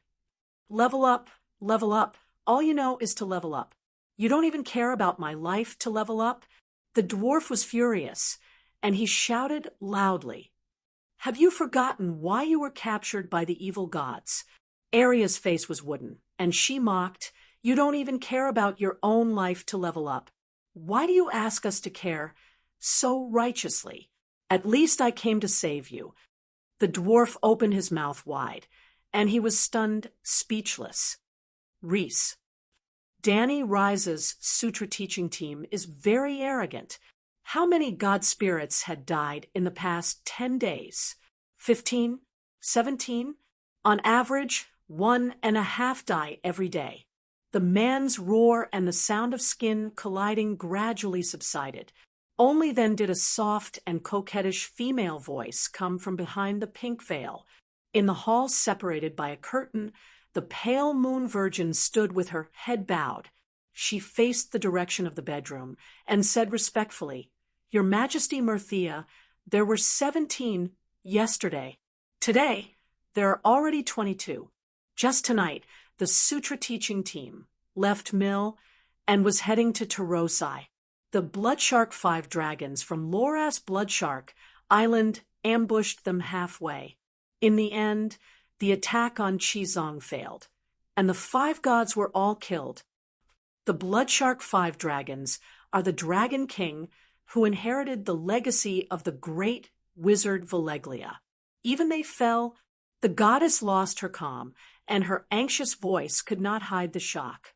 level up, level up. All you know is to level up. You don't even care about my life to level up? The dwarf was furious, and he shouted loudly. Have you forgotten why you were captured by the evil gods? Arya's face was wooden, and she mocked, you don't even care about your own life to level up. Why do you ask us to care so righteously? At least I came to save you. The dwarf opened his mouth wide, and he was stunned, speechless. Rhys. Danny Rise's sutra teaching team is very arrogant. How many god spirits had died in the past 10 days? 15? 17? On average, 1.5 die every day. The man's roar and the sound of skin colliding gradually subsided. Only then did a soft and coquettish female voice come from behind the pink veil. In the hall separated by a curtain, the pale moon virgin stood with her head bowed. She faced the direction of the bedroom and said respectfully, Your Majesty Mirthia, there were 17 yesterday. Today, there are already 22. Just tonight, the sutra teaching team left Mill and was heading to Terosai. The Bloodshark 5 dragons from Loras Bloodshark Island ambushed them halfway. In the end, the attack on Chizong failed, and the 5 gods were all killed. The Bloodshark 5 dragons are the Dragon King who inherited the legacy of the great wizard Valeglia. Even they fell, the goddess lost her calm, and her anxious voice could not hide the shock.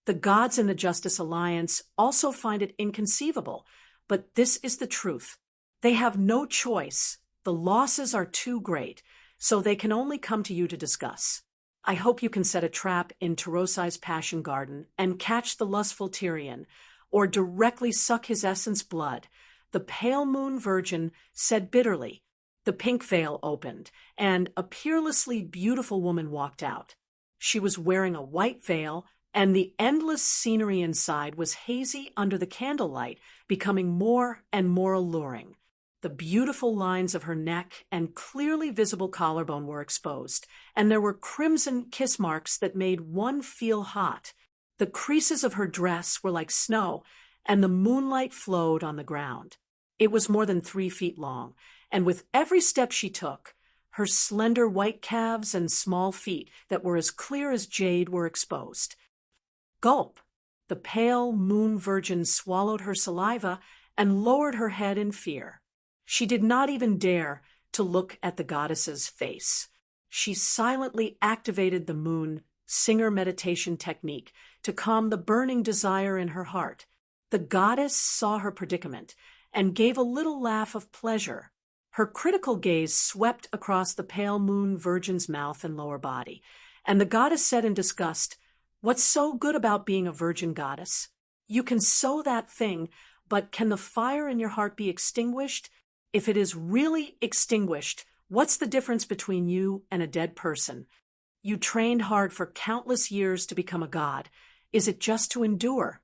The gods in the Justice Alliance also find it inconceivable, but this is the truth. They have no choice. The losses are too great, so they can only come to you to discuss. I hope you can set a trap in Terosai's passion garden and catch the lustful Tyrion, or directly suck his essence blood. The pale moon virgin said bitterly. The pink veil opened, and a peerlessly beautiful woman walked out. She was wearing a white veil, and the endless scenery inside was hazy under the candlelight, becoming more and more alluring. The beautiful lines of her neck and clearly visible collarbone were exposed, and there were crimson kiss marks that made one feel hot. The creases of her dress were like snow, and the moonlight flowed on the ground. It was more than 3 feet long, and with every step she took, her slender white calves and small feet that were as clear as jade were exposed. Gulp! The pale moon virgin swallowed her saliva and lowered her head in fear. She did not even dare to look at the goddess's face. She silently activated the moon singer meditation technique to calm the burning desire in her heart. The goddess saw her predicament and gave a little laugh of pleasure. Her critical gaze swept across the pale moon virgin's mouth and lower body, and the goddess said in disgust, "What's so good about being a virgin goddess? You can sow that thing, but can the fire in your heart be extinguished? If it is really extinguished, what's the difference between you and a dead person? You trained hard for countless years to become a god. Is it just to endure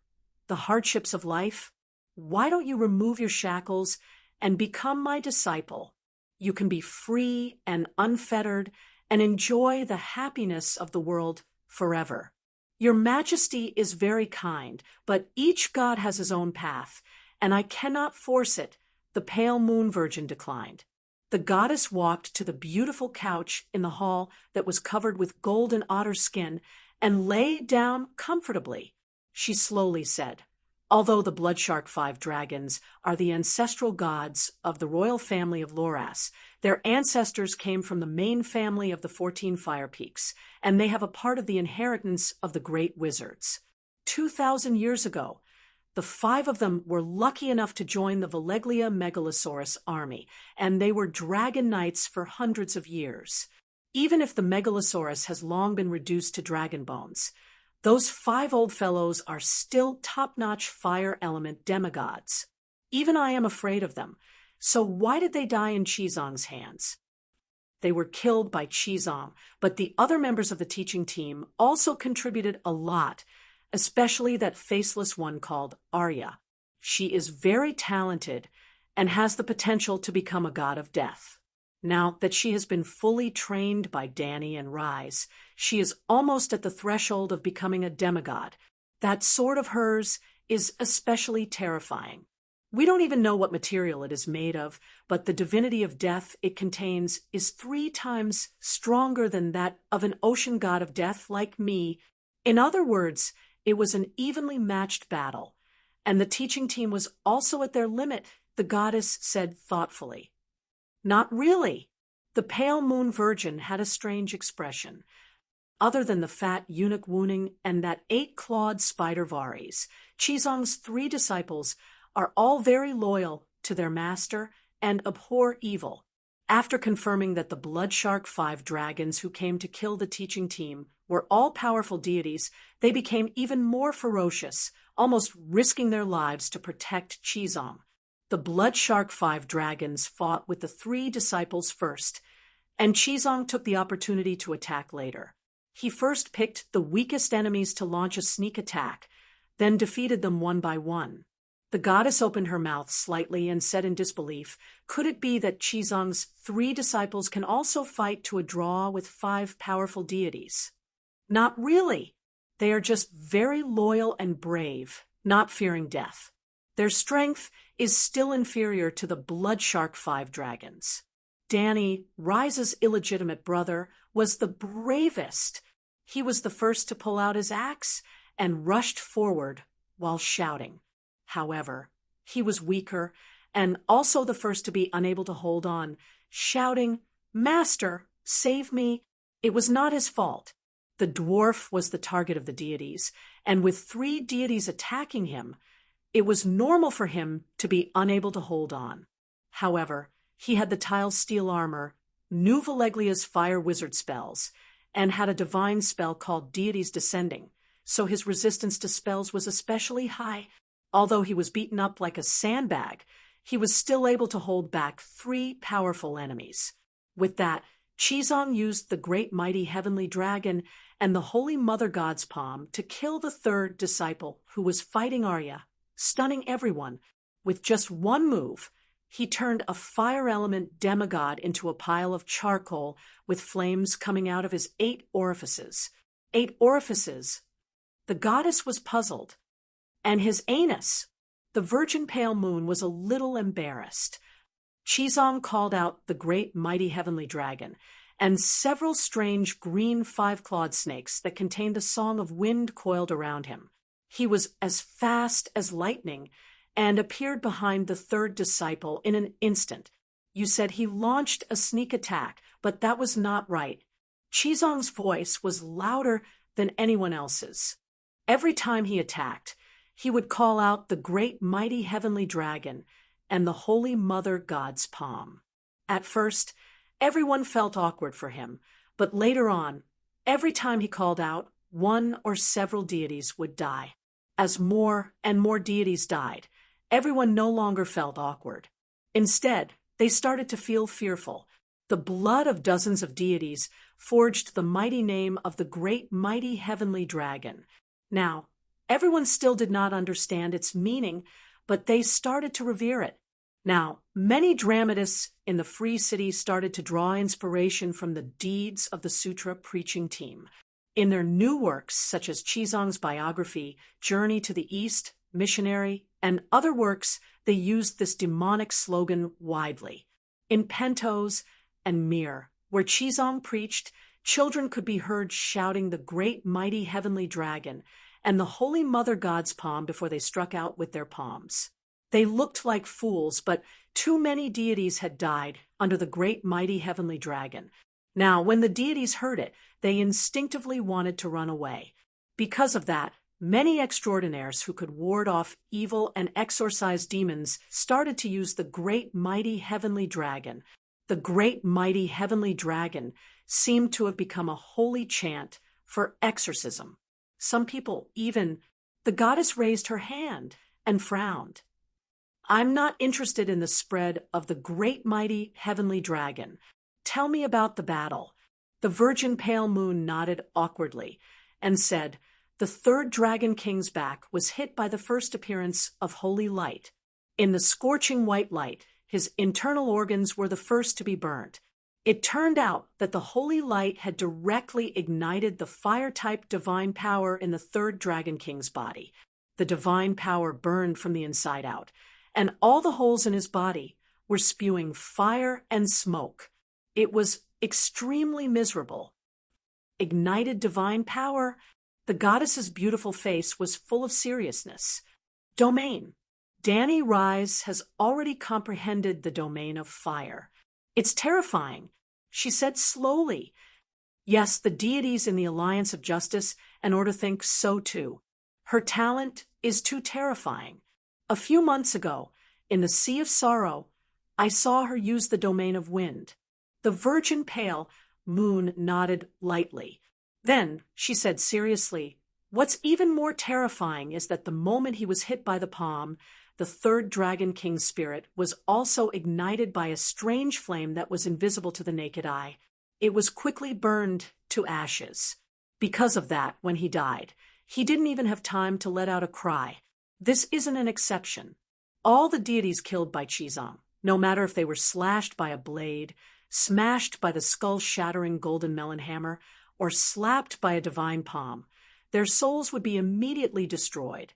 the hardships of life? Why don't you remove your shackles and become my disciple? You can be free and unfettered and enjoy the happiness of the world forever. Your Majesty is very kind, but each god has his own path, and I cannot force it," the pale moon virgin declined. The goddess walked to the beautiful couch in the hall that was covered with golden otter skin and lay down comfortably. She slowly said, "Although the Bloodshark 5 dragons are the ancestral gods of the royal family of Loras, their ancestors came from the main family of the 14 Fire Peaks, and they have a part of the inheritance of the great wizards. 2,000 years ago, the 5 of them were lucky enough to join the Veleglia Megalosaurus army, and they were dragon knights for hundreds of years. Even if the Megalosaurus has long been reduced to dragon bones, those 5 old fellows are still top-notch fire element demigods. Even I am afraid of them. So why did they die in Qizong's hands?" They were killed by Qizong, but the other members of the teaching team also contributed a lot, especially that faceless one called Arya. She is very talented and has the potential to become a god of death. Now that she has been fully trained by Danny and Rise, she is almost at the threshold of becoming a demigod. That sword of hers is especially terrifying. We don't even know what material it is made of, but the divinity of death it contains is 3 times stronger than that of an ocean god of death like me. In other words, it was an evenly matched battle, and the teaching team was also at their limit, the goddess said thoughtfully. "Not really." The pale moon virgin had a strange expression. Other than the fat eunuch Wuning and that 8-clawed spider Varys, Qizong's 3 disciples are all very loyal to their master and abhor evil. After confirming that the Bloodshark 5 dragons who came to kill the teaching team were all-powerful deities, they became even more ferocious, almost risking their lives to protect Qizong. The Bloodshark 5 dragons fought with the 3 disciples first, and Qizong took the opportunity to attack later. He first picked the weakest enemies to launch a sneak attack, then defeated them one by one. The goddess opened her mouth slightly and said in disbelief, "Could it be that Qizong's 3 disciples can also fight to a draw with 5 powerful deities?" "Not really. They are just very loyal and brave, not fearing death. Their strength is still inferior to the Bloodshark 5 dragons. Danny, Rise's illegitimate brother, was the bravest. He was the first to pull out his axe and rushed forward while shouting. However, he was weaker and also the first to be unable to hold on, shouting, 'Master, save me!' It was not his fault. The dwarf was the target of the deities, and with 3 deities attacking him, it was normal for him to be unable to hold on. However, he had the tile steel armor, knew Valeglia's fire wizard spells, and had a divine spell called Deities Descending, so his resistance to spells was especially high. Although he was beaten up like a sandbag, he was still able to hold back 3 powerful enemies. With that, Qizong used the great mighty heavenly dragon and the holy mother god's palm to kill the 3rd disciple who was fighting Arya, stunning everyone. With just one move, he turned a fire element demigod into a pile of charcoal with flames coming out of his 8 orifices. 8 orifices. The goddess was puzzled. And his anus. The virgin pale moon was a little embarrassed. Chizong called out the great mighty heavenly dragon, and several strange green five-clawed snakes that contained a song of wind coiled around him. He was as fast as lightning and appeared behind the third disciple in an instant. You said he launched a sneak attack, but that was not right. Chizong's voice was louder than anyone else's. Every time he attacked, he would call out the great mighty heavenly dragon and the Holy Mother God's palm. At first, everyone felt awkward for him, but later on, every time he called out, one or several deities would die. As more and more deities died, everyone no longer felt awkward. Instead, they started to feel fearful. The blood of dozens of deities forged the mighty name of the great mighty heavenly dragon. Now, everyone still did not understand its meaning, but they started to revere it. Now, many dramatists in the Free City started to draw inspiration from the deeds of the Sutra preaching team. In their new works, such as Chizong's biography, Journey to the East, Missionary, and other works, they used this demonic slogan widely. In Pentos and Mir, where Chizong preached, children could be heard shouting the great mighty heavenly dragon and the Holy Mother God's palm before they struck out with their palms. They looked like fools, but too many deities had died under the great mighty heavenly dragon. Now, when the deities heard it, they instinctively wanted to run away. Because of that, many extraordinaires who could ward off evil and exorcise demons started to use the great mighty heavenly dragon. The great mighty heavenly dragon seemed to have become a holy chant for exorcism. Some people even— the goddess raised her hand and frowned. I'm not interested in the spread of the great mighty heavenly dragon. Tell me about the battle. The virgin pale moon nodded awkwardly and said, the third dragon king's back was hit by the first appearance of holy light. In the scorching white light, his internal organs were the first to be burnt. It turned out that the holy light had directly ignited the fire-type divine power in the third dragon king's body. The divine power burned from the inside out, and all the holes in his body were spewing fire and smoke. It was extremely miserable. Ignited divine power, the goddess's beautiful face was full of seriousness. Domain. Danny Rise has already comprehended the domain of fire. It's terrifying, she said slowly. Yes, the deities in the Alliance of Justice and Order think so too. Her talent is too terrifying. A few months ago, in the Sea of Sorrow, I saw her use the domain of wind. The virgin pale moon nodded lightly. Then she said seriously, what's even more terrifying is that the moment he was hit by the palm, the third dragon king's spirit was also ignited by a strange flame that was invisible to the naked eye. It was quickly burned to ashes. Because of that, when he died, he didn't even have time to let out a cry. This isn't an exception. All the deities killed by Chizong, no matter if they were slashed by a blade, smashed by the skull-shattering golden melon hammer, or slapped by a divine palm, their souls would be immediately destroyed.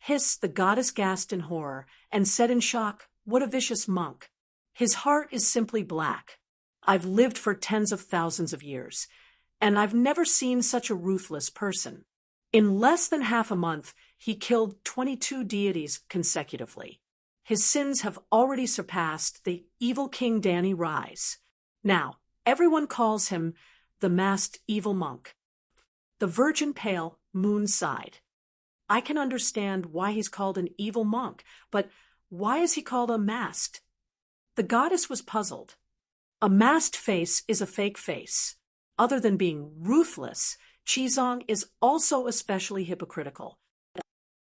Hiss, the goddess gasped in horror and said in shock, what a vicious monk. His heart is simply black. I've lived for tens of thousands of years, and I've never seen such a ruthless person. In less than half a month, he killed 22 deities consecutively. His sins have already surpassed the evil King Danny Rise. Now, everyone calls him the masked evil monk. The virgin pale moon sighed. I can understand why he's called an evil monk, but why is he called a masked? The goddess was puzzled. A masked face is a fake face. Other than being ruthless, Chizong is also especially hypocritical.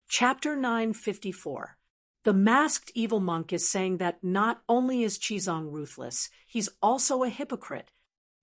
Chapter 954. The masked evil monk is saying that not only is Chizong ruthless, he's also a hypocrite.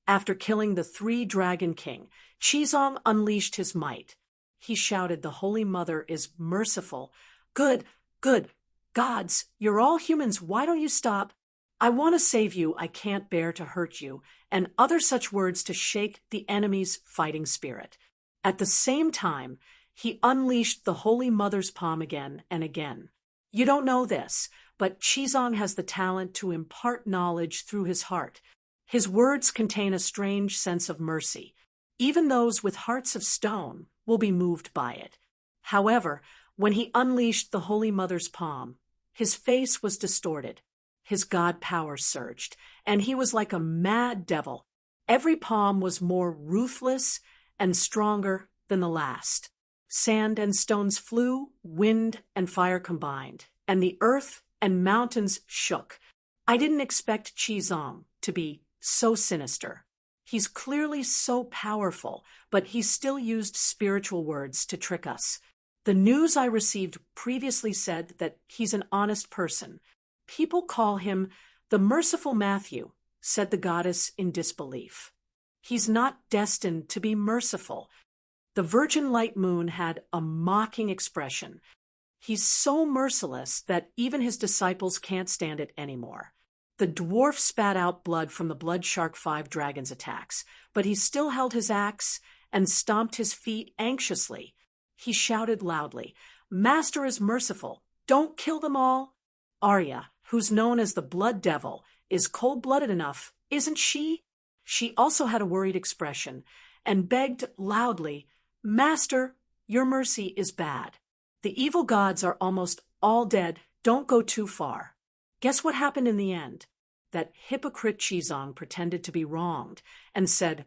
After killing the 3 Dragon King, Chizong unleashed his might. He shouted, the Holy Mother is merciful. Good, good. Gods, you're all humans, why don't you stop? I want to save you, I can't bear to hurt you, and other such words to shake the enemy's fighting spirit. At the same time, he unleashed the Holy Mother's palm again and again. You don't know this, but Qizong has the talent to impart knowledge through his heart. His words contain a strange sense of mercy. Even those with hearts of stone will be moved by it. However, when he unleashed the Holy Mother's palm, his face was distorted. His god power surged, and he was like a mad devil. Every palm was more ruthless and stronger than the last. Sand and stones flew, wind and fire combined, and the earth and mountains shook. I didn't expect Qizong to be so sinister. He's clearly so powerful, but he still used spiritual words to trick us. The news I received previously said that he's an honest person. People call him the merciful Matthew, said the goddess in disbelief. He's not destined to be merciful. The virgin light moon had a mocking expression. He's so merciless that even his disciples can't stand it anymore. The dwarf spat out blood from the blood shark 5 dragon's attacks, but he still held his axe and stomped his feet anxiously. He shouted loudly, "Master is merciful. Don't kill them all." Arya, who's known as the Blood Devil, is cold-blooded enough, isn't she? She also had a worried expression and begged loudly, "Master, your mercy is bad. The evil gods are almost all dead. Don't go too far." Guess what happened in the end? That hypocrite Qizong pretended to be wronged and said,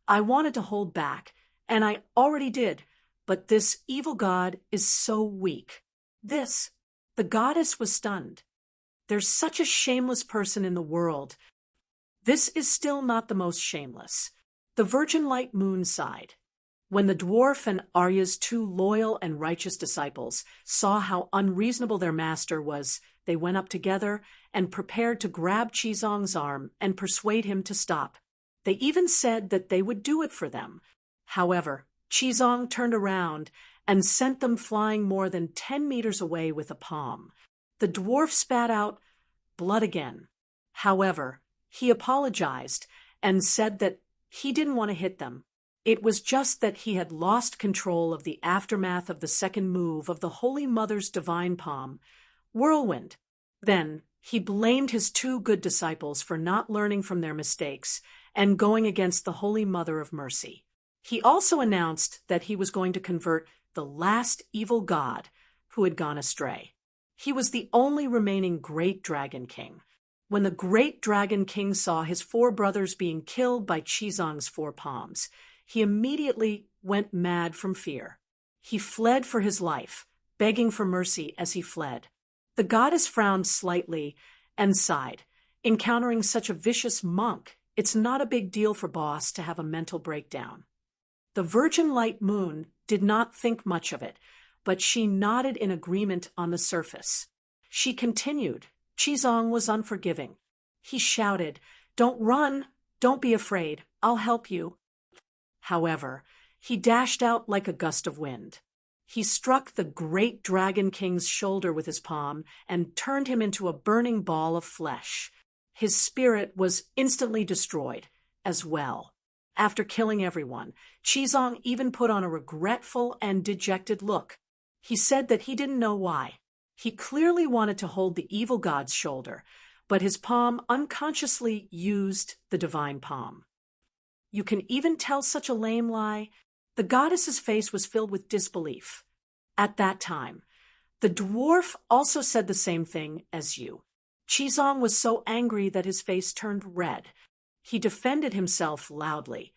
"I wanted to hold back, and I already did, but this evil god is so weak." The goddess was stunned. There's such a shameless person in the world. This is still not the most shameless. The virgin light moon sighed. When the dwarf and Arya's 2 loyal and righteous disciples saw how unreasonable their master was, they went up together and prepared to grab Qizong's arm and persuade him to stop. They even said that they would do it for them. However, Qizong turned around and sent them flying more than 10 meters away with a palm. The dwarf spat out blood again. However, he apologized and said that he didn't want to hit them. It was just that he had lost control of the aftermath of the second move of the Holy Mother's divine palm, Whirlwind. Then he blamed his 2 good disciples for not learning from their mistakes and going against the Holy Mother of Mercy. He also announced that he was going to convert the last evil god who had gone astray. He was the only remaining great dragon king. When the great dragon king saw his 4 brothers being killed by Qizong's 4 palms, he immediately went mad from fear. He fled for his life, begging for mercy as he fled. The goddess frowned slightly and sighed. Encountering such a vicious monk, it's not a big deal for boss to have a mental breakdown. The virgin light moon did not think much of it, but she nodded in agreement on the surface. She continued. Qizong was unforgiving. He shouted, "Don't run! Don't be afraid. I'll help you." However, he dashed out like a gust of wind. He struck the great dragon king's shoulder with his palm and turned him into a burning ball of flesh. His spirit was instantly destroyed as well. After killing everyone, Qizong even put on a regretful and dejected look. He said that he didn't know why. He clearly wanted to hold the evil god's shoulder, but his palm unconsciously used the divine palm. You can even tell such a lame lie? The goddess's face was filled with disbelief. At that time, the dwarf also said the same thing as you. Qizong was so angry that his face turned red. He defended himself loudly,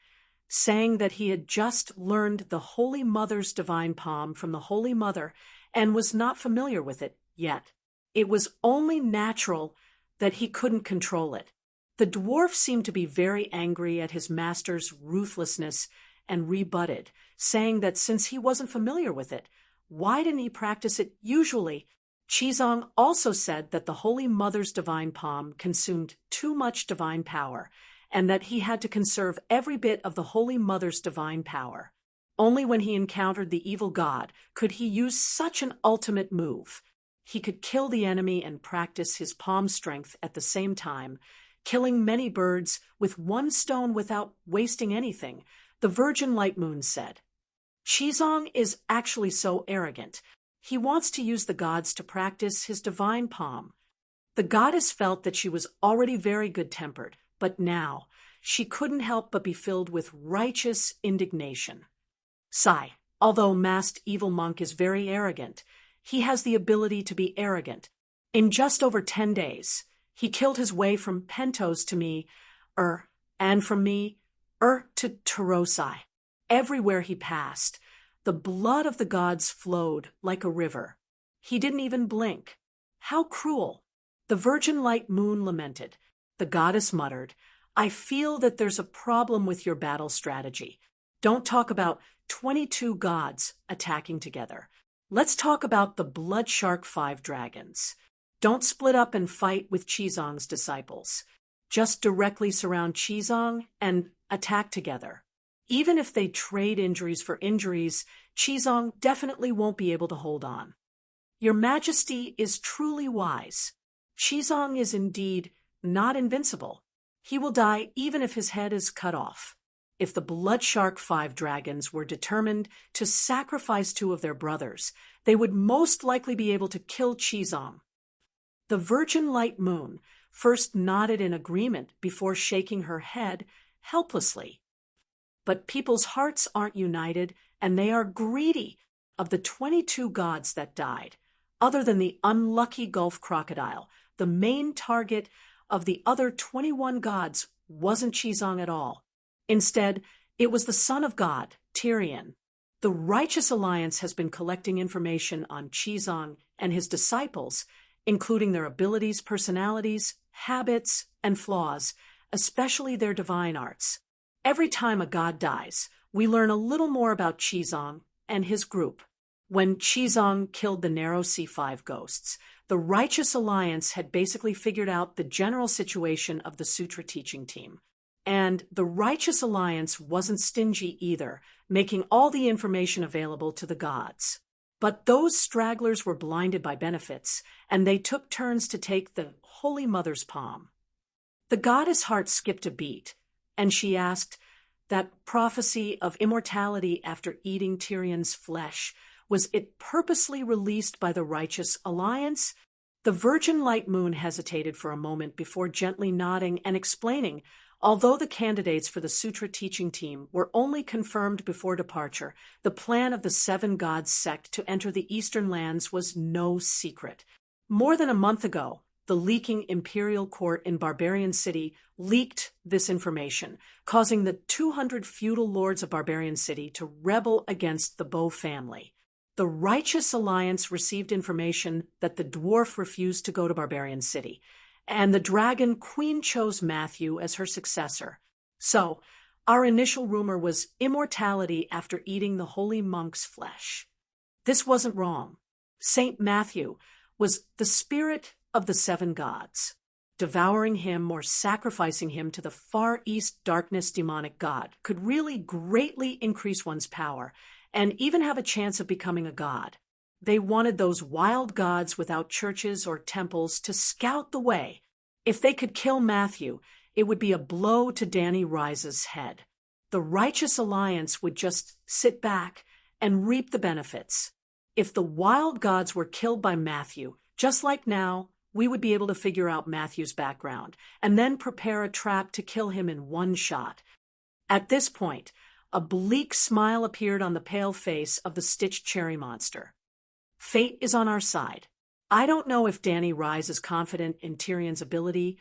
saying that he had just learned the Holy Mother's divine palm from the Holy Mother and was not familiar with it yet. It was only natural that he couldn't control it. The dwarf seemed to be very angry at his master's ruthlessness and rebutted, saying that since he wasn't familiar with it, why didn't he practice it usually? Qizong also said that the Holy Mother's divine palm consumed too much divine power, and that he had to conserve every bit of the Holy Mother's divine power. Only when he encountered the evil god could he use such an ultimate move. He could kill the enemy and practice his palm strength at the same time, killing many birds with 1 stone without wasting anything, the virgin light moon said. Qizong is actually so arrogant. He wants to use the gods to practice his divine palm. The goddess felt that she was already very good-tempered, but now she couldn't help but be filled with righteous indignation. Sai, although masked evil monk, is very arrogant. He has the ability to be arrogant. In just over 10 days, he killed his way from Pentos to me, and from me, to Terosai. Everywhere he passed, the blood of the gods flowed like a river. He didn't even blink. How cruel! The virgin light moon lamented. The goddess muttered, I feel that there's a problem with your battle strategy. Don't talk about 22 gods attacking together. Let's talk about the blood shark 5 dragons. Don't split up and fight with Qizong's disciples. Just directly surround Qizong and attack together. Even if they trade injuries for injuries, Qizong definitely won't be able to hold on. Your Majesty is truly wise. Qizong is indeed not invincible. He will die even if his head is cut off. If the blood shark 5 dragons were determined to sacrifice 2 of their brothers, they would most likely be able to kill Qizong. The virgin light moon first nodded in agreement before shaking her head helplessly. But people's hearts aren't united, and they are greedy. Of the 22 gods that died, other than the unlucky Gulf crocodile, the main target of the other 21 gods wasn't Qizong at all. Instead, it was the son of God, Tyrion. The Righteous Alliance has been collecting information on Qizong and his disciples, including their abilities, personalities, habits, and flaws, especially their divine arts. Every time a god dies, we learn a little more about Qizong and his group. When Qizong killed the Narrow Sea 5 ghosts, the Righteous Alliance had basically figured out the general situation of the Sutra teaching team. And the Righteous Alliance wasn't stingy either, making all the information available to the gods. But those stragglers were blinded by benefits, and they took turns to take the Holy Mother's palm. The goddess' heart skipped a beat, and she asked, that prophecy of immortality after eating Tyrion's flesh, was it purposely released by the Righteous Alliance? The virgin light moon hesitated for a moment before gently nodding and explaining, although the candidates for the Sutra teaching team were only confirmed before departure, the plan of the 7 gods sect to enter the eastern lands was no secret. More than a month ago, the leaking imperial court in Barbarian City leaked this information, causing the 200 feudal lords of Barbarian City to rebel against the Bow family. The Righteous Alliance received information that the dwarf refused to go to Barbarian City, and the dragon queen chose Matthew as her successor. So, our initial rumor was immortality after eating the holy monk's flesh. This wasn't wrong. Saint Matthew was the spirit of the 7 gods. Devouring him or sacrificing him to the Far East darkness demonic god could really greatly increase one's power and even have a chance of becoming a god. They wanted those wild gods without churches or temples to scout the way. If they could kill Matthew, it would be a blow to Dany Rise's head. The Righteous Alliance would just sit back and reap the benefits. If the wild gods were killed by Matthew, just like now, we would be able to figure out Matthew's background and then prepare a trap to kill him in one shot. At this point, a bleak smile appeared on the pale face of the stitched cherry monster. Fate is on our side. I don't know if Dany Rise is confident in Tyrion's ability,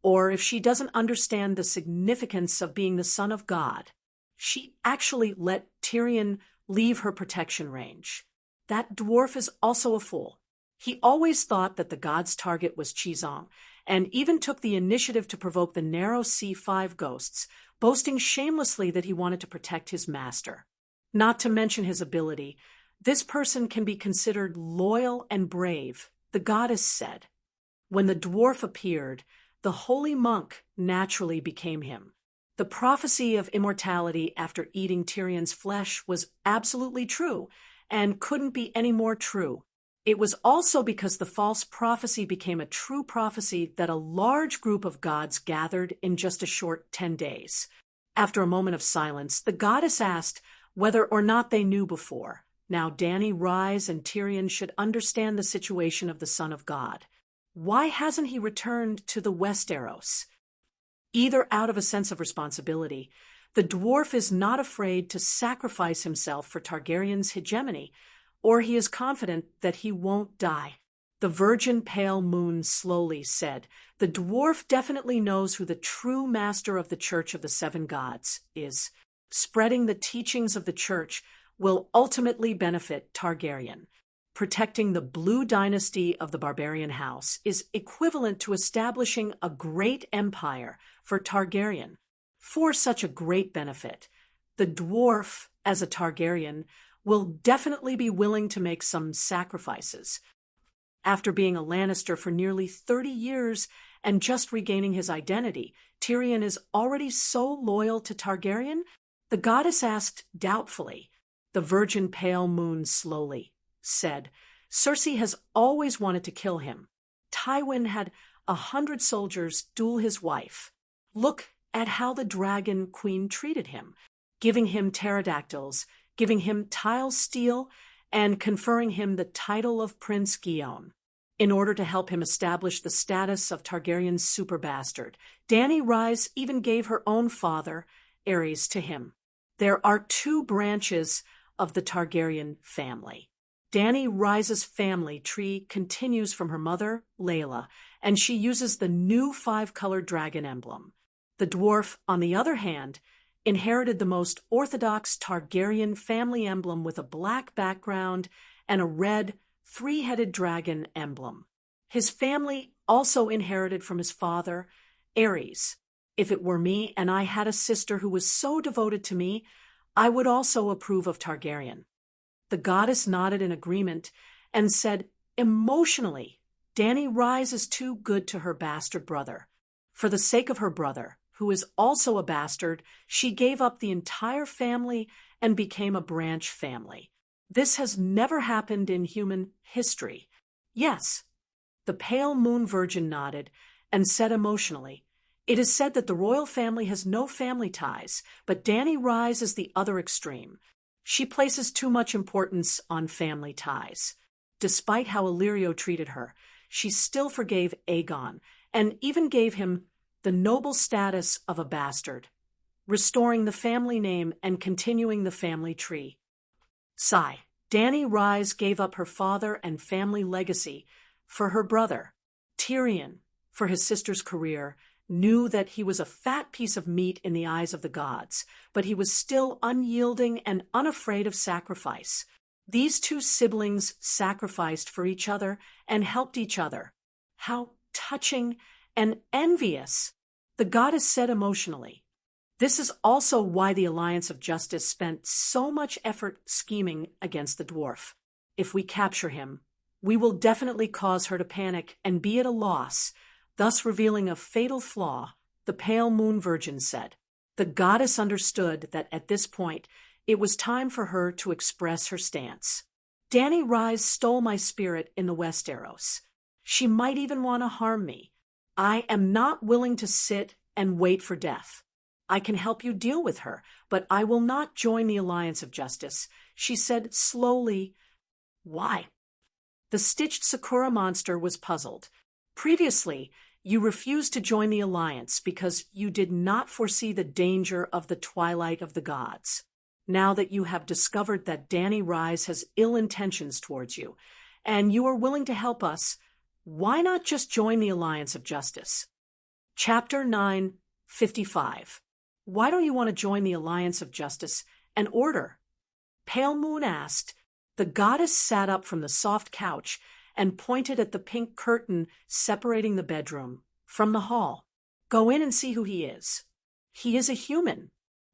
or if she doesn't understand the significance of being the son of God. She actually let Tyrion leave her protection range. That dwarf is also a fool. He always thought that the god's target was Qizong, and even took the initiative to provoke the Narrow Sea 5 ghosts, boasting shamelessly that he wanted to protect his master. Not to mention his ability, this person can be considered loyal and brave, the goddess said. When the dwarf appeared, the holy monk naturally became him. The prophecy of immortality after eating Tyrion's flesh was absolutely true, and couldn't be any more true. It was also because the false prophecy became a true prophecy that a large group of gods gathered in just a short 10 days. After a moment of silence, the goddess asked whether or not they knew before. Now Dany Rise and Tyrion should understand the situation of the Son of God. Why hasn't he returned to the Westeros? Either out of a sense of responsibility, the dwarf is not afraid to sacrifice himself for Targaryen's hegemony, or he is confident that he won't die. The virgin pale moon slowly said, "The dwarf definitely knows who the true master of the Church of the Seven Gods is. Spreading the teachings of the Church will ultimately benefit Targaryen. Protecting the Blue Dynasty of the Barbarian House is equivalent to establishing a great empire for Targaryen. For such a great benefit, the dwarf, as a Targaryen, will definitely be willing to make some sacrifices." After being a Lannister for nearly 30 years and just regaining his identity, Tyrion is already so loyal to Targaryen? The goddess asked doubtfully. The virgin pale moon slowly said, "Cersei has always wanted to kill him. Tywin had 100 soldiers duel his wife. Look at how the dragon queen treated him, giving him pterodactyls, giving him tile steel, and conferring him the title of Prince Guion. In order to help him establish the status of Targaryen's super bastard, Dany Rise even gave her own father, Aerys, to him. There are 2 branches of the Targaryen family. Dany Rise's family tree continues from her mother, Layla, and she uses the new 5-colored dragon emblem. The dwarf, on the other hand, inherited the most orthodox Targaryen family emblem with a black background and a red, 3-headed dragon emblem. His family also inherited from his father, Aerys. If it were me and I had a sister who was so devoted to me, I would also approve of Targaryen. The goddess nodded in agreement and said, emotionally, Dany Rise is too good to her bastard brother. For the sake of her brother, who is also a bastard, she gave up the entire family and became a branch family. This has never happened in human history. Yes. The pale moon virgin nodded and said emotionally, "It is said that the royal family has no family ties, but Dany Rise is the other extreme. She places too much importance on family ties. Despite how Illyrio treated her, she still forgave Aegon and even gave him the noble status of a bastard, restoring the family name and continuing the family tree." Sigh. Dany Rise gave up her father and family legacy for her brother. Tyrion, for his sister's career, knew that he was a fat piece of meat in the eyes of the gods, but he was still unyielding and unafraid of sacrifice. These 2 siblings sacrificed for each other and helped each other. How touching and envious, the goddess said emotionally. This is also why the Alliance of Justice spent so much effort scheming against the dwarf. If we capture him, we will definitely cause her to panic and be at a loss, thus revealing a fatal flaw, the pale moon virgin said. The goddess understood that at this point, it was time for her to express her stance. Dany Rise stole my spirit in the Westeros. She might even want to harm me. I am not willing to sit and wait for death. I can help you deal with her, but I will not join the Alliance of Justice, she said slowly. Why? The stitched Sakura monster was puzzled. Previously, you refused to join the Alliance because you did not foresee the danger of the Twilight of the Gods. Now that you have discovered that Dany Rise has ill intentions towards you, and you are willing to help us, why not just join the Alliance of Justice? Chapter 9:55. Why don't you want to join the Alliance of Justice and Order? Pale Moon asked. The goddess sat up from the soft couch and pointed at the pink curtain separating the bedroom from the hall. Go in and see who he is. He is a human.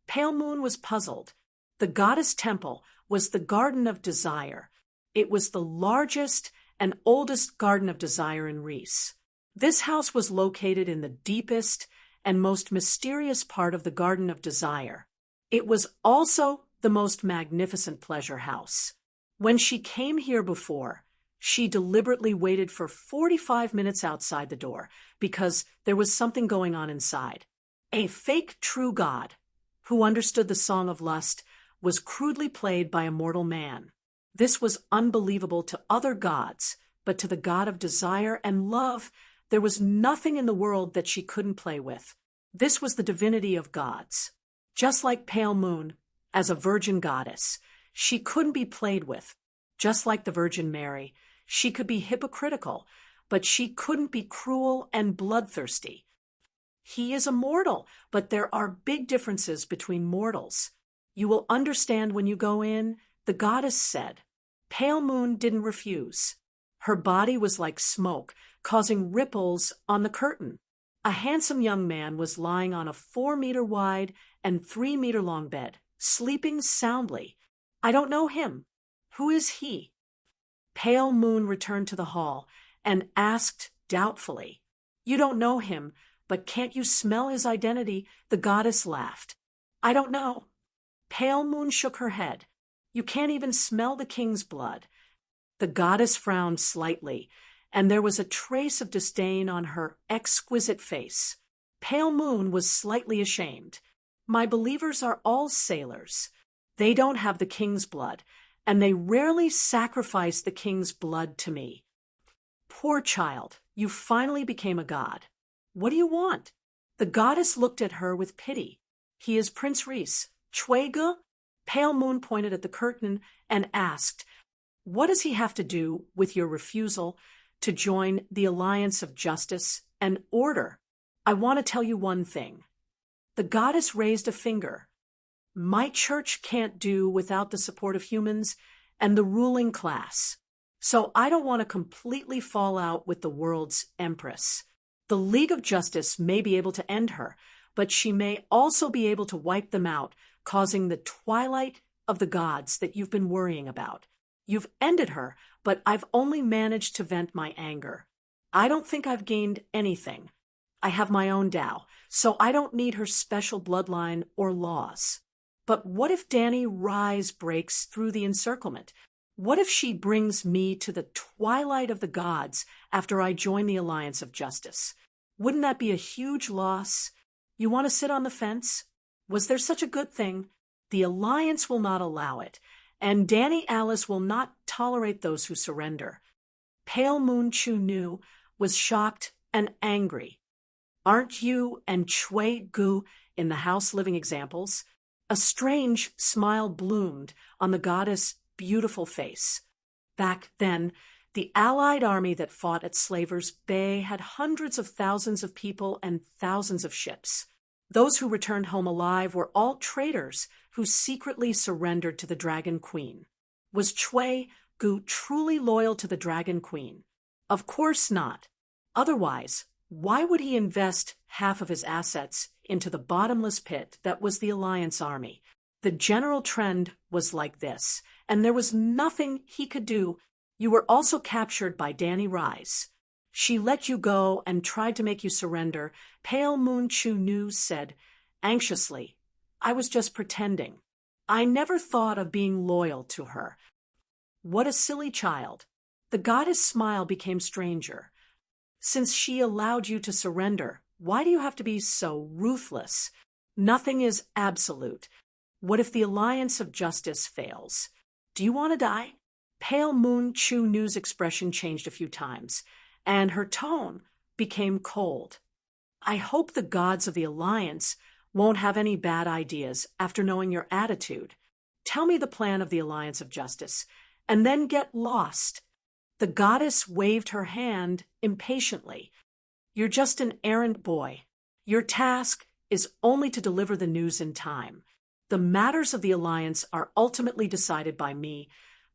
Pale Moon was puzzled. The goddess temple was the Garden of Desire. It was the largest and oldest Garden of Desire in Rhys. This house was located in the deepest and most mysterious part of the Garden of Desire. It was also the most magnificent pleasure house. When she came here before, she deliberately waited for 45 minutes outside the door because there was something going on inside. A fake true god, who understood the song of lust, was crudely played by a mortal man. This was unbelievable to other gods, but to the god of desire and love, there was nothing in the world that she couldn't play with. This was the divinity of gods. Just like pale moon, as a virgin goddess, she couldn't be played with. Just like the Virgin Mary, she could be hypocritical, but she couldn't be cruel and bloodthirsty. He is immortal, but there are big differences between mortals. You will understand when you go in, the goddess said. Pale moon didn't refuse. Her body was like smoke, causing ripples on the curtain. A handsome young man was lying on a 4-meter wide and 3-meter long bed, sleeping soundly. I don't know him. Who is he? Pale moon returned to the hall and asked doubtfully. You don't know him, but can't you smell his identity? The goddess laughed. I don't know. Pale moon shook her head. You can't even smell the king's blood. The goddess frowned slightly, and there was a trace of disdain on her exquisite face. Pale moon was slightly ashamed. My believers are all sailors. They don't have the king's blood, and they rarely sacrifice the king's blood to me. Poor child, you finally became a god. What do you want? The goddess looked at her with pity. He is Prince Reese. Chuege? Pale moon pointed at the curtain and asked, what does he have to do with your refusal to join the alliance of justice and order? I want to tell you one thing. The goddess raised a finger. My church can't do without the support of humans and the ruling class. So I don't want to completely fall out with the world's empress. The League of Justice may be able to end her, but she may also be able to wipe them out, causing the twilight of the gods that you've been worrying about. You've ended her, but I've only managed to vent my anger. I don't think I've gained anything. I have my own Tao, so I don't need her special bloodline or laws. But what if Dani Rise breaks through the encirclement? What if she brings me to the twilight of the gods after I join the Alliance of Justice? Wouldn't that be a huge loss? You want to sit on the fence? Was there such a good thing? The Alliance will not allow it, and Dani Alice will not tolerate those who surrender. Pale Moon Chu Nu was shocked and angry. Aren't you and Chuege in the house living examples? A strange smile bloomed on the goddess' beautiful face. Back then, the Allied army that fought at Slavers' Bay had hundreds of thousands of people and thousands of ships. Those who returned home alive were all traitors who secretly surrendered to the Dragon Queen. Was Chuege truly loyal to the Dragon Queen? Of course not. Otherwise, why would he invest half of his assets into the bottomless pit that was the Alliance army? The general trend was like this, and there was nothing he could do. You were also captured by Dani Rise. She let you go and tried to make you surrender. Pale Moon Chu Nu said anxiously, I was just pretending. I never thought of being loyal to her. What a silly child. The goddess' smile became stranger. Since she allowed you to surrender, why do you have to be so ruthless? Nothing is absolute. What if the Alliance of Justice fails? Do you want to die? Pale Moon Chu Nu's expression changed a few times, and her tone became cold. I hope the gods of the Alliance won't have any bad ideas after knowing your attitude. Tell me the plan of the Alliance of Justice, and then get lost. The goddess waved her hand impatiently. You're just an errand boy. Your task is only to deliver the news in time. The matters of the Alliance are ultimately decided by me.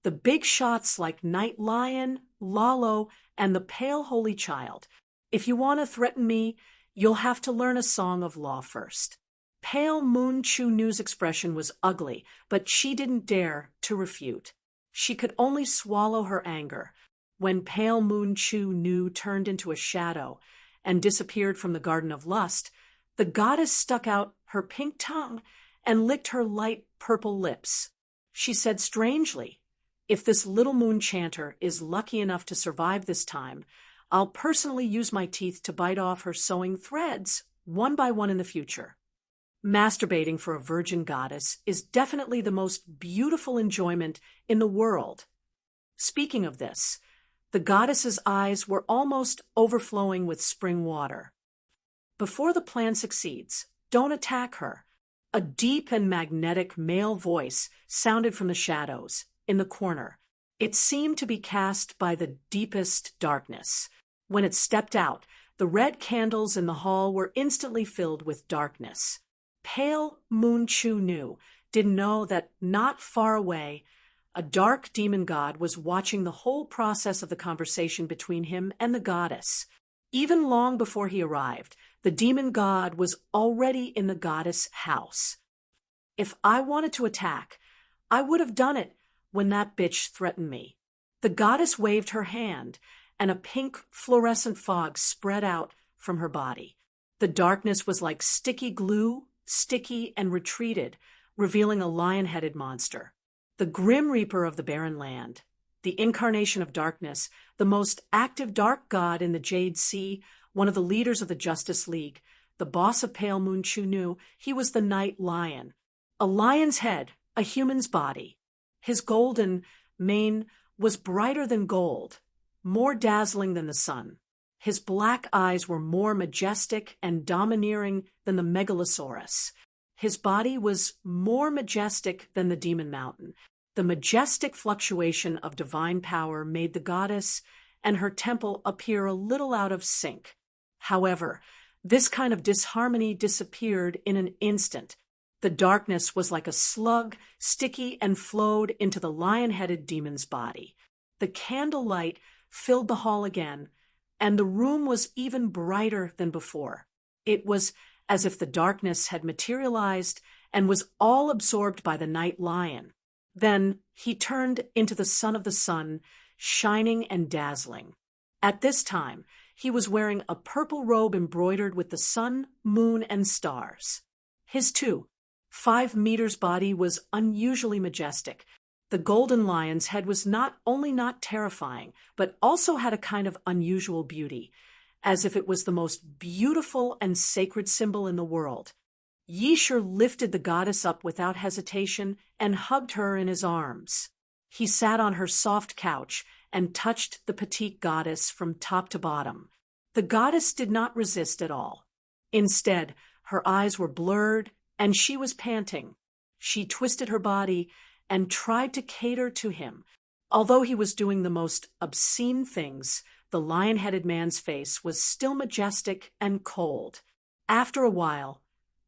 The big shots like Night Lion, Lalo, and the Pale Holy Child. If you want to threaten me, you'll have to learn a song of law first. Pale Moon Chu Nu's expression was ugly, but she didn't dare to refute. She could only swallow her anger. When Pale Moon Chu Nu turned into a shadow and disappeared from the Garden of Lust, the goddess stuck out her pink tongue and licked her light purple lips. She said strangely, if this little moon chanter is lucky enough to survive this time, I'll personally use my teeth to bite off her sewing threads one by one in the future. Masturbating for a virgin goddess is definitely the most beautiful enjoyment in the world. Speaking of this, the goddess's eyes were almost overflowing with spring water. Before the plan succeeds, don't attack her. A deep and magnetic male voice sounded from the shadows, in the corner. It seemed to be cast by the deepest darkness. When it stepped out, the red candles in the hall were instantly filled with darkness. Pale Moon Chu Nu didn't know that not far away, a dark demon god was watching the whole process of the conversation between him and the goddess. Even long before he arrived, the demon god was already in the goddess' house. If I wanted to attack, I would have done it when that bitch threatened me. The goddess waved her hand, and a pink fluorescent fog spread out from her body. The darkness was like sticky glue, sticky and retreated, revealing a lion-headed monster. The Grim Reaper of the Barren Land, the incarnation of darkness, the most active dark god in the Jade Sea, one of the leaders of the Justice League, the boss of Pale Moon Chu Nu, he was the Night Lion. A lion's head, a human's body. His golden mane was brighter than gold, more dazzling than the sun. His black eyes were more majestic and domineering than the Megalosaurus. His body was more majestic than the Demon Mountain. The majestic fluctuation of divine power made the goddess and her temple appear a little out of sync. However, this kind of disharmony disappeared in an instant. The darkness was like a slug, sticky and flowed into the lion-headed demon's body. The candlelight filled the hall again, and the room was even brighter than before. It was as if the darkness had materialized and was all absorbed by the Night Lion. Then he turned into the son of the sun, shining and dazzling. At this time, he was wearing a purple robe embroidered with the sun, moon, and stars. His 5 meters body was unusually majestic. The golden lion's head was not only not terrifying, but also had a kind of unusual beauty, as if it was the most beautiful and sacred symbol in the world. Yishur lifted the goddess up without hesitation and hugged her in his arms. He sat on her soft couch and touched the petite goddess from top to bottom. The goddess did not resist at all. Instead, her eyes were blurred and she was panting. She twisted her body and tried to cater to him. Although he was doing the most obscene things, the lion-headed man's face was still majestic and cold. After a while,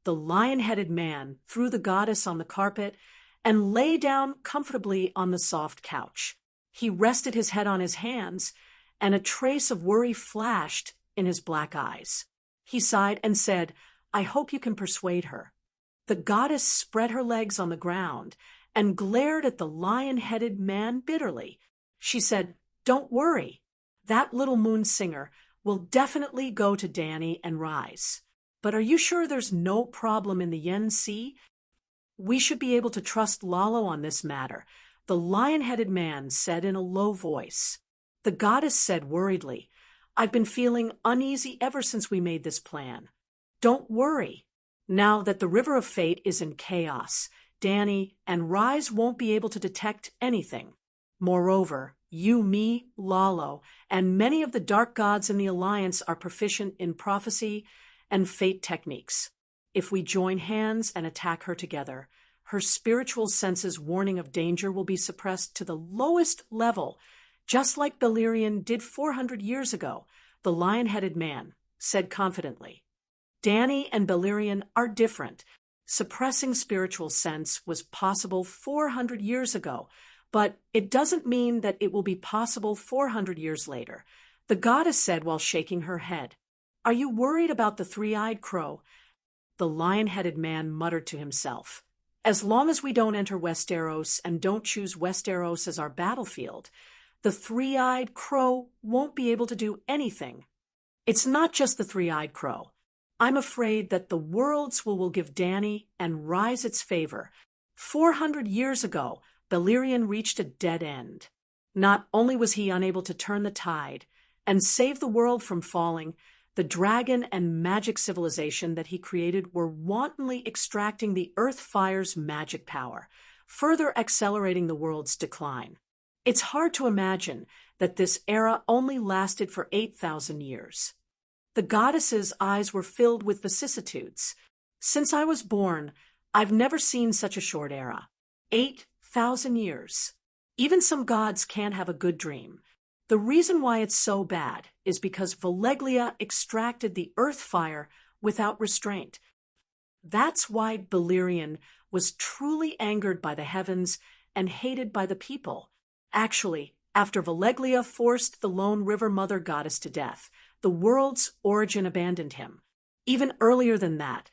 the lion-headed man threw the goddess on the carpet and lay down comfortably on the soft couch. He rested his head on his hands, and a trace of worry flashed in his black eyes. He sighed and said, "I hope you can persuade her." The goddess spread her legs on the ground and glared at the lion-headed man bitterly. She said, "Don't worry. That little moon singer will definitely go to Danny and rise. But are you sure there's no problem in the Yen Sea? We should be able to trust Lalo on this matter," the lion-headed man said in a low voice. The goddess said worriedly, "I've been feeling uneasy ever since we made this plan. Don't worry. Now that the River of Fate is in chaos, Danny and Rise won't be able to detect anything. Moreover, you, me, Lalo, and many of the dark gods in the Alliance are proficient in prophecy and fate techniques. If we join hands and attack her together, her spiritual senses' warning of danger will be suppressed to the lowest level, just like Beleriand did 400 years ago," the lion-headed man said confidently. "Danny and Beleriand are different. Suppressing spiritual sense was possible 400 years ago, but it doesn't mean that it will be possible 400 years later," the goddess said while shaking her head. "Are you worried about the three-eyed crow?" The lion-headed man muttered to himself. "As long as we don't enter Westeros and don't choose Westeros as our battlefield, the three-eyed crow won't be able to do anything. It's not just the three-eyed crow. I'm afraid that the worlds will give Danny and Rise its favor. 400 years ago, Beleriand reached a dead end. Not only was he unable to turn the tide and save the world from falling, The dragon and magic civilization that he created were wantonly extracting the earth fire's magic power, further accelerating the world's decline. It's hard to imagine that this era only lasted for 8,000 years. The goddess's eyes were filled with vicissitudes. Since I was born, I've never seen such a short era. 8,000 years. Even some gods can't have a good dream. The reason why it's so bad is because Valeglia extracted the earth fire without restraint. That's why Balerion was truly angered by the heavens and hated by the people. Actually, after Valeglia forced the lone river mother goddess to death, the world's origin abandoned him. Even earlier than that,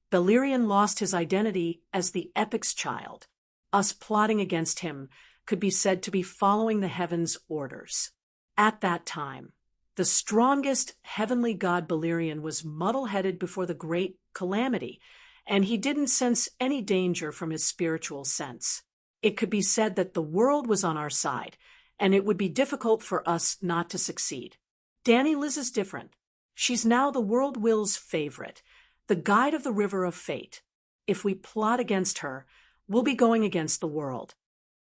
Balerion lost his identity as the epic's child. Us plotting against him could be said to be following the heavens' orders. At that time, the strongest heavenly god Balerion was muddle-headed before the great calamity, and he didn't sense any danger from his spiritual sense. It could be said that the world was on our side, and it would be difficult for us not to succeed. Danny Liz is different. She's now the world will's favorite, the guide of the river of fate. If we plot against her, we'll be going against the world.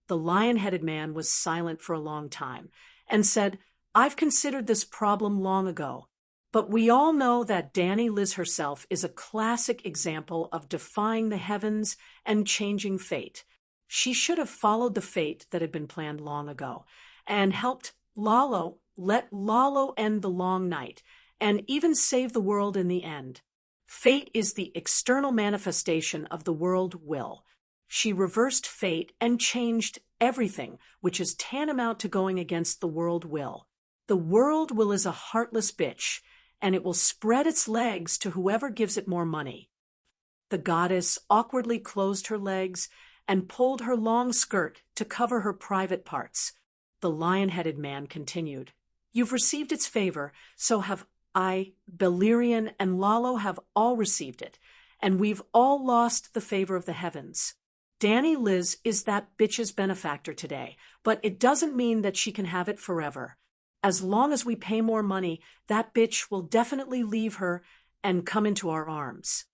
The lion-headed man was silent for a long time and said, I've considered this problem long ago, but we all know that Danny Liz herself is a classic example of defying the heavens and changing fate. She should have followed the fate that had been planned long ago and helped let Lalo end the long night and even save the world in the end. Fate is the external manifestation of the world will. She reversed fate and changed everything, which is tantamount to going against the world will. The world will is a heartless bitch, and it will spread its legs to whoever gives it more money. The goddess awkwardly closed her legs and pulled her long skirt to cover her private parts. The lion-headed man continued, You've received its favor, so have I, Balerion, and Lalo have all received it, and we've all lost the favor of the heavens. Danny Liz is that bitch's benefactor today, but it doesn't mean that she can have it forever. As long as we pay more money, that bitch will definitely leave her and come into our arms.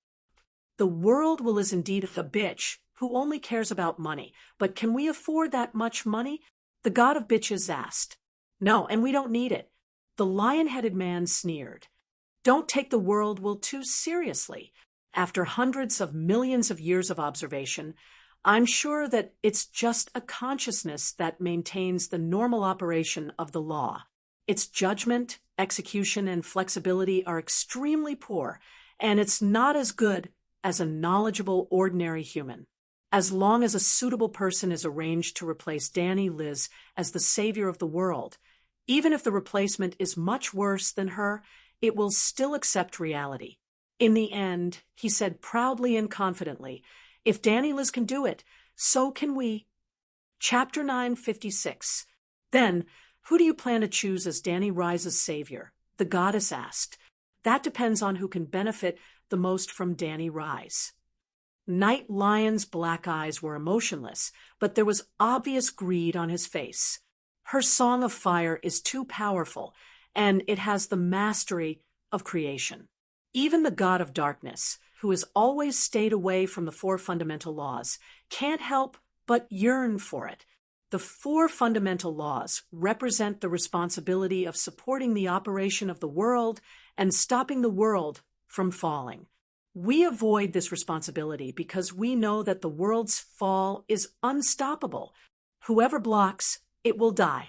The world will is indeed a bitch who only cares about money, but can we afford that much money? The god of bitches asked. No, and we don't need it. The lion-headed man sneered. Don't take the world will too seriously. After hundreds of millions of years of observation, I'm sure that it's just a consciousness that maintains the normal operation of the law. Its judgment, execution, and flexibility are extremely poor, and it's not as good as a knowledgeable, ordinary human. As long as a suitable person is arranged to replace Danny Liz as the savior of the world, even if the replacement is much worse than her, it will still accept reality. In the end, he said proudly and confidently, if Danny Liz can do it, so can we. Chapter 956. Then, who do you plan to choose as Danny Rise's savior? The goddess asked. That depends on who can benefit the most from Danny Rise. Night Lion's black eyes were emotionless, but there was obvious greed on his face. Her song of fire is too powerful, and it has the mastery of creation. Even the god of darkness, who has always stayed away from the 4 fundamental laws, can't help but yearn for it. The 4 fundamental laws represent the responsibility of supporting the operation of the world and stopping the world from falling. We avoid this responsibility because we know that the world's fall is unstoppable. Whoever blocks, it will die.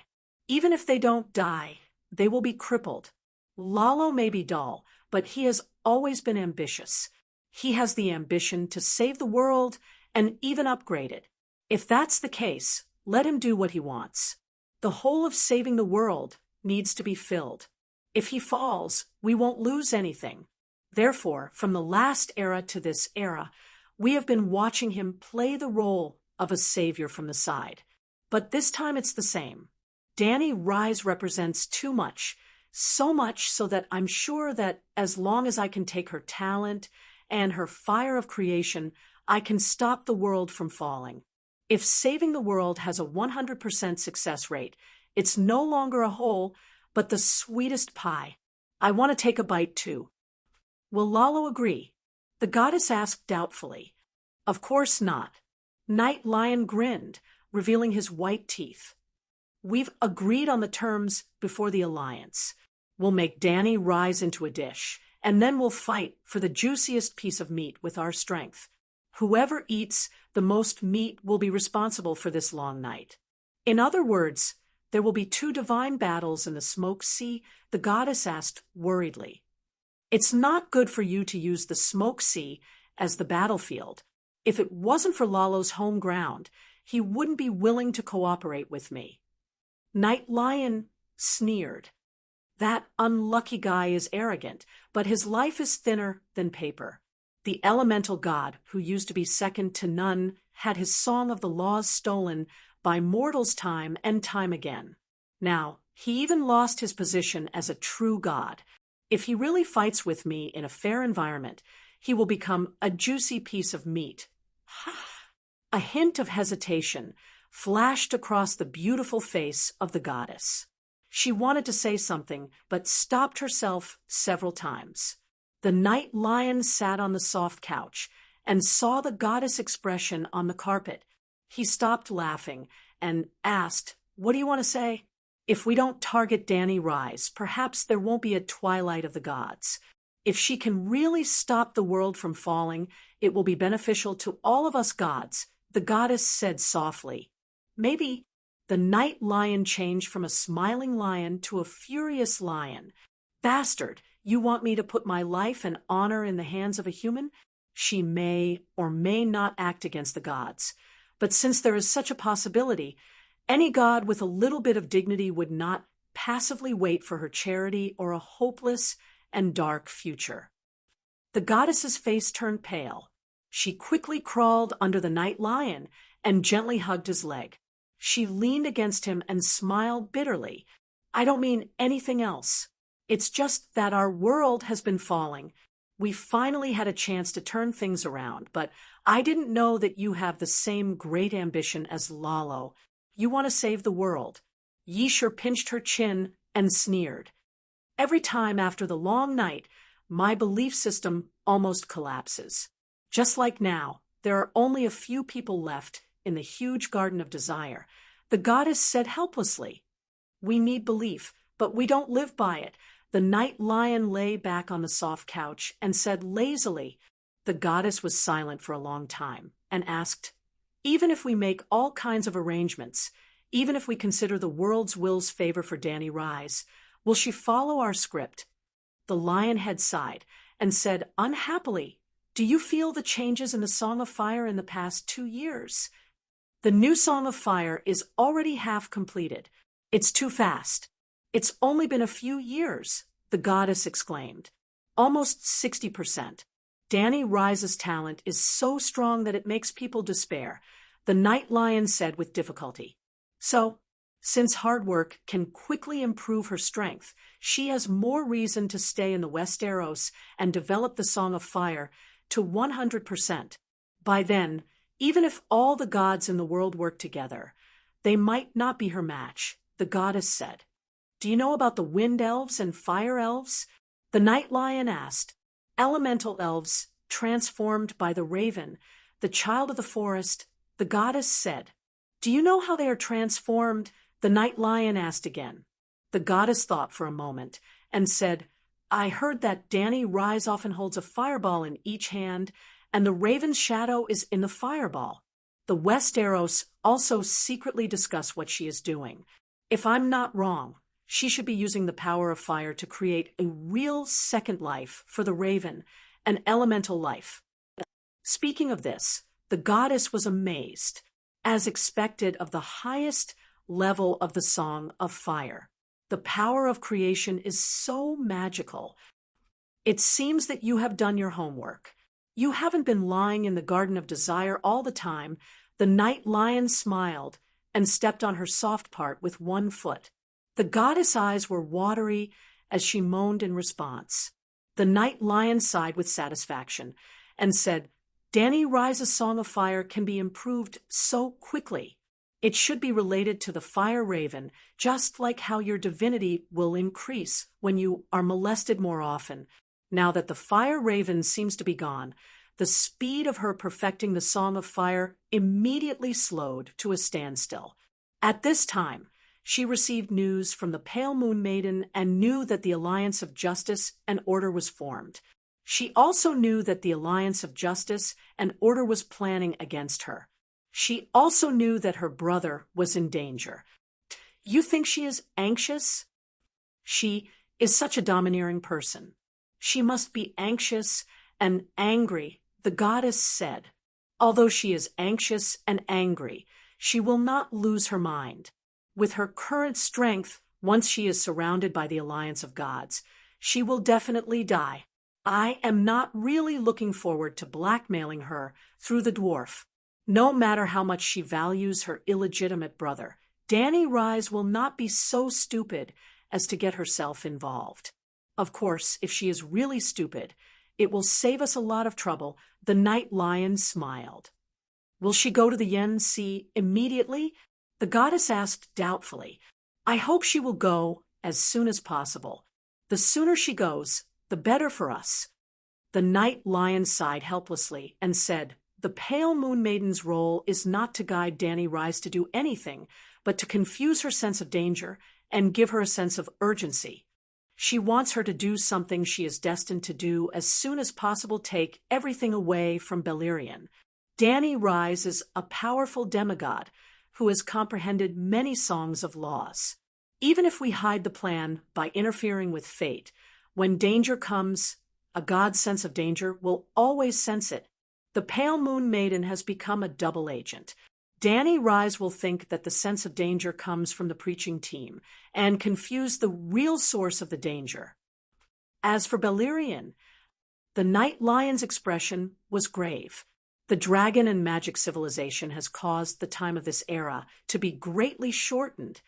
Even if they don't die, they will be crippled. Lalo may be dull, but he has always been ambitious. He has the ambition to save the world and even upgrade it. If that's the case, let him do what he wants. The hole of saving the world needs to be filled. If he falls, we won't lose anything. Therefore, from the last era to this era, we have been watching him play the role of a savior from the side. But this time it's the same. Danny Rise represents too much, so much so that I'm sure that as long as I can take her talent and her fire of creation, I can stop the world from falling. If saving the world has a 100% success rate, it's no longer a whole, but the sweetest pie. I want to take a bite too. Will Lalo agree? The goddess asked doubtfully. Of course not. Night Lion grinned, revealing his white teeth. We've agreed on the terms before the alliance. We'll make Danny rise into a dish, and then we'll fight for the juiciest piece of meat with our strength. Whoever eats the most meat will be responsible for this long night. In other words, there will be 2 divine battles in the smoke sea, the goddess asked worriedly. It's not good for you to use the smoke sea as the battlefield. If it wasn't for Lalo's home ground, he wouldn't be willing to cooperate with me. Night Lion sneered. That unlucky guy is arrogant, but his life is thinner than paper. The elemental god, who used to be second to none, had his song of the laws stolen by mortals time and time again. Now, he even lost his position as a true god. If he really fights with me in a fair environment, he will become a juicy piece of meat. A hint of hesitation flashed across the beautiful face of the goddess. She wanted to say something, but stopped herself several times. The Night Lion sat on the soft couch and saw the goddess' expression on the carpet. He stopped laughing and asked, "What do you want to say?" If we don't target Danny Rise, perhaps there won't be a twilight of the gods. If she can really stop the world from falling, it will be beneficial to all of us gods, the goddess said softly. Maybe the Night Lion changed from a smiling lion to a furious lion. Bastard, you want me to put my life and honor in the hands of a human? She may or may not act against the gods. But since there is such a possibility, any god with a little bit of dignity would not passively wait for her charity or a hopeless and dark future. The goddess's face turned pale. She quickly crawled under the Night Lion and gently hugged his leg. She leaned against him and smiled bitterly. I don't mean anything else. It's just that our world has been falling. We finally had a chance to turn things around, but I didn't know that you have the same great ambition as Lalo. You want to save the world. Yishur pinched her chin and sneered. Every time after the long night, my belief system almost collapses. Just like now, there are only a few people left in the huge garden of desire. The goddess said helplessly. We need belief, but we don't live by it. The Night Lion lay back on the soft couch and said lazily. The goddess was silent for a long time and asked, even if we make all kinds of arrangements, even if we consider the world's will's favor for Danny Rise, will she follow our script? The lion head sighed and said unhappily, do you feel the changes in the Song of Fire in the past 2 years? The new Song of Fire is already half completed. It's too fast. It's only been a few years, the goddess exclaimed. Almost 60%. Danny Rise's talent is so strong that it makes people despair, the Night Lion said with difficulty. So, since hard work can quickly improve her strength, she has more reason to stay in the Westeros and develop the Song of Fire to 100%. By then, even if all the gods in the world work together, they might not be her match, the goddess said. Do you know about the Wind Elves and Fire Elves? The Night Lion asked. Elemental elves, transformed by the raven, the child of the forest, the goddess said. Do you know how they are transformed? The Night Lion asked again. The goddess thought for a moment and said, I heard that Danny Rise often holds a fireball in each hand, and the raven's shadow is in the fireball. The Westeros also secretly discuss what she is doing. If I'm not wrong, she should be using the power of fire to create a real second life for the raven, an elemental life. Speaking of this, the goddess was amazed, as expected of the highest level of the Song of Fire. The power of creation is so magical. It seems that you have done your homework. You haven't been lying in the Garden of Desire all the time. The Night Lion smiled and stepped on her soft part with one foot. The goddess' eyes were watery as she moaned in response. The Night Lion sighed with satisfaction and said, Danny Rise's Song of Fire can be improved so quickly. It should be related to the fire raven, just like how your divinity will increase when you are molested more often. Now that the fire raven seems to be gone, the speed of her perfecting the Song of Fire immediately slowed to a standstill. At this time, she received news from the Pale Moon Maiden and knew that the Alliance of Justice and Order was formed. She also knew that the Alliance of Justice and Order was planning against her. She also knew that her brother was in danger. You think she is anxious? She is such a domineering person. She must be anxious and angry, the goddess said. Although she is anxious and angry, she will not lose her mind. With her current strength, once she is surrounded by the alliance of gods, she will definitely die. I am not really looking forward to blackmailing her through the dwarf. No matter how much she values her illegitimate brother, Dani Rise will not be so stupid as to get herself involved. Of course, if she is really stupid, it will save us a lot of trouble. The Night Lion smiled. Will she go to the Yen Sea immediately? The goddess asked doubtfully. I hope she will go as soon as possible. The sooner she goes, the better for us. The Night Lion sighed helplessly and said, the Pale Moon Maiden's role is not to guide Dani Rise to do anything, but to confuse her sense of danger and give her a sense of urgency. She wants her to do something she is destined to do as soon as possible, take everything away from Beleriand. Dani Rise is a powerful demigod who has comprehended many songs of laws. Even if we hide the plan by interfering with fate, when danger comes, a god's sense of danger will always sense it. The Pale Moon Maiden has become a double agent. Dani Rise will think that the sense of danger comes from the preaching team and confuse the real source of the danger. As for Beleriand, the Night Lion's expression was grave. The dragon and magic civilization has caused the time of this era to be greatly shortened,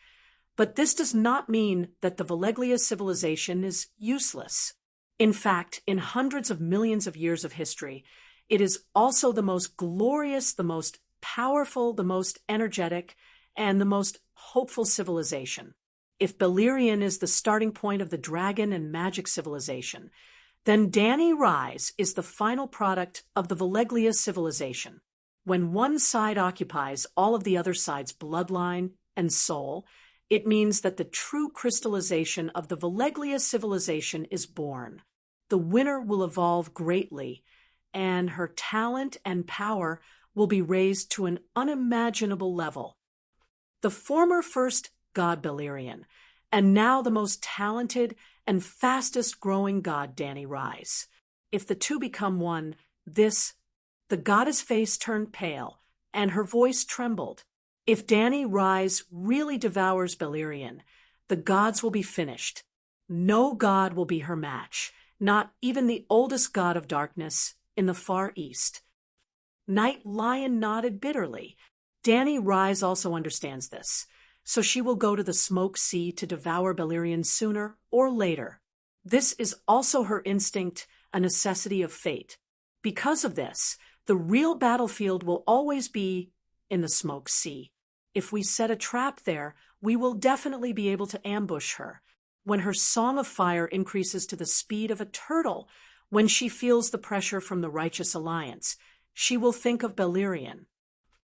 but this does not mean that the Veleglia civilization is useless. In fact, in hundreds of millions of years of history, it is also the most glorious, the most powerful, the most energetic, and the most hopeful civilization. If Beleriand is the starting point of the dragon and magic civilization, then Dani Rise is the final product of the Veleglia civilization. When one side occupies all of the other side's bloodline and soul, it means that the true crystallization of the Veleglia civilization is born. The winner will evolve greatly, and her talent and power will be raised to an unimaginable level. The former first god Beleriand, and now the most talented and fastest growing god Dani Rise. If the two become one, the goddess' face turned pale, and her voice trembled. If Dani Rise really devours Beleriand, the gods will be finished. No god will be her match, not even the oldest god of darkness in the Far East. Night Lion nodded bitterly. Dani Rise also understands this, so she will go to the Smoke Sea to devour Beleriand sooner or later. This is also her instinct, a necessity of fate. Because of this, the real battlefield will always be in the Smoke Sea. If we set a trap there, we will definitely be able to ambush her. When her Song of Fire increases to the speed of a turtle, when she feels the pressure from the Righteous Alliance, she will think of Beleriand.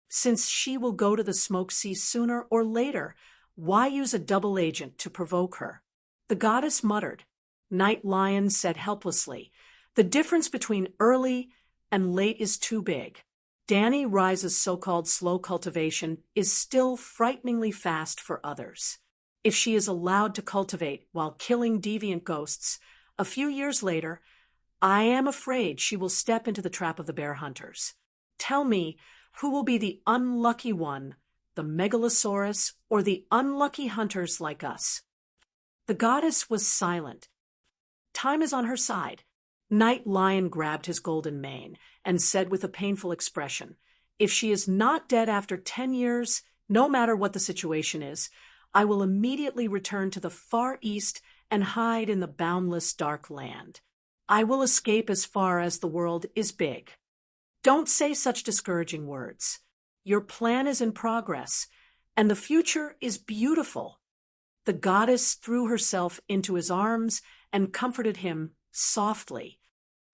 Since she will go to the Smoke Sea sooner or later, why use a double agent to provoke her? The goddess muttered. Night Lion said helplessly, the difference between early and late is too big. Dani Rise's so-called slow cultivation is still frighteningly fast for others. If she is allowed to cultivate while killing deviant ghosts, a few years later, I am afraid she will step into the trap of the bear hunters. Tell me, who will be the unlucky one, the Megalosaurus or the unlucky hunters like us? The goddess was silent. Time is on her side. Night Lion grabbed his golden mane and said with a painful expression, if she is not dead after 10 years, no matter what the situation is, I will immediately return to the Far East and hide in the boundless dark land. I will escape as far as the world is big. Don't say such discouraging words. Your plan is in progress, and the future is beautiful." The goddess threw herself into his arms and comforted him softly.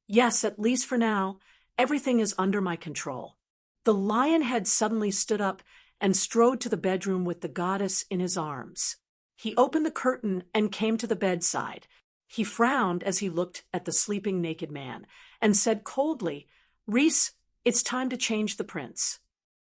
"Yes, at least for now, everything is under my control." The lion head suddenly stood up and strode to the bedroom with the goddess in his arms. He opened the curtain and came to the bedside. He frowned as he looked at the sleeping naked man and said coldly, "Reese, it's time to change the prince."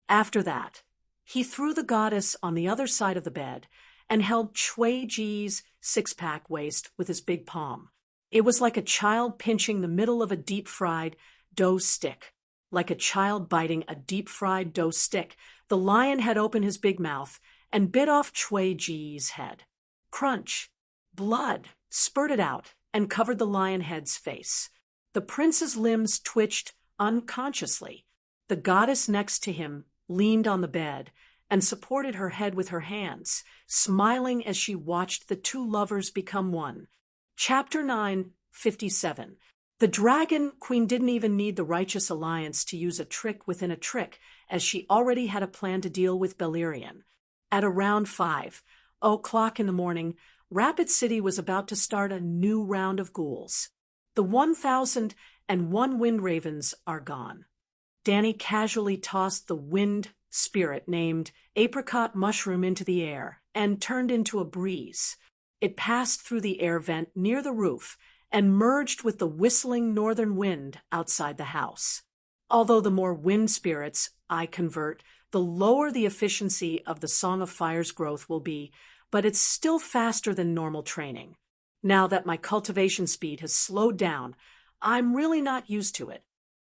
After that, he threw the goddess on the other side of the bed and held Chui Ji's six-pack waist with his big palm. It was like a child pinching the middle of a deep-fried dough stick. Like a child biting a deep-fried dough stick, the lion had opened his big mouth and bit off Chui Ji's head. Crunch! Blood spurted out and covered the lion head's face. The prince's limbs twitched unconsciously. The goddess next to him leaned on the bed and supported her head with her hands, smiling as she watched the two lovers become one. Chapter 9:57. The Dragon Queen didn't even need the Righteous Alliance to use a trick within a trick, as she already had a plan to deal with Beleriand. At around 5:00 in the morning, Rapid City was about to start a new round of ghouls. The 1,001 wind ravens are gone. Danny casually tossed the wind spirit named Apricot Mushroom into the air and turned into a breeze. It passed through the air vent near the roof and merged with the whistling northern wind outside the house. Although the more wind spirits I convert, the lower the efficiency of the Song of Fire's growth will be, but it's still faster than normal training. Now that my cultivation speed has slowed down, I'm really not used to it.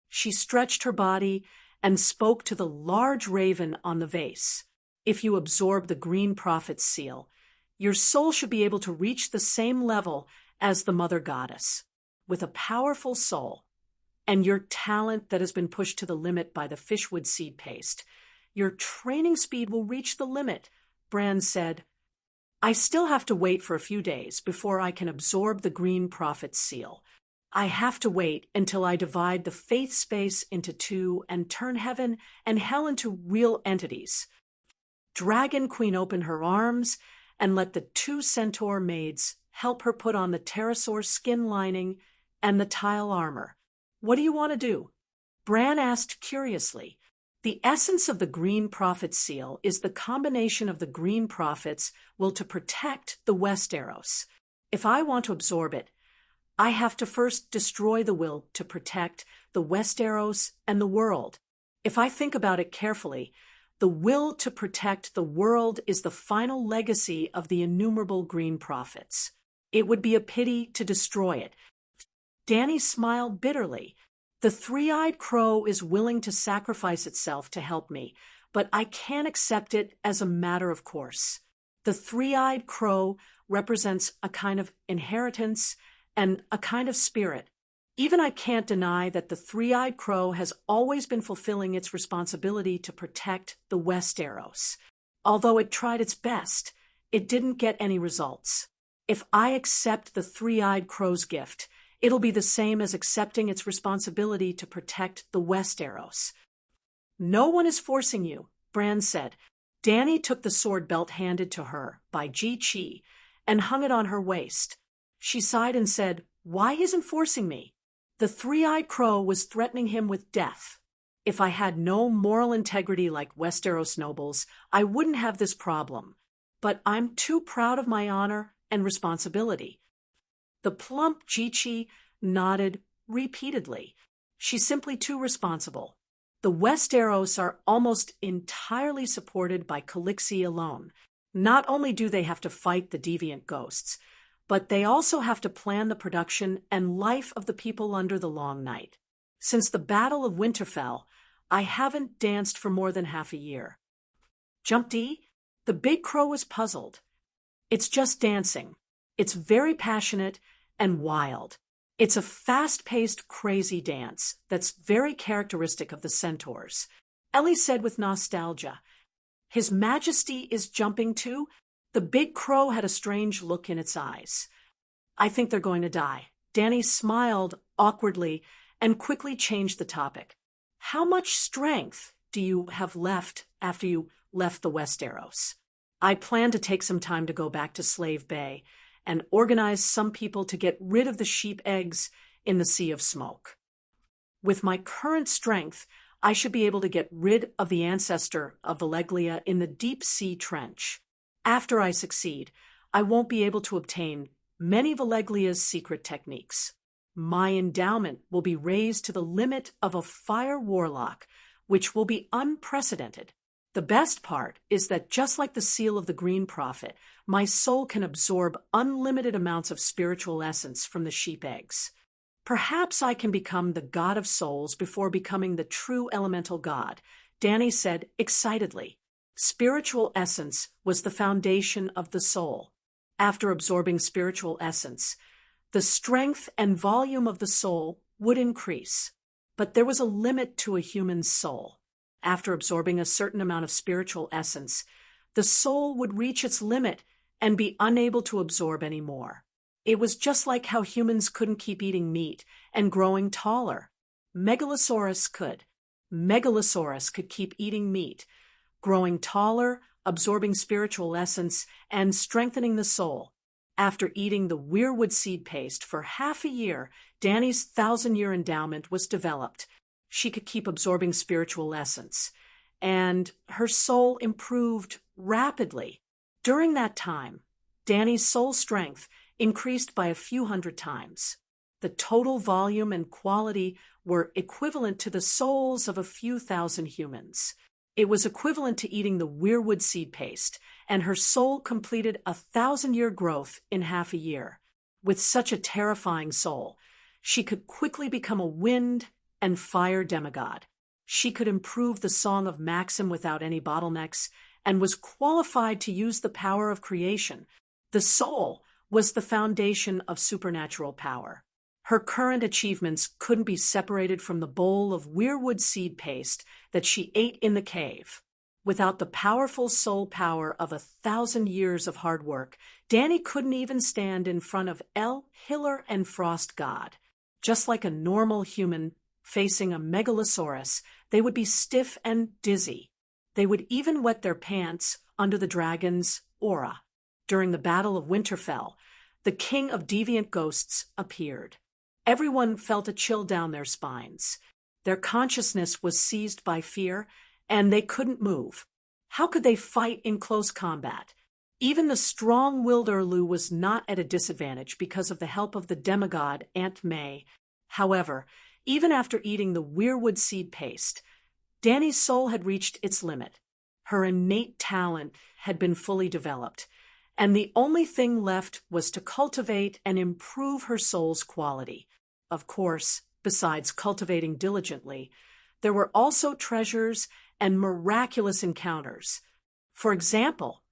She stretched her body and spoke to the large raven on the vase. If you absorb the Green Prophet's seal, your soul should be able to reach the same level as the Mother Goddess. With a powerful soul, and your talent that has been pushed to the limit by the fishwood seed paste, your training speed will reach the limit, Bran said. I still have to wait for a few days before I can absorb the Green Prophet's seal. I have to wait until I divide the faith space into two and turn heaven and hell into real entities. Dragon Queen opened her arms and let the two centaur maids help her put on the pterosaur skin lining and the tile armor. What do you want to do? Bran asked curiously. The essence of the Green Prophet's seal is the combination of the Green Prophet's will to protect the Westeros. If I want to absorb it, I have to first destroy the will to protect the Westeros and the world. If I think about it carefully, the will to protect the world is the final legacy of the innumerable Green Prophets. It would be a pity to destroy it. Danny smiled bitterly. The three-eyed crow is willing to sacrifice itself to help me, but I can't accept it as a matter of course. The three-eyed crow represents a kind of inheritance and a kind of spirit. Even I can't deny that the three-eyed crow has always been fulfilling its responsibility to protect the Westeros. Although it tried its best, it didn't get any results. If I accept the three-eyed crow's gift, it'll be the same as accepting its responsibility to protect the Westeros. No one is forcing you, Bran said. Danny took the sword belt handed to her by Ji and hung it on her waist. She sighed and said, "Why isn't forcing me?" The three-eyed crow was threatening him with death. If I had no moral integrity like Westeros nobles, I wouldn't have this problem. But I'm too proud of my honor and responsibility. The plump Ji nodded repeatedly. She's simply too responsible. The Westeros are almost entirely supported by Calixi alone. Not only do they have to fight the deviant ghosts, but they also have to plan the production and life of the people under the Long Night. Since the Battle of Winterfell, I haven't danced for more than half a year. Jumped? The big crow was puzzled. It's just dancing. It's very passionate and wild. It's a fast-paced, crazy dance that's very characteristic of the centaurs. Ellie said with nostalgia. His Majesty is jumping too? The big crow had a strange look in its eyes. I think they're going to die. Danny smiled awkwardly and quickly changed the topic. How much strength do you have left after you left the Westeros. I plan to take some time to go back to Slave Bay and organize some people to get rid of the sheep eggs in the Sea of Smoke. With my current strength, I should be able to get rid of the ancestor of Valeglia in the deep sea trench. After I succeed, I won't be able to obtain many Valeglia's secret techniques. My endowment will be raised to the limit of a fire warlock, which will be unprecedented. The best part is that just like the seal of the Green Prophet, my soul can absorb unlimited amounts of spiritual essence from the sheep eggs. Perhaps I can become the god of souls before becoming the true elemental god, Dany said excitedly. Spiritual essence was the foundation of the soul. After absorbing spiritual essence, the strength and volume of the soul would increase. But there was a limit to a human's soul. After absorbing a certain amount of spiritual essence, the soul would reach its limit and be unable to absorb any more. It was just like how humans couldn't keep eating meat and growing taller. Megalosaurus could. Megalosaurus could keep eating meat, growing taller, absorbing spiritual essence, and strengthening the soul. After eating the weirwood seed paste for half a year, Dany's 1,000-year endowment was developed. She could keep absorbing spiritual essence, and her soul improved rapidly. During that time, Dany's soul strength increased by a few hundred times. The total volume and quality were equivalent to the souls of a few thousand humans. It was equivalent to eating the weirwood seed paste, and her soul completed a 1,000-year growth in half a year. With such a terrifying soul, she could quickly become a wind and fire demigod. She could improve the Song of Maxim without any bottlenecks and was qualified to use the power of creation. The soul was the foundation of supernatural power. Her current achievements couldn't be separated from the bowl of weirwood seed paste that she ate in the cave. Without the powerful soul power of 1,000 years of hard work, Dany couldn't even stand in front of El, Hiller, and Frost God. Just like a normal human facing a megalosaurus, they would be stiff and dizzy. They would even wet their pants under the dragon's aura. During the Battle of Winterfell, the king of deviant ghosts appeared. Everyone felt a chill down their spines. Their consciousness was seized by fear, and they couldn't move. How could they fight in close combat? Even the strong-willed Erlu was not at a disadvantage because of the help of the demigod Aunt May. However, even after eating the weirwood seed paste, Dany's soul had reached its limit. Her innate talent had been fully developed, and the only thing left was to cultivate and improve her soul's quality. Of course, besides cultivating diligently, there were also treasures and miraculous encounters. For example,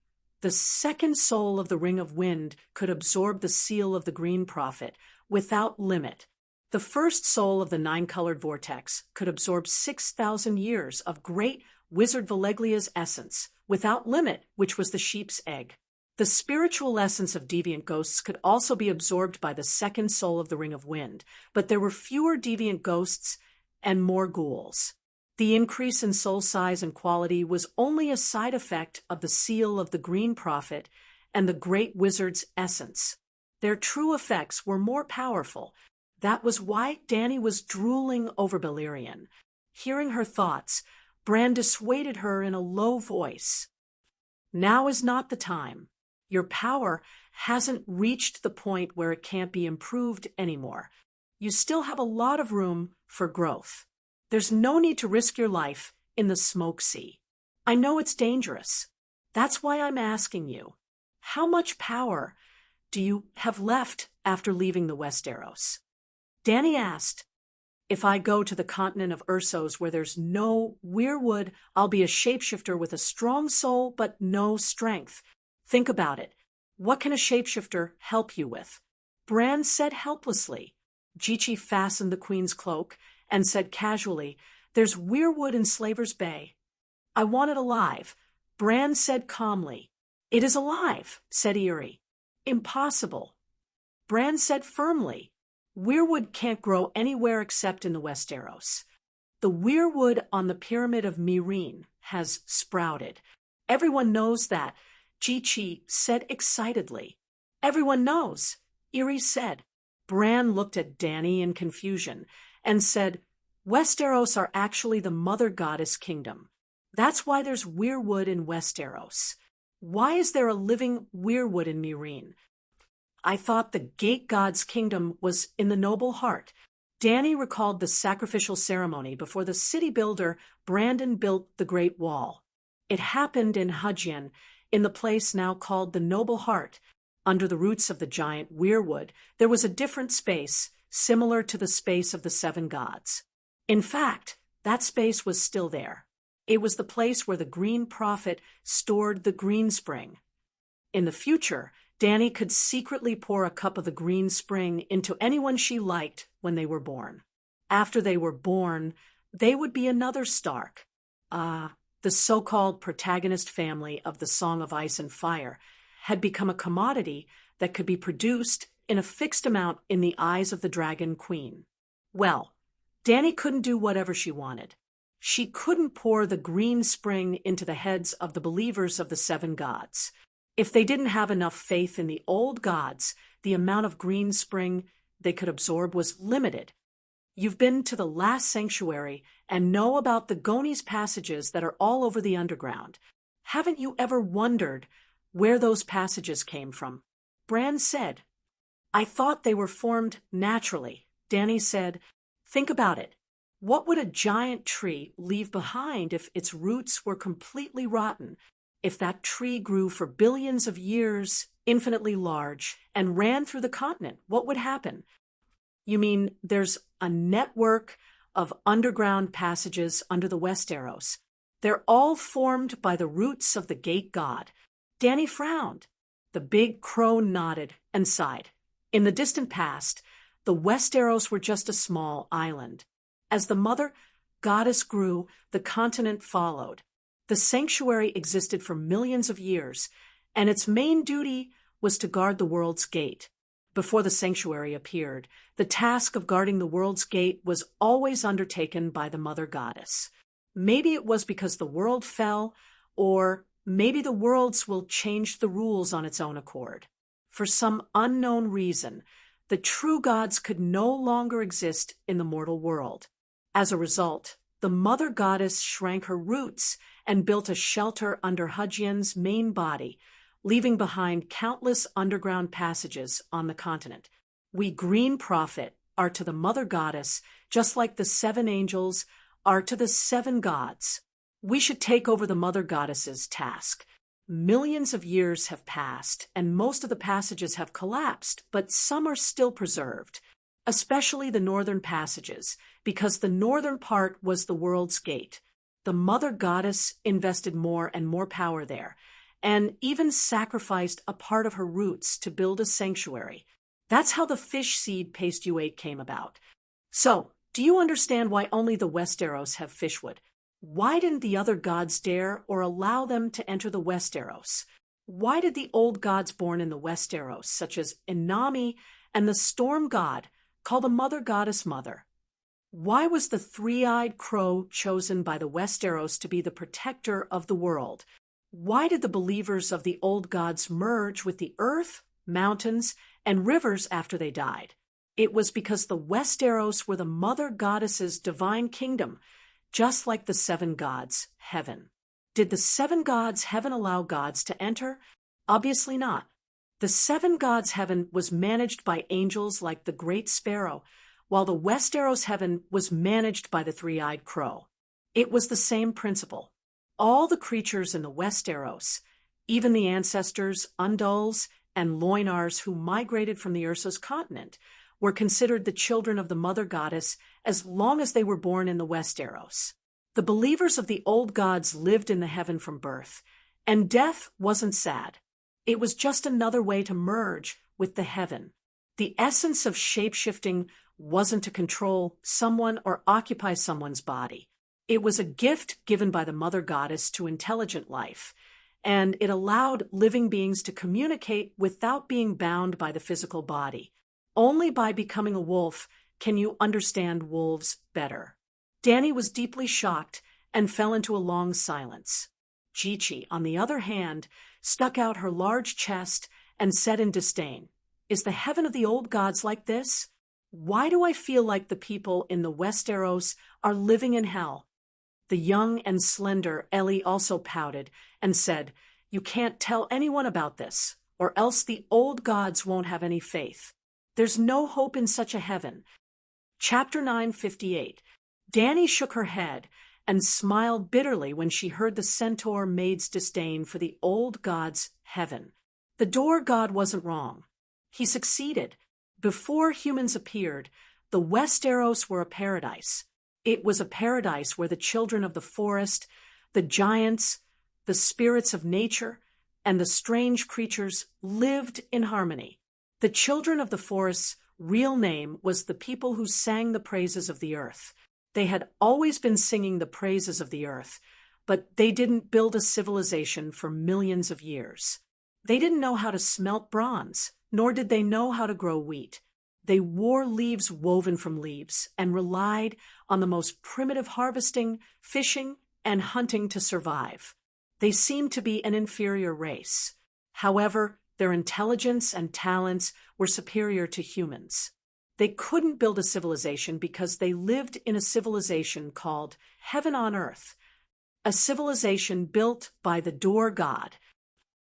the second soul of the Ring of Wind could absorb the seal of the Green Prophet without limit. The first soul of the Nine-Colored Vortex could absorb 6,000 years of great Wizard Valeglia's essence without limit, which was the sheep's egg. The spiritual essence of deviant ghosts could also be absorbed by the second soul of the Ring of Wind, but there were fewer deviant ghosts and more ghouls. The increase in soul size and quality was only a side effect of the seal of the Green Prophet and the Great Wizard's essence. Their true effects were more powerful. That was why Dany was drooling over Balerion. Hearing her thoughts, Bran dissuaded her in a low voice. "Now is not the time. Your power hasn't reached the point where it can't be improved anymore. You still have a lot of room for growth. There's no need to risk your life in the smoke sea. I know it's dangerous. That's why I'm asking you, how much power do you have left after leaving the Westeros?" Dany asked, "If I go to the continent of Ursos where there's no weirwood, I'll be a shapeshifter with a strong soul but no strength. Think about it. What can a shapeshifter help you with?" Bran said helplessly. Jichi fastened the queen's cloak and said casually, "There's weirwood in Slaver's Bay." "I want it alive," Bran said calmly. "It is alive," said Eerie. "Impossible," Bran said firmly. "Weirwood can't grow anywhere except in the Westeros. The weirwood on the Pyramid of Meereen has sprouted, Everyone knows that, Chi-Chi said excitedly. Everyone knows, Erie said. Bran looked at Dany in confusion and said, Westeros are actually the Mother Goddess Kingdom. That's why there's weirwood in Westeros. Why is there a living weirwood in Meereen? I thought the Gate God's kingdom was in the Noble Heart. Dany recalled the sacrificial ceremony before the city builder Brandon built the Great Wall. It happened in Hudgyan, in the place now called the Noble Heart. Under the roots of the giant weirwood, there was a different space, similar to the space of the seven gods. In fact, that space was still there. It was the place where the Green Prophet stored the green spring. In the future, Dany could secretly pour a cup of the green spring into anyone she liked when they were born. After they were born, they would be another Stark. The so-called protagonist family of the Song of Ice and Fire had become a commodity that could be produced in a fixed amount in the eyes of the Dragon Queen. Well, Dany couldn't do whatever she wanted. She couldn't pour the green spring into the heads of the believers of the seven gods. If they didn't have enough faith in the old gods, the amount of green spring they could absorb was limited. You've been to the last sanctuary and know about the Goni's passages that are all over the underground. Haven't you ever wondered where those passages came from? Bran said. I thought they were formed naturally. Dany said, think about it. What would a giant tree leave behind if its roots were completely rotten? If that tree grew for billions of years, infinitely large, and ran through the continent, what would happen? You mean there's a network of underground passages under the Westeros? They're all formed by the roots of the Gate God. Dany frowned. The big crow nodded and sighed. In the distant past, the Westeros were just a small island. As the Mother Goddess grew, the continent followed. The sanctuary existed for millions of years, and its main duty was to guard the world's gate. Before the sanctuary appeared, the task of guarding the world's gate was always undertaken by the Mother Goddess. Maybe it was because the world fell, or maybe the worlds will change the rules on its own accord. For some unknown reason, the true gods could no longer exist in the mortal world. As a result, the Mother Goddess shrank her roots and built a shelter under Hudgyan's main body, leaving behind countless underground passages on the continent. We Green Prophet are to the Mother Goddess just like the seven angels are to the seven gods. We should take over the Mother Goddess's task. Millions of years have passed, and most of the passages have collapsed, but some are still preserved, especially the northern passages, because the northern part was the world's gate. The Mother Goddess invested more and more power there, and even sacrificed a part of her roots to build a sanctuary. That's how the fish seed paste you ate came about. So, do you understand why only the Westeros have fishwood? Why didn't the other gods dare or allow them to enter the Westeros? Why did the old gods born in the Westeros, such as Inami and the storm god, call the Mother Goddess Mother? Why was the three-eyed crow chosen by the Westeros to be the protector of the world? Why did the believers of the old gods merge with the earth, mountains, and rivers after they died? It was because the Westeros were the Mother Goddess's divine kingdom, just like the seven gods' heaven. Did the seven gods' heaven allow gods to enter? Obviously not. The seven gods' heaven was managed by angels like the Great Sparrow, while the Westeros heaven was managed by the three-eyed crow. It was the same principle. All the creatures in the Westeros, even the ancestors, Undulls, and Loinars who migrated from the Ursa's continent, were considered the children of the Mother Goddess as long as they were born in the Westeros. The believers of the old gods lived in the heaven from birth, and death wasn't sad. It was just another way to merge with the heaven. The essence of shape-shifting wasn't to control someone or occupy someone's body. It was a gift given by the Mother Goddess to intelligent life, and it allowed living beings to communicate without being bound by the physical body. Only by becoming a wolf can you understand wolves better. Dany was deeply shocked and fell into a long silence. Jichi, on the other hand, stuck out her large chest and said in disdain, "Is the heaven of the old gods like this? Why do I feel like the people in the Westeros are living in hell?" The young and slender Ellie also pouted and said, "You can't tell anyone about this, or else the old gods won't have any faith. There's no hope in such a heaven." Chapter 958. Dany shook her head and smiled bitterly when she heard the centaur maid's disdain for the old god's heaven. The door god wasn't wrong. He succeeded. Before humans appeared, the Westeros were a paradise. It was a paradise where the children of the forest, the giants, the spirits of nature, and the strange creatures lived in harmony. The children of the forest's real name was the people who sang the praises of the earth. They had always been singing the praises of the earth, but they didn't build a civilization for millions of years. They didn't know how to smelt bronze, nor did they know how to grow wheat. They wore leaves woven from leaves and relied on the most primitive harvesting, fishing, and hunting to survive. They seemed to be an inferior race. However, their intelligence and talents were superior to humans. They couldn't build a civilization because they lived in a civilization called Heaven on Earth, a civilization built by the door god.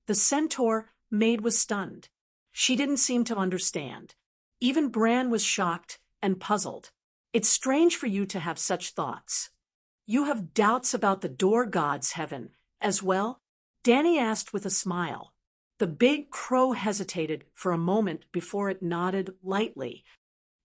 The centaur maid was stunned. She didn't seem to understand. Even Bran was shocked and puzzled. "It's strange for you to have such thoughts. You have doubts about the door god's heaven as well?" Dany asked with a smile. The big crow hesitated for a moment before it nodded lightly.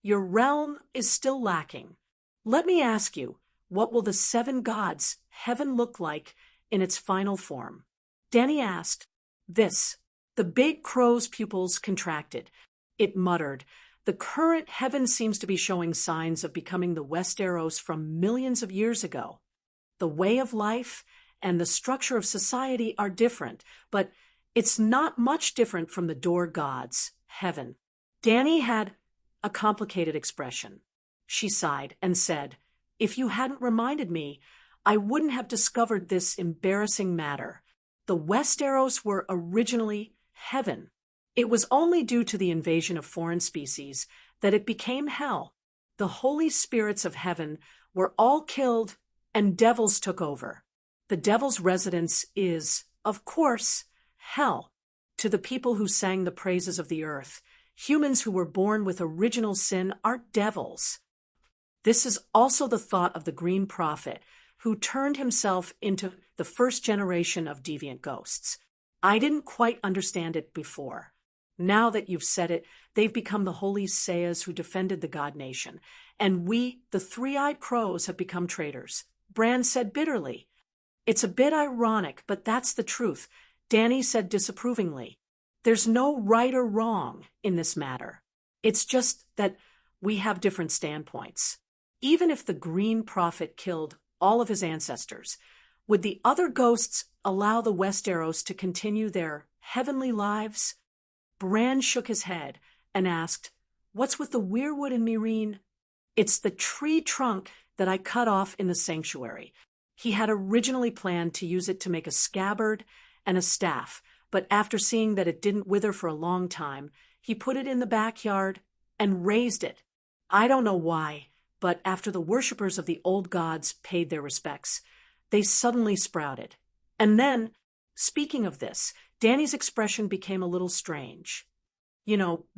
"Your realm is still lacking. Let me ask you, what will the seven gods' heaven look like in its final form?" Dany asked. "This." The big crow's pupils contracted. It muttered, "The current heaven seems to be showing signs of becoming the Westeros from millions of years ago. The way of life and the structure of society are different, but it's not much different from the door god's heaven." Dany had a complicated expression. She sighed and said, "If you hadn't reminded me, I wouldn't have discovered this embarrassing matter. The Westeros were originally heaven. It was only due to the invasion of foreign species that it became hell. The holy spirits of heaven were all killed and devils took over. The devil's residence is, of course, hell. To the people who sang the praises of the earth, humans who were born with original sin are devils." This is also the thought of the Green Prophet, who turned himself into the first generation of deviant ghosts. I didn't quite understand it before. Now that you've said it, they've become the holy Sayas who defended the God Nation, and we, the three-eyed crows, have become traitors. Bran said bitterly. "It's a bit ironic, but that's the truth," Dany said disapprovingly. "There's no right or wrong in this matter. It's just that we have different standpoints. Even if the Green Prophet killed all of his ancestors, would the other ghosts allow the Westeros to continue their heavenly lives?" Bran shook his head and asked, "What's with the weirwood in Meereen?" "It's the tree trunk that I cut off in the sanctuary." He had originally planned to use it to make a scabbard and a staff, but after seeing that it didn't wither for a long time, he put it in the backyard and raised it. I don't know why, but after the worshippers of the old gods paid their respects, they suddenly sprouted. And then, speaking of this, Dany's expression became a little strange.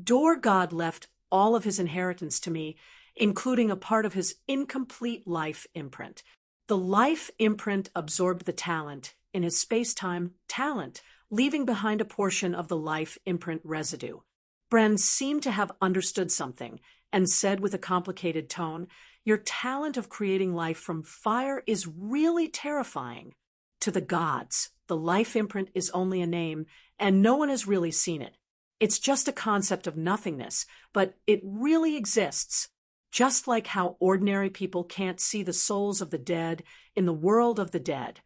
Door God left all of his inheritance to me, including a part of his incomplete life imprint. The life imprint absorbed the talent in his space-time talent, leaving behind a portion of the life imprint residue. Bran seemed to have understood something and said with a complicated tone, "Your talent of creating life from fire is really terrifying. To the gods, the life imprint is only a name, and no one has really seen it. It's just a concept of nothingness, but it really exists. Just like how ordinary people can't see the souls of the dead in the world of the dead,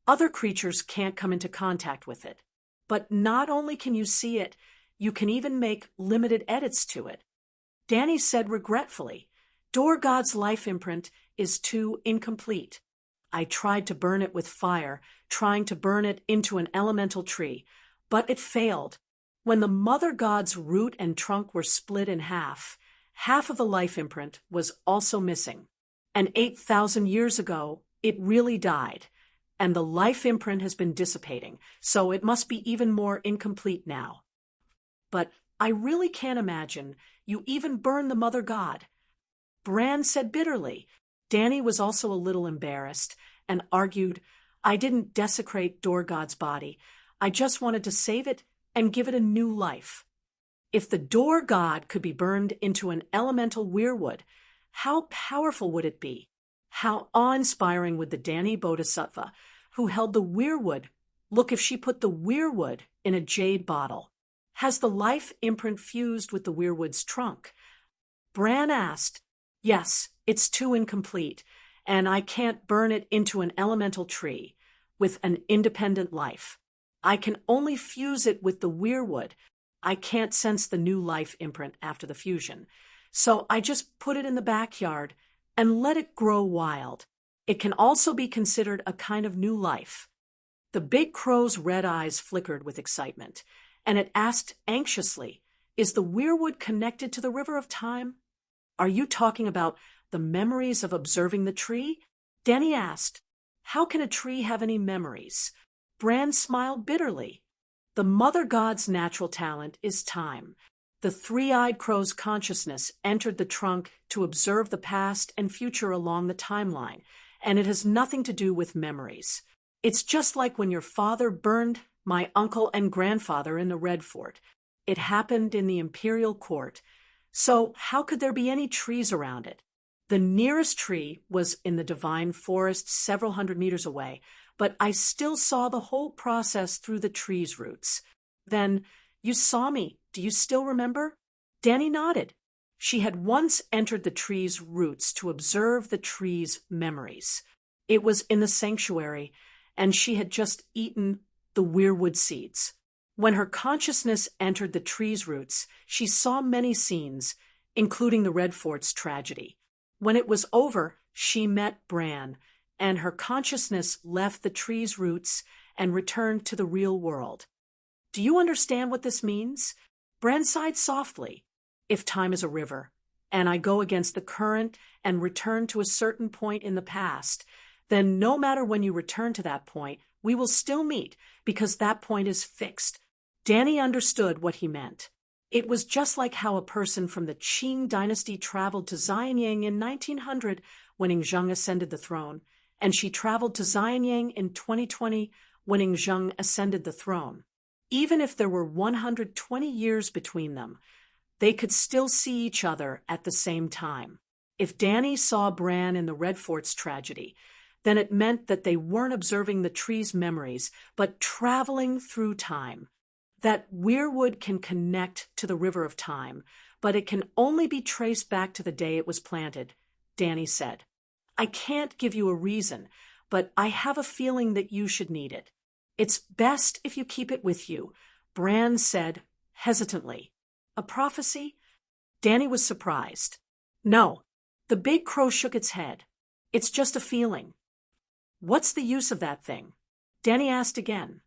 other creatures can't come into contact with it. But not only can you see it, you can even make limited edits to it." Dany said regretfully, "Door God's life imprint is too incomplete." I tried to burn it with fire, trying to burn it into an elemental tree, but it failed. When the mother god's root and trunk were split in half, half of the life imprint was also missing. And 8,000 years ago, it really died. And the life imprint has been dissipating, so it must be even more incomplete now. But I really can't imagine you even burn the mother god. Bran said bitterly. Dany was also a little embarrassed and argued, I didn't desecrate Dorgod's body. I just wanted to save it and give it a new life. If the Dor god could be burned into an elemental weirwood, how powerful would it be? How awe-inspiring would the Dany Bodhisattva, who held the weirwood, look if she put the weirwood in a jade bottle? Has the life imprint fused with the weirwood's trunk? Bran asked. Yes, it's too incomplete, and I can't burn it into an elemental tree with an independent life. I can only fuse it with the weirwood. I can't sense the new life imprint after the fusion. So I just put it in the backyard and let it grow wild. It can also be considered a kind of new life. The big crow's red eyes flickered with excitement, and it asked anxiously, Is the weirwood connected to the river of time? Are you talking about the memories of observing the tree? Dany asked. How can a tree have any memories? Bran smiled bitterly. The mother god's natural talent is time. The three-eyed crow's consciousness entered the trunk to observe the past and future along the timeline, and it has nothing to do with memories. It's just like when your father burned my uncle and grandfather in the Red Fort. It happened in the imperial court. So how could there be any trees around it? The nearest tree was in the Divine Forest several hundred meters away, but I still saw the whole process through the tree's roots. Then, you saw me. Do you still remember? Dany nodded. She had once entered the tree's roots to observe the tree's memories. It was in the sanctuary, and she had just eaten the weirwood seeds. When her consciousness entered the tree's roots, she saw many scenes, including the Red Fort's tragedy. When it was over, she met Bran, and her consciousness left the tree's roots and returned to the real world. Do you understand what this means? Bran sighed softly. If time is a river, and I go against the current and return to a certain point in the past, then no matter when you return to that point, we will still meet, because that point is fixed. Dany understood what he meant. It was just like how a person from the Qing dynasty traveled to Xianyang in 1900 when Yingzheng ascended the throne, and she traveled to Xianyang in 2020 when Yingzheng ascended the throne. Even if there were 120 years between them, they could still see each other at the same time. If Dany saw Bran in the Red Fort's tragedy, then it meant that they weren't observing the tree's memories, but traveling through time. That weirwood can connect to the river of time, but it can only be traced back to the day it was planted, Dany said. I can't give you a reason, but I have a feeling that you should need it. It's best if you keep it with you, Bran said hesitantly. A prophecy? Dany was surprised. No, the big crow shook its head. It's just a feeling. What's the use of that thing? Dany asked again.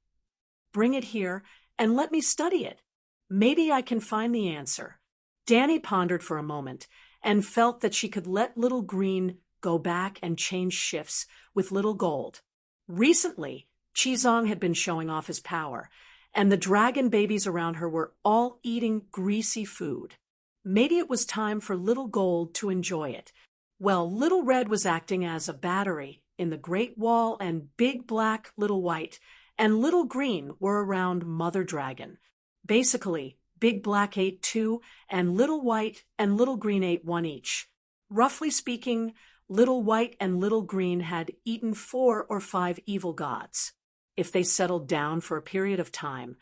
Bring it here and let me study it. Maybe I can find the answer. Dany pondered for a moment and felt that she could let Little Green go back and change shifts with Little Gold. Recently, Qizong had been showing off his power, and the dragon babies around her were all eating greasy food. Maybe it was time for Little Gold to enjoy it. Well, Little Red was acting as a battery in the Great Wall, and Big Black, Little White, and Little Green were around Mother Dragon. Basically, Big Black ate 2, and Little White and Little Green ate 1 each. Roughly speaking, Little White and Little Green had eaten 4 or 5 evil gods. If they settled down for a period of time,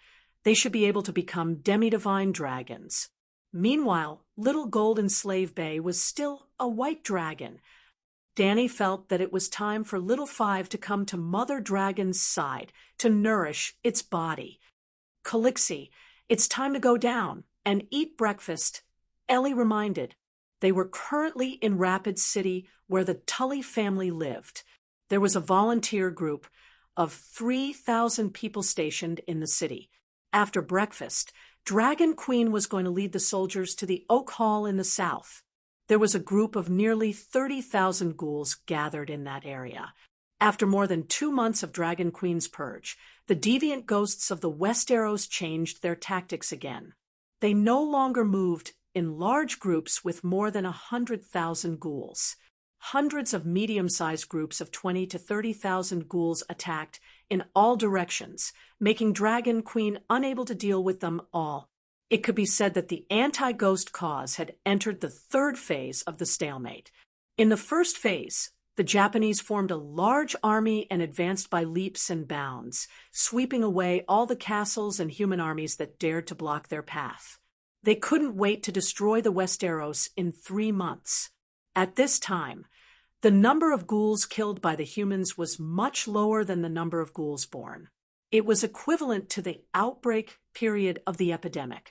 they should be able to become demi-divine dragons. Meanwhile, Little Golden Slave Bay was still a white dragon. Dany felt that it was time for Little Five to come to Mother Dragon's side to nourish its body. Calixie, it's time to go down and eat breakfast, Ellie reminded. They were currently in Rapid City, where the Tully family lived. there was a volunteer group of 3,000 people stationed in the city. After breakfast, Dragon Queen was going to lead the soldiers to the Oak Hall in the south. There was a group of nearly 30,000 ghouls gathered in that area. After more than 2 months of Dragon Queen's purge, the deviant ghosts of the Westeros changed their tactics again. They no longer moved in large groups with more than 100,000 ghouls. Hundreds of medium-sized groups of 20 to 30,000 ghouls attacked in all directions, making Dragon Queen unable to deal with them all. It could be said that the anti-ghost cause had entered the third phase of the stalemate. In the first phase, the Japanese formed a large army and advanced by leaps and bounds, sweeping away all the castles and human armies that dared to block their path. They couldn't wait to destroy the Westeros in 3 months. At this time, the number of ghouls killed by the humans was much lower than the number of ghouls born. It was equivalent to the outbreak period of the epidemic.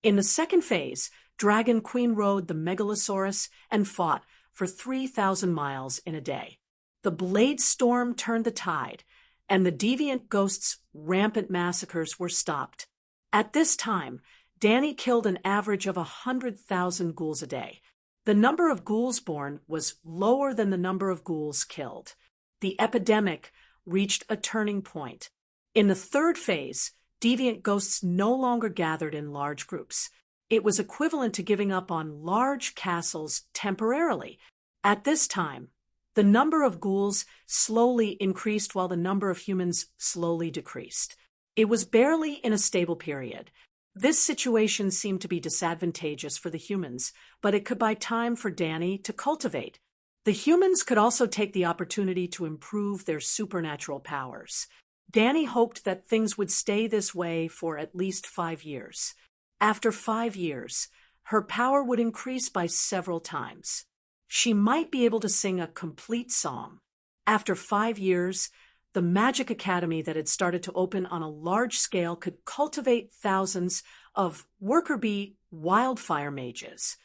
In the second phase, Dragon Queen rode the Megalosaurus and fought for 3,000 miles in a day. The Blade Storm turned the tide, and the deviant ghosts' rampant massacres were stopped. At this time, Dany killed an average of 100,000 ghouls a day. The number of ghouls born was lower than the number of ghouls killed. The epidemic reached a turning point. In the third phase, deviant ghosts no longer gathered in large groups. It was equivalent to giving up on large castles temporarily. At this time, the number of ghouls slowly increased while the number of humans slowly decreased. It was barely in a stable period. This situation seemed to be disadvantageous for the humans, but it could buy time for Dany to cultivate. The humans could also take the opportunity to improve their supernatural powers. Dany hoped that things would stay this way for at least 5 years. After 5 years, her power would increase by several times. She might be able to sing a complete song. After 5 years, the Magic Academy that had started to open on a large scale could cultivate thousands of worker bee wildfire mages.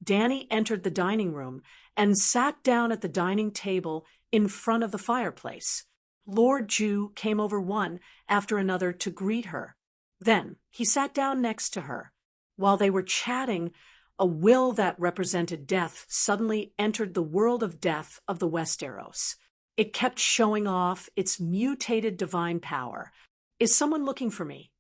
Dany entered the dining room and sat down at the dining table in front of the fireplace. Lord Jew came over one after another to greet her. Then he sat down next to her. While they were chatting, a will that represented death suddenly entered the world of death of the Westeros. It kept showing off its mutated divine power. Is someone looking for me?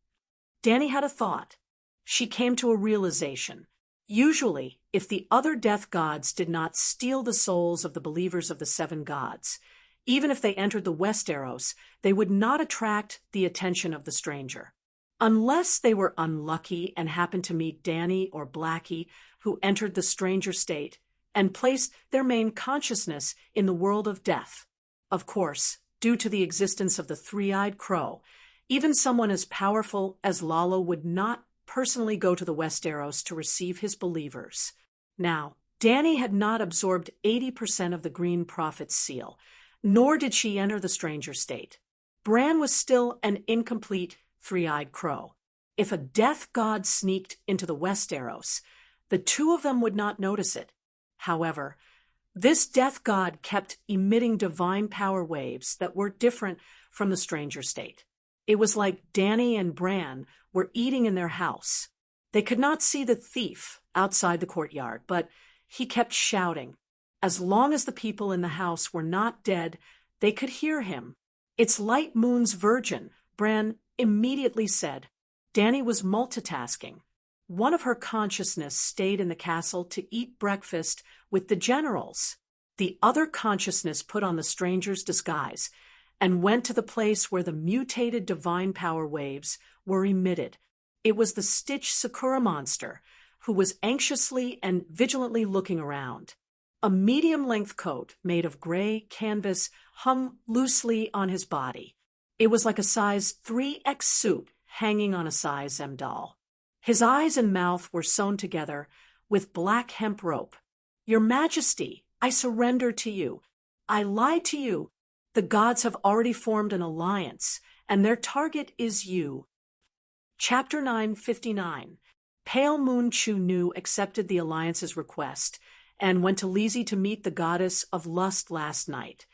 Dany had a thought. She came to a realization. Usually, if the other death gods did not steal the souls of the believers of the 7 gods, even if they entered the Westeros, they would not attract the attention of the stranger. Unless they were unlucky and happened to meet Dany or Blackie, who entered the stranger state and placed their main consciousness in the world of death. Of course, due to the existence of the three-eyed crow, even someone as powerful as Lalo would not personally go to the Westeros to receive his believers. Now, Dany had not absorbed 80% of the Green Prophet's seal, nor did she enter the stranger state. Bran was still an incomplete three-eyed crow. If a death god sneaked into the Westeros, the two of them would not notice it. However, this death god kept emitting divine power waves that were different from the stranger state. It was like Dany and Bran were eating in their house. They could not see the thief outside the courtyard, but he kept shouting. As long as the people in the house were not dead, they could hear him. "It's Light Moon's virgin," Bran immediately said. Dany was multitasking. One of her consciousness stayed in the castle to eat breakfast with the generals. The other consciousness put on the stranger's disguise and went to the place where the mutated divine power waves were emitted. It was the Stitch Sakura monster, who was anxiously and vigilantly looking around. A medium-length coat made of gray canvas hung loosely on his body. It was like a size 3X suit hanging on a size M doll. His eyes and mouth were sewn together with black hemp rope. "Your Majesty, I surrender to you. I lied to you. The gods have already formed an alliance, and their target is you." Chapter 959. Pale Moon Chu Nu accepted the alliance's request and went to Lizzie to meet the goddess of lust last night.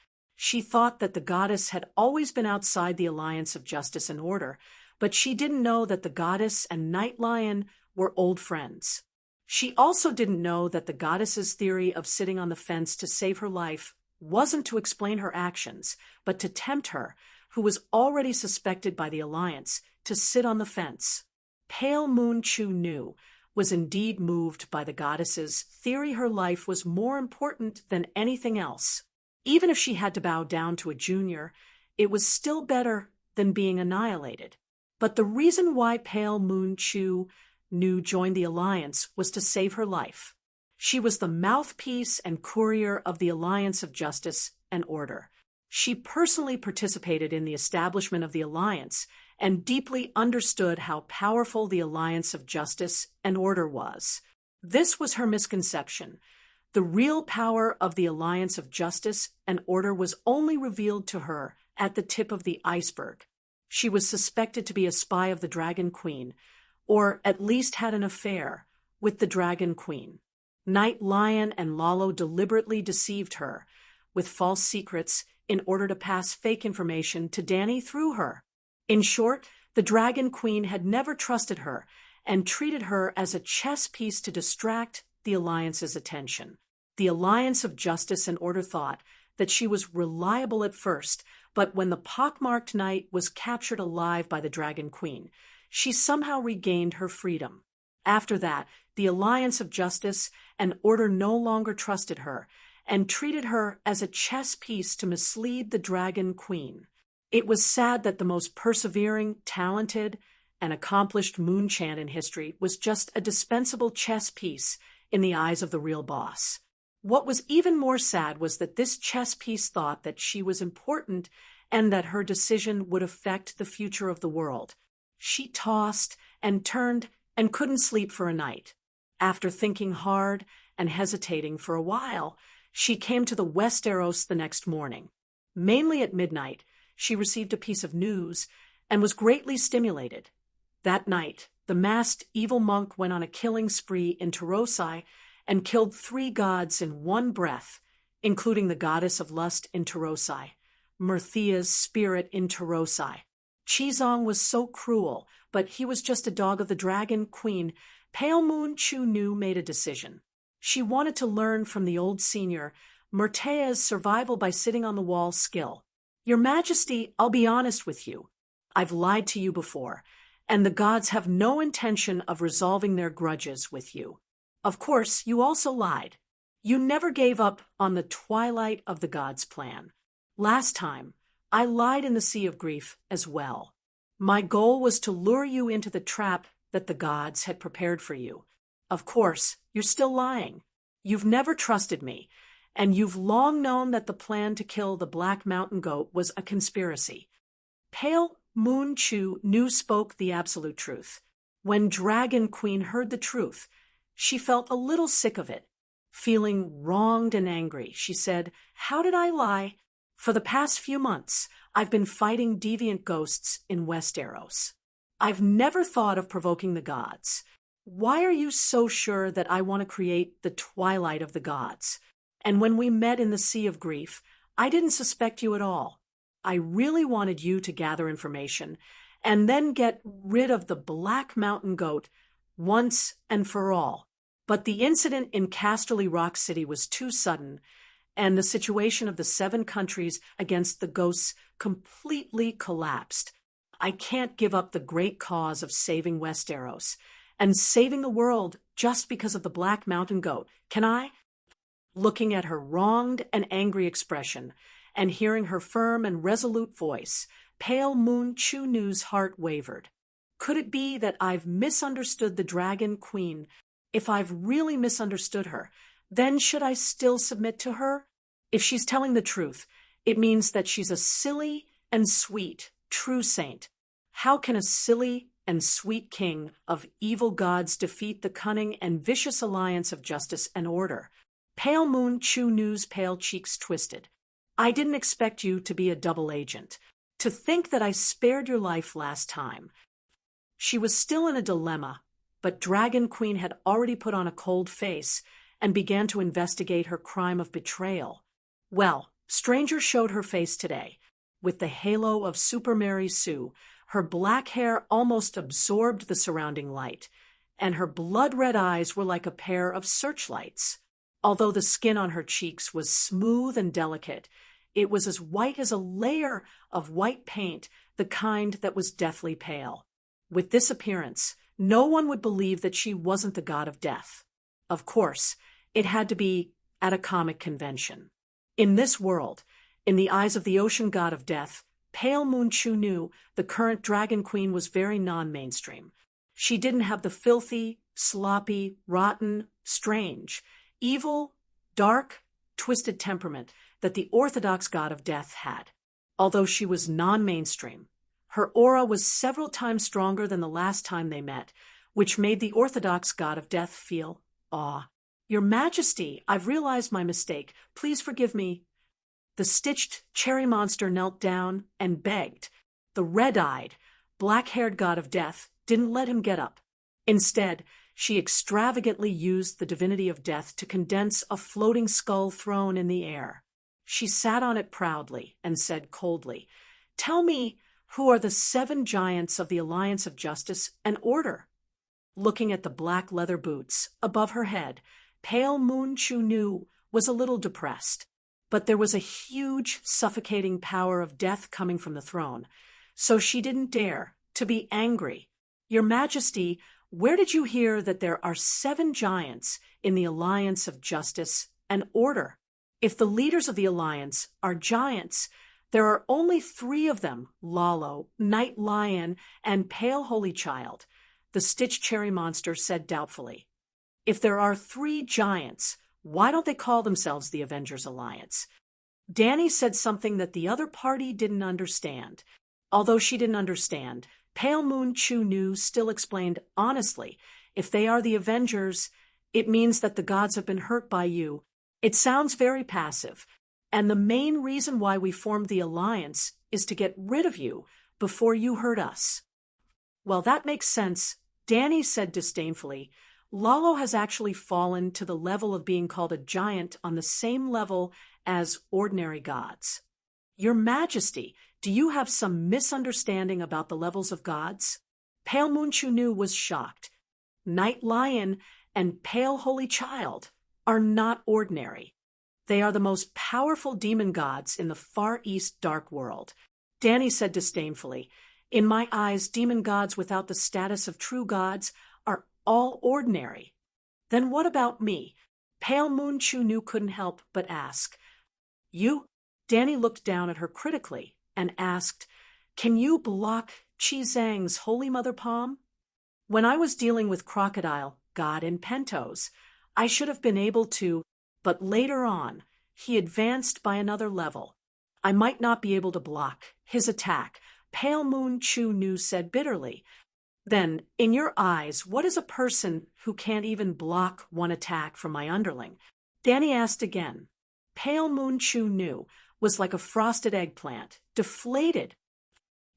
She thought that the goddess had always been outside the alliance of justice and order, but she didn't know that the goddess and Night Lion were old friends. She also didn't know that the goddess's theory of sitting on the fence to save her life wasn't to explain her actions, but to tempt her, who was already suspected by the alliance, to sit on the fence. Pale Moon Chu Nu was indeed moved by the goddess's theory her life was more important than anything else. Even if she had to bow down to a junior, it was still better than being annihilated. But the reason why Pale Moon Chu Nu joined the alliance was to save her life. She was the mouthpiece and courier of the alliance of justice and order. She personally participated in the establishment of the alliance and deeply understood how powerful the alliance of justice and order was. This was her misconception. The real power of the alliance of justice and order was only revealed to her at the tip of the iceberg. She was suspected to be a spy of the Dragon Queen, or at least had an affair with the Dragon Queen. Night Lion and Lalo deliberately deceived her with false secrets in order to pass fake information to Danny through her. In short, the Dragon Queen had never trusted her and treated her as a chess piece to distract the Alliance's attention. The Alliance of Justice and Order thought that she was reliable at first, but when the pockmarked knight was captured alive by the Dragon Queen, she somehow regained her freedom. After that, the Alliance of Justice and Order no longer trusted her and treated her as a chess piece to mislead the Dragon Queen. It was sad that the most persevering, talented, and accomplished Moonchan in history was just a dispensable chess piece in the eyes of the real boss. What was even more sad was that this chess piece thought that she was important and that her decision would affect the future of the world. She tossed and turned and couldn't sleep for a night. After thinking hard and hesitating for a while, she came to the Westeros the next morning. Mainly at midnight, she received a piece of news and was greatly stimulated. That night, the masked evil monk went on a killing spree in Terosai and killed 3 gods in one breath, including the goddess of lust in Terosai, Mirthea's spirit in Terosai. Chizong was so cruel, but he was just a dog of the Dragon Queen. Pale Moon Chu Nu made a decision. She wanted to learn from the old senior Mirthea's survival by sitting on the wall skill. Your Majesty, I'll be honest with you. I've lied to you before, and the gods have no intention of resolving their grudges with you. Of course, you also lied. You never gave up on the twilight of the gods' plan. Last time, I lied in the Sea of Grief as well. My goal was to lure you into the trap that the gods had prepared for you. Of course, you're still lying. You've never trusted me, and you've long known that the plan to kill the Black Mountain Goat was a conspiracy. Pale Moon Chu Nu spoke the absolute truth. When Dragon Queen heard the truth, she felt a little sick of it. Feeling wronged and angry, she said, "How did I lie? For the past few months, I've been fighting deviant ghosts in Westeros. I've never thought of provoking the gods. Why are you so sure that I want to create the twilight of the gods? And when we met in the Sea of Grief, I didn't suspect you at all. I really wanted you to gather information and then get rid of the Black Mountain Goat once and for all. But the incident in Casterly Rock City was too sudden, and the situation of the 7 countries against the ghosts completely collapsed. I can't give up the great cause of saving Westeros and saving the world just because of the Black Mountain Goat, can I?" Looking at her wronged and angry expression and hearing her firm and resolute voice, Pale Moon Chu Nu's heart wavered. Could it be that I've misunderstood the Dragon Queen? If I've really misunderstood her, then should I still submit to her? If she's telling the truth, it means that she's a silly and sweet, true saint. How can a silly and sweet king of evil gods defeat the cunning and vicious alliance of justice and order? Pale Moon Chu Nu's pale cheeks twisted. I didn't expect you to be a double agent. To think that I spared your life last time. She was still in a dilemma, but Dragon Queen had already put on a cold face and began to investigate her crime of betrayal. Well, Stranger showed her face today, with the halo of Super Mary Sue. Her black hair almost absorbed the surrounding light, and her blood-red eyes were like a pair of searchlights. Although the skin on her cheeks was smooth and delicate, it was as white as a layer of white paint, the kind that was deathly pale. With this appearance, no one would believe that she wasn't the god of death. Of course, it had to be at a comic convention. In this world, in the eyes of the ocean god of death, Pale Moon Chunu, the current dragon queen, was very non-mainstream. She didn't have the filthy, sloppy, rotten, strange, evil, dark, twisted temperament that the orthodox god of death had. Although she was non-mainstream, her aura was several times stronger than the last time they met, which made the orthodox god of death feel awe. "Your Majesty, I've realized my mistake. Please forgive me." The stitched cherry monster knelt down and begged. The red-eyed, black-haired god of death didn't let him get up. Instead, she extravagantly used the divinity of death to condense a floating skull throne in the air. She sat on it proudly and said coldly, "Tell me, who are the 7 giants of the Alliance of Justice and Order?" Looking at the black leather boots above her head, Pale Moon Chunu was a little depressed. But there was a huge, suffocating power of death coming from the throne, so she didn't dare to be angry. "Your Majesty, where did you hear that there are 7 giants in the Alliance of Justice and Order? If the leaders of the Alliance are giants, there are only 3 of them, Lalo, Night Lion, and Pale Holy Child," the stitched cherry monster said doubtfully. "If there are 3 giants, why don't they call themselves the Avengers Alliance?" Danny said something that the other party didn't understand. Although she didn't understand, Pale Moon Chunu still explained honestly, "If they are the Avengers, it means that the gods have been hurt by you. It sounds very passive, and the main reason why we formed the Alliance is to get rid of you before you hurt us." "Well, that makes sense," Danny said disdainfully. "Lalo has actually fallen to the level of being called a giant on the same level as ordinary gods." "Your Majesty, do you have some misunderstanding about the levels of gods?" Pale Moon Chunu was shocked. Night Lion and Pale Holy Child are not ordinary. They are the most powerful demon gods in the Far East Dark World. Danny said disdainfully, "In my eyes, demon gods without the status of true gods are all ordinary." "Then what about me?" Pale Moon Chunu couldn't help but ask. "You?" Danny looked down at her critically and asked, "Can you block Chi Zhang's Holy Mother Palm?" "When I was dealing with Crocodile, God in Pentos, I should have been able to, but later on, he advanced by another level. I might not be able to block his attack," Pale Moon Chunu said bitterly. "Then, in your eyes, what is a person who can't even block one attack from my underling?" Danny asked again. Pale Moon Chunu was like a frosted eggplant, deflated.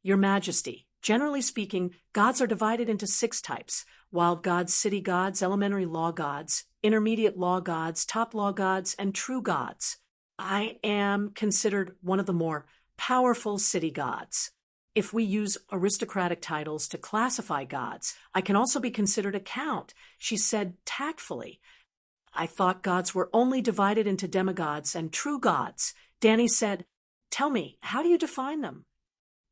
"Your Majesty, generally speaking, gods are divided into 6 types: wild gods, city gods, elementary law gods, intermediate law gods, top law gods, and true gods. I am considered one of the more powerful city gods. If we use aristocratic titles to classify gods, I can also be considered a count," she said tactfully. "I thought gods were only divided into demigods and true gods," Danny said. "Tell me, how do you define them?"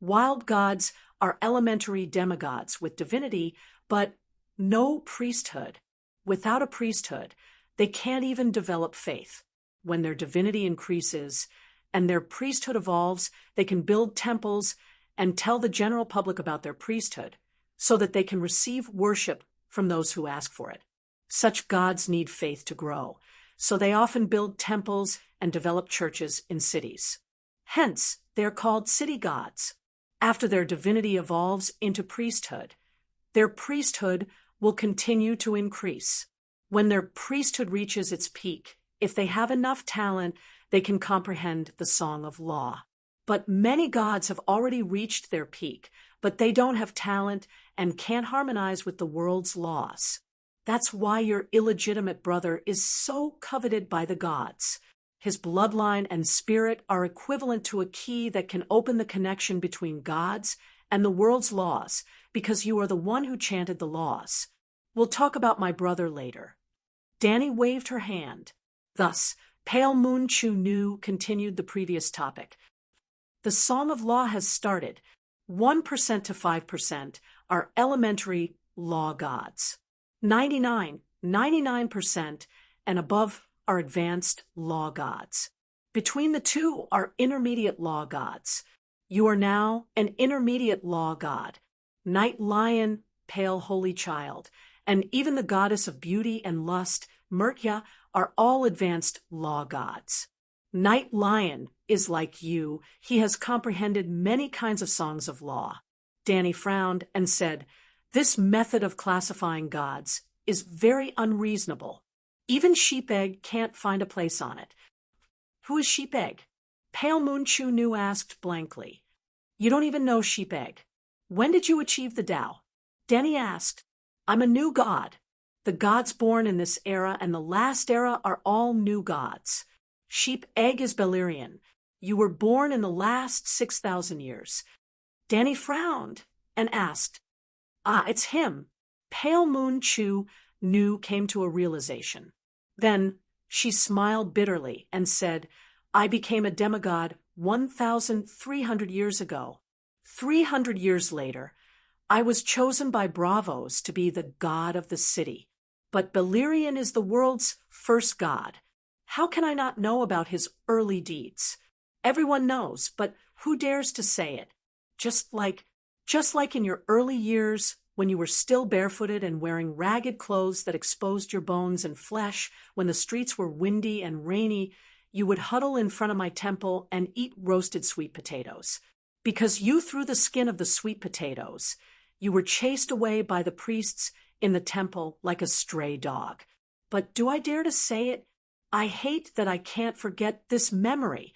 "Wild gods are elementary demigods with divinity, but no priesthood. Without a priesthood, they can't even develop faith. When their divinity increases and their priesthood evolves, they can build temples and tell the general public about their priesthood so that they can receive worship from those who ask for it. Such gods need faith to grow, so they often build temples and develop churches in cities. Hence, they are called city gods. After their divinity evolves into priesthood, their priesthood will continue to increase. When their priesthood reaches its peak, if they have enough talent, they can comprehend the song of law. But many gods have already reached their peak, but they don't have talent and can't harmonize with the world's laws. That's why your illegitimate brother is so coveted by the gods. His bloodline and spirit are equivalent to a key that can open the connection between God's and the world's laws, because you are the one who chanted the laws. We'll talk about my brother later. Danny waved her hand. Thus, Pale Moon Chu Nu continued the previous topic. The Song of Law has started. 1% to 5% are elementary law gods. 99% and above are advanced law gods. Between the two are intermediate law gods. You are now an intermediate law god. Night Lion, Pale Holy Child, and even the goddess of beauty and lust, Murtya, are all advanced law gods. Night Lion is like you. He has comprehended many kinds of songs of law. Danny frowned and said, "This method of classifying gods is very unreasonable. Even Sheepegg can't find a place on it." "Who is Sheepegg?" Pale Moon Chu Nu asked blankly. "You don't even know Sheepegg. When did you achieve the Tao?" Danny asked. "I'm a new god. The gods born in this era and the last era are all new gods. Sheepegg is Beleriand. You were born in the last 6,000 years. Danny frowned and asked, "Ah, it's him." Pale Moon Chu Nu came to a realization. Then she smiled bitterly and said, "I became a demigod 1,300 years ago. 300 years later, I was chosen by Bravos to be the god of the city. But Beleriand is the world's first god. How can I not know about his early deeds? Everyone knows, but who dares to say it? Just like in your early years, when you were still barefooted and wearing ragged clothes that exposed your bones and flesh, when the streets were windy and rainy, you would huddle in front of my temple and eat roasted sweet potatoes. Because you threw the skin of the sweet potatoes, you were chased away by the priests in the temple like a stray dog. But do I dare to say it? I hate that I can't forget this memory.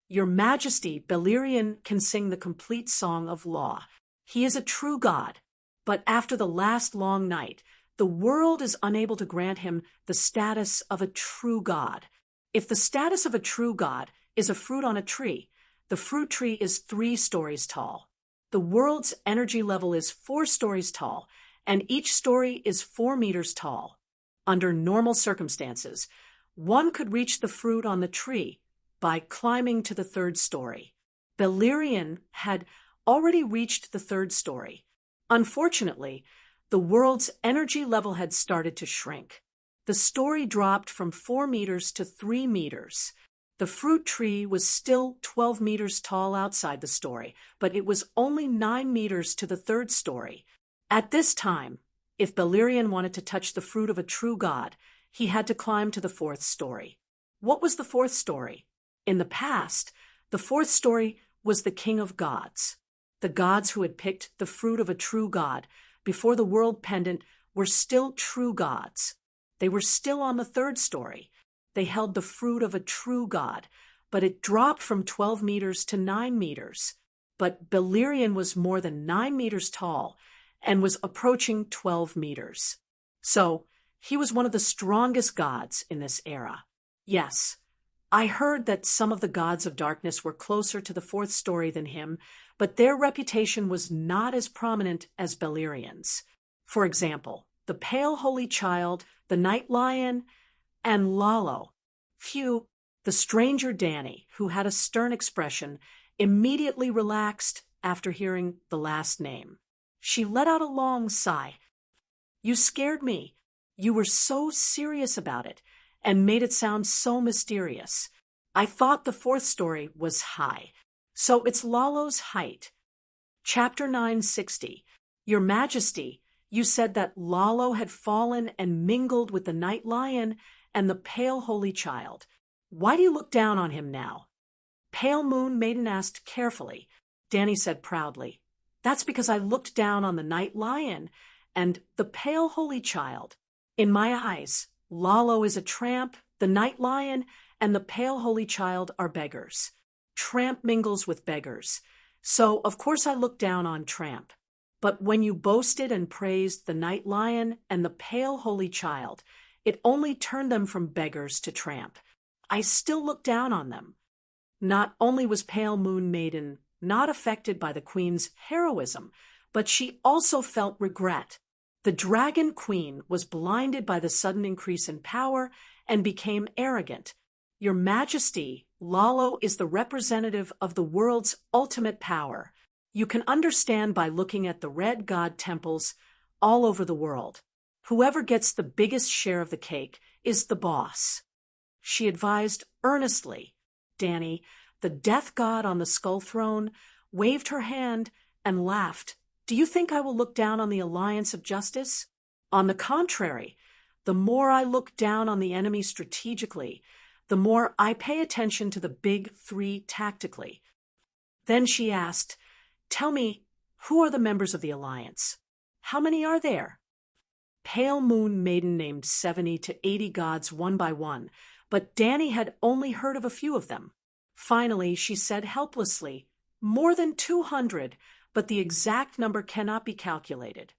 Your Majesty, Beleriand can sing the complete song of law. He is a true god. But after the last long night, the world is unable to grant him the status of a true god. If the status of a true god is a fruit on a tree, the fruit tree is 3 stories tall. The world's energy level is 4 stories tall, and each story is 4 meters tall. Under normal circumstances, one could reach the fruit on the tree by climbing to the 3rd story. Beleriand had already reached the 3rd story. Unfortunately, the world's energy level had started to shrink. The story dropped from 4 meters to 3 meters. The fruit tree was still 12 meters tall outside the story, but it was only 9 meters to the 3rd story. At this time, if Beleriand wanted to touch the fruit of a true god, he had to climb to the 4th story. What was the 4th story? In the past, the 4th story was the king of gods. The gods who had picked the fruit of a true god before the world pendant were still true gods. They were still on the 3rd story. They held the fruit of a true god, but it dropped from 12 meters to 9 meters. But Beleriand was more than 9 meters tall and was approaching 12 meters. So, he was one of the strongest gods in this era. Yes, I heard that some of the gods of darkness were closer to the 4th story than him, but their reputation was not as prominent as Beleriand's. For example, the Pale Holy Child, the Night Lion, and Lalo. Phew, the stranger Danny, who had a stern expression, immediately relaxed after hearing the last name. She let out a long sigh. "You scared me. You were so serious about it and made it sound so mysterious. I thought the 4th story was high. So it's Lalo's height." Chapter 960. Your Majesty, you said that Lalo had fallen and mingled with the Night Lion and the Pale Holy Child. Why do you look down on him now? Pale Moon Maiden asked carefully. Danny said proudly, "That's because I looked down on the Night Lion and the Pale Holy Child. In my eyes, Lalo is a tramp, the Night Lion, and the Pale Holy Child are beggars. Tramp mingles with beggars. So, of course, I looked down on Tramp. But when you boasted and praised the Night Lion and the Pale Holy Child, it only turned them from beggars to tramp. I still look down on them. Not only was Pale Moon Maiden not affected by the queen's heroism, but she also felt regret. The Dragon Queen was blinded by the sudden increase in power and became arrogant. Your Majesty, Lalo is the representative of the world's ultimate power. You can understand by looking at the red god temples all over the world. Whoever gets the biggest share of the cake is the boss. She advised earnestly. Danny, the death god on the skull throne, waved her hand and laughed. Do you think I will look down on the alliance of justice? On the contrary, the more I look down on the enemy strategically, the more I pay attention to the big three tactically. Then she asked, Tell me, who are the members of the alliance? How many are there? Pale Moon Maiden named 70 to 80 gods one by one, but Danny had only heard of a few of them. Finally, she said helplessly, More than 200, but the exact number cannot be calculated.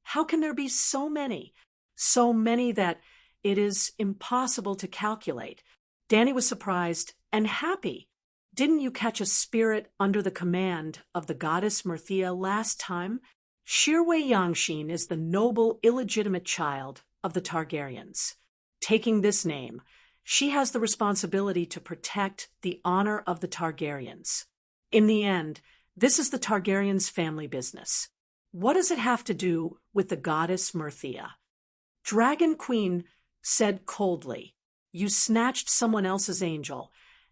How can there be so many? So many that it is impossible to calculate. Danny was surprised and happy. Didn't you catch a spirit under the command of the goddess Mirthia last time? Shirwei Yangshin is the noble, illegitimate child of the Targaryens. Taking this name, she has the responsibility to protect the honor of the Targaryens. In the end, this is the Targaryens' family business. What does it have to do with the goddess Mirthia? Dragon Queen said coldly, You snatched someone else's angel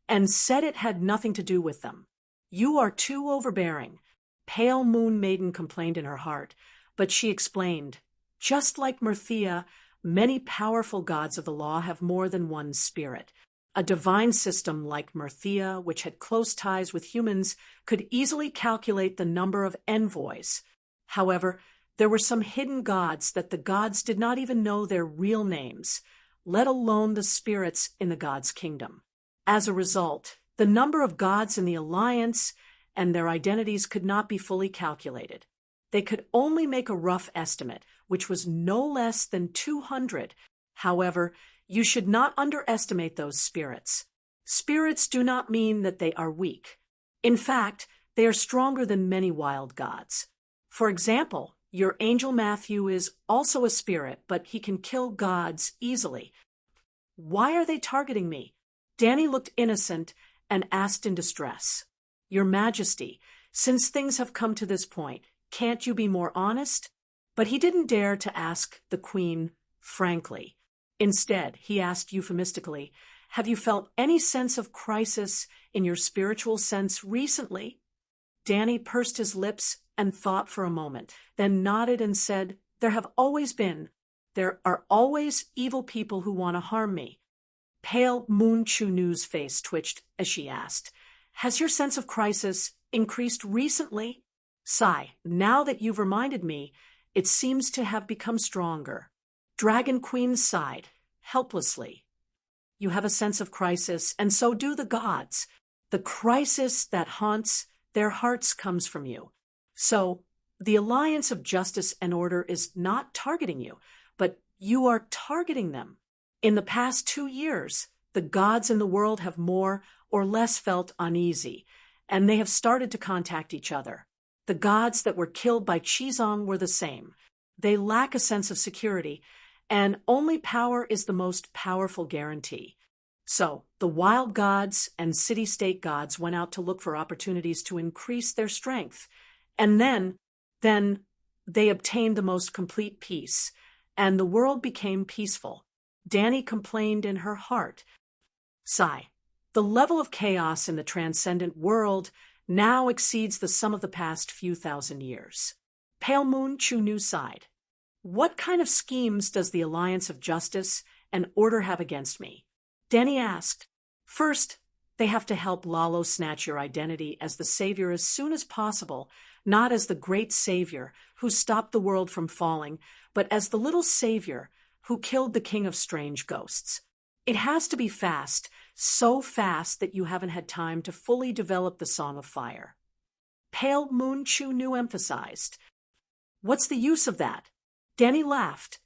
and said it had nothing to do with them. You are too overbearing. Pale Moon Maiden complained in her heart, but she explained, Just like Mirthia, many powerful gods of the law have more than one spirit. A divine system like Mirthia, which had close ties with humans, could easily calculate the number of envoys. However, there were some hidden gods that the gods did not even know their real names, let alone the spirits in the gods' kingdom. As a result, the number of gods in the alliance and their identities could not be fully calculated. They could only make a rough estimate, which was no less than 200. However, you should not underestimate those spirits. Spirits do not mean that they are weak. In fact, they are stronger than many wild gods. For example, your angel Matthew is also a spirit, but he can kill gods easily. Why are they targeting me? Danny looked innocent and asked in distress. Your Majesty, since things have come to this point, can't you be more honest? But he didn't dare to ask the Queen frankly. Instead, he asked euphemistically, Have you felt any sense of crisis in your spiritual sense recently? Danny pursed his lips and thought for a moment, then nodded and said, There have always been. There are always evil people who want to harm me. Pale Moon Chunu's face twitched as she asked, Has your sense of crisis increased recently? Sigh, now that you've reminded me, it seems to have become stronger. Dragon Queen sighed, helplessly. You have a sense of crisis, and so do the gods. The crisis that haunts their hearts comes from you. So, the alliance of justice and order is not targeting you, but you are targeting them. In the past 2 years, the gods in the world have more or less felt uneasy, and they have started to contact each other. The gods that were killed by Qizong were the same. They lack a sense of security, and only power is the most powerful guarantee. So, the wild gods and city-state gods went out to look for opportunities to increase their strength, and then they obtained the most complete peace, and the world became peaceful. Danny complained in her heart. Sigh. The level of chaos in the transcendent world now exceeds the sum of the past few thousand years. Pale Moon Chunu sighed. What kind of schemes does the Alliance of Justice and Order have against me? Danny asked. First, they have to help Lalo snatch your identity as the savior as soon as possible, not as the great savior who stopped the world from falling, but as the little savior who killed the king of strange ghosts. It has to be fast, so fast that you haven't had time to fully develop the Song of Fire. Pale Moon Chunu emphasized. What's the use of that? Danny laughed.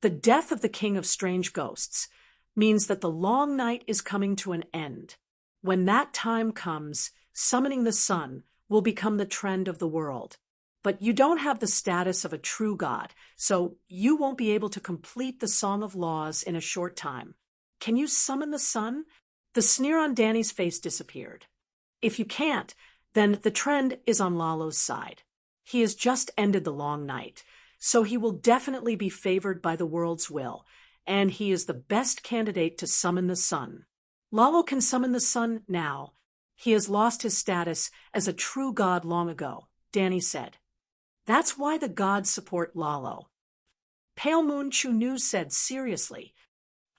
The death of the king of strange ghosts, means that the long night is coming to an end. When that time comes, summoning the sun will become the trend of the world. But you don't have the status of a true god, so you won't be able to complete the Song of Laws in a short time. Can you summon the sun? The sneer on Danny's face disappeared. If you can't, then the trend is on Lalo's side. He has just ended the long night, so he will definitely be favored by the world's will, and he is the best candidate to summon the sun. Lalo can summon the sun now. He has lost his status as a true god long ago, Danny said. That's why the gods support Lalo. Pale Moon Chunu said seriously,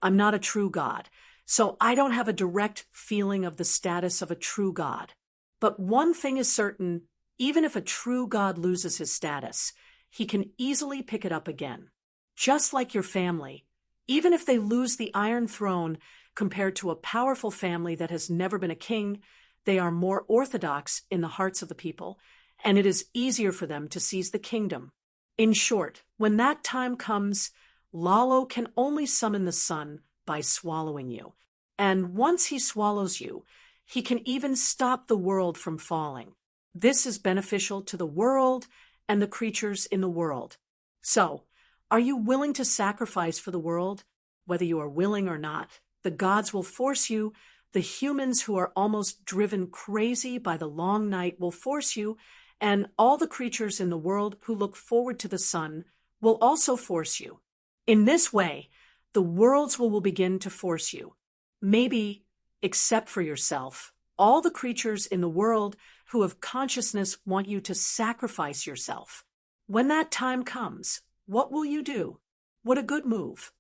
I'm not a true god, so I don't have a direct feeling of the status of a true god. But one thing is certain, even if a true god loses his status, he can easily pick it up again. Just like your family, even if they lose the Iron Throne compared to a powerful family that has never been a king, they are more orthodox in the hearts of the people, and it is easier for them to seize the kingdom. In short, when that time comes, Lalo can only summon the sun by swallowing you. And once he swallows you, he can even stop the world from falling. This is beneficial to the world and the creatures in the world. So, are you willing to sacrifice for the world? Whether you are willing or not, the gods will force you. The humans who are almost driven crazy by the long night will force you, and all the creatures in the world who look forward to the sun will also force you. In this way, the worlds will begin to force you. Maybe, except for yourself, all the creatures in the world who have consciousness want you to sacrifice yourself. When that time comes, what will you do? What a good move.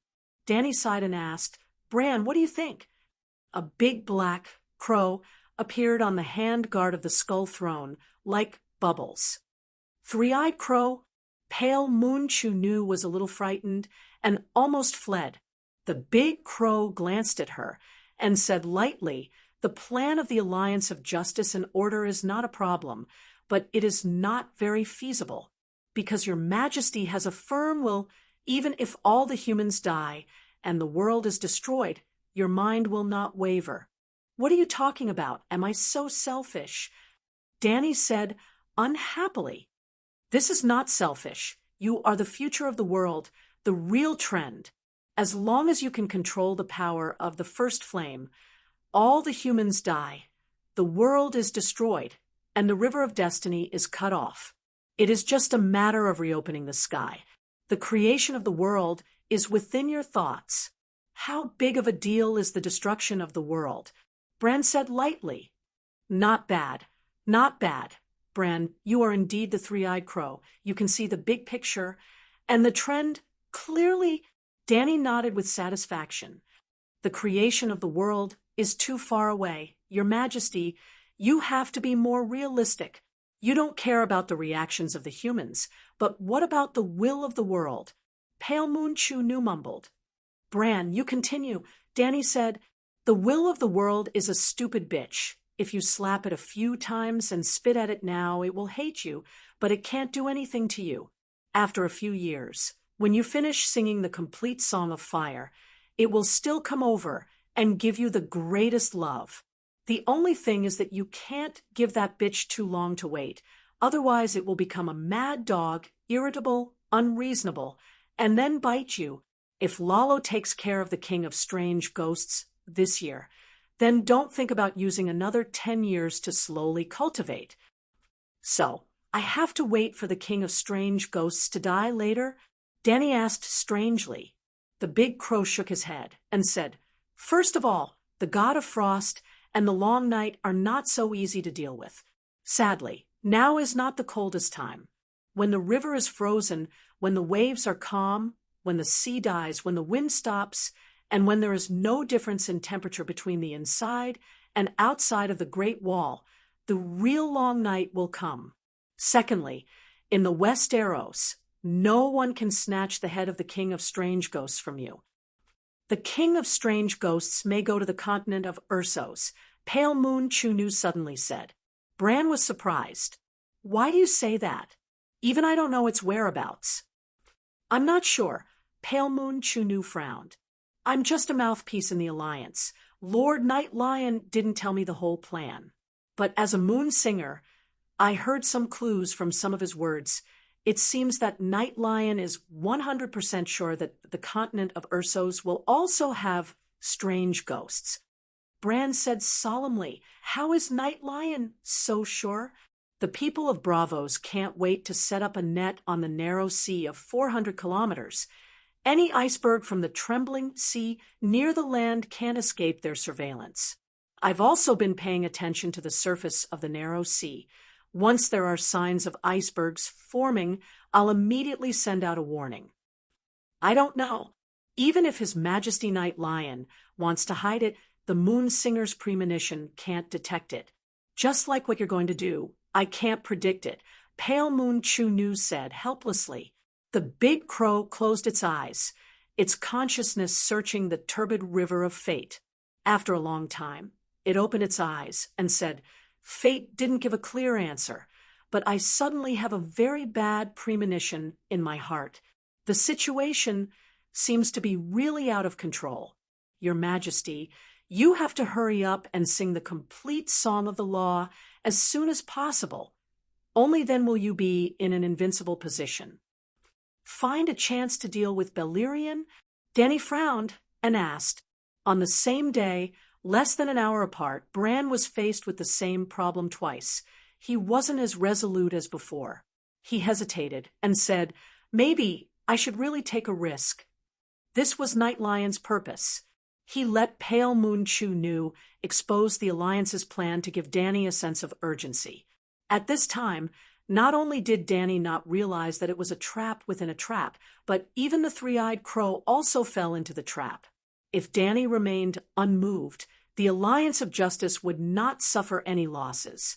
Danny sighed and asked, Bran, what do you think? A big black crow appeared on the hand guard of the skull throne, like bubbles. Three-eyed Crow, Pale Moon Chunu was a little frightened and almost fled. The big crow glanced at her and said lightly, the plan of the Alliance of Justice and Order is not a problem, but it is not very feasible, because your Majesty has a firm will. Even if all the humans die and the world is destroyed, your mind will not waver. What are you talking about? Am I so selfish? Danny said, unhappily. This is not selfish. You are the future of the world, the real trend. As long as you can control the power of the first flame, all the humans die, the world is destroyed, and the river of destiny is cut off. It is just a matter of reopening the sky. The creation of the world is within your thoughts. How big of a deal is the destruction of the world? Bran said lightly. Not bad. Not bad. Bran, you are indeed the three-eyed crow. You can see the big picture, and the trend clearly. Danny nodded with satisfaction. The creation of the world is too far away. Your Majesty, you have to be more realistic. You don't care about the reactions of the humans, but what about the will of the world? Pale Moon Chunu mumbled. Bran, you continue. Danny said, the will of the world is a stupid bitch. If you slap it a few times and spit at it now, it will hate you, but it can't do anything to you. After a few years, when you finish singing the complete Song of Fire, it will still come over and give you the greatest love. The only thing is that you can't give that bitch too long to wait. Otherwise, it will become a mad dog, irritable, unreasonable, and then bite you. If Lalo takes care of the King of Strange Ghosts this year, then don't think about using another 10 years to slowly cultivate. So, I have to wait for the King of Strange Ghosts to die later? Danny asked strangely. The big crow shook his head and said, first of all, the god of frost and the long night are not so easy to deal with. Sadly, now is not the coldest time. When the river is frozen, when the waves are calm, when the sea dies, when the wind stops, and when there is no difference in temperature between the inside and outside of the Great Wall, the real long night will come. Secondly, in the Westeros, no one can snatch the head of the King of Strange Ghosts from you. The King of Strange Ghosts may go to the continent of Ursos, Pale Moon Chunu suddenly said. Bran was surprised. Why do you say that? Even I don't know its whereabouts. I'm not sure. Pale Moon Chunu frowned. I'm just a mouthpiece in the alliance. Lord Night Lion didn't tell me the whole plan. But as a moon singer, I heard some clues from some of his words. It seems that Night Lion is 100% sure that the continent of Ursos will also have strange ghosts. Bran said solemnly, "How is Night Lion so sure?" The people of Bravos can't wait to set up a net on the narrow sea of 400 kilometers. Any iceberg from the trembling sea near the land can't escape their surveillance. I've also been paying attention to the surface of the narrow sea. Once there are signs of icebergs forming, I'll immediately send out a warning. I don't know. Even if His Majesty Night Lion wants to hide it, the moon singer's premonition can't detect it. Just like what you're going to do, I can't predict it, Pale Moon Chu Nu said helplessly. The big crow closed its eyes, its consciousness searching the turbid river of fate. After a long time, it opened its eyes and said, "Fate didn't give a clear answer, but I suddenly have a very bad premonition in my heart. The situation seems to be really out of control. Your Majesty, you have to hurry up and sing the complete Song of the Law as soon as possible. Only then will you be in an invincible position. Find a chance to deal with Beleriand?" Dany frowned and asked. On the same day, less than an hour apart, Bran was faced with the same problem twice. He wasn't as resolute as before. He hesitated and said, "Maybe I should really take a risk." This was Night Lion's purpose. He let Pale Moon Chu Nu expose the Alliance's plan to give Dany a sense of urgency. At this time, not only did Dany not realize that it was a trap within a trap, but even the three-eyed crow also fell into the trap. If Dany remained unmoved, the Alliance of Justice would not suffer any losses.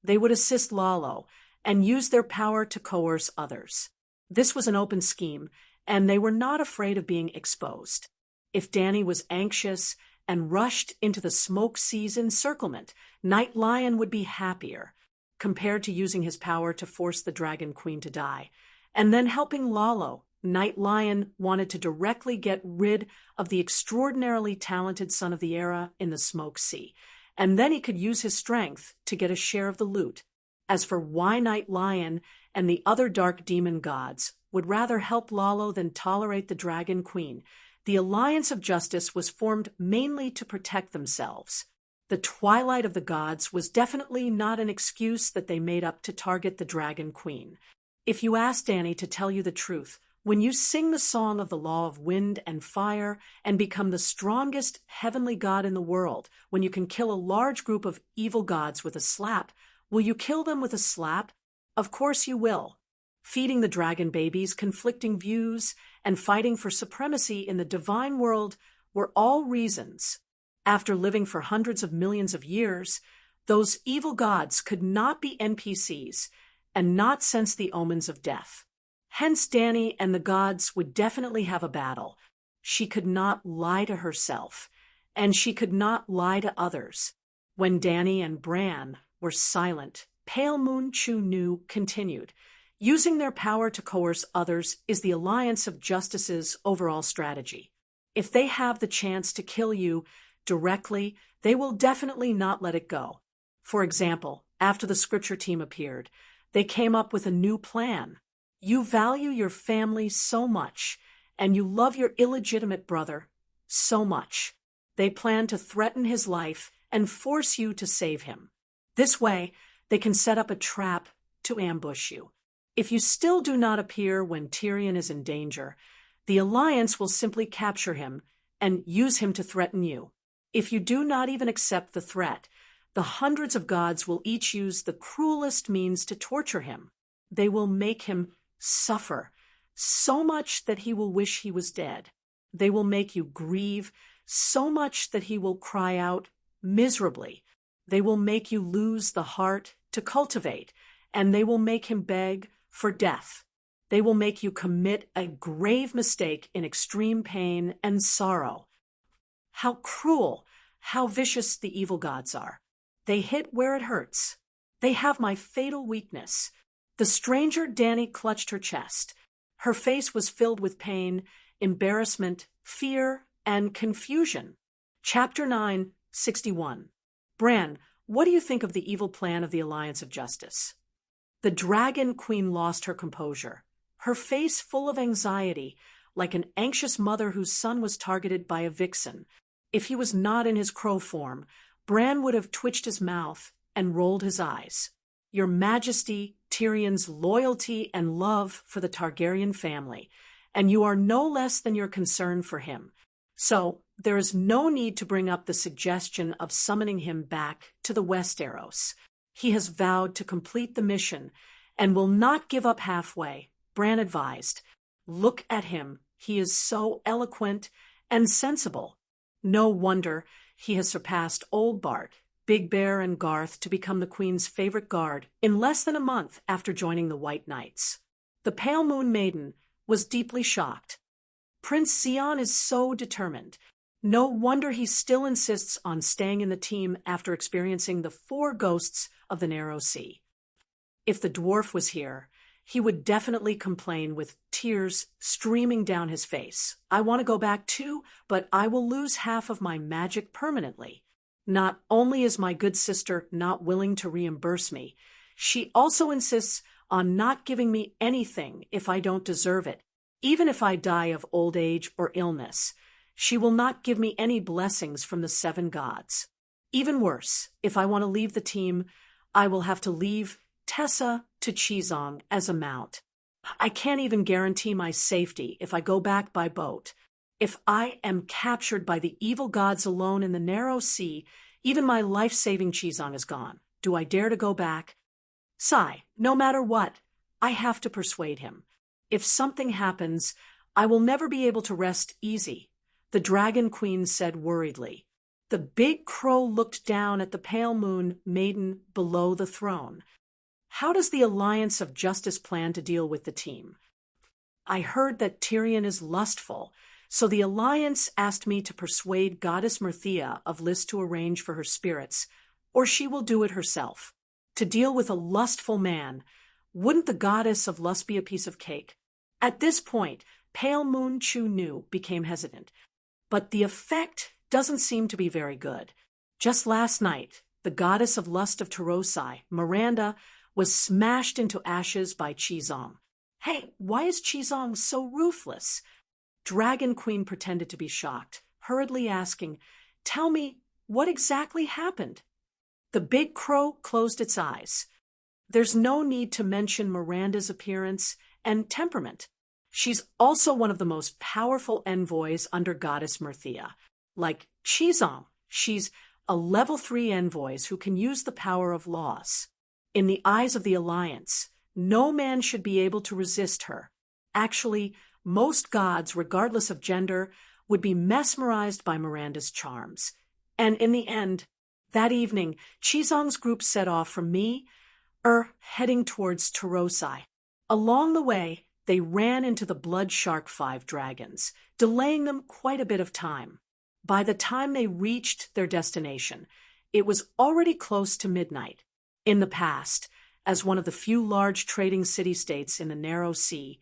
They would assist Lalo and use their power to coerce others. This was an open scheme, and they were not afraid of being exposed. If Dany was anxious and rushed into the Smoke Sea's encirclement, Night Lion would be happier, compared to using his power to force the Dragon Queen to die. And then helping Lalo, Night Lion wanted to directly get rid of the extraordinarily talented Son of the Era in the Smoke Sea, and then he could use his strength to get a share of the loot. As for why Night Lion and the other dark demon gods would rather help Lalo than tolerate the Dragon Queen, the Alliance of Justice was formed mainly to protect themselves. The twilight of the gods was definitely not an excuse that they made up to target the Dragon Queen. If you ask Dany to tell you the truth, when you sing the song of the law of wind and fire and become the strongest heavenly god in the world, when you can kill a large group of evil gods with a slap, will you kill them with a slap? Of course you will. Feeding the dragon babies, conflicting views, and fighting for supremacy in the divine world were all reasons. After living for hundreds of millions of years, those evil gods could not be NPCs and not sense the omens of death. Hence Dany and the gods would definitely have a battle. She could not lie to herself, and she could not lie to others. When Dany and Bran were silent, Pale Moon Chu Nu continued. Using their power to coerce others is the Alliance of Justice's overall strategy. If they have the chance to kill you directly, they will definitely not let it go. For example, after the scripture team appeared, they came up with a new plan. You value your family so much, and you love your illegitimate brother so much. They plan to threaten his life and force you to save him. This way, they can set up a trap to ambush you. If you still do not appear when Tyrion is in danger, the Alliance will simply capture him and use him to threaten you. If you do not even accept the threat, the hundreds of gods will each use the cruelest means to torture him. They will make him suffer so much that he will wish he was dead. They will make you grieve so much that he will cry out miserably. They will make you lose the heart to cultivate, and they will make him beg for death. They will make you commit a grave mistake in extreme pain and sorrow. How cruel, how vicious the evil gods are. They hit where it hurts. They have my fatal weakness. The stranger Dany clutched her chest. Her face was filled with pain, embarrassment, fear, and confusion. Chapter 9, 61. Bran, what do you think of the evil plan of the Alliance of Justice? The Dragon Queen lost her composure, her face full of anxiety, like an anxious mother whose son was targeted by a vixen. If he was not in his crow form, Bran would have twitched his mouth and rolled his eyes. Your Majesty, Tyrion's loyalty and love for the Targaryen family, and you are no less than your concern for him. So, there is no need to bring up the suggestion of summoning him back to the Westeros. He has vowed to complete the mission and will not give up halfway, Bran advised. Look at him. He is so eloquent and sensible. No wonder he has surpassed Old Bart, Big Bear, and Garth to become the Queen's favorite guard in less than a month after joining the White Knights. The Pale Moon Maiden was deeply shocked. Prince Sion is so determined. No wonder he still insists on staying in the team after experiencing the 4 ghosts of the Narrow Sea. If the dwarf was here, he would definitely complain with tears streaming down his face. I want to go back too, but I will lose half of my magic permanently. Not only is my good sister not willing to reimburse me, she also insists on not giving me anything if I don't deserve it. Even if I die of old age or illness, she will not give me any blessings from the 7 gods. Even worse, if I want to leave the team, I will have to leave Tessa to Chizong as a mount. I can't even guarantee my safety if I go back by boat. If I am captured by the evil gods alone in the Narrow Sea, even my life-saving Chizong is gone. Do I dare to go back? Sigh, no matter what, I have to persuade him. If something happens, I will never be able to rest easy, the Dragon Queen said worriedly. The big crow looked down at the Pale Moon Maiden below the throne. How does the Alliance of Justice plan to deal with the team? I heard that Tyrion is lustful, so the Alliance asked me to persuade Goddess Myrthea of Lys to arrange for her spirits, or she will do it herself. To deal with a lustful man, wouldn't the Goddess of Lust be a piece of cake? At this point, Pale Moon Chu Nu became hesitant. But the effect doesn't seem to be very good. Just last night, the Goddess of Lust of Tarosai, Miranda, was smashed into ashes by Chizong. Hey, why is Chizong so ruthless? Dragon Queen pretended to be shocked, hurriedly asking, Tell me, what exactly happened? The big crow closed its eyes. There's no need to mention Miranda's appearance and temperament. She's also one of the most powerful envoys under Goddess Myrthea. Like Chizong, she's a level 3 envoy who can use the power of laws. In the eyes of the Alliance, no man should be able to resist her. Actually, most gods, regardless of gender, would be mesmerized by Miranda's charms. And in the end, that evening, Chizong's group set off from me, heading towards Tarosai. Along the way, they ran into the Blood Shark 5 dragons, delaying them quite a bit of time. By the time they reached their destination, it was already close to midnight. In the past, as one of the few large trading city-states in the Narrow Sea,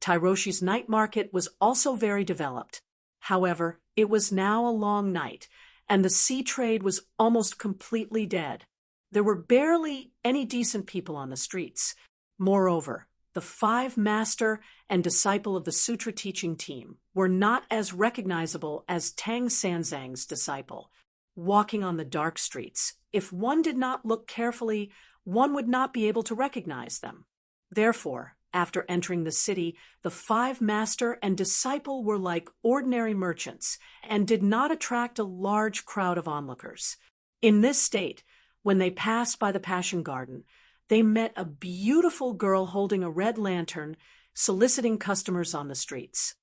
Tyroshi's night market was also very developed. However, it was now a long night, and the sea trade was almost completely dead. There were barely any decent people on the streets. Moreover, the 5 master and disciple of the Sutra teaching team were not as recognizable as Tang Sanzang's disciple. Walking on the dark streets, if one did not look carefully, one would not be able to recognize them. Therefore, after entering the city, the 5 master and disciple were like ordinary merchants and did not attract a large crowd of onlookers. In this state, when they passed by the Passion Garden, they met a beautiful girl holding a red lantern, soliciting customers on the streets.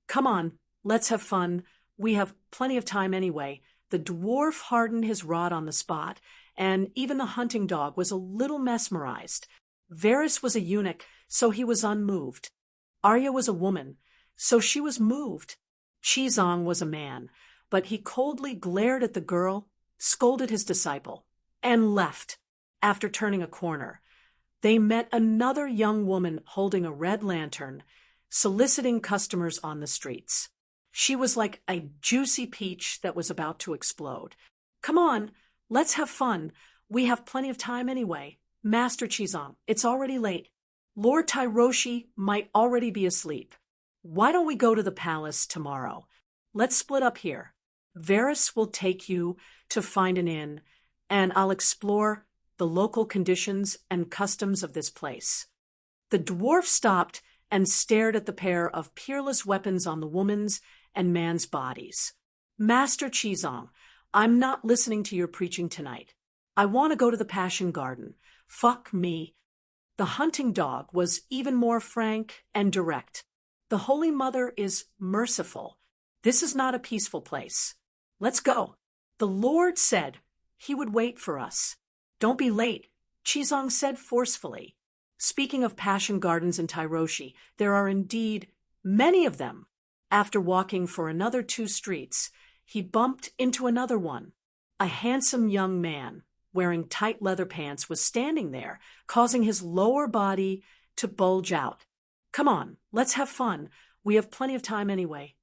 Come on, let's have fun. We have plenty of time anyway. The dwarf hardened his rod on the spot, and even the hunting dog was a little mesmerized. Varys was a eunuch, so he was unmoved. Arya was a woman, so she was moved. Chizong was a man, but he coldly glared at the girl, scolded his disciple, and left. After turning a corner, they met another young woman holding a red lantern, soliciting customers on the streets. She was like a juicy peach that was about to explode. Come on, let's have fun. We have plenty of time anyway. Master Chizong, it's already late. Lord Tyroshi might already be asleep. Why don't we go to the palace tomorrow? Let's split up here. Varys will take you to find an inn, and I'll explore the local conditions and customs of this place. The dwarf stopped and stared at the pair of peerless weapons on the woman's and man's bodies. Master Chizong, I'm not listening to your preaching tonight. I want to go to the Passion Garden. Fuck me. The hunting dog was even more frank and direct. The Holy Mother is merciful. This is not a peaceful place. Let's go. The Lord said he would wait for us. Don't be late, Chizong said forcefully. Speaking of passion gardens in Tyroshi, there are indeed many of them. After walking for another 2 streets, he bumped into another one. A handsome young man, wearing tight leather pants, was standing there, causing his lower body to bulge out. Come on, let's have fun. We have plenty of time anyway.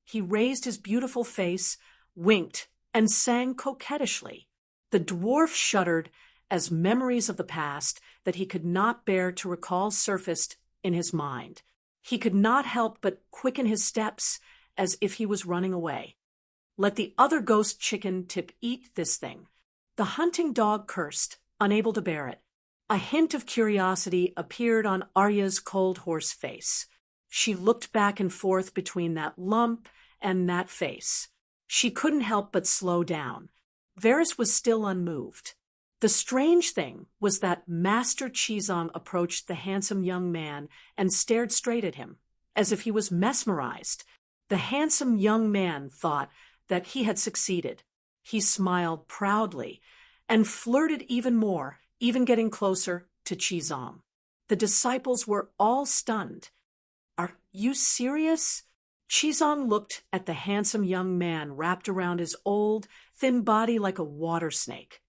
He raised his beautiful face, winked, and sang coquettishly. The dwarf shuddered as memories of the past that he could not bear to recall surfaced in his mind. He could not help but quicken his steps as if he was running away. Let the other ghost chicken tip eat this thing. The hunting dog cursed, unable to bear it. A hint of curiosity appeared on Arya's cold horse face. She looked back and forth between that lump and that face. She couldn't help but slow down. Varys was still unmoved. The strange thing was that Master Chizong approached the handsome young man and stared straight at him, as if he was mesmerized. The handsome young man thought that he had succeeded. He smiled proudly and flirted even more, even getting closer to Chizong. The disciples were all stunned. Are you serious? Chizong looked at the handsome young man wrapped around his old, thin body like a water snake.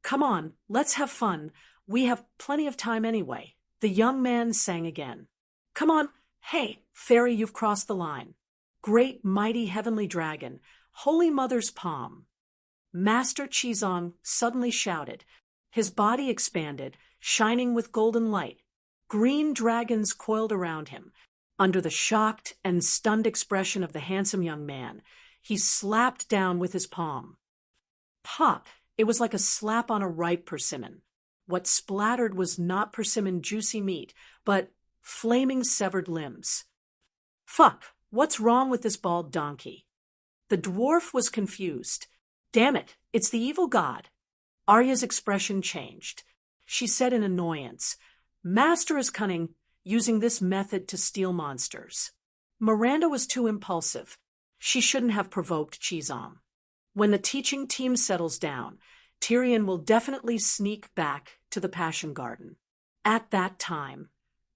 Come on, let's have fun. We have plenty of time anyway. The young man sang again. Come on, hey, fairy, you've crossed the line. Great, mighty, heavenly dragon, Holy Mother's palm. Master Chizong suddenly shouted. His body expanded, shining with golden light. Green dragons coiled around him. Under the shocked and stunned expression of the handsome young man, he slapped down with his palm. Pop! It was like a slap on a ripe persimmon. What splattered was not persimmon juicy meat, but flaming severed limbs. Fuck! What's wrong with this bald donkey? The dwarf was confused. Damn it, it's the evil god. Arya's expression changed. She said in annoyance, Master is cunning, using this method to steal monsters. Miranda was too impulsive. She shouldn't have provoked Chizong. When the teaching team settles down, Tyrion will definitely sneak back to the Passion Garden. At that time,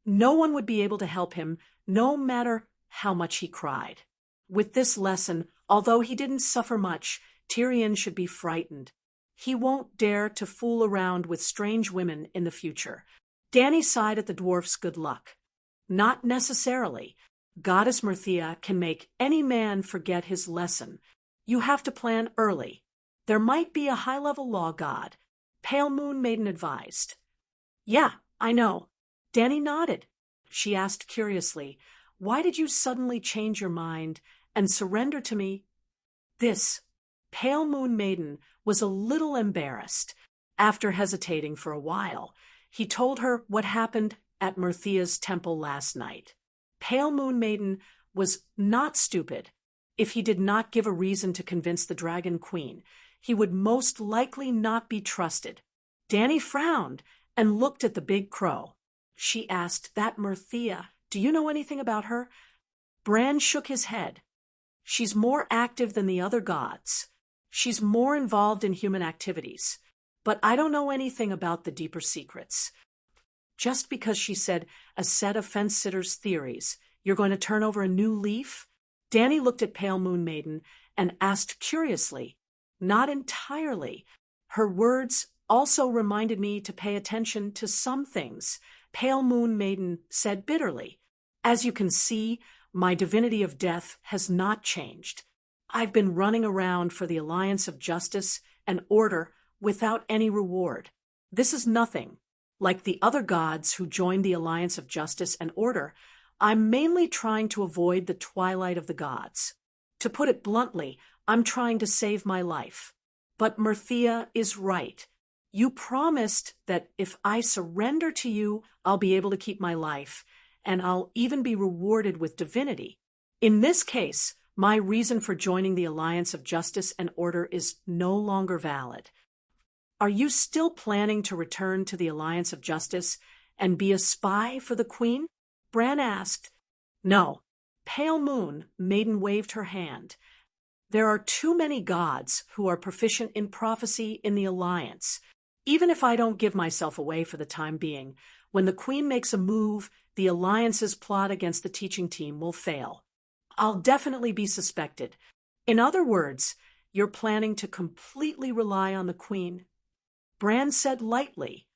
no one would be able to help him, no matter how much he cried. With this lesson, although he didn't suffer much, Tyrion should be frightened. He won't dare to fool around with strange women in the future. Dany sighed at the dwarf's good luck. Not necessarily. Goddess Mirthia can make any man forget his lesson. You have to plan early. There might be a high-level law god. Pale Moon Maiden advised. Yeah, I know. Dany nodded. She asked curiously, why did you suddenly change your mind and surrender to me? This Pale Moon Maiden was a little embarrassed. After hesitating for a while, he told her what happened at Mirthia's temple last night. Pale Moon Maiden was not stupid. If he did not give a reason to convince the Dragon Queen, he would most likely not be trusted. Dany frowned and looked at the big crow. She asked, that Mirthia, do you know anything about her? Bran shook his head. She's more active than the other gods. She's more involved in human activities. But I don't know anything about the deeper secrets. Just because she said a set of fence-sitters' theories, you're going to turn over a new leaf? Dany looked at Pale Moon Maiden and asked curiously, not entirely. Her words also reminded me to pay attention to some things. Pale Moon Maiden said bitterly, as you can see, my divinity of death has not changed. I've been running around for the Alliance of Justice and Order without any reward. This is nothing. Like the other gods who joined the Alliance of Justice and Order, I'm mainly trying to avoid the twilight of the gods. To put it bluntly, I'm trying to save my life. But Mirthea is right. You promised that if I surrender to you, I'll be able to keep my life, and I'll even be rewarded with divinity. In this case, my reason for joining the Alliance of Justice and Order is no longer valid. Are you still planning to return to the Alliance of Justice and be a spy for the Queen? Bran asked. No. Pale Moon Maiden waved her hand. There are too many gods who are proficient in prophecy in the Alliance. Even if I don't give myself away for the time being, when the Queen makes a move, the Alliance's plot against the teaching team will fail. I'll definitely be suspected. In other words, you're planning to completely rely on the Queen. Bran said lightly.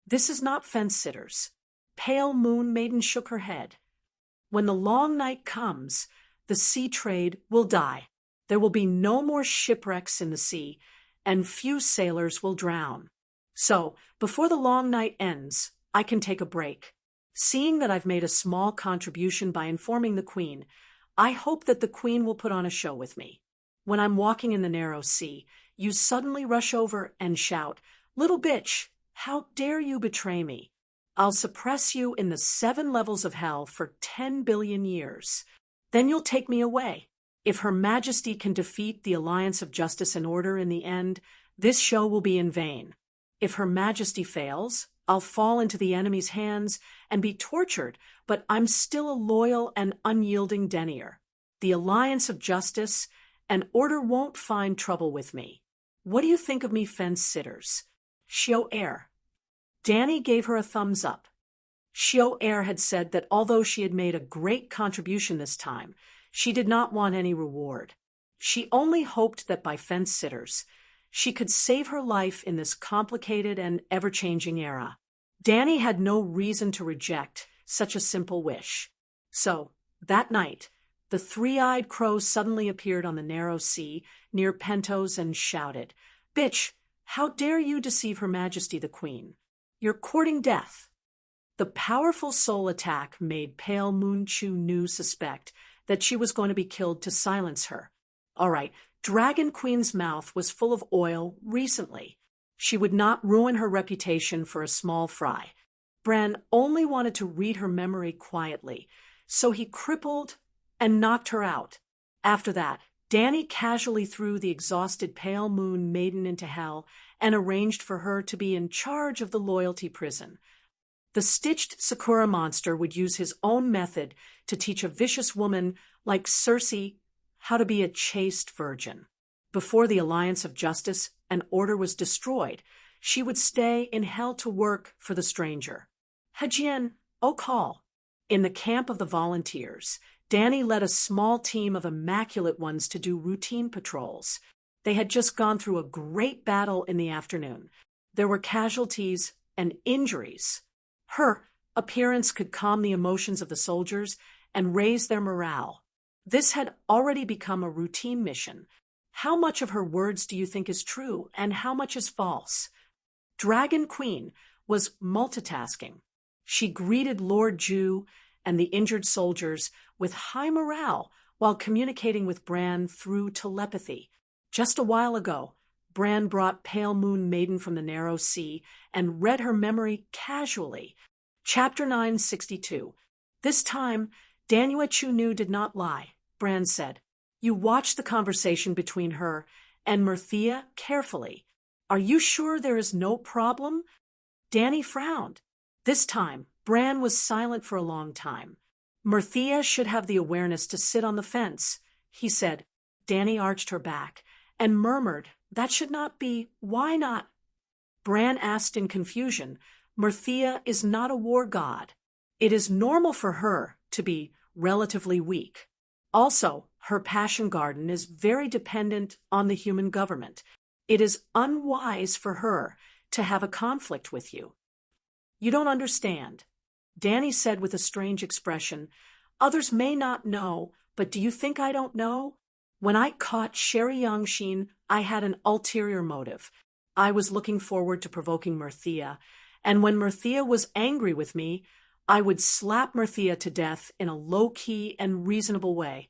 This is not fence-sitters. Pale Moon Maiden shook her head. When the long night comes, the sea trade will die. There will be no more shipwrecks in the sea, and few sailors will drown. So, before the long night ends, I can take a break. Seeing that I've made a small contribution by informing the Queen, I hope that the Queen will put on a show with me. When I'm walking in the narrow sea, you suddenly rush over and shout, "Little bitch, how dare you betray me?" I'll suppress you in the 7 levels of hell for 10 billion years. Then you'll take me away. If Her Majesty can defeat the Alliance of Justice and Order in the end, this show will be in vain. If Her Majesty fails, I'll fall into the enemy's hands and be tortured, but I'm still a loyal and unyielding denier. The Alliance of Justice and Order won't find trouble with me. What do you think of me, fence-sitters? Xiao Air. Dany gave her a thumbs up. Xiao Air had said that although she had made a great contribution this time, she did not want any reward. She only hoped that by fence-sitters, she could save her life in this complicated and ever-changing era. Dany had no reason to reject such a simple wish. So, that night, the 3-eyed crow suddenly appeared on the narrow sea near Pentos and shouted, "Bitch, how dare you deceive Her Majesty the Queen? You're courting death." The powerful soul attack made Pale Moon Chu-Nu suspect that she was going to be killed to silence her. All right, Dragon Queen's mouth was full of oil recently. She would not ruin her reputation for a small fry. Bran only wanted to read her memory quietly, so he crippled and knocked her out. After that, Dany casually threw the exhausted Pale Moon Maiden into hell and arranged for her to be in charge of the loyalty prison. The stitched Sakura monster would use his own method to teach a vicious woman like Cersei how to be a chaste virgin. Before the Alliance of Justice and Order was destroyed, she would stay in hell to work for the stranger. Hajien, Okal. In the camp of the volunteers, Dany led a small team of immaculate ones to do routine patrols. They had just gone through a great battle in the afternoon. There were casualties and injuries. Her appearance could calm the emotions of the soldiers and raise their morale. This had already become a routine mission. How much of her words do you think is true, and how much is false? Dragon Queen was multitasking. She greeted Lord Ju and the injured soldiers with high morale while communicating with Bran through telepathy. Just a while ago, Bran brought Pale Moon Maiden from the Narrow Sea and read her memory casually. Chapter 962. This time, Danua Chu-Nu did not lie, Bran said. You watched the conversation between her and Mirthea carefully. Are you sure there is no problem? Dany frowned. This time, Bran was silent for a long time. Mirthea should have the awareness to sit on the fence, he said. Dany arched her back and murmured, that should not be. Why not? Bran asked in confusion. Mirthea is not a war god. It is normal for her to be relatively weak. Also, her passion garden is very dependent on the human government. It is unwise for her to have a conflict with you. You don't understand, Dany said with a strange expression. Others may not know, but do you think I don't know? When I caught Sherry Yangxin, I had an ulterior motive. I was looking forward to provoking Mirthia, and when Mirthia was angry with me, I would slap Mirthia to death in a low-key and reasonable way.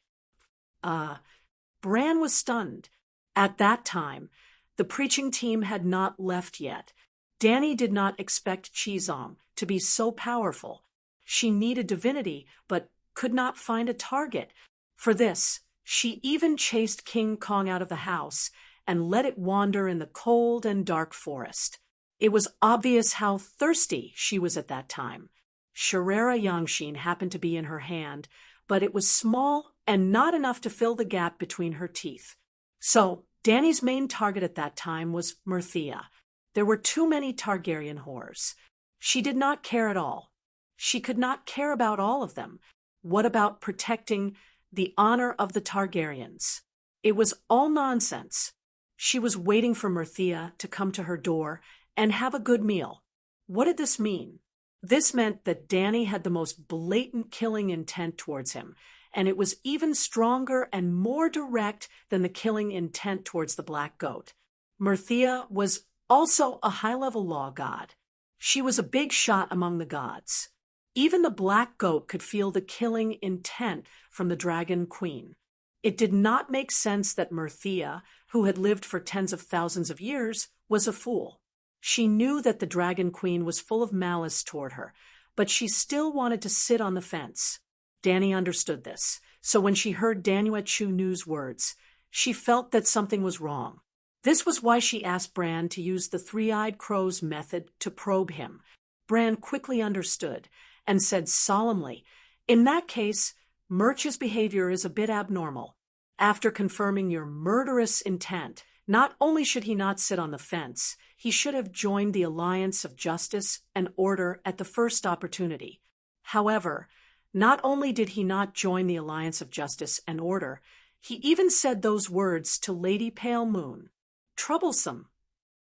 Bran was stunned. At that time, the preaching team had not left yet. Dany did not expect Chizong to be so powerful. She needed divinity, but could not find a target. For this, she even chased King Kong out of the house and let it wander in the cold and dark forest. It was obvious how thirsty she was at that time. Sherera Yangxin happened to be in her hand, but it was small and not enough to fill the gap between her teeth. So, Dany's main target at that time was Mirthia. There were too many Targaryen whores. She did not care at all. She could not care about all of them. What about protecting the honor of the Targaryens? It was all nonsense. She was waiting for Mirthia to come to her door and have a good meal. What did this mean? This meant that Dany had the most blatant killing intent towards him, and it was even stronger and more direct than the killing intent towards the Black Goat. Mirthia was also a high-level law god. She was a big shot among the gods. Even the Black Goat could feel the killing intent from the Dragon Queen. It did not make sense that Mirthia, who had lived for tens of thousands of years, was a fool. She knew that the Dragon Queen was full of malice toward her, but she still wanted to sit on the fence. Dany understood this, so when she heard Danuet Chu Nu's words, she felt that something was wrong. This was why she asked Bran to use the three-eyed crow's method to probe him. Bran quickly understood and said solemnly, "In that case, Murch's behavior is a bit abnormal. After confirming your murderous intent, not only should he not sit on the fence, he should have joined the Alliance of Justice and Order at the first opportunity. However, not only did he not join the Alliance of Justice and Order, he even said those words to Lady Pale Moon. Troublesome,"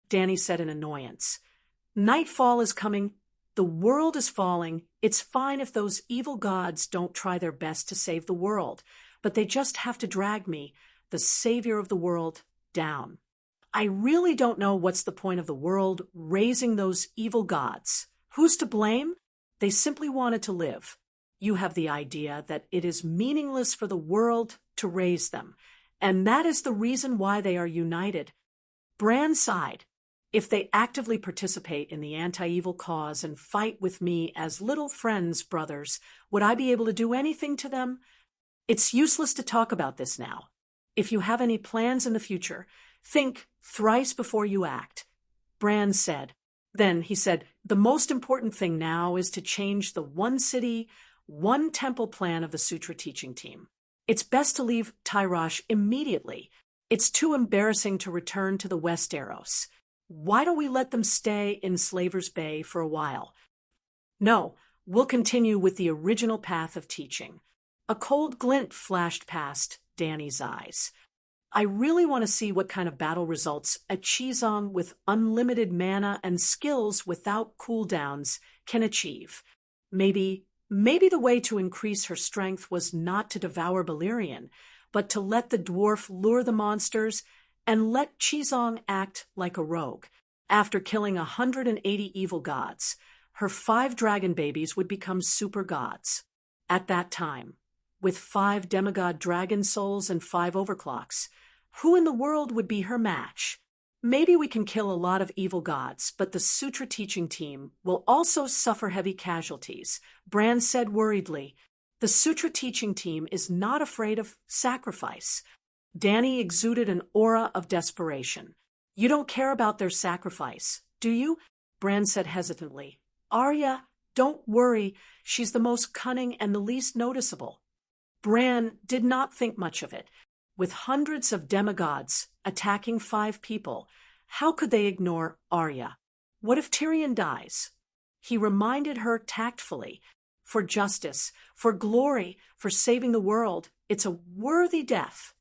Dany said in annoyance. "Nightfall is coming. The world is falling. It's fine if those evil gods don't try their best to save the world, but they just have to drag me, the savior of the world, down. I really don't know what's the point of the world raising those evil gods. Who's to blame? They simply wanted to live. You have the idea that it is meaningless for the world to raise them, and that is the reason why they are united." Bran sighed. "If they actively participate in the anti-evil cause and fight with me as little friends, brothers, would I be able to do anything to them? It's useless to talk about this now. If you have any plans in the future, think thrice before you act," Bran said. Then he said, "The most important thing now is to change the one city, one temple plan of the Sutra teaching team. It's best to leave Tyrosh immediately. It's too embarrassing to return to the Westeros. Why don't we let them stay in Slaver's Bay for a while? No, we'll continue with the original path of teaching." A cold glint flashed past Dany's eyes. "I really want to see what kind of battle results a Chizong with unlimited mana and skills without cooldowns can achieve. Maybe the way to increase her strength was not to devour Balerion, but to let the dwarf lure the monsters and let Chizong act like a rogue. After killing 180 evil gods, her 5 dragon babies would become super gods. At that time, with 5 demigod dragon souls and 5 overclocks, who in the world would be her match? Maybe we can kill a lot of evil gods, but the Sutra teaching team will also suffer heavy casualties," Bran said worriedly. "The Sutra teaching team is not afraid of sacrifice." Dany exuded an aura of desperation. "You don't care about their sacrifice, do you?" Bran said hesitantly. "Arya, don't worry, she's the most cunning and the least noticeable." Bran did not think much of it. With hundreds of demigods attacking 5 people, how could they ignore Arya? What if Tyrion dies? He reminded her tactfully, "For justice, for glory, for saving the world, it's a worthy death."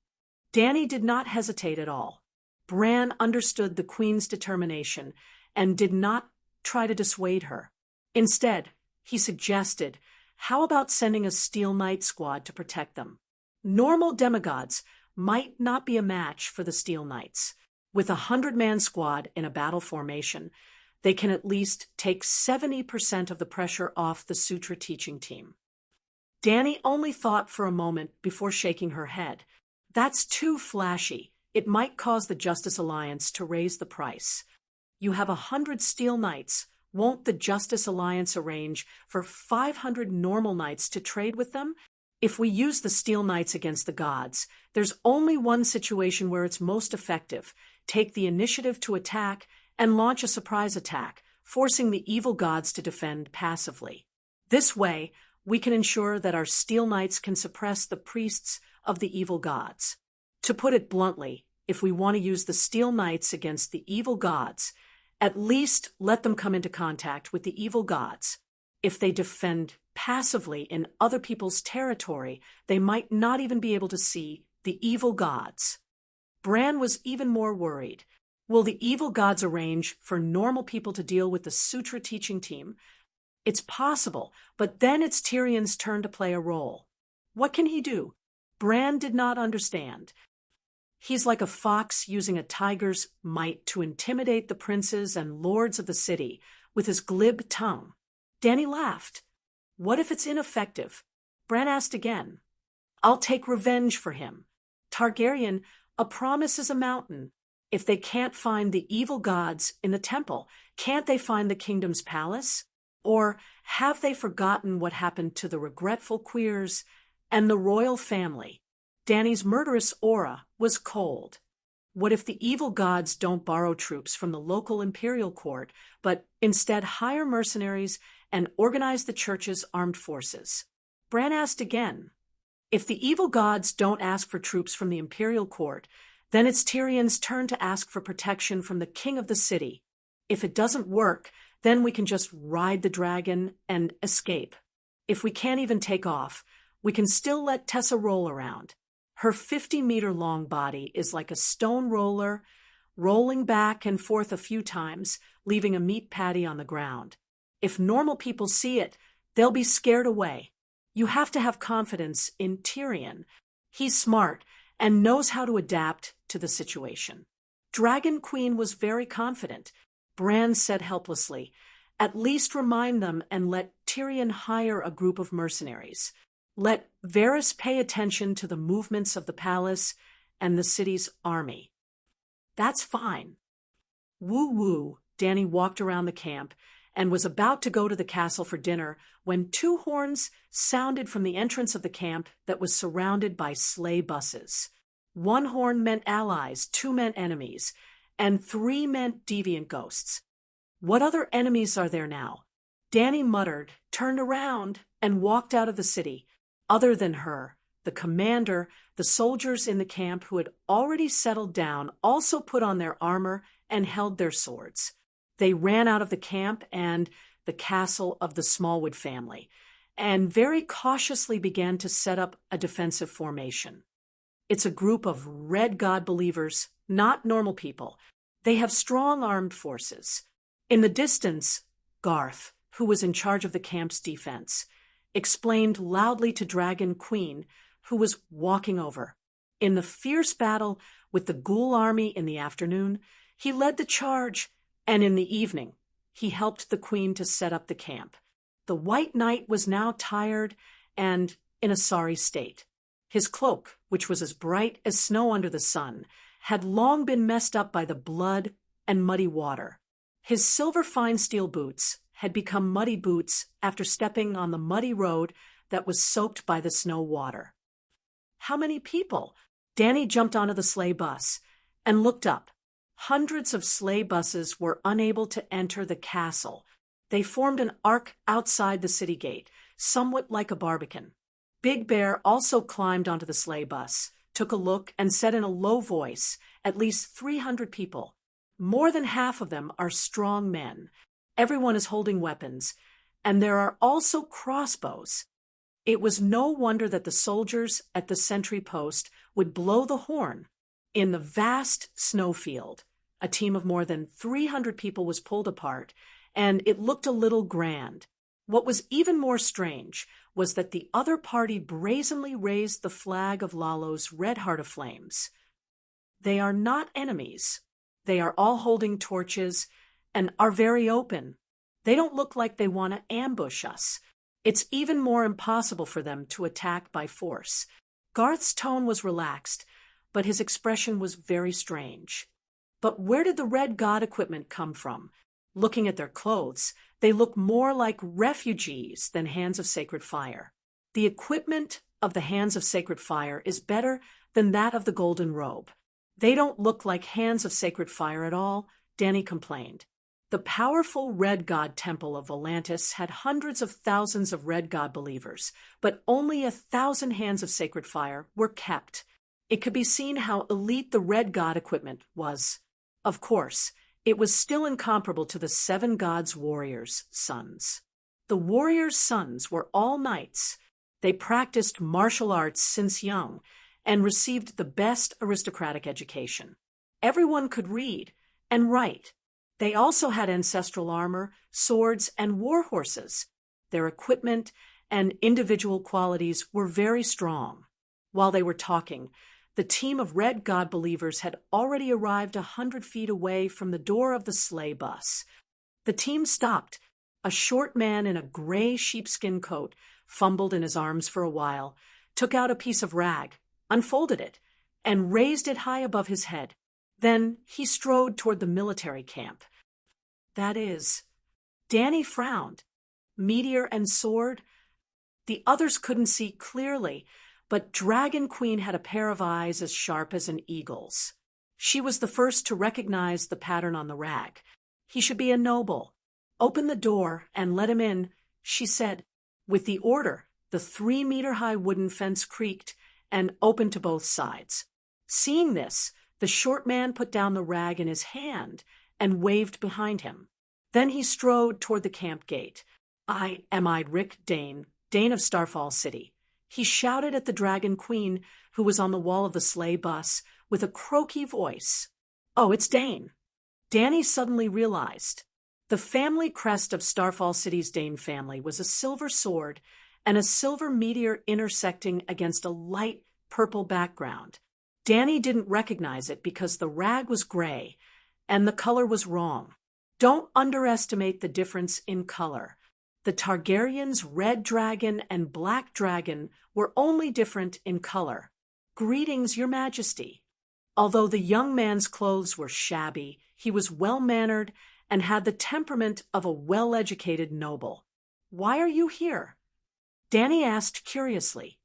Dany did not hesitate at all. Bran understood the Queen's determination and did not try to dissuade her. Instead, he suggested, How about sending a Steel Knight squad to protect them? Normal demigods might not be a match for the Steel Knights. With a 100-man squad in a battle formation, they can at least take 70% of the pressure off the Sutra teaching team. Dani only thought for a moment before shaking her head. That's too flashy. It might cause the Justice Alliance to raise the price. You have 100 Steel Knights. Won't the Justice Alliance arrange for 500 normal knights to trade with them? If we use the Steel Knights against the gods, there's only one situation where it's most effective. Take the initiative to attack and launch a surprise attack, forcing the evil gods to defend passively. This way, we can ensure that our Steel Knights can suppress the priests of the evil gods. To put it bluntly, if we want to use the Steel Knights against the evil gods, at least let them come into contact with the evil gods. If they defend passively in other people's territory, they might not even be able to see the evil gods. Bran was even more worried. Will the evil gods arrange for normal people to deal with the Sutra teaching team? It's possible, but then it's Tyrion's turn to play a role. What can he do? Bran did not understand. He's like a fox using a tiger's might to intimidate the princes and lords of the city with his glib tongue. Dani laughed. What if it's ineffective? Bran asked again. I'll take revenge for him. Targaryen, a promise is a mountain. If they can't find the evil gods in the temple, can't they find the kingdom's palace? Or have they forgotten what happened to the regretful queers and the royal family? Dani's murderous aura was cold. What if the evil gods don't borrow troops from the local imperial court, but instead hire mercenaries and organize the church's armed forces? Bran asked again. If the evil gods don't ask for troops from the imperial court, then it's Tyrion's turn to ask for protection from the king of the city. If it doesn't work, then we can just ride the dragon and escape. If we can't even take off, we can still let Tessa roll around. Her 50-meter-long body is like a stone roller, rolling back and forth a few times, leaving a meat patty on the ground. If normal people see it, they'll be scared away. You have to have confidence in Tyrion. He's smart and knows how to adapt to the situation. Dragon Queen was very confident. Bran said helplessly, at least remind them and let Tyrion hire a group of mercenaries. Let Varys pay attention to the movements of the palace and the city's army. That's fine. Woo-woo, Dani walked around the camp and was about to go to the castle for dinner when 2 horns sounded from the entrance of the camp that was surrounded by sleigh buses. 1 horn meant allies, 2 meant enemies, and 3 meant deviant ghosts. What other enemies are there now? Dani muttered, turned around, and walked out of the city. Other than her, the commander, the soldiers in the camp who had already settled down also put on their armor and held their swords. They ran out of the camp and the castle of the Smallwood family, and very cautiously began to set up a defensive formation. It's a group of Red God believers, not normal people. They have strong armed forces. In the distance, Garth, who was in charge of the camp's defense, explained loudly to Dragon Queen, who was walking over. In the fierce battle with the Ghoul army in the afternoon, he led the charge, and in the evening, he helped the Queen to set up the camp. The White Knight was now tired and in a sorry state. His cloak, which was as bright as snow under the sun, had long been messed up by the blood and muddy water. His silver fine steel boots had become muddy boots after stepping on the muddy road that was soaked by the snow water. How many people? Dani jumped onto the sleigh bus and looked up. Hundreds of sleigh buses were unable to enter the castle. They formed an arc outside the city gate, somewhat like a barbican. Big Bear also climbed onto the sleigh bus, took a look, and said in a low voice, at least 300 people. More than half of them are strong men. Everyone is holding weapons, and there are also crossbows. It was no wonder that the soldiers at the sentry post would blow the horn. In the vast snowfield, a team of more than 300 people was pulled apart, and it looked a little grand. What was even more strange was that the other party brazenly raised the flag of Lalo's red heart of flames. They are not enemies. They are all holding torches and are very open. They don't look like they want to ambush us. It's even more impossible for them to attack by force. Garth's tone was relaxed, but his expression was very strange. But where did the Red God equipment come from? Looking at their clothes, they look more like refugees than Hands of Sacred Fire. The equipment of the Hands of Sacred Fire is better than that of the Golden Robe. They don't look like Hands of Sacred Fire at all, Danny complained. The powerful Red God Temple of Volantis had hundreds of thousands of Red God believers, but only 1,000 Hands of Sacred Fire were kept. It could be seen how elite the Red God equipment was. Of course, it was still incomparable to the 7 gods' warriors' sons. The warriors' sons were all knights. They practiced martial arts since young and received the best aristocratic education. Everyone could read and write. They also had ancestral armor, swords, and war horses. Their equipment and individual qualities were very strong. While they were talking, the team of Red God believers had already arrived 100 feet away from the door of the sleigh bus. The team stopped. A short man in a gray sheepskin coat fumbled in his arms for a while, took out a piece of rag, unfolded it, and raised it high above his head. Then he strode toward the military camp. That is, Danny frowned. Meteor and sword? The others couldn't see clearly, but Dragon Queen had a pair of eyes as sharp as an eagle's. She was the first to recognize the pattern on the rag. He should be a noble. Open the door and let him in, she said. With the order, the 3-meter-high wooden fence creaked and opened to both sides. Seeing this, the short man put down the rag in his hand and waved behind him. Then he strode toward the camp gate. I am Rick Dane, Dane of Starfall City. He shouted at the Dragon Queen, who was on the wall of the sleigh bus, with a croaky voice. Oh, it's Dane. Danny suddenly realized. The family crest of Starfall City's Dane family was a silver sword and a silver meteor intersecting against a light purple background. Danny didn't recognize it because the rag was gray and the color was wrong. Don't underestimate the difference in color. The Targaryens' red dragon and black dragon were only different in color. Greetings, Your Majesty. Although the young man's clothes were shabby, he was well-mannered and had the temperament of a well-educated noble. Why are you here? Danny asked curiously.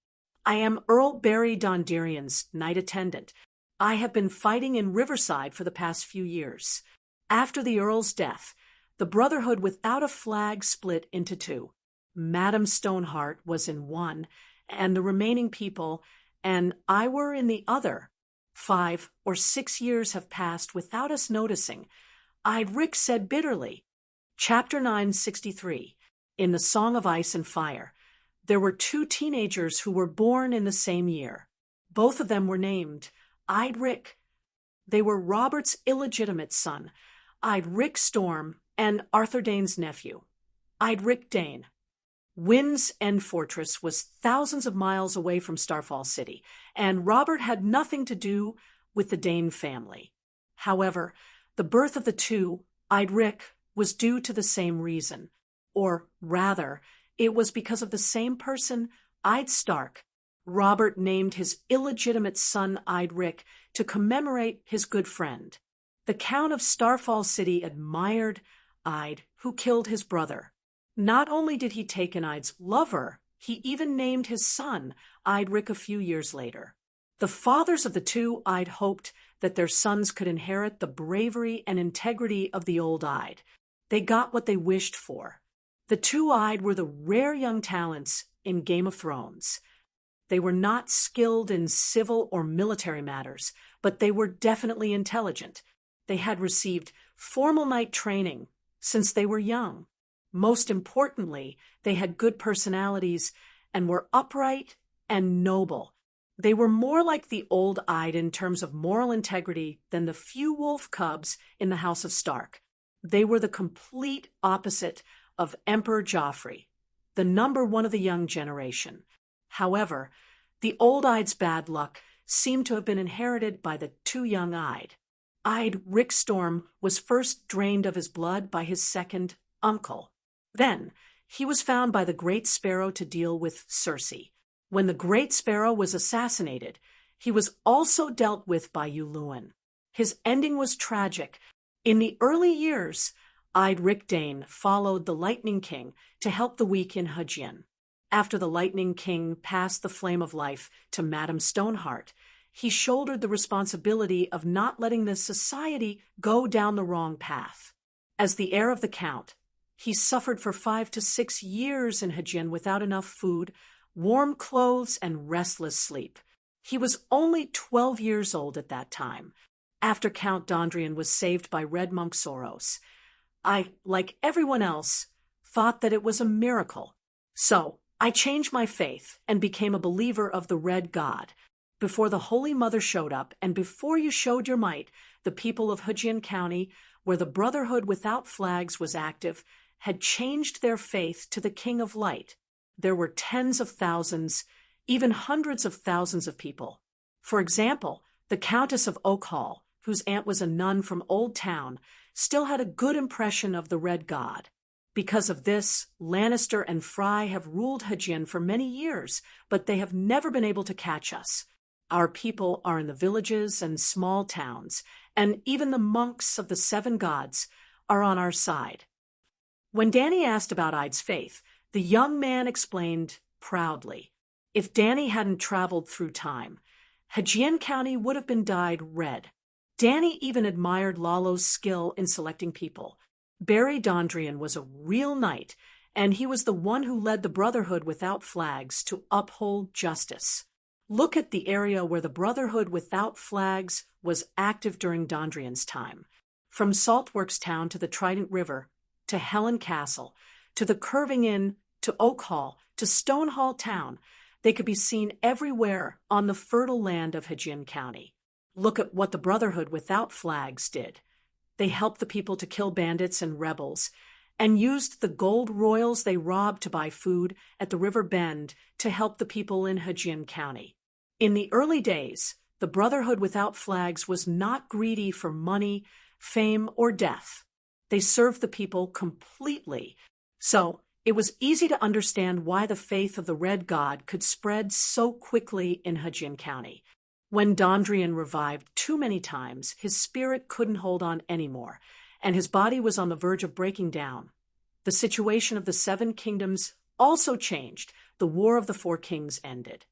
I am Earl Barry Dondarrion's knight attendant. I have been fighting in Riverside for the past few years. After the Earl's death, the Brotherhood without a flag split into 2. Madame Stoneheart was in one, and the remaining people and I were in the other. 5 or 6 years have passed without us noticing. Rick said bitterly. Chapter 963. In the Song of Ice and Fire. There were 2 teenagers who were born in the same year. Both of them were named Rick. They were Robert's illegitimate son, Rick Storm, and Arthur Dane's nephew, Rick Dane. Wind's End Fortress was thousands of miles away from Starfall City, and Robert had nothing to do with the Dane family. However, the birth of the 2, Rick, was due to the same reason. Or rather, it was because of the same person, Stark. Robert named his illegitimate son, Rick, to commemorate his good friend. The Count of Starfall City admired who killed his brother. Not only did he take Id's lover, he even named his son Rick a few years later. The fathers of the 2 hoped that their sons could inherit the bravery and integrity of the old They got what they wished for. The 2 were the rare young talents in Game of Thrones. They were not skilled in civil or military matters, but they were definitely intelligent. They had received formal knight training since they were young. Most importantly, they had good personalities and were upright and noble. They were more like the old in terms of moral integrity than the few wolf cubs in the House of Stark. They were the complete opposite of Emperor Joffrey, the number one of the young generation. However, the old-Eye's bad luck seemed to have been inherited by the too young-eyed. Rick Storm was first drained of his blood by his second uncle. Then, he was found by the Great Sparrow to deal with Cersei. When the Great Sparrow was assassinated, he was also dealt with by Yuluen. His ending was tragic. In the early years, Rick Dane followed the Lightning King to help the weak in Hajin. After the Lightning King passed the flame of life to Madame Stoneheart, he shouldered the responsibility of not letting the society go down the wrong path. As the heir of the Count, he suffered for 5 to 6 years in Hajin without enough food, warm clothes, and restless sleep. He was only 12 years old at that time. After Count Dondrian was saved by Red Monk Soros, I, like everyone else, thought that it was a miracle. So, I changed my faith and became a believer of the Red God. Before the Holy Mother showed up, and before you showed your might, the people of Hajin County, where the Brotherhood Without Flags was active, had changed their faith to the King of Light. There were tens of thousands, even hundreds of thousands of people. For example, the Countess of Oakhall, whose aunt was a nun from Old Town, still had a good impression of the Red God. Because of this, Lannister and Fry have ruled Hajin for many years, but they have never been able to catch us. Our people are in the villages and small towns, and even the monks of the 7 gods are on our side. When Dany asked about Ida's faith, the young man explained proudly, if Dany hadn't traveled through time, Hajin County would have been dyed red. Dany even admired Lalo's skill in selecting people. Barry Dondrian was a real knight, and he was the one who led the Brotherhood Without Flags to uphold justice. Look at the area where the Brotherhood Without Flags was active during Dondrian's time. From Saltworks Town to the Trident River, to Helen Castle, to the Curving Inn, to Oak Hall, to Stonehall Town, they could be seen everywhere on the fertile land of Hajin County. Look at what the Brotherhood Without Flags did. They helped the people to kill bandits and rebels, and used the gold royals they robbed to buy food at the River Bend to help the people in Hajin County. In the early days, the Brotherhood Without Flags was not greedy for money, fame, or death. They served the people completely. So, it was easy to understand why the faith of the Red God could spread so quickly in Hajin County. When Dondrian revived too many times, his spirit couldn't hold on anymore, and his body was on the verge of breaking down. The situation of the 7 kingdoms also changed. The War of the 4 Kings ended.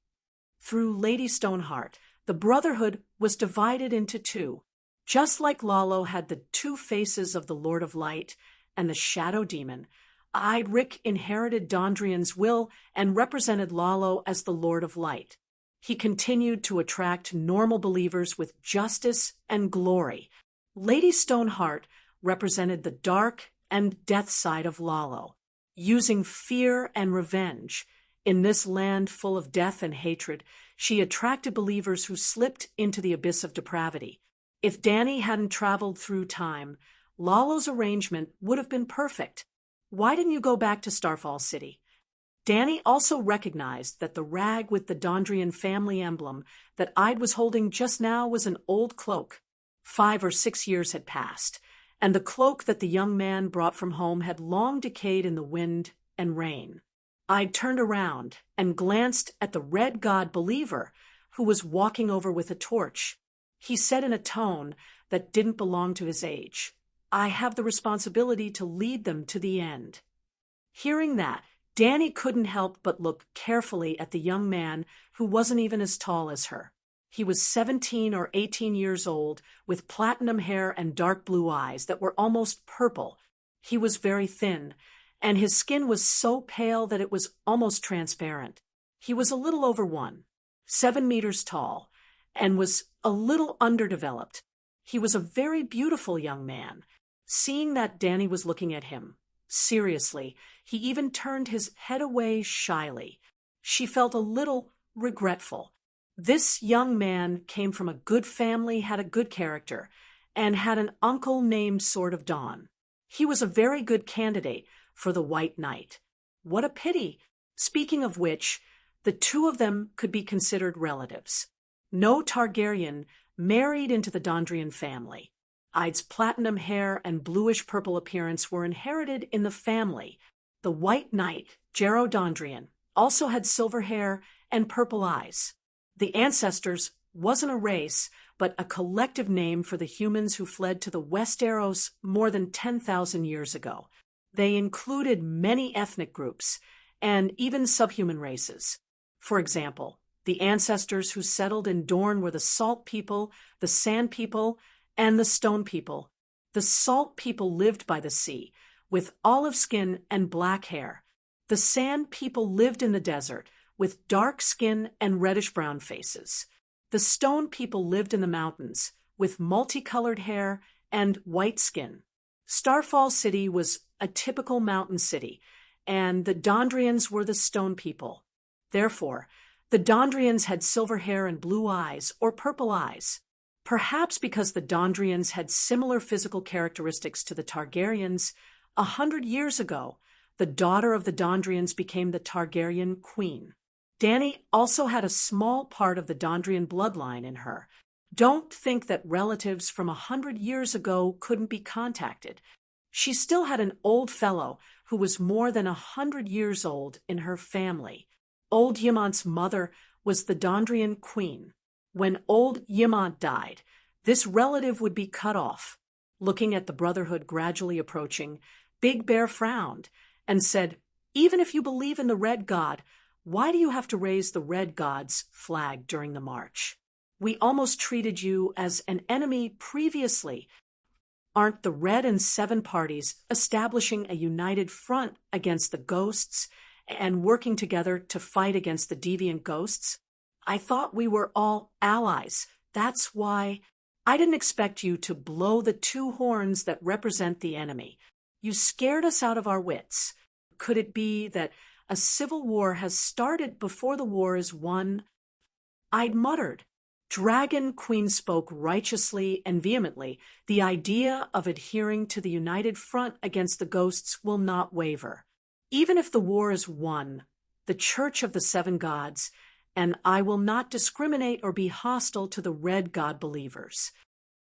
Through Lady Stoneheart, the Brotherhood was divided into 2. Just like Lalo had the 2 faces of the Lord of Light and the Shadow Demon, Rick inherited Dondrian's will and represented Lalo as the Lord of Light. He continued to attract normal believers with justice and glory. Lady Stoneheart represented the dark and death side of Lalo, using fear and revenge. In this land full of death and hatred, she attracted believers who slipped into the abyss of depravity. If Dany hadn't traveled through time, Lalo's arrangement would have been perfect. Why didn't you go back to Starfall City? Dany also recognized that the rag with the Dondrian family emblem that Ide was holding just now was an old cloak. 5 or 6 years had passed, and the cloak that the young man brought from home had long decayed in the wind and rain. Ide turned around and glanced at the Red God believer who was walking over with a torch. He said in a tone that didn't belong to his age, "I have the responsibility to lead them to the end." Hearing that, Dany couldn't help but look carefully at the young man who wasn't even as tall as her. He was 17 or 18 years old, with platinum hair and dark blue eyes that were almost purple. He was very thin, and his skin was so pale that it was almost transparent. He was a little over 7 meters tall, and was a little underdeveloped. He was a very beautiful young man. Seeing that Dany was looking at him seriously, he even turned his head away shyly. She felt a little regretful. This young man came from a good family, had a good character, and had an uncle named Sword of Dawn. He was a very good candidate for the White Knight. What a pity. Speaking of which, the two of them could be considered relatives. No Targaryen married into the Dondarrion family. Ida's platinum hair and bluish-purple appearance were inherited in the family. The White Knight, Jarrow Dondarrion, also had silver hair and purple eyes. The ancestors wasn't a race, but a collective name for the humans who fled to the Westeros more than 10,000 years ago. They included many ethnic groups and even subhuman races. For example, the ancestors who settled in Dorne were the Salt People, the Sand People, and the Stone People. The Salt People lived by the sea, with olive skin and black hair. The Sand People lived in the desert, with dark skin and reddish-brown faces. The Stone People lived in the mountains, with multicolored hair and white skin. Starfall City was a typical mountain city, and the Dondarrions were the Stone People. Therefore, the Dondarrions had silver hair and blue eyes or purple eyes. Perhaps because the Dondarrions had similar physical characteristics to the Targaryens, 100 years ago, the daughter of the Dondarrions became the Targaryen queen. Dany also had a small part of the Dondarrion bloodline in her. Don't think that relatives from 100 years ago couldn't be contacted. She still had an old fellow who was more than 100 years old in her family. Old Ymant's mother was the Dondarrion queen. When old Ymant died, this relative would be cut off. Looking at the Brotherhood gradually approaching, Big Bear frowned and said, "Even if you believe in the Red God, why do you have to raise the Red God's flag during the march? We almost treated you as an enemy previously. Aren't the Red and Seven parties establishing a united front against the ghosts and working together to fight against the deviant ghosts? I thought we were all allies. That's why I didn't expect you to blow the two horns that represent the enemy. You scared us out of our wits. Could it be that a civil war has started before the war is won?" I'd muttered. Dragon Queen spoke righteously and vehemently. "The idea of adhering to the united front against the ghosts will not waver. Even if the war is won, the Church of the Seven Gods, and I will not discriminate or be hostile to the Red God believers.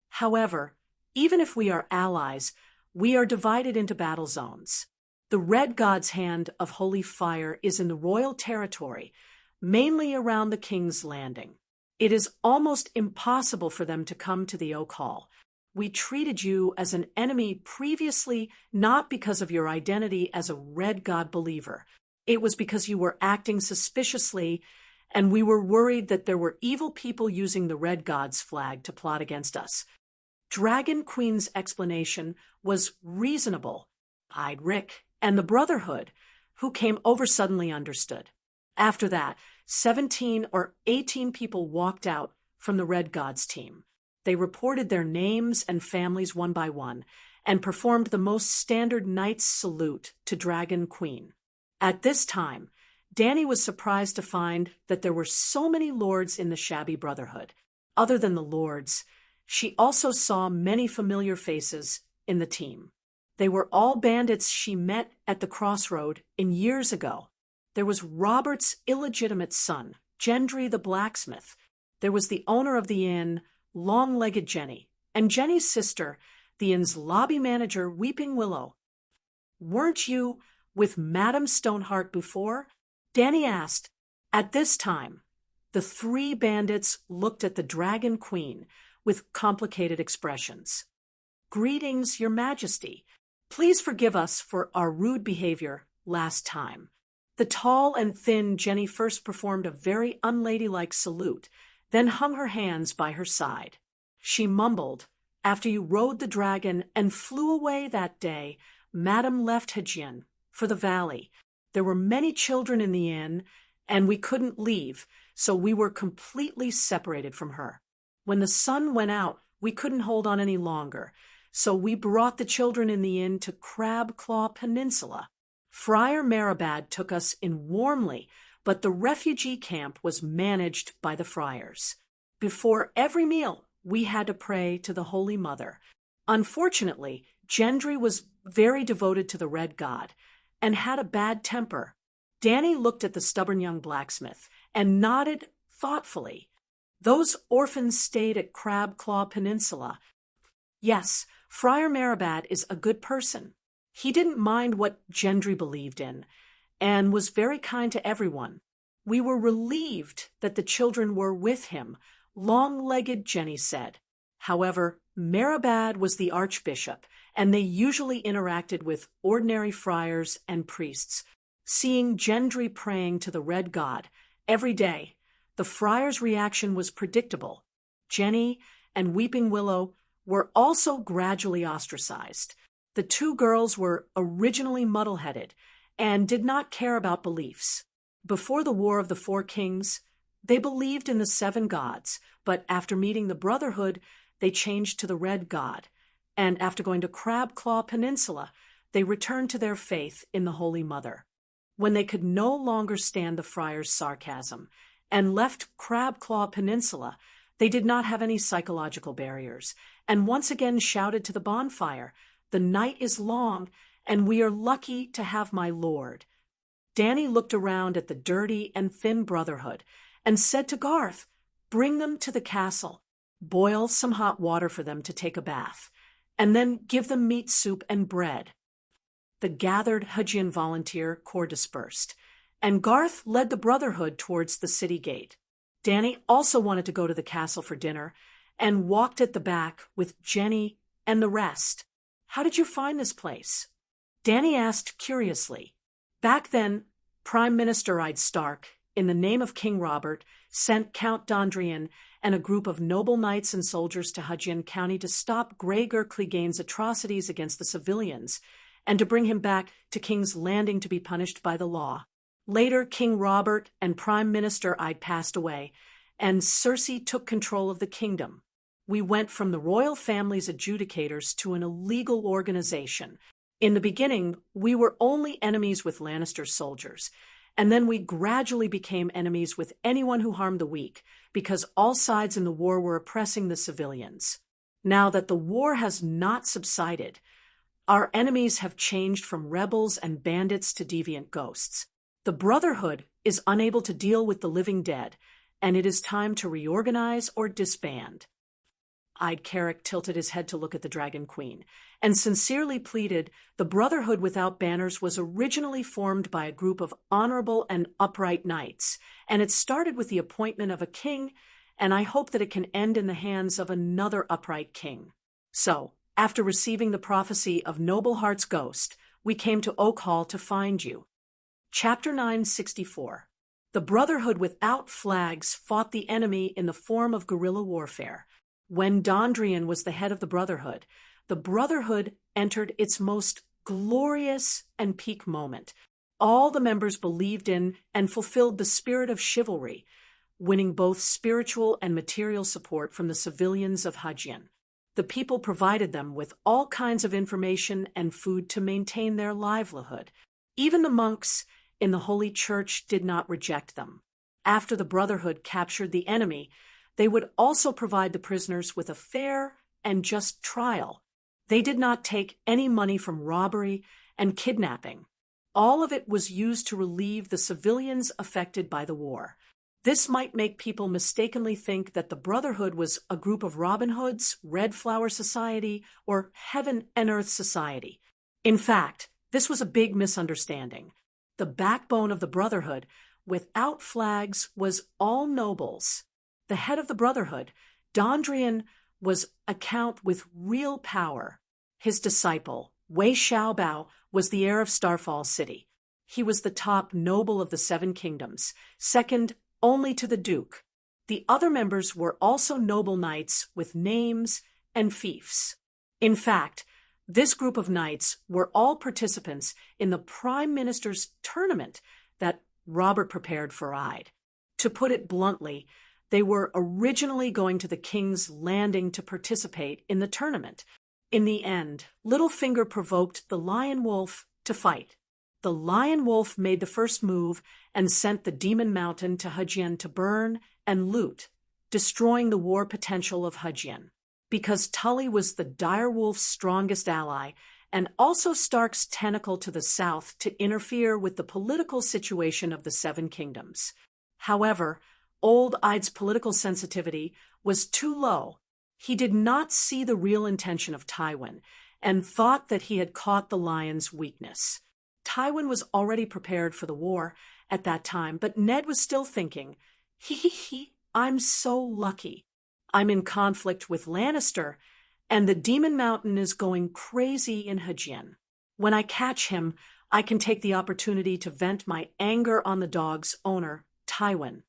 However, even if we are allies, we are divided into battle zones. The Red God's hand of holy fire is in the royal territory, mainly around the King's Landing. It is almost impossible for them to come to the Oak Hall. We treated you as an enemy previously, not because of your identity as a Red God believer. It was because you were acting suspiciously, and we were worried that there were evil people using the Red God's flag to plot against us." Dragon Queen's explanation was reasonable. I'd Rick and the Brotherhood, who came over suddenly, understood. After that, 17 or 18 people walked out from the Red God's team. They reported their names and families one by one and performed the most standard knight's salute to Dragon Queen. At this time, Dany was surprised to find that there were so many lords in the shabby Brotherhood. Other than the lords, she also saw many familiar faces in the team. They were all bandits she met at the crossroad years ago. There was Robert's illegitimate son, Gendry the blacksmith. There was the owner of the inn, Long-Legged Jenny, and Jenny's sister, the inn's lobby manager, Weeping Willow. "Weren't you with Madame Stoneheart before?" Dany asked. At this time, the three bandits looked at the Dragon Queen with complicated expressions. "Greetings, Your Majesty. Please forgive us for our rude behavior last time." The tall and thin Jenny first performed a very unladylike salute, then hung her hands by her side. She mumbled, "After you rode the dragon and flew away that day, Madame left Hajin for the valley. There were many children in the inn, and we couldn't leave, so we were completely separated from her. When the sun went out, we couldn't hold on any longer, so we brought the children in the inn to Crabclaw Peninsula. Friar Marabad took us in warmly, but the refugee camp was managed by the friars. Before every meal, we had to pray to the Holy Mother. Unfortunately, Gendry was very devoted to the Red God. and had a bad temper. Danny looked at the stubborn young blacksmith and nodded thoughtfully. Those orphans stayed at Crab Claw Peninsula. Yes, Friar Meribad is a good person. He didn't mind what Gendry believed in, and was very kind to everyone. We were relieved that the children were with him, long-legged Jenny said. However, Meribad was the archbishop, and they usually interacted with ordinary friars and priests. Seeing Gendry praying to the Red God every day, the friar's reaction was predictable. Jenny and Weeping Willow were also gradually ostracized. The two girls were originally muddle-headed and did not care about beliefs. Before the War of the Four Kings, they believed in the seven gods, but after meeting the Brotherhood, they changed to the Red God, and after going to Crab Claw Peninsula, they returned to their faith in the Holy Mother. When they could no longer stand the friar's sarcasm and left Crab Claw Peninsula, they did not have any psychological barriers, and once again shouted to the bonfire, "The night is long, and we are lucky to have my lord." Danny looked around at the dirty and thin Brotherhood and said to Garth, "Bring them to the castle. Boil some hot water for them to take a bath, and then give them meat soup and bread." The gathered Hudgian volunteer corps dispersed, and Garth led the Brotherhood towards the city gate. Danny also wanted to go to the castle for dinner and walked at the back with Jenny and the rest. "How did you find this place?" Danny asked curiously. Back then, Prime Minister Ide Stark, in the name of King Robert, sent Count Dondrian and a group of noble knights and soldiers to Hudgian County to stop Gregor Clegane's atrocities against the civilians and to bring him back to King's Landing to be punished by the law. Later, King Robert and Prime Minister Ide passed away, and Cersei took control of the kingdom. We went from the royal family's adjudicators to an illegal organization. In the beginning, we were only enemies with Lannister's soldiers, and then we gradually became enemies with anyone who harmed the weak, because all sides in the war were oppressing the civilians. Now that the war has not subsided, our enemies have changed from rebels and bandits to deviant ghosts. The Brotherhood is unable to deal with the living dead, and it is time to reorganize or disband. Ide Carrick tilted his head to look at the Dragon Queen, and sincerely pleaded, "The Brotherhood without banners was originally formed by a group of honorable and upright knights, and it started with the appointment of a king, and I hope that it can end in the hands of another upright king. So, after receiving the prophecy of Noble Heart's ghost, we came to Oak Hall to find you." Chapter 964. The Brotherhood without flags fought the enemy in the form of guerrilla warfare. When Dondrian was the head of the Brotherhood entered its most glorious and peak moment. All the members believed in and fulfilled the spirit of chivalry, winning both spiritual and material support from the civilians of Hudgian. The people provided them with all kinds of information and food to maintain their livelihood. Even the monks in the Holy Church did not reject them. After the Brotherhood captured the enemy, they would also provide the prisoners with a fair and just trial. They did not take any money from robbery and kidnapping. All of it was used to relieve the civilians affected by the war. This might make people mistakenly think that the Brotherhood was a group of Robin Hoods, Red Flower Society, or Heaven and Earth Society. In fact, this was a big misunderstanding. The backbone of the Brotherhood, without flags, was all nobles. The head of the Brotherhood, Dondrian, was a count with real power. His disciple, Wei Xiaobao, was the heir of Starfall City. He was the top noble of the Seven Kingdoms, second only to the Duke. The other members were also noble knights with names and fiefs. In fact, this group of knights were all participants in the Prime Minister's tournament that Robert prepared for Ide. To put it bluntly, they were originally going to the King's Landing to participate in the tournament. In the end, Littlefinger provoked the Lion Wolf to fight. The Lion Wolf made the first move and sent the Demon Mountain to Hudgian to burn and loot, destroying the war potential of Hudgian. Because Tully was the dire wolf's strongest ally and also Stark's tentacle to the south to interfere with the political situation of the Seven Kingdoms. However, Old Eid's political sensitivity was too low. He did not see the real intention of Tywin and thought that he had caught the lion's weakness. Tywin was already prepared for the war at that time, but Ned was still thinking, I'm so lucky. I'm in conflict with Lannister, and the Demon Mountain is going crazy in Hajin. When I catch him, I can take the opportunity to vent my anger on the dog's owner, Tywin.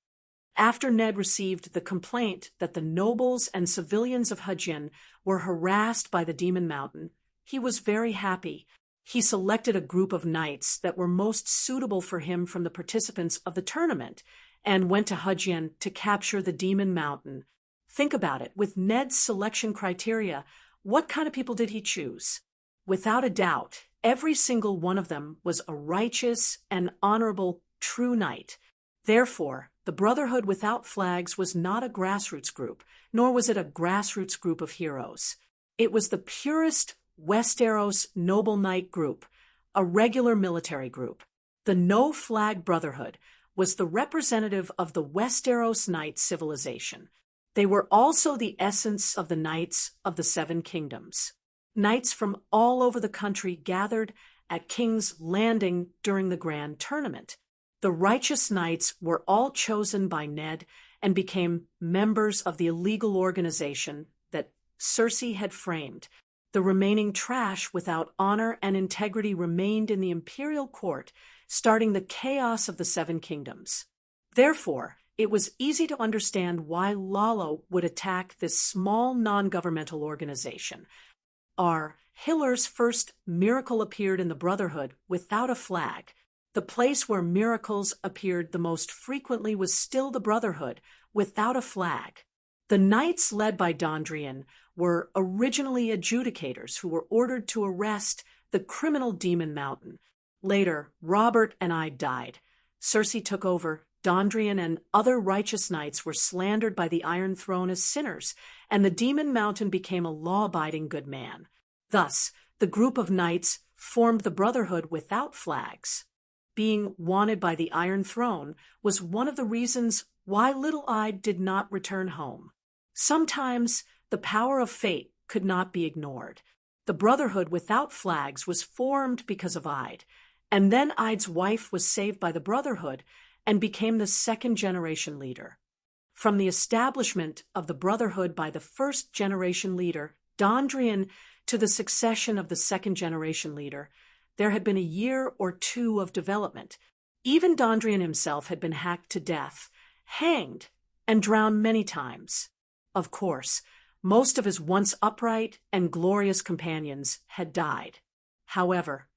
After Ned received the complaint that the nobles and civilians of Hajin were harassed by the Demon Mountain, he was very happy. He selected a group of knights that were most suitable for him from the participants of the tournament and went to Hajin to capture the Demon Mountain. Think about it. With Ned's selection criteria, what kind of people did he choose? Without a doubt, every single one of them was a righteous and honorable true knight. Therefore, the Brotherhood Without Flags was not a grassroots group, nor was it a grassroots group of heroes. It was the purest Westeros noble knight group, a regular military group. The No Flag Brotherhood was the representative of the Westeros knight civilization. They were also the essence of the Knights of the Seven Kingdoms. Knights from all over the country gathered at King's Landing during the Grand Tournament. The righteous knights were all chosen by Ned and became members of the illegal organization that Cersei had framed. The remaining trash without honor and integrity remained in the imperial court, starting the chaos of the Seven Kingdoms. Therefore, it was easy to understand why Lalo would attack this small non-governmental organization. Hiller's first miracle appeared in the Brotherhood without a flag. The place where miracles appeared the most frequently was still the Brotherhood without a flag. The knights led by Dondrian were originally adjudicators who were ordered to arrest the criminal Demon Mountain. Later, Robert and I died. Cersei took over. Dondrian and other righteous knights were slandered by the Iron Throne as sinners, and the Demon Mountain became a law-abiding good man. Thus, the group of knights formed the Brotherhood Without Flags. Being wanted by the Iron Throne was one of the reasons why Little Eid did not return home. Sometimes the power of fate could not be ignored. The Brotherhood Without Flags was formed because of Eid, and then Eid's wife was saved by the Brotherhood and became the second-generation leader. From the establishment of the Brotherhood by the first-generation leader, Dondrian, to the succession of the second-generation leader, there had been a year or two of development. Even Dondrian himself had been hacked to death, hanged, and drowned many times. Of course, most of his once upright and glorious companions had died. However,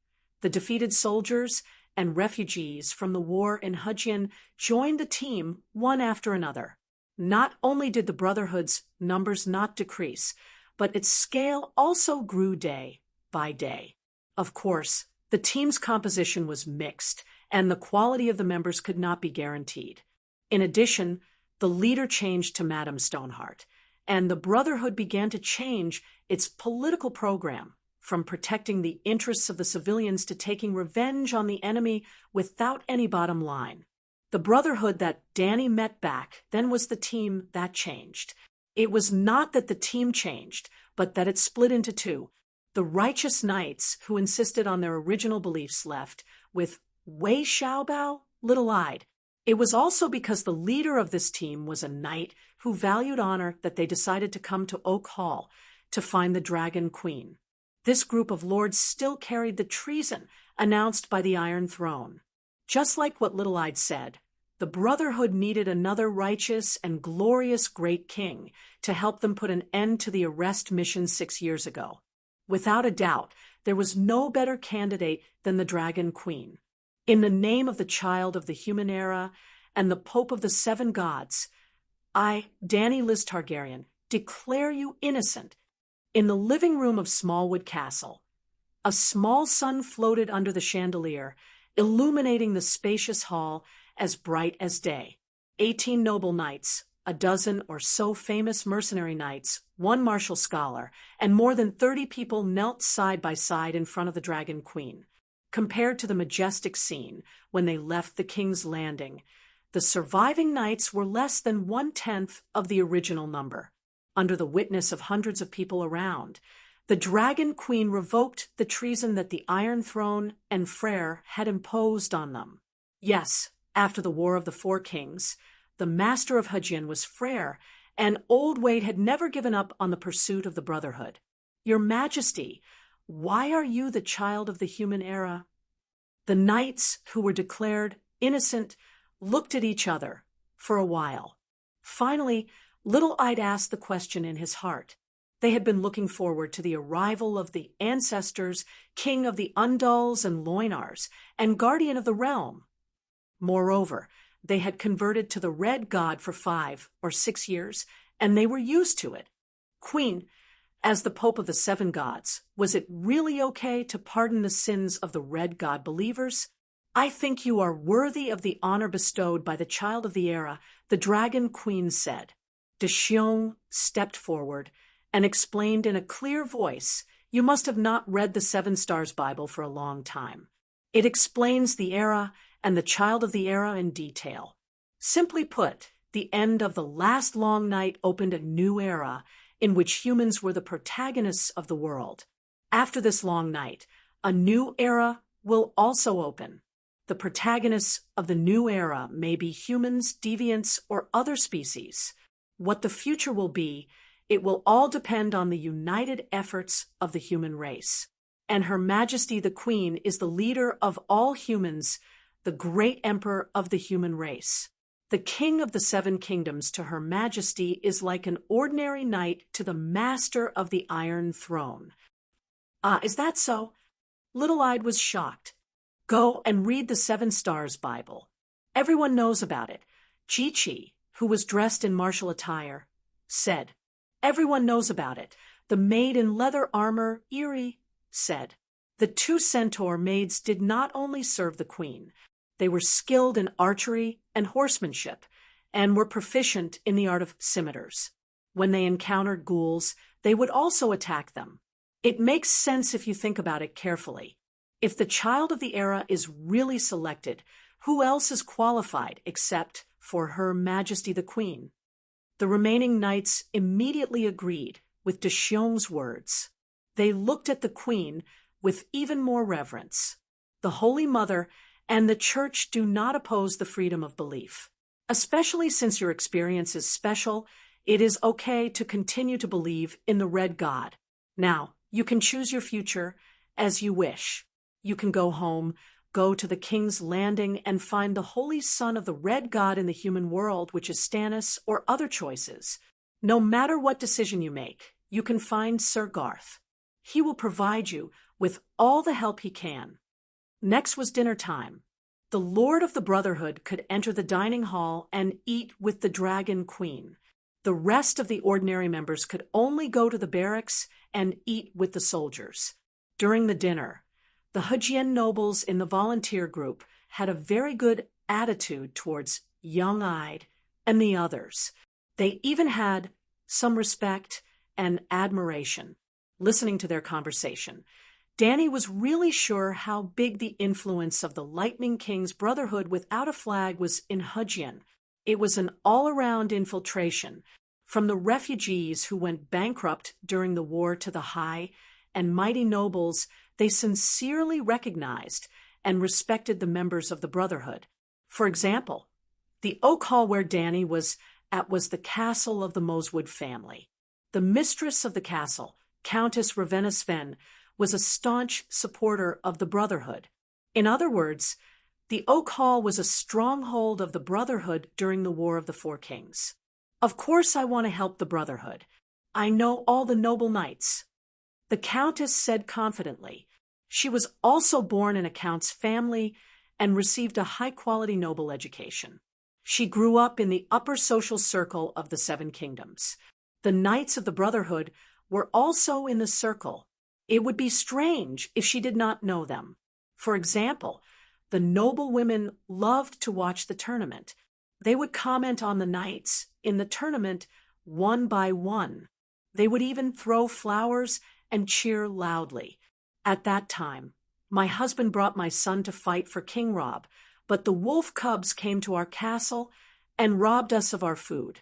the defeated soldiers and refugees from the war in Hajin joined the team one after another. Not only did the Brotherhood's numbers not decrease, but its scale also grew day by day. Of course, the team's composition was mixed, and the quality of the members could not be guaranteed. In addition, the leader changed to Madame Stoneheart, and the Brotherhood began to change its political program, from protecting the interests of the civilians to taking revenge on the enemy without any bottom line. The Brotherhood that Dany met back then was the team that changed. It was not that the team changed, but that it split into two. The righteous knights who insisted on their original beliefs left, with Wei Xiaobao, Little Eid. It was also because the leader of this team was a knight who valued honor that they decided to come to Oak Hall to find the Dragon Queen. This group of lords still carried the treason announced by the Iron Throne. Just like what Little Eid said, the Brotherhood needed another righteous and glorious great king to help them put an end to the arrest mission 6 years ago. Without a doubt, there was no better candidate than the Dragon Queen. In the name of the child of the human era and the Pope of the Seven Gods, I, Dany Liz Targaryen, declare you innocent. In the living room of Smallwood Castle, a small sun floated under the chandelier, illuminating the spacious hall as bright as day. 18 noble knights, a dozen or so famous mercenary knights, one martial scholar, and more than 30 people knelt side by side in front of the Dragon Queen. Compared to the majestic scene when they left the King's Landing, the surviving knights were less than 1/10 of the original number. Under the witness of hundreds of people around, the Dragon Queen revoked the treason that the Iron Throne and Freyr had imposed on them. Yes, after the War of the Four Kings, the master of Hajin was Freyr, and Old Wade had never given up on the pursuit of the Brotherhood. Your Majesty, why are you the child of the human era? The knights, who were declared innocent, looked at each other for a while. Finally, Little-Eyed asked the question in his heart. They had been looking forward to the arrival of the ancestors, king of the Undals and Loinars, and guardian of the realm. Moreover, they had converted to the Red God for 5 or 6 years, and they were used to it. Queen, as the Pope of the 7 gods, was it really okay to pardon the sins of the Red God believers? I think you are worthy of the honor bestowed by the child of the era, the Dragon Queen said. De Xiong stepped forward and explained in a clear voice, "You must have not read the Seven Stars Bible for a long time. It explains the era and the child of the era in detail. Simply put, the end of the last long night opened a new era in which humans were the protagonists of the world. After this long night, a new era will also open. The protagonists of the new era may be humans, deviants, or other species. What the future will be, it will all depend on the united efforts of the human race. And Her Majesty the Queen is the leader of all humans, the great emperor of the human race. The king of the 7 kingdoms to Her Majesty is like an ordinary knight to the master of the Iron Throne." "Ah, is that so?" Little-Eyed was shocked. "Go and read the Seven Stars Bible. Everyone knows about it." Chi-Chi, who was dressed in martial attire, said. "Everyone knows about it." The maid in leather armor, Eerie, said. The 2 centaur maids did not only serve the queen. They were skilled in archery and horsemanship, and were proficient in the art of scimitars. When they encountered ghouls, they would also attack them. It makes sense if you think about it carefully. If the child of the era is really selected, who else is qualified except for Her Majesty the Queen? The remaining knights immediately agreed with De Xiong's words. They looked at the queen with even more reverence. The Holy Mother and the Church do not oppose the freedom of belief. Especially since your experience is special, it is okay to continue to believe in the Red God. Now, you can choose your future as you wish. You can go home, go to the King's Landing, and find the Holy Son of the Red God in the human world, which is Stannis, or other choices. No matter what decision you make, you can find Sir Garth. He will provide you with all the help he can. Next was dinner time. The Lord of the Brotherhood could enter the dining hall and eat with the Dragon Queen. The rest of the ordinary members could only go to the barracks and eat with the soldiers. During the dinner, the Hajien nobles in the volunteer group had a very good attitude towards Young-Eyed and the others. They even had some respect and admiration. Listening to their conversation, Danny was really sure how big the influence of the Lightning King's Brotherhood without a flag was in Hajien. It was an all-around infiltration, from the refugees who went bankrupt during the war to the high and mighty nobles. They sincerely recognized and respected the members of the Brotherhood. For example, the oak hall where Danny was at was the castle of the Mosewood family. The mistress of the castle, Countess Ravenna Sven, was a staunch supporter of the Brotherhood. In other words, the Oak Hall was a stronghold of the Brotherhood during the War of the Four Kings. Of course I want to help the Brotherhood. I know all the noble knights. The Countess said confidently. She was also born in a count's family and received a high-quality noble education. She grew up in the upper social circle of the 7 kingdoms. The knights of the Brotherhood were also in the circle. It would be strange if she did not know them. For example, the noble women loved to watch the tournament. They would comment on the knights in the tournament one by one. They would even throw flowers and cheer loudly. At that time, my husband brought my son to fight for King Rob, but the wolf cubs came to our castle and robbed us of our food.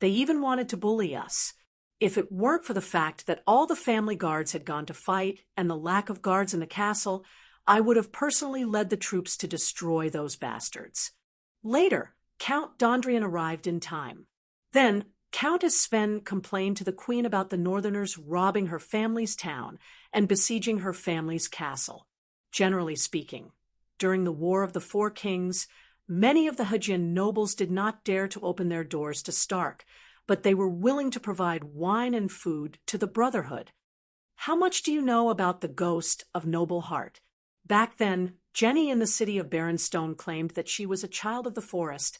They even wanted to bully us. If it weren't for the fact that all the family guards had gone to fight and the lack of guards in the castle, I would have personally led the troops to destroy those bastards. Later, Count Dondrian arrived in time. Then, Countess Sven complained to the queen about the northerners robbing her family's town and besieging her family's castle. Generally speaking, during the War of the Four Kings, many of the Hajian nobles did not dare to open their doors to Stark, but they were willing to provide wine and food to the Brotherhood. How much do you know about the ghost of Noble Heart? Back then, Jenny in the city of Barrenstone claimed that she was a child of the forest.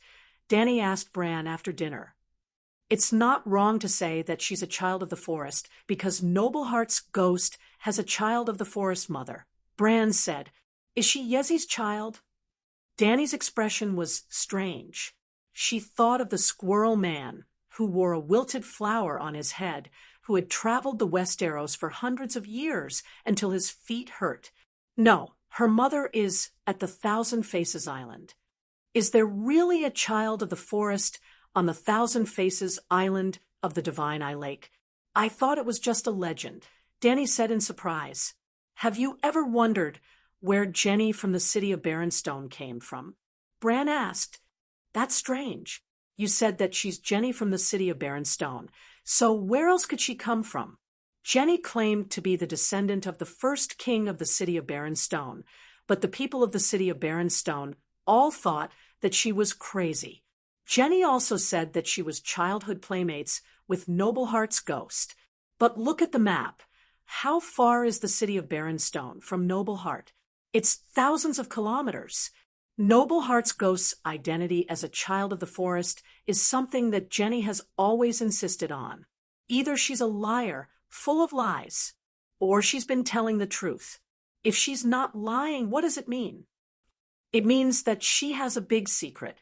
Dany asked Bran after dinner. It's not wrong to say that she's a child of the forest because Noble Heart's ghost has a child of the forest mother. Bran said, "Is she Yezi's child?" Dany's expression was strange. She thought of the squirrel man who wore a wilted flower on his head, who had traveled the Westeros for hundreds of years until his feet hurt. No, her mother is at the Thousand Faces Island. Is there really a child of the forest on the Thousand Faces Island of the Divine Eye Lake? I thought it was just a legend, Dany said in surprise. Have you ever wondered where Jenny from the city of Barrenstone came from? Bran asked. That's strange. You said that she's Jenny from the city of Barrenstone, so where else could she come from? Jenny claimed to be the descendant of the first king of the city of Barrenstone, but the people of the city of Barrenstone all thought that she was crazy. Jenny also said that she was childhood playmates with Noble Heart's ghost. But look at the map. How far is the city of Barrenstone from Noble Heart? It's thousands of kilometers. Noble Heart's ghost's identity as a child of the forest is something that Jenny has always insisted on. Either she's a liar, full of lies, or she's been telling the truth. If she's not lying, what does it mean? It means that she has a big secret.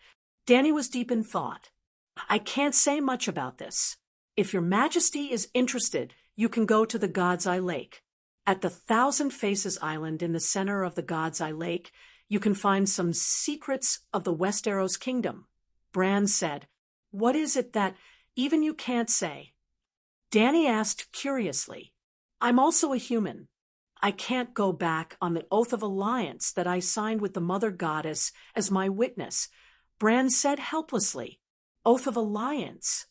Dany was deep in thought. I can't say much about this. If your majesty is interested, you can go to the God's Eye Lake. At the Thousand Faces Island in the center of the God's Eye Lake, you can find some secrets of the Westeros kingdom. Bran said, What is it that even you can't say? Dany asked curiously. I'm also a human. I can't go back on the oath of alliance that I signed with the Mother Goddess as my witness. Bran said helplessly, Oath of alliance.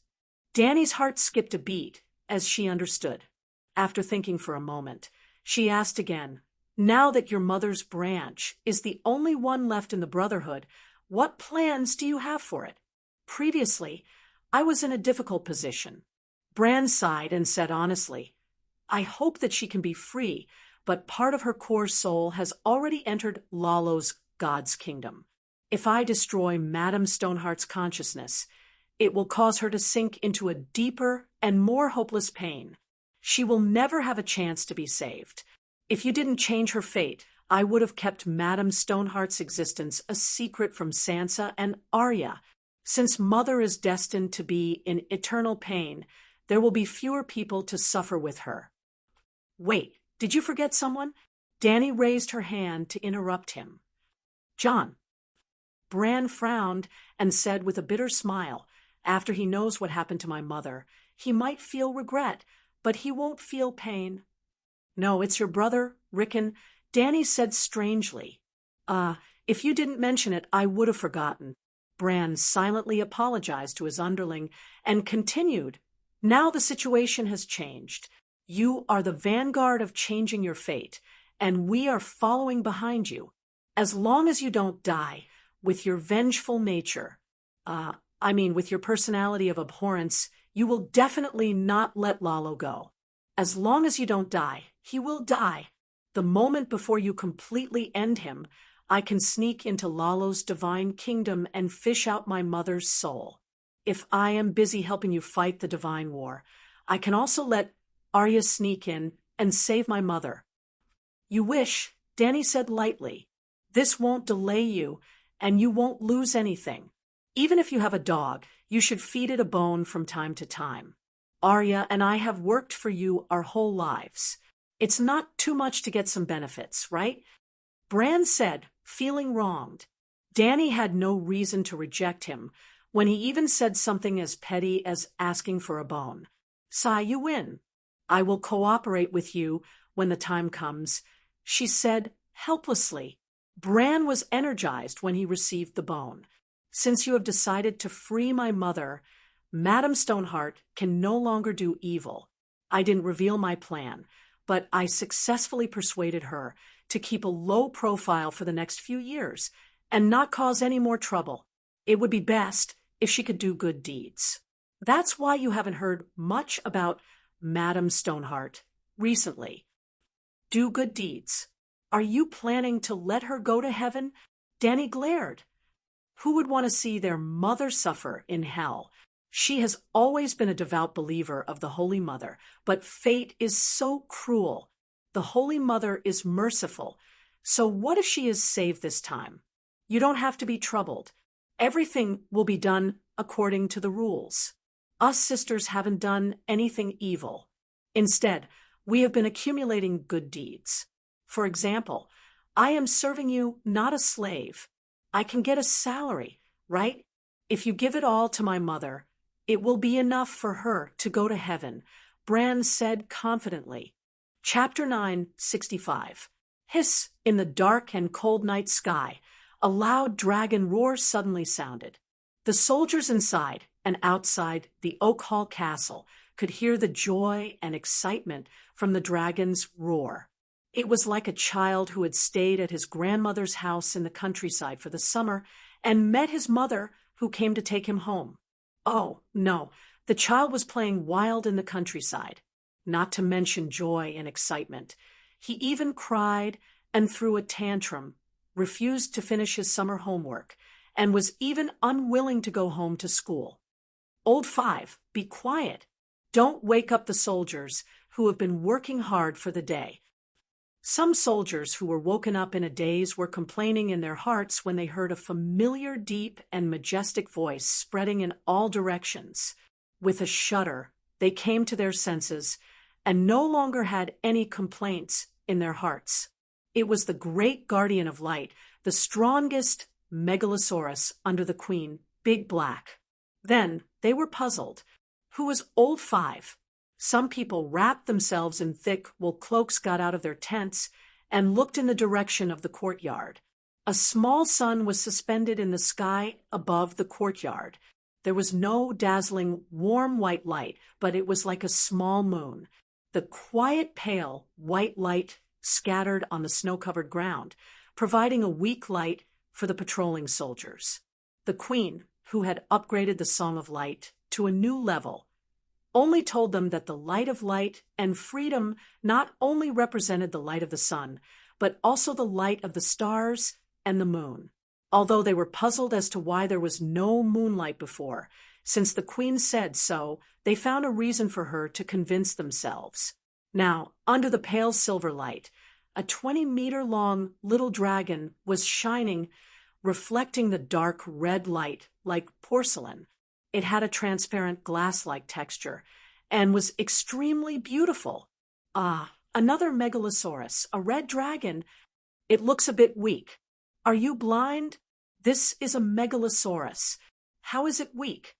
Dany's heart skipped a beat as she understood. After thinking for a moment, she asked again, Now that your mother's branch is the only one left in the Brotherhood, what plans do you have for it? Previously, I was in a difficult position. Bran sighed and said honestly, I hope that she can be free, but part of her core soul has already entered Lalo's God's kingdom. If I destroy Madame Stoneheart's consciousness, it will cause her to sink into a deeper and more hopeless pain. She will never have a chance to be saved. If you didn't change her fate, I would have kept Madame Stoneheart's existence a secret from Sansa and Arya. Since Mother is destined to be in eternal pain, there will be fewer people to suffer with her. Wait, did you forget someone? Dany raised her hand to interrupt him. Jon. Bran frowned and said with a bitter smile, After he knows what happened to my mother, he might feel regret, but he won't feel pain. No, it's your brother, Rickon, Dany said strangely. If you didn't mention it, I would have forgotten. Bran silently apologized to his underling and continued, Now the situation has changed. You are the vanguard of changing your fate, and we are following behind you. As long as you don't die, with your vengeful nature, with your personality of abhorrence, you will definitely not let Lalo go. As long as you don't die, he will die. The moment before you completely end him, I can sneak into Lalo's divine kingdom and fish out my mother's soul. If I am busy helping you fight the divine war, I can also let Arya sneak in and save my mother. You wish, Dany said lightly. This won't delay you, and you won't lose anything. Even if you have a dog, you should feed it a bone from time to time. Arya and I have worked for you our whole lives. It's not too much to get some benefits, right? Bran said, feeling wronged. Dany had no reason to reject him, when he even said something as petty as asking for a bone. Sigh, you win. I will cooperate with you when the time comes, she said helplessly. Bran was energized when he received the bone. Since you have decided to free my mother, Madame Stoneheart can no longer do evil. I didn't reveal my plan, but I successfully persuaded her to keep a low profile for the next few years and not cause any more trouble. It would be best if she could do good deeds. That's why you haven't heard much about Madame Stoneheart recently. Do good deeds. Are you planning to let her go to heaven? Dany glared. Who would want to see their mother suffer in hell? She has always been a devout believer of the Holy Mother, but fate is so cruel. The Holy Mother is merciful. So what if she is saved this time? You don't have to be troubled. Everything will be done according to the rules. Us sisters haven't done anything evil. Instead, we have been accumulating good deeds. For example, I am serving you not a slave. I can get a salary, right? If you give it all to my mother, it will be enough for her to go to heaven, Bran said confidently. Chapter 9:65. Hiss! In the dark and cold night sky, a loud dragon roar suddenly sounded. The soldiers inside and outside the Oak Hall castle could hear the joy and excitement from the dragon's roar. It was like a child who had stayed at his grandmother's house in the countryside for the summer and met his mother, who came to take him home. Oh, no, the child was playing wild in the countryside, not to mention joy and excitement. He even cried and threw a tantrum, refused to finish his summer homework, and was even unwilling to go home to school. Old Five, be quiet. Don't wake up the soldiers who have been working hard for the day. Some soldiers who were woken up in a daze were complaining in their hearts when they heard a familiar, deep, and majestic voice spreading in all directions. With a shudder, they came to their senses and no longer had any complaints in their hearts. It was the great guardian of light, the strongest megalosaurus under the queen, Big Black. Then they were puzzled. Who was Old Five? Some people wrapped themselves in thick wool cloaks, got out of their tents, and looked in the direction of the courtyard. A small sun was suspended in the sky above the courtyard. There was no dazzling, warm white light, but it was like a small moon. The quiet, pale, white light scattered on the snow-covered ground, providing a weak light for the patrolling soldiers. The queen, who had upgraded the Song of Light to a new level, only told them that the light of light and freedom not only represented the light of the sun, but also the light of the stars and the moon. Although they were puzzled as to why there was no moonlight before, since the queen said so, they found a reason for her to convince themselves. Now, under the pale silver light, a 20-meter-long little dragon was shining, reflecting the dark red light like porcelain. It had a transparent glass-like texture and was extremely beautiful. Ah, another megalosaurus, a red dragon. It looks a bit weak. Are you blind? This is a megalosaurus. How is it weak?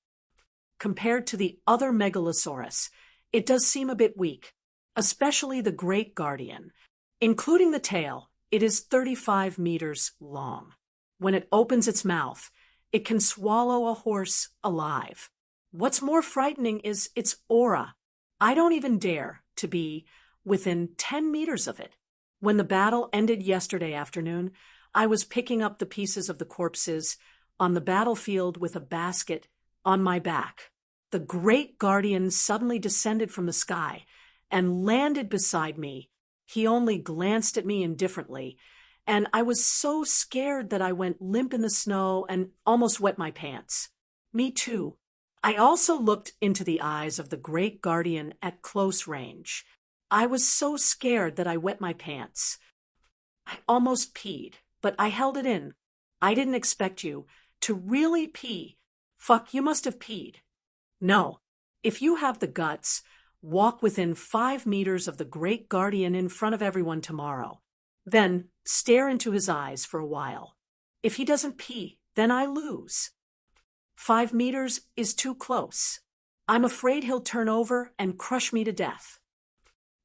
Compared to the other megalosaurus, it does seem a bit weak, especially the great guardian. Including the tail, it is 35 meters long. When it opens its mouth, it can swallow a horse alive. What's more frightening is its aura. I don't even dare to be within 10 meters of it. When the battle ended yesterday afternoon, I was picking up the pieces of the corpses on the battlefield with a basket on my back. The great guardian suddenly descended from the sky and landed beside me. He only glanced at me indifferently, and I was so scared that I went limp in the snow and almost wet my pants. Me too. I also looked into the eyes of the great guardian at close range. I was so scared that I wet my pants. I almost peed, but I held it in. I didn't expect you to really pee Fuck, you must have peed. No. If you have the guts, walk within 5 meters of the great guardian in front of everyone tomorrow. Then stare into his eyes for a while. If he doesn't pee, then I lose. 5 meters is too close. I'm afraid he'll turn over and crush me to death.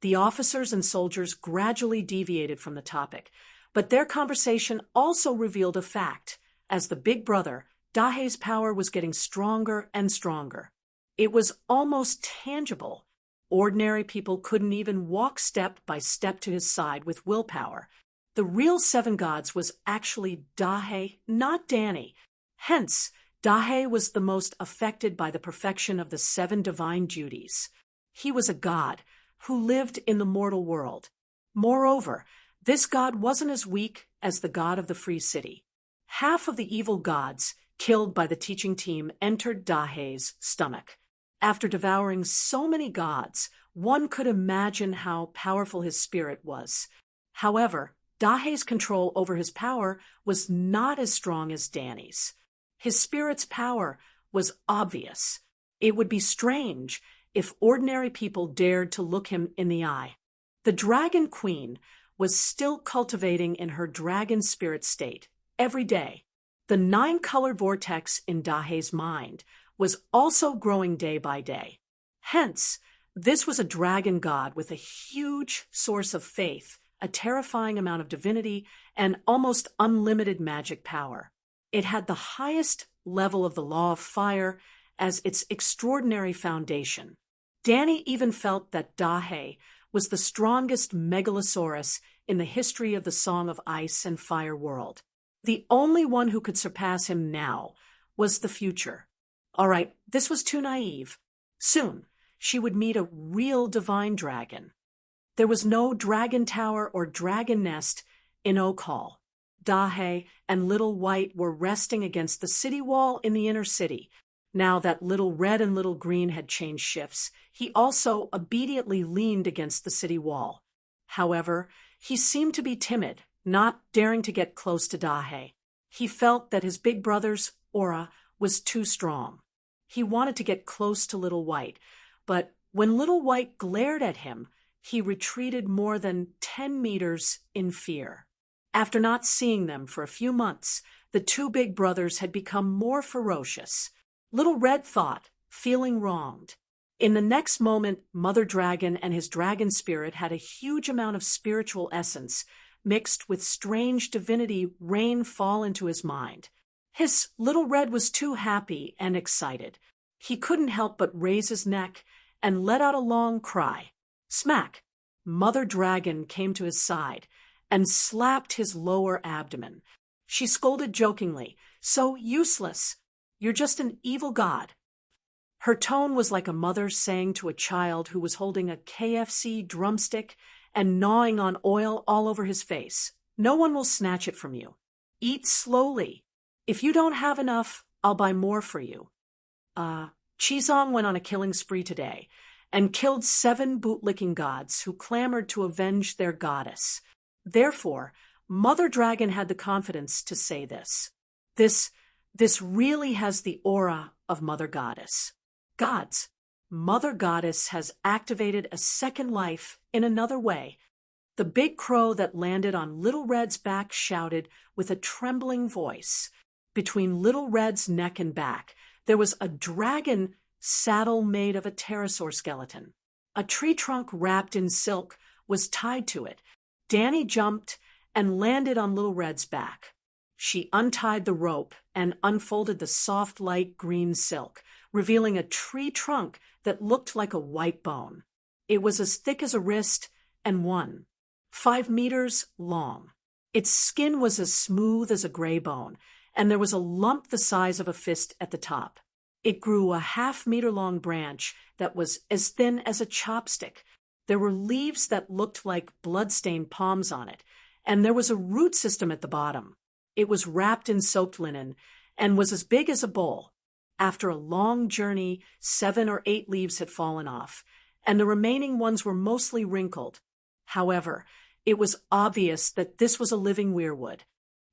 The officers and soldiers gradually deviated from the topic, but their conversation also revealed a fact. As the big brother, Dahe's power was getting stronger and stronger. It was almost tangible. Ordinary people couldn't even walk step by step to his side with willpower. The real seven gods was actually Dahe, not Danny. Hence, Dahe was the most affected by the perfection of the seven divine duties. He was a god who lived in the mortal world. Moreover, this god wasn't as weak as the god of the free city. Half of the evil gods killed by the teaching team entered Dahe's stomach. After devouring so many gods, one could imagine how powerful his spirit was. However, Dahe's control over his power was not as strong as Danny's. His spirit's power was obvious. It would be strange if ordinary people dared to look him in the eye. The Dragon Queen was still cultivating in her dragon spirit state every day. The 9-colored vortex in Dahe's mind was also growing day by day. Hence, this was a dragon god with a huge source of faith, a terrifying amount of divinity, and almost unlimited magic power. It had the highest level of the law of fire as its extraordinary foundation. Danny even felt that Dahe was the strongest megalosaurus in the history of the Song of Ice and Fire world. The only one who could surpass him now was the future. All right, this was too naive. Soon, she would meet a real divine dragon. There was no dragon tower or dragon nest in Oak Hall. Dahe and Little White were resting against the city wall in the inner city. Now that Little Red and Little Green had changed shifts, he also obediently leaned against the city wall. However, he seemed to be timid, not daring to get close to Dahe. He felt that his big brother's aura was too strong. He wanted to get close to Little White, but when Little White glared at him, he retreated more than 10 meters in fear. After not seeing them for a few months, the two big brothers had become more ferocious. Little Red thought, feeling wronged. In the next moment, Mother Dragon and his dragon spirit had a huge amount of spiritual essence mixed with strange divinity rain fall into his mind. His Little Red was too happy and excited. He couldn't help but raise his neck and let out a long cry. Smack! Mother Dragon came to his side and slapped his lower abdomen. She scolded jokingly, "So useless. You're just an evil god." Her tone was like a mother saying to a child who was holding a KFC drumstick and gnawing on oil all over his face. "No one will snatch it from you. Eat slowly. If you don't have enough, I'll buy more for you." Chizong went on a killing spree today and killed 7 bootlicking gods who clamored to avenge their goddess. Therefore, Mother Dragon had the confidence to say this. This really has the aura of Mother Goddess. Gods, Mother Goddess has activated a second life in another way. The big crow that landed on Little Red's back shouted with a trembling voice. Between Little Red's neck and back, there was a dragon saddle made of a pterosaur skeleton. A tree trunk wrapped in silk was tied to it. Danny jumped and landed on Little Red's back. She untied the rope and unfolded the soft light green silk, revealing a tree trunk that looked like a white bone. It was as thick as a wrist and 5 meters long. Its skin was as smooth as a gray bone, and there was a lump the size of a fist at the top. It grew a half-meter-long branch that was as thin as a chopstick. There were leaves that looked like blood-stained palms on it, and there was a root system at the bottom. It was wrapped in soaked linen and was as big as a bowl. After a long journey, 7 or 8 leaves had fallen off, and the remaining ones were mostly wrinkled. However, it was obvious that this was a living weirwood.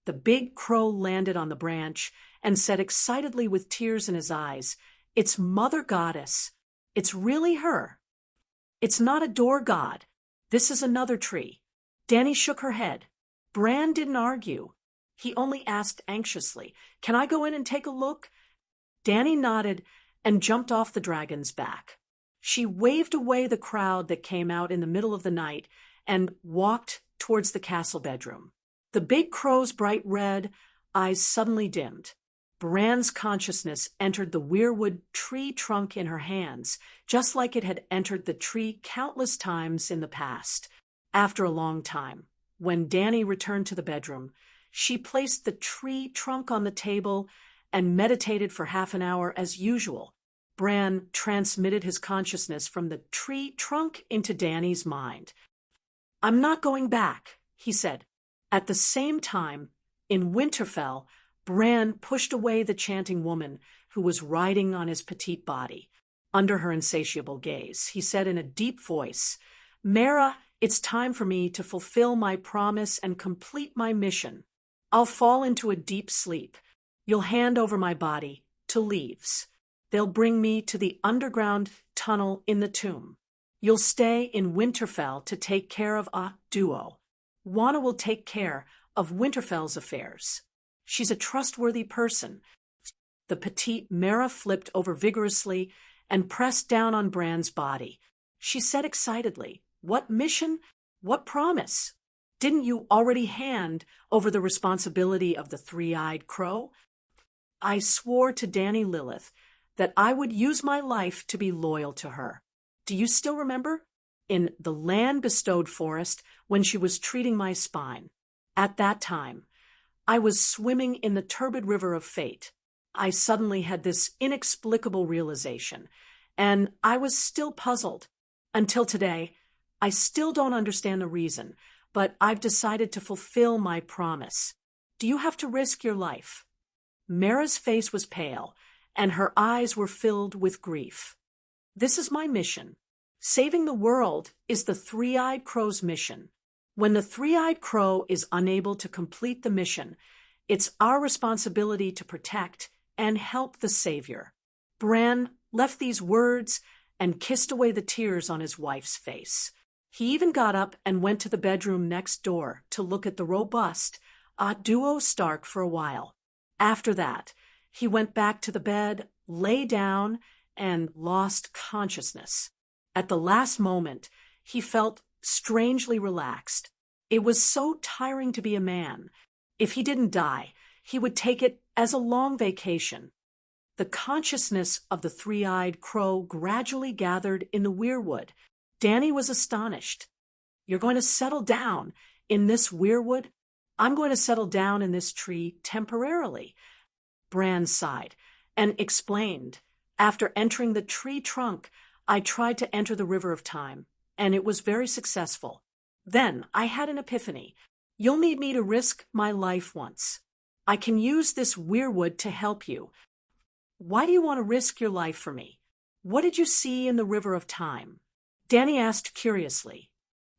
The big crow landed on the branch and said excitedly with tears in his eyes, "It's Mother Goddess. It's really her. It's not a door god. This is another tree." Danny shook her head. Bran didn't argue. He only asked anxiously, "Can I go in and take a look?" Danny nodded and jumped off the dragon's back. She waved away the crowd that came out in the middle of the night and walked towards the castle bedroom. The big crow's bright red eyes suddenly dimmed. Bran's consciousness entered the weirwood tree trunk in her hands, just like it had entered the tree countless times in the past. After a long time, when Danny returned to the bedroom, she placed the tree trunk on the table and meditated for half an hour as usual. Bran transmitted his consciousness from the tree trunk into Danny's mind. "I'm not going back," he said. At the same time, in Winterfell, Bran pushed away the chanting woman who was riding on his petite body. Under her insatiable gaze, he said in a deep voice, "Mera, it's time for me to fulfill my promise and complete my mission. I'll fall into a deep sleep. You'll hand over my body to leaves. They'll bring me to the underground tunnel in the tomb. You'll stay in Winterfell to take care of Duo. Wanna will take care of Winterfell's affairs. She's a trustworthy person." The petite Mera flipped over vigorously and pressed down on Bran's body. She said excitedly, "What mission? What promise? Didn't you already hand over the responsibility of the three-eyed crow?" "I swore to Danny Lilith that I would use my life to be loyal to her. Do you still remember? In the land-bestowed forest when she was treating my spine. At that time, I was swimming in the turbid river of fate. I suddenly had this inexplicable realization, and I was still puzzled. Until today, I still don't understand the reason, but I've decided to fulfill my promise. Do you have to risk your life?" Mera's face was pale, and her eyes were filled with grief. "This is my mission. Saving the world is the three-eyed crow's mission. When the three-eyed crow is unable to complete the mission, it's our responsibility to protect and help the savior." Bran left these words and kissed away the tears on his wife's face. He even got up and went to the bedroom next door to look at the robust Duo Stark for a while. After that, he went back to the bed, lay down, and lost consciousness. At the last moment, he felt strangely relaxed. It was so tiring to be a man. If he didn't die, he would take it as a long vacation. The consciousness of the three-eyed crow gradually gathered in the weirwood. Danny was astonished. "You're going to settle down in this weirwood?" "I'm going to settle down in this tree temporarily." Bran sighed and explained, "After entering the tree trunk, I tried to enter the river of time, and it was very successful. Then I had an epiphany. You'll need me to risk my life once. I can use this weirwood to help you. Why do you want to risk your life for me? What did you see in the river of time?" Danny asked curiously.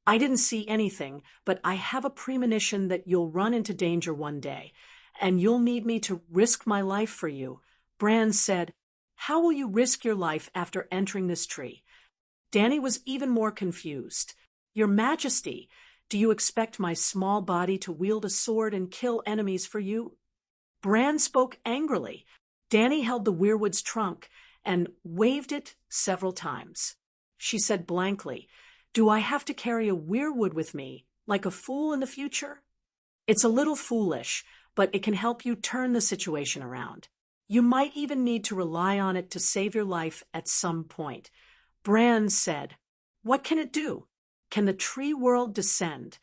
"I didn't see anything, but I have a premonition that you'll run into danger one day, and you'll need me to risk my life for you." Bran said, "How will you risk your life after entering this tree?" Danny was even more confused. "Your Majesty, do you expect my small body to wield a sword and kill enemies for you?" Bran spoke angrily. Danny held the weirwood's trunk and waved it several times. She said blankly, "Do I have to carry a weirwood with me, like a fool in the future?" "It's a little foolish, but it can help you turn the situation around. You might even need to rely on it to save your life at some point." Bran said, "What can it do? Can the tree world descend?"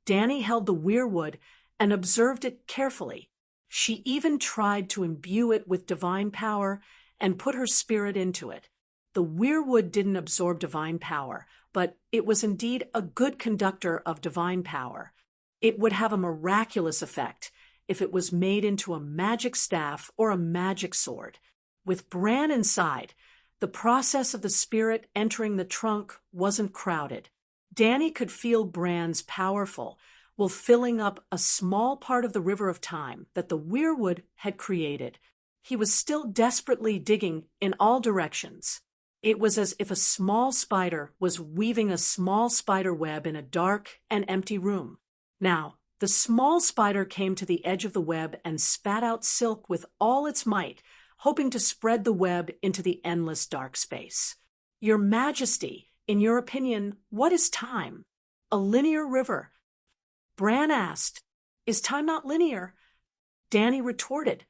Danny held the weirwood and observed it carefully. She even tried to imbue it with divine power and put her spirit into it. The weirwood didn't absorb divine power, but it was indeed a good conductor of divine power. It would have a miraculous effect if it was made into a magic staff or a magic sword. With Bran inside, the process of the spirit entering the trunk wasn't crowded. Danny could feel Bran's powerful, while filling up a small part of the river of time that the weirwood had created. He was still desperately digging in all directions. It was as if a small spider was weaving a small spider web in a dark and empty room. Now, the small spider came to the edge of the web and spat out silk with all its might, hoping to spread the web into the endless dark space. Your Majesty, in your opinion, what is time? A linear river. Bran asked, Is time not linear? Danny retorted,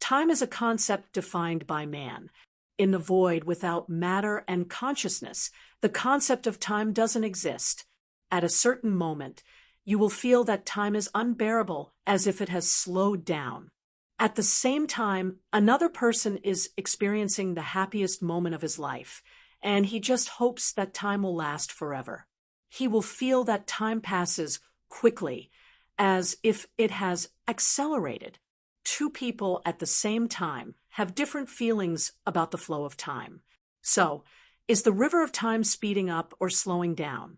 Time is a concept defined by man. In the void without matter and consciousness, the concept of time doesn't exist. At a certain moment, you will feel that time is unbearable, as if it has slowed down. At the same time, another person is experiencing the happiest moment of his life, and he just hopes that time will last forever. He will feel that time passes quickly, as if it has accelerated. Two people at the same time have different feelings about the flow of time. So, is the river of time speeding up or slowing down?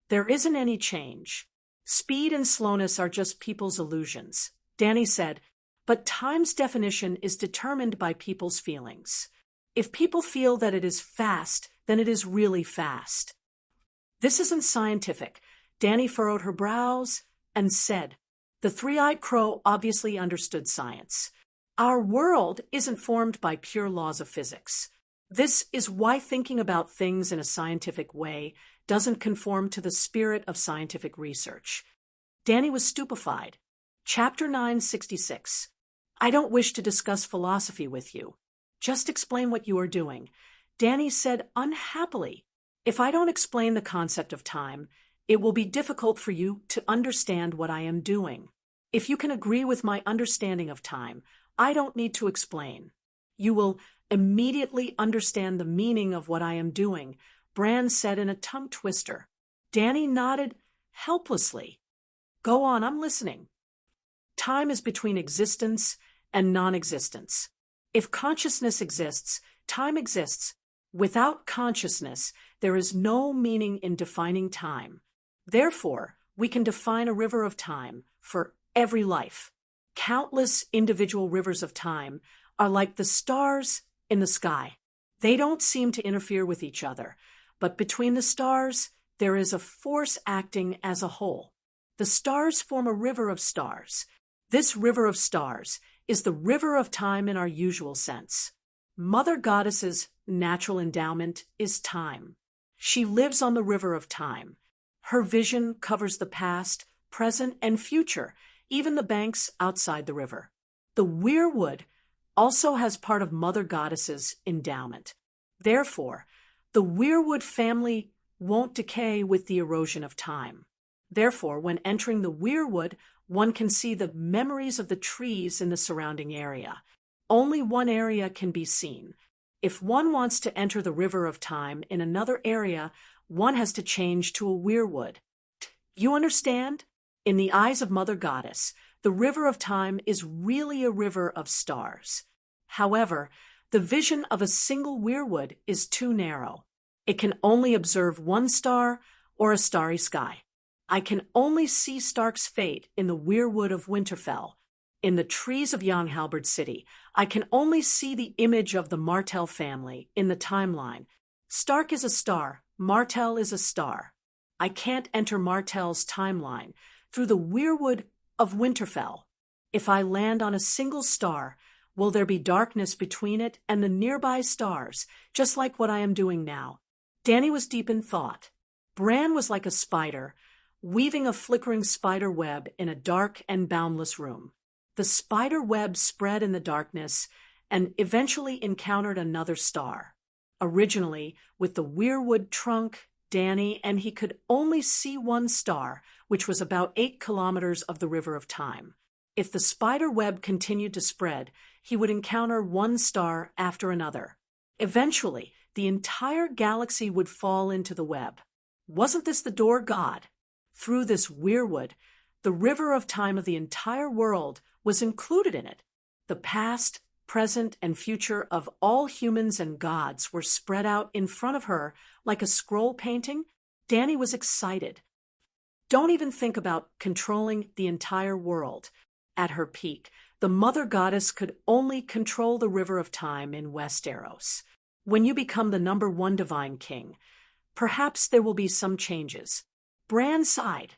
There isn't any change. Speed and slowness are just people's illusions. Danny said, but time's definition is determined by people's feelings. If people feel that it is fast, then it is really fast. This isn't scientific. Danny furrowed her brows and said, the three-eyed crow obviously understood science. Our world isn't formed by pure laws of physics. This is why thinking about things in a scientific way doesn't conform to the spirit of scientific research. Danny was stupefied. Chapter 966. I don't wish to discuss philosophy with you. Just explain what you are doing. Danny said unhappily, if I don't explain the concept of time, it will be difficult for you to understand what I am doing. If you can agree with my understanding of time, I don't need to explain. You will immediately understand the meaning of what I am doing, Bran said in a tongue twister. Danny nodded helplessly. Go on, I'm listening. Time is between existence and non-existence. If consciousness exists, time exists. Without consciousness, there is no meaning in defining time. Therefore, we can define a river of time for every life. Countless individual rivers of time are like the stars in the sky. They don't seem to interfere with each other, but between the stars, there is a force acting as a whole. The stars form a river of stars. This river of stars is the river of time in our usual sense. Mother Goddess's natural endowment is time. She lives on the river of time. Her vision covers the past, present, and future, even the banks outside the river. The weirwood also has part of Mother Goddess's endowment. Therefore, the weirwood family won't decay with the erosion of time. Therefore, when entering the weirwood, one can see the memories of the trees in the surrounding area. Only one area can be seen. If one wants to enter the river of time in another area, one has to change to a weirwood. You understand? In the eyes of Mother Goddess, the river of time is really a river of stars. However, the vision of a single weirwood is too narrow. It can only observe one star or a starry sky. I can only see Stark's fate in the weirwood of Winterfell. In the trees of Younghalberd City, I can only see the image of the Martell family in the timeline. Stark is a star, Martell is a star. I can't enter Martell's timeline through the weirwood of Winterfell. If I land on a single star, will there be darkness between it and the nearby stars, just like what I am doing now? Danny was deep in thought. Bran was like a spider, weaving a flickering spider web in a dark and boundless room. The spider web spread in the darkness and eventually encountered another star. Originally, with the weirwood trunk, Danny and he could only see one star, which was about 8 kilometers of the river of time. If the spider web continued to spread, he would encounter one star after another. Eventually, the entire galaxy would fall into the web. Wasn't this the door god? Through this weirwood, the river of time of the entire world was included in it. The past, present, and future of all humans and gods were spread out in front of her like a scroll painting. Danny was excited. Don't even think about controlling the entire world. At her peak, the mother goddess could only control the river of time in Westeros. When you become the #1 divine king, perhaps there will be some changes. Bran sighed.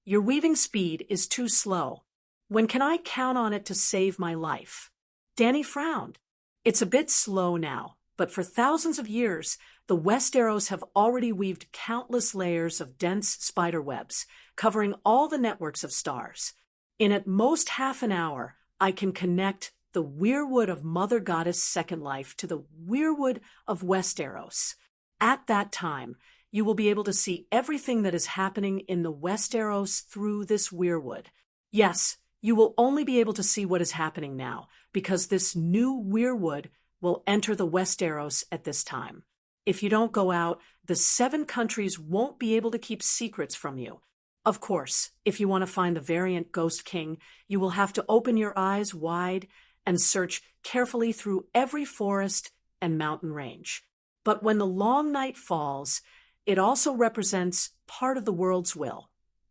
Your weaving speed is too slow. When can I count on it to save my life? Dany frowned. It's a bit slow now, but for thousands of years, the Westeros have already weaved countless layers of dense spider webs, covering all the networks of stars. In at most half an hour, I can connect the weirwood of Mother Goddess Second Life to the weirwood of Westeros. At that time, you will be able to see everything that is happening in the Westeros through this weirwood. Yes, you will only be able to see what is happening now, because this new weirwood will enter the Westeros at this time. If you don't go out, the 7 countries won't be able to keep secrets from you. Of course, if you want to find the variant Ghost King, you will have to open your eyes wide and search carefully through every forest and mountain range. But when the long night falls, it also represents part of the world's will,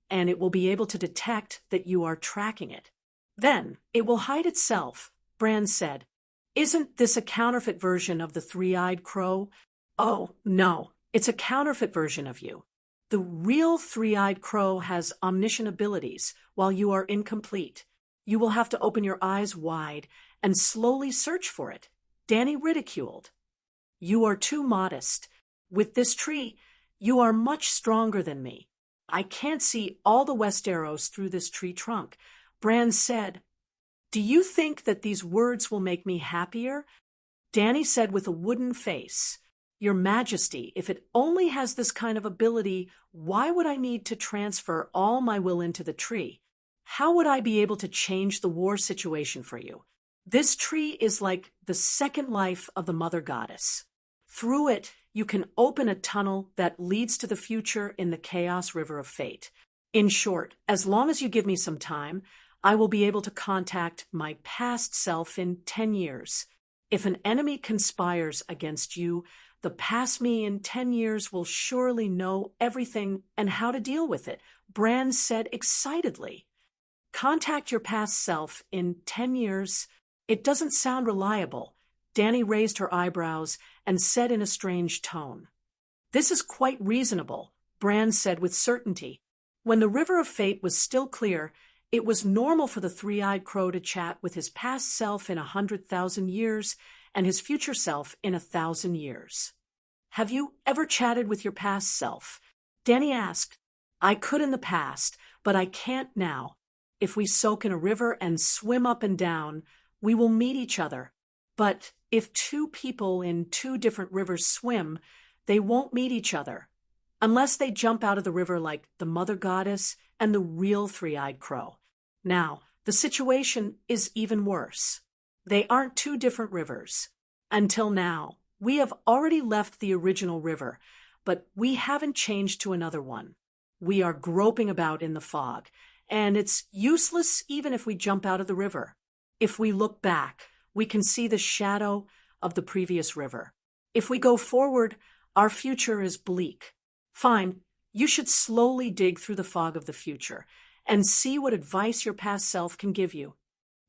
and it will be able to detect that you are tracking it. Then it will hide itself, Bran said. Isn't this a counterfeit version of the three-eyed crow? Oh, no, it's a counterfeit version of you. The real three-eyed crow has omniscient abilities, while you are incomplete. You will have to open your eyes wide and slowly search for it. Dany ridiculed. You are too modest. With this tree, you are much stronger than me. I can't see all the Westeros through this tree trunk. Bran said, Do you think that these words will make me happier? Dany said with a wooden face, Your Majesty, if it only has this kind of ability, why would I need to transfer all my will into the tree? How would I be able to change the war situation for you? This tree is like the second life of the Mother Goddess. Through it, you can open a tunnel that leads to the future in the Chaos River of Fate. In short, as long as you give me some time, I will be able to contact my past self in 10 years. If an enemy conspires against you, the past me in 10 years will surely know everything and how to deal with it, Bran said excitedly. Contact your past self in 10 years? It doesn't sound reliable. Dany raised her eyebrows and said in a strange tone. This is quite reasonable, Bran said with certainty. When the River of Fate was still clear, it was normal for the three-eyed crow to chat with his past self in 100,000 years and his future self in 1,000 years. Have you ever chatted with your past self? Dany asked. I could in the past, but I can't now. If we soak in a river and swim up and down, we will meet each other. But if 2 people in 2 different rivers swim, they won't meet each other, unless they jump out of the river like the Mother Goddess and the real three-eyed crow. Now, the situation is even worse. They aren't 2 different rivers. Until now, we have already left the original river, but we haven't changed to another one. We are groping about in the fog, and it's useless even if we jump out of the river. If we look back, we can see the shadow of the previous river. If we go forward, our future is bleak. Fine, you should slowly dig through the fog of the future and see what advice your past self can give you.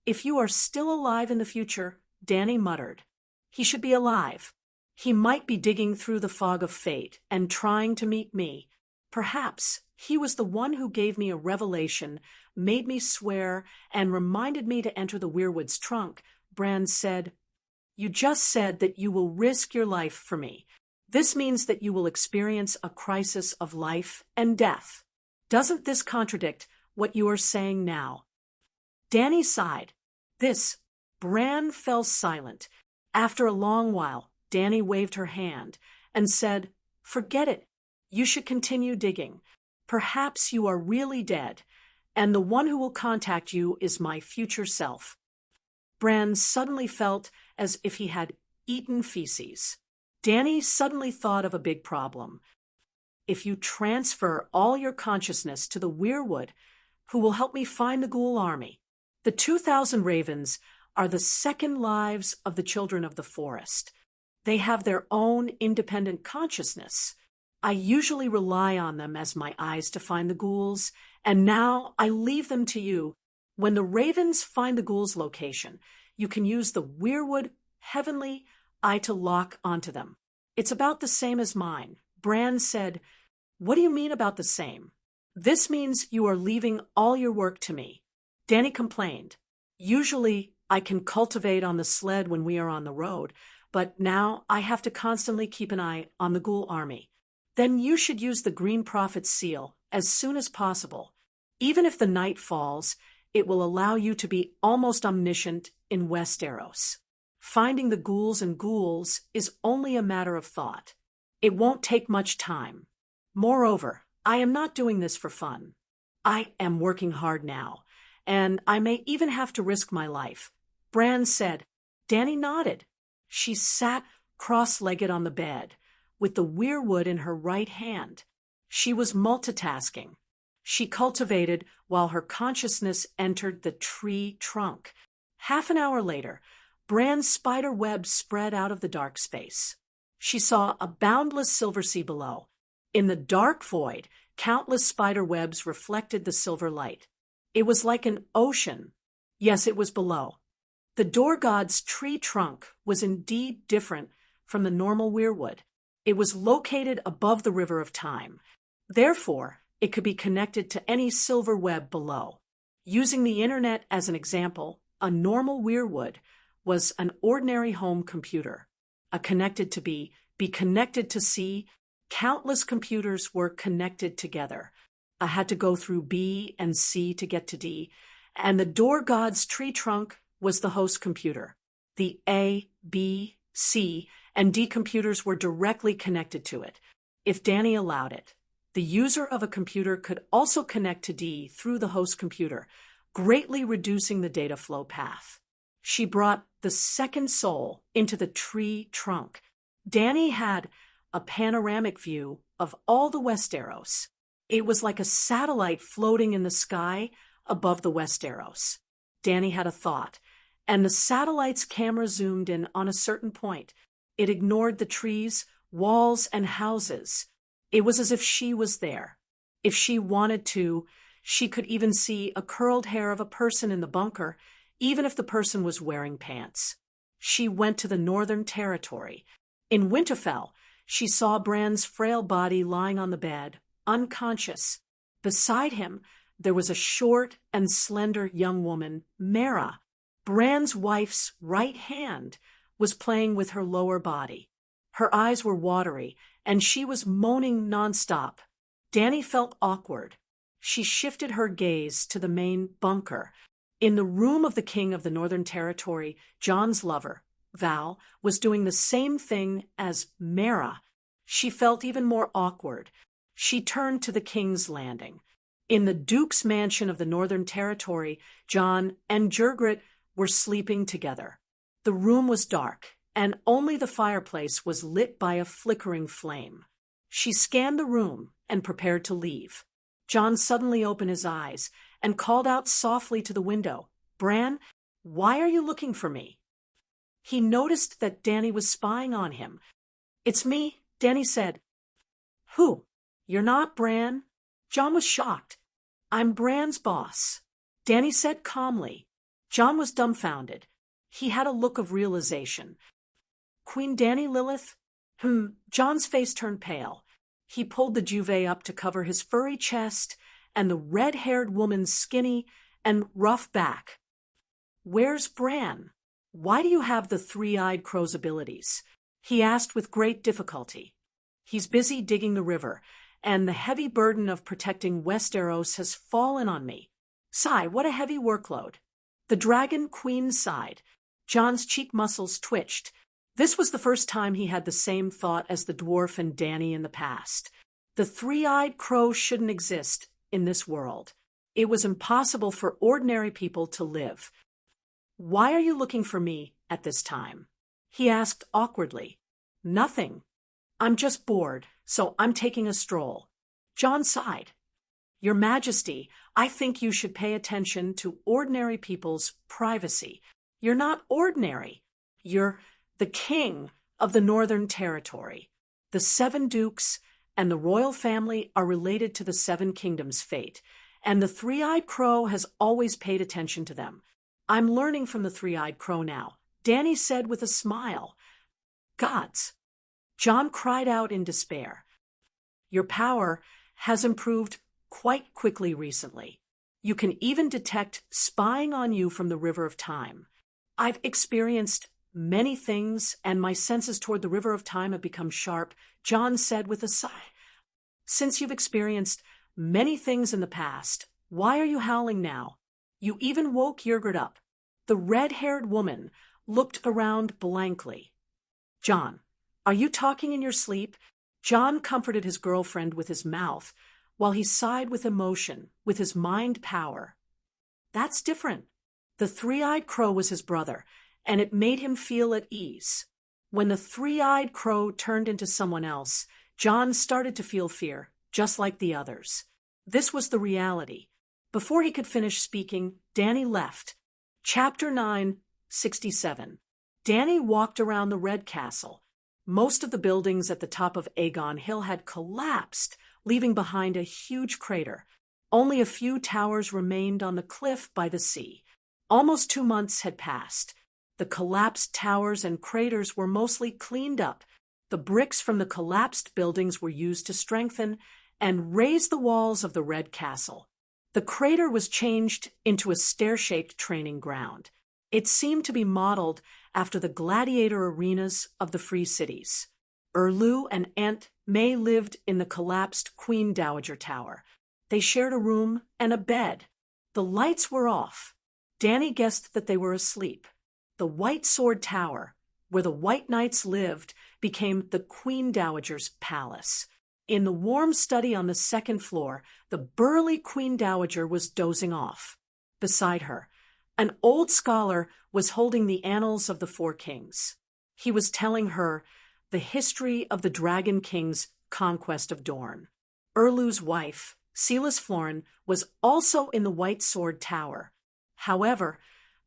If you are still alive in the future, Dany muttered, he should be alive. He might be digging through the fog of fate and trying to meet me. Perhaps he was the one who gave me a revelation, made me swear, and reminded me to enter the weirwood's trunk. Bran said, You just said that you will risk your life for me. This means that you will experience a crisis of life and death. Doesn't this contradict what you are saying now? Dany sighed. Bran fell silent. After a long while, Dany waved her hand and said, Forget it. You should continue digging. Perhaps you are really dead, and the one who will contact you is my future self. Bran suddenly felt as if he had eaten feces. Dany suddenly thought of a big problem. If you transfer all your consciousness to the weirwood, who will help me find the ghoul army? The 2,000 ravens are the second lives of the children of the forest. They have their own independent consciousness. I usually rely on them as my eyes to find the ghouls, and now I leave them to you. When the ravens find the ghoul's location, you can use the weirwood heavenly eye to lock onto them. It's about the same as mine. Bran said, "What do you mean about the same?" "This means you are leaving all your work to me." Danny complained. "Usually I can cultivate on the sled when we are on the road, but now I have to constantly keep an eye on the ghoul army." "Then you should use the Green Prophet's seal as soon as possible. Even if the night falls, it will allow you to be almost omniscient in Westeros. Finding the ghouls and ghouls is only a matter of thought. It won't take much time. Moreover, I am not doing this for fun. I am working hard now, and I may even have to risk my life." Bran said. Danny nodded. She sat cross-legged on the bed, with the weirwood in her right hand. She was multitasking. She cultivated while her consciousness entered the tree trunk. Half an hour later, Bran's spider web spread out of the dark space. She saw a boundless silver sea below. In the dark void, countless spider webs reflected the silver light. It was like an ocean. Yes, it was below. The door god's tree trunk was indeed different from the normal weirwood. It was located above the river of time. Therefore, it could be connected to any silver web below. Using the internet as an example, a normal weirwood was an ordinary home computer. A connected to be connected to C. Countless computers were connected together. I had to go through B and C to get to D, and the door god's tree trunk was the host computer. The A, B, C, and D computers were directly connected to it, if Danny allowed it. The user of a computer could also connect to D through the host computer, greatly reducing the data flow path. She brought the second soul into the tree trunk. Danny had a panoramic view of all the Westeros. It was like a satellite floating in the sky above the Westeros. Danny had a thought, and the satellite's camera zoomed in on a certain point. It ignored the trees, walls, and houses. It was as if she was there. If she wanted to, she could even see a curled hair of a person in the bunker, even if the person was wearing pants. She went to the Northern Territory. In Winterfell, she saw Bran's frail body lying on the bed, unconscious. Beside him, there was a short and slender young woman, Mera. Bran's wife's right hand was playing with her lower body. Her eyes were watery, and she was moaning nonstop. Danny felt awkward. She shifted her gaze to the main bunker. In the room of the king of the Northern Territory, Jon's lover, Val, was doing the same thing as Mera. She felt even more awkward. She turned to the king's landing. In the duke's mansion of the Northern Territory, Jon and Jurgrit were sleeping together. The room was dark, and only the fireplace was lit by a flickering flame. She scanned the room and prepared to leave. Jon suddenly opened his eyes and called out softly to the window, "Bran, why are you looking for me?" He noticed that Danny was spying on him. "It's me," Danny said. "Who? You're not Bran?" Jon was shocked. "I'm Bran's boss," Danny said calmly. Jon was dumbfounded. He had a look of realization. "Queen Danny Lilith?" Jon's face turned pale. He pulled the duvet up to cover his furry chest and the red-haired woman's skinny and rough back. "Where's Bran? Why do you have the three-eyed crow's abilities?" he asked with great difficulty. "He's busy digging the river, and the heavy burden of protecting Westeros has fallen on me." Sigh, what a heavy workload. The Dragon Queen sighed. Jon's cheek muscles twitched. This was the first time he had the same thought as the dwarf and Danny in the past. The three-eyed crow shouldn't exist in this world. It was impossible for ordinary people to live. "Why are you looking for me at this time?" he asked awkwardly. "Nothing. I'm just bored, so I'm taking a stroll." Jon sighed. "Your Majesty, I think you should pay attention to ordinary people's privacy. You're not ordinary. You're the king of the Northern Territory. The 7 dukes and the royal family are related to the Seven Kingdoms' fate, and the three-eyed crow has always paid attention to them. I'm learning from the three-eyed crow now, Danny said with a smile. Gods! John cried out in despair. Your power has improved quite quickly recently. You can even detect spying on you from the river of time. I've experienced many things, and my senses toward the river of time have become sharp, John said with a sigh. Since you've experienced many things in the past, why are you howling now? You even woke Yergert up. The red-haired woman looked around blankly. John, are you talking in your sleep? John comforted his girlfriend with his mouth, while he sighed with emotion, with his mind power. That's different. The three-eyed crow was his brother, and it made him feel at ease. When the three-eyed crow turned into someone else, John started to feel fear, just like the others. This was the reality. Before he could finish speaking, Danny left. Chapter 9:67. Danny walked around the Red Castle. Most of the buildings at the top of Aegon Hill had collapsed, leaving behind a huge crater. Only a few towers remained on the cliff by the sea. Almost 2 months had passed. The collapsed towers and craters were mostly cleaned up. The bricks from the collapsed buildings were used to strengthen and raise the walls of the Red Castle. The crater was changed into a stair-shaped training ground. It seemed to be modeled after the gladiator arenas of the Free Cities. Erlu and Aunt May lived in the collapsed Queen Dowager Tower. They shared a room and a bed. The lights were off. Danny guessed that they were asleep. The White Sword Tower, where the White Knights lived, became the Queen Dowager's palace. In the warm study on the second floor, the burly Queen Dowager was dozing off. Beside her, an old scholar was holding the Annals of the Four Kings. He was telling her the history of the Dragon King's conquest of Dorne. Erlu's wife, Silas Florin, was also in the White Sword Tower. However,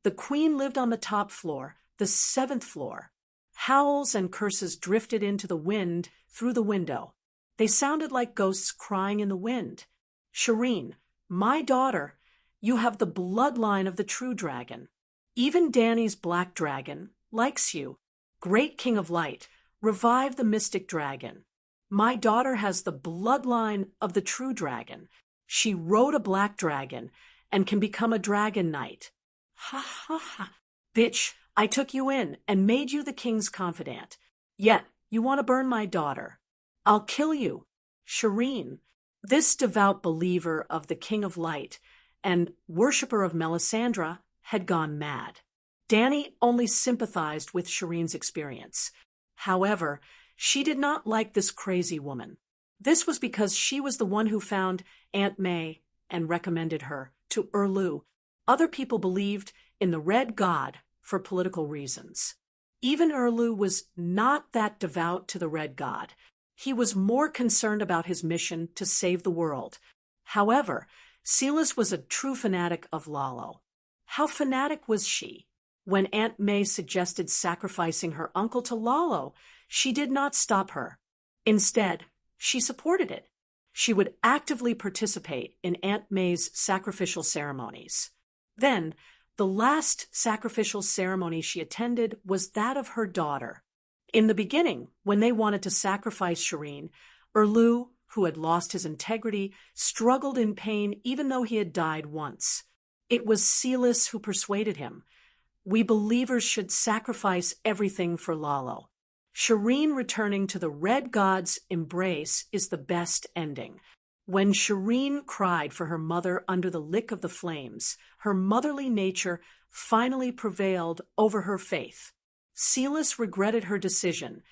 the queen lived on the top floor, the 7th floor. Howls and curses drifted into the wind through the window. They sounded like ghosts crying in the wind. Shireen, my daughter, you have the bloodline of the true dragon. Even Danny's black dragon likes you. Great King of Light, revive the mystic dragon. My daughter has the bloodline of the true dragon. She rode a black dragon and can become a dragon knight. Ha ha ha. Bitch, I took you in and made you the king's confidant. Yet, you want to burn my daughter. I'll kill you. Shireen, this devout believer of the King of Light and worshipper of Melisandre, had gone mad. Danny only sympathized with Shireen's experience. However, she did not like this crazy woman. This was because she was the one who found Aunt May and recommended her to Erlu. Other people believed in the Red God for political reasons. Even Erlu was not that devout to the Red God. He was more concerned about his mission to save the world. However, Silas was a true fanatic of Lalo. How fanatic was she? When Aunt May suggested sacrificing her uncle to Lalo, she did not stop her. Instead, she supported it. She would actively participate in Aunt May's sacrificial ceremonies. Then, the last sacrificial ceremony she attended was that of her daughter. In the beginning, when they wanted to sacrifice Shireen, Erlu, who had lost his integrity, struggled in pain even though he had died once. It was Silas who persuaded him. We believers should sacrifice everything for Lalo. Shireen returning to the Red God's embrace is the best ending. When Shireen cried for her mother under the lick of the flames, her motherly nature finally prevailed over her faith. Silas regretted her decision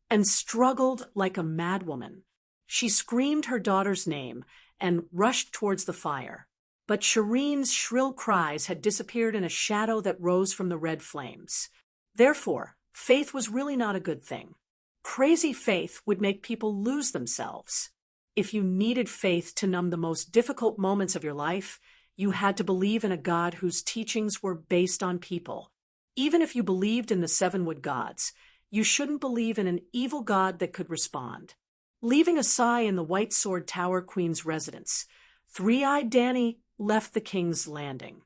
and struggled like a madwoman. She screamed her daughter's name and rushed towards the fire. But Shireen's shrill cries had disappeared in a shadow that rose from the red flames. Therefore, faith was really not a good thing. Crazy faith would make people lose themselves. If you needed faith to numb the most difficult moments of your life, you had to believe in a God whose teachings were based on people. Even if you believed in the seven wood gods, you shouldn't believe in an evil God that could respond. Leaving a sigh in the White Sword Tower Queen's residence, Three-Eyed Danny left the King's Landing.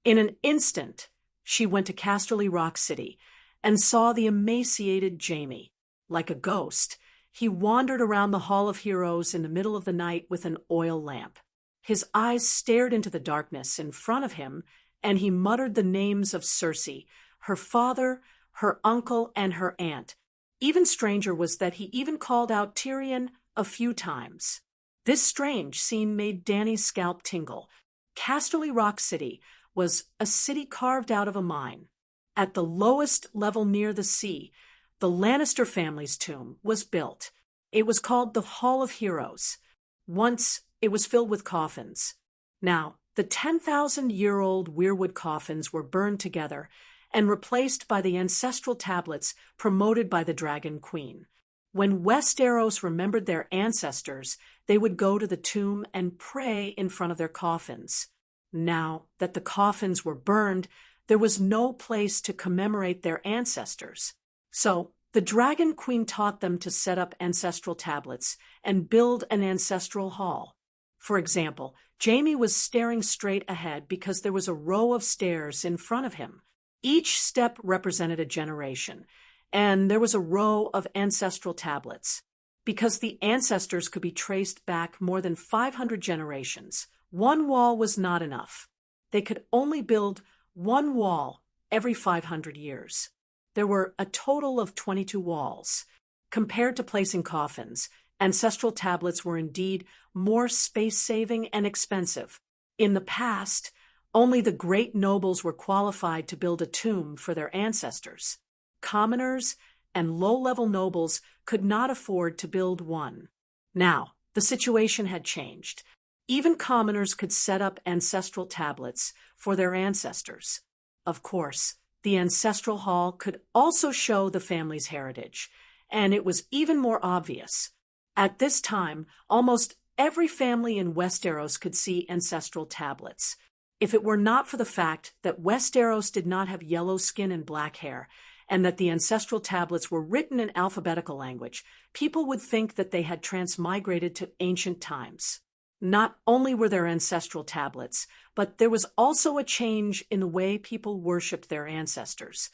In an instant, she went to Casterly Rock City and saw the emaciated Jamie. Like a ghost, he wandered around the Hall of Heroes in the middle of the night with an oil lamp. His eyes stared into the darkness in front of him, and he muttered the names of Cersei, her father, her uncle, and her aunt. Even stranger was that he even called out Tyrion a few times. This strange scene made Danny's scalp tingle. Casterly Rock City was a city carved out of a mine. At the lowest level near the sea, the Lannister family's tomb was built. It was called the Hall of Heroes. Once, it was filled with coffins. Now, the 10,000-year-old weirwood coffins were burned together and replaced by the ancestral tablets promoted by the Dragon Queen. When Westeros remembered their ancestors, they would go to the tomb and pray in front of their coffins. Now that the coffins were burned, there was no place to commemorate their ancestors. So, the Dragon Queen taught them to set up ancestral tablets and build an ancestral hall. For example, Jaime was staring straight ahead because there was a row of stairs in front of him. Each step represented a generation, and there was a row of ancestral tablets. Because the ancestors could be traced back more than 500 generations, one wall was not enough. They could only build one wall every 500 years. There were a total of 22 walls. Compared to placing coffins, ancestral tablets were indeed more space-saving and expensive. In the past, only the great nobles were qualified to build a tomb for their ancestors. Commoners and low-level nobles could not afford to build one. Now, the situation had changed. Even commoners could set up ancestral tablets for their ancestors. Of course, the ancestral hall could also show the family's heritage, and it was even more obvious. At this time, almost every family in Westeros could see ancestral tablets. If it were not for the fact that Westeros did not have yellow skin and black hair, and that the ancestral tablets were written in alphabetical language, people would think that they had transmigrated to ancient times. Not only were there ancestral tablets, but there was also a change in the way people worshipped their ancestors.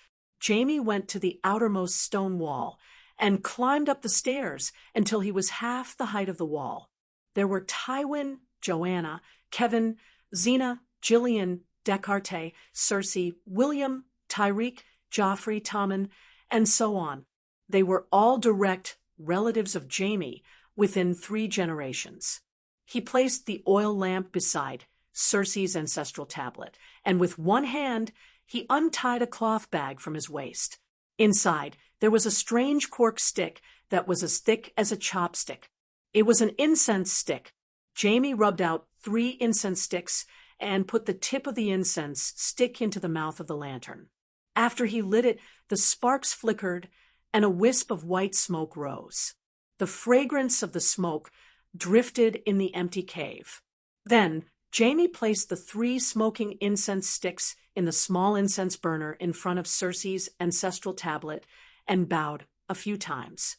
Jaime went to the outermost stone wall and climbed up the stairs until he was half the height of the wall. There were Tywin, Joanna, Kevin, Xena, Gillian, Descartes, Cersei, William, Tyreek, Joffrey, Tommen, and so on. They were all direct relatives of Jaime within 3 generations. He placed the oil lamp beside Cersei's ancestral tablet, and with one hand, he untied a cloth bag from his waist. Inside, there was a strange cork stick that was as thick as a chopstick. It was an incense stick. Jaime rubbed out 3 incense sticks and put the tip of the incense stick into the mouth of the lantern. After he lit it, the sparks flickered and a wisp of white smoke rose. The fragrance of the smoke drifted in the empty cave. Then, Jaime placed the 3 smoking incense sticks in the small incense burner in front of Cersei's ancestral tablet and bowed a few times.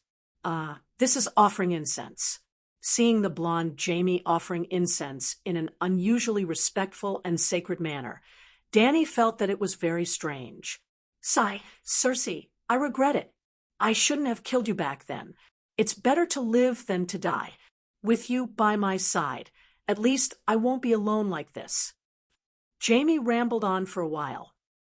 This is offering incense. Seeing the blonde Jaime offering incense in an unusually respectful and sacred manner, Danny felt that it was very strange. Sigh, Cersei, I regret it. I shouldn't have killed you back then. It's better to live than to die. With you by my side, at least I won't be alone like this. Jaime rambled on for a while.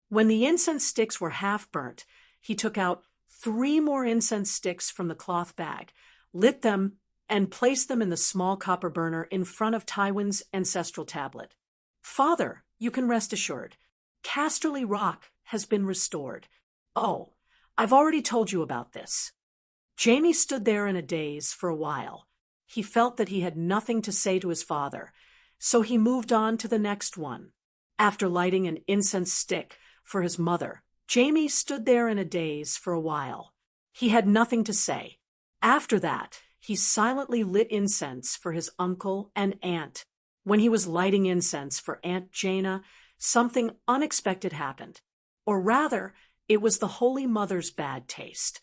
When the incense sticks were half burnt, he took out 3 more incense sticks from the cloth bag, lit them, and placed them in the small copper burner in front of Tywin's ancestral tablet. Father, you can rest assured, Casterly Rock has been restored. Oh, I've already told you about this. Jaime stood there in a daze for a while. He felt that he had nothing to say to his father, so he moved on to the next one. After lighting an incense stick for his mother, Jaime stood there in a daze for a while. He had nothing to say. After that, he silently lit incense for his uncle and aunt. When he was lighting incense for Aunt Jaina, something unexpected happened. Or rather, it was the Holy Mother's bad taste.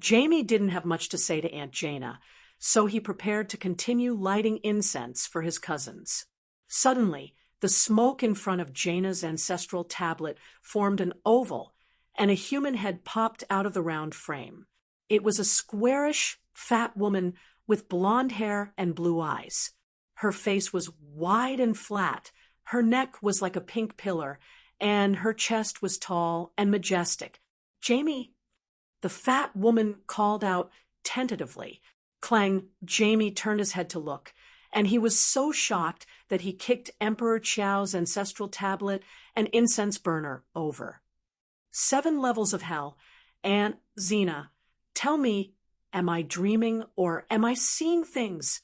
Jaime didn't have much to say to Aunt Jaina, so he prepared to continue lighting incense for his cousins. Suddenly, the smoke in front of Jaina's ancestral tablet formed an oval, and a human head popped out of the round frame. It was a squarish, fat woman with blonde hair and blue eyes. Her face was wide and flat, her neck was like a pink pillar, and her chest was tall and majestic. "Jamie," the fat woman called out tentatively. Clang, Jamie turned his head to look, and he was so shocked that he kicked Emperor Qiao's ancestral tablet and incense burner over. 7 levels of hell. Aunt Xena, tell me, am I dreaming or am I seeing things?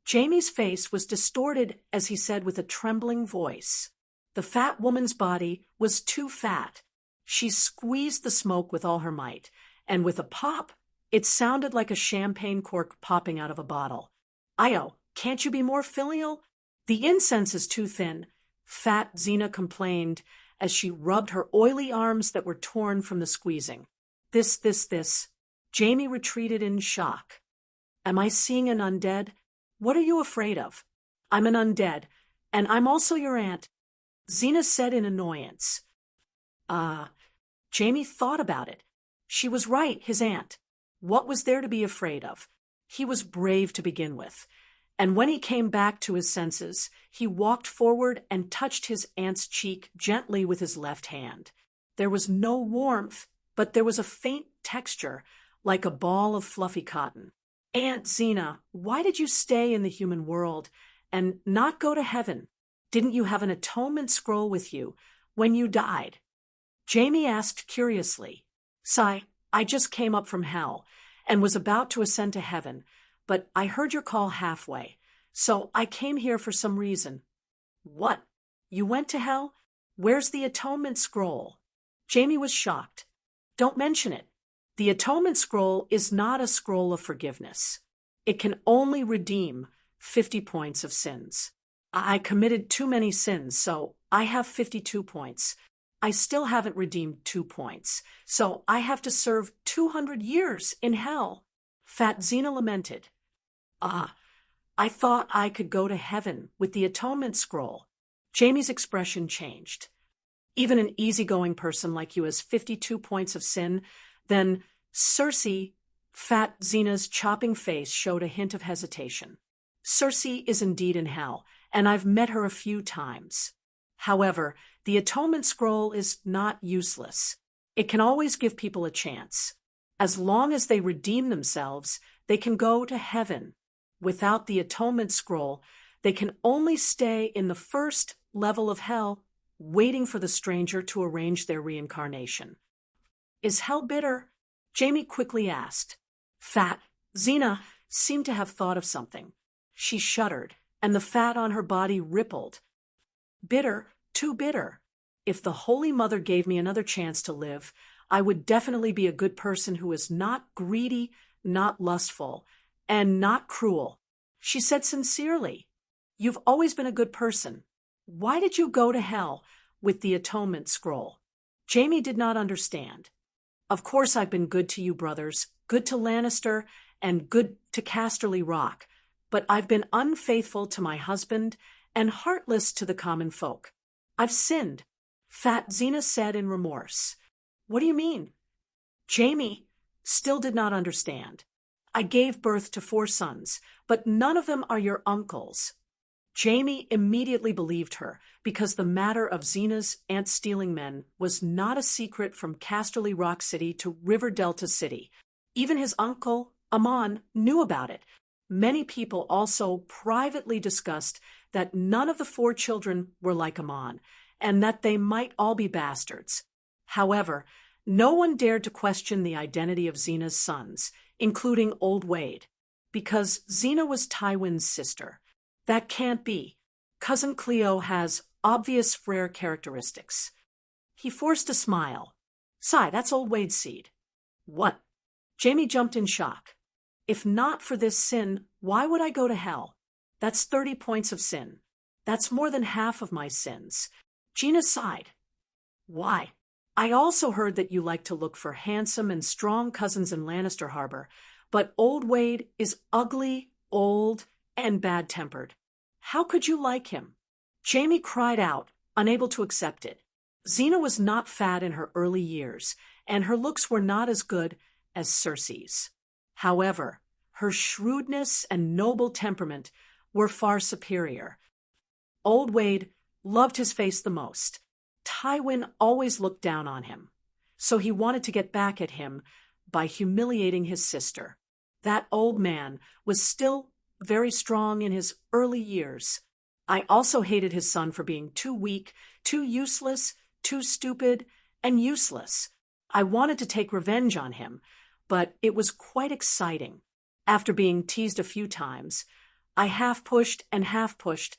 Jamie's face was distorted as he said with a trembling voice. The fat woman's body was too fat. She squeezed the smoke with all her might, and with a pop, it sounded like a champagne cork popping out of a bottle. "Io, can't you be more filial? The incense is too thin," Fat Xena complained as she rubbed her oily arms that were torn from the squeezing. This. Jamie retreated in shock. "Am I seeing an undead? What are you afraid of?" "I'm an undead, and I'm also your aunt," Xena said in annoyance. Jamie thought about it. She was right, his aunt. What was there to be afraid of? He was brave to begin with. And when he came back to his senses, he walked forward and touched his aunt's cheek gently with his left hand. There was no warmth, but there was a faint texture, like a ball of fluffy cotton. "Aunt Xena, why did you stay in the human world and not go to heaven? Didn't you have an atonement scroll with you when you died?" Jamie asked curiously. "Sigh, I just came up from hell and was about to ascend to heaven, but I heard your call halfway, so I came here for some reason." "What? You went to hell? Where's the atonement scroll?" Jamie was shocked. "Don't mention it. The atonement scroll is not a scroll of forgiveness. It can only redeem 50 points of sins. I committed too many sins, so I have 52 points. I still haven't redeemed 2 points, so I have to serve 200 years in hell." Fat Xena lamented. I thought I could go to heaven with the atonement scroll." Jamie's expression changed. "Even an easygoing person like you has 52 points of sin, then Circe," Fat Xena's chopping face showed a hint of hesitation. "Circe is indeed in hell, and I've met her a few times. However, the atonement scroll is not useless. It can always give people a chance. As long as they redeem themselves, they can go to heaven. Without the atonement scroll, they can only stay in the first level of hell, waiting for the stranger to arrange their reincarnation." "Is hell bitter?" Jamie quickly asked. Fat Xena seemed to have thought of something. She shuddered, and the fat on her body rippled. "Bitter, too bitter. If the Holy Mother gave me another chance to live, I would definitely be a good person who is not greedy, not lustful, and not cruel." She said sincerely, "You've always been a good person. Why did you go to hell with the atonement scroll?" Jamie did not understand. "Of course I've been good to you brothers, good to Lannister, and good to Casterly Rock, but I've been unfaithful to my husband and heartless to the common folk. I've sinned," Fat Xena said in remorse. "What do you mean?" Jamie still did not understand. "I gave birth to 4 sons, but none of them are your uncles." Jamie immediately believed her, because the matter of Xena's ant-stealing men was not a secret from Casterly Rock City to River Delta City. Even his uncle, Amon, knew about it. Many people also privately discussed that none of the 4 children were like Amon, and that they might all be bastards. However, no one dared to question the identity of Xena's sons, including Old Wade, because Xena was Tywin's sister. That can't be. Cousin Cleo has obvious Frere characteristics. He forced a smile. "Sigh, that's Old Wade's seed." "What?" Jamie jumped in shock. "If not for this sin, why would I go to hell? That's 30 points of sin. That's more than half of my sins." Gina sighed. "Why? I also heard that you like to look for handsome and strong cousins in Lannister Harbor, But old Wade is ugly, old, and bad-tempered. How could you like him? Jamie cried out, unable to accept it. Xena was not fat in her early years, and her looks were not as good as Cersei's. However, her shrewdness and noble temperament were far superior. Old Wade loved his face the most. Tywin always looked down on him, so he wanted to get back at him by humiliating his sister. That old man was still very strong in his early years. I also hated his son for being too weak, too useless, too stupid, and useless. I wanted to take revenge on him, but it was quite exciting. After being teased a few times, I half pushed and half pushed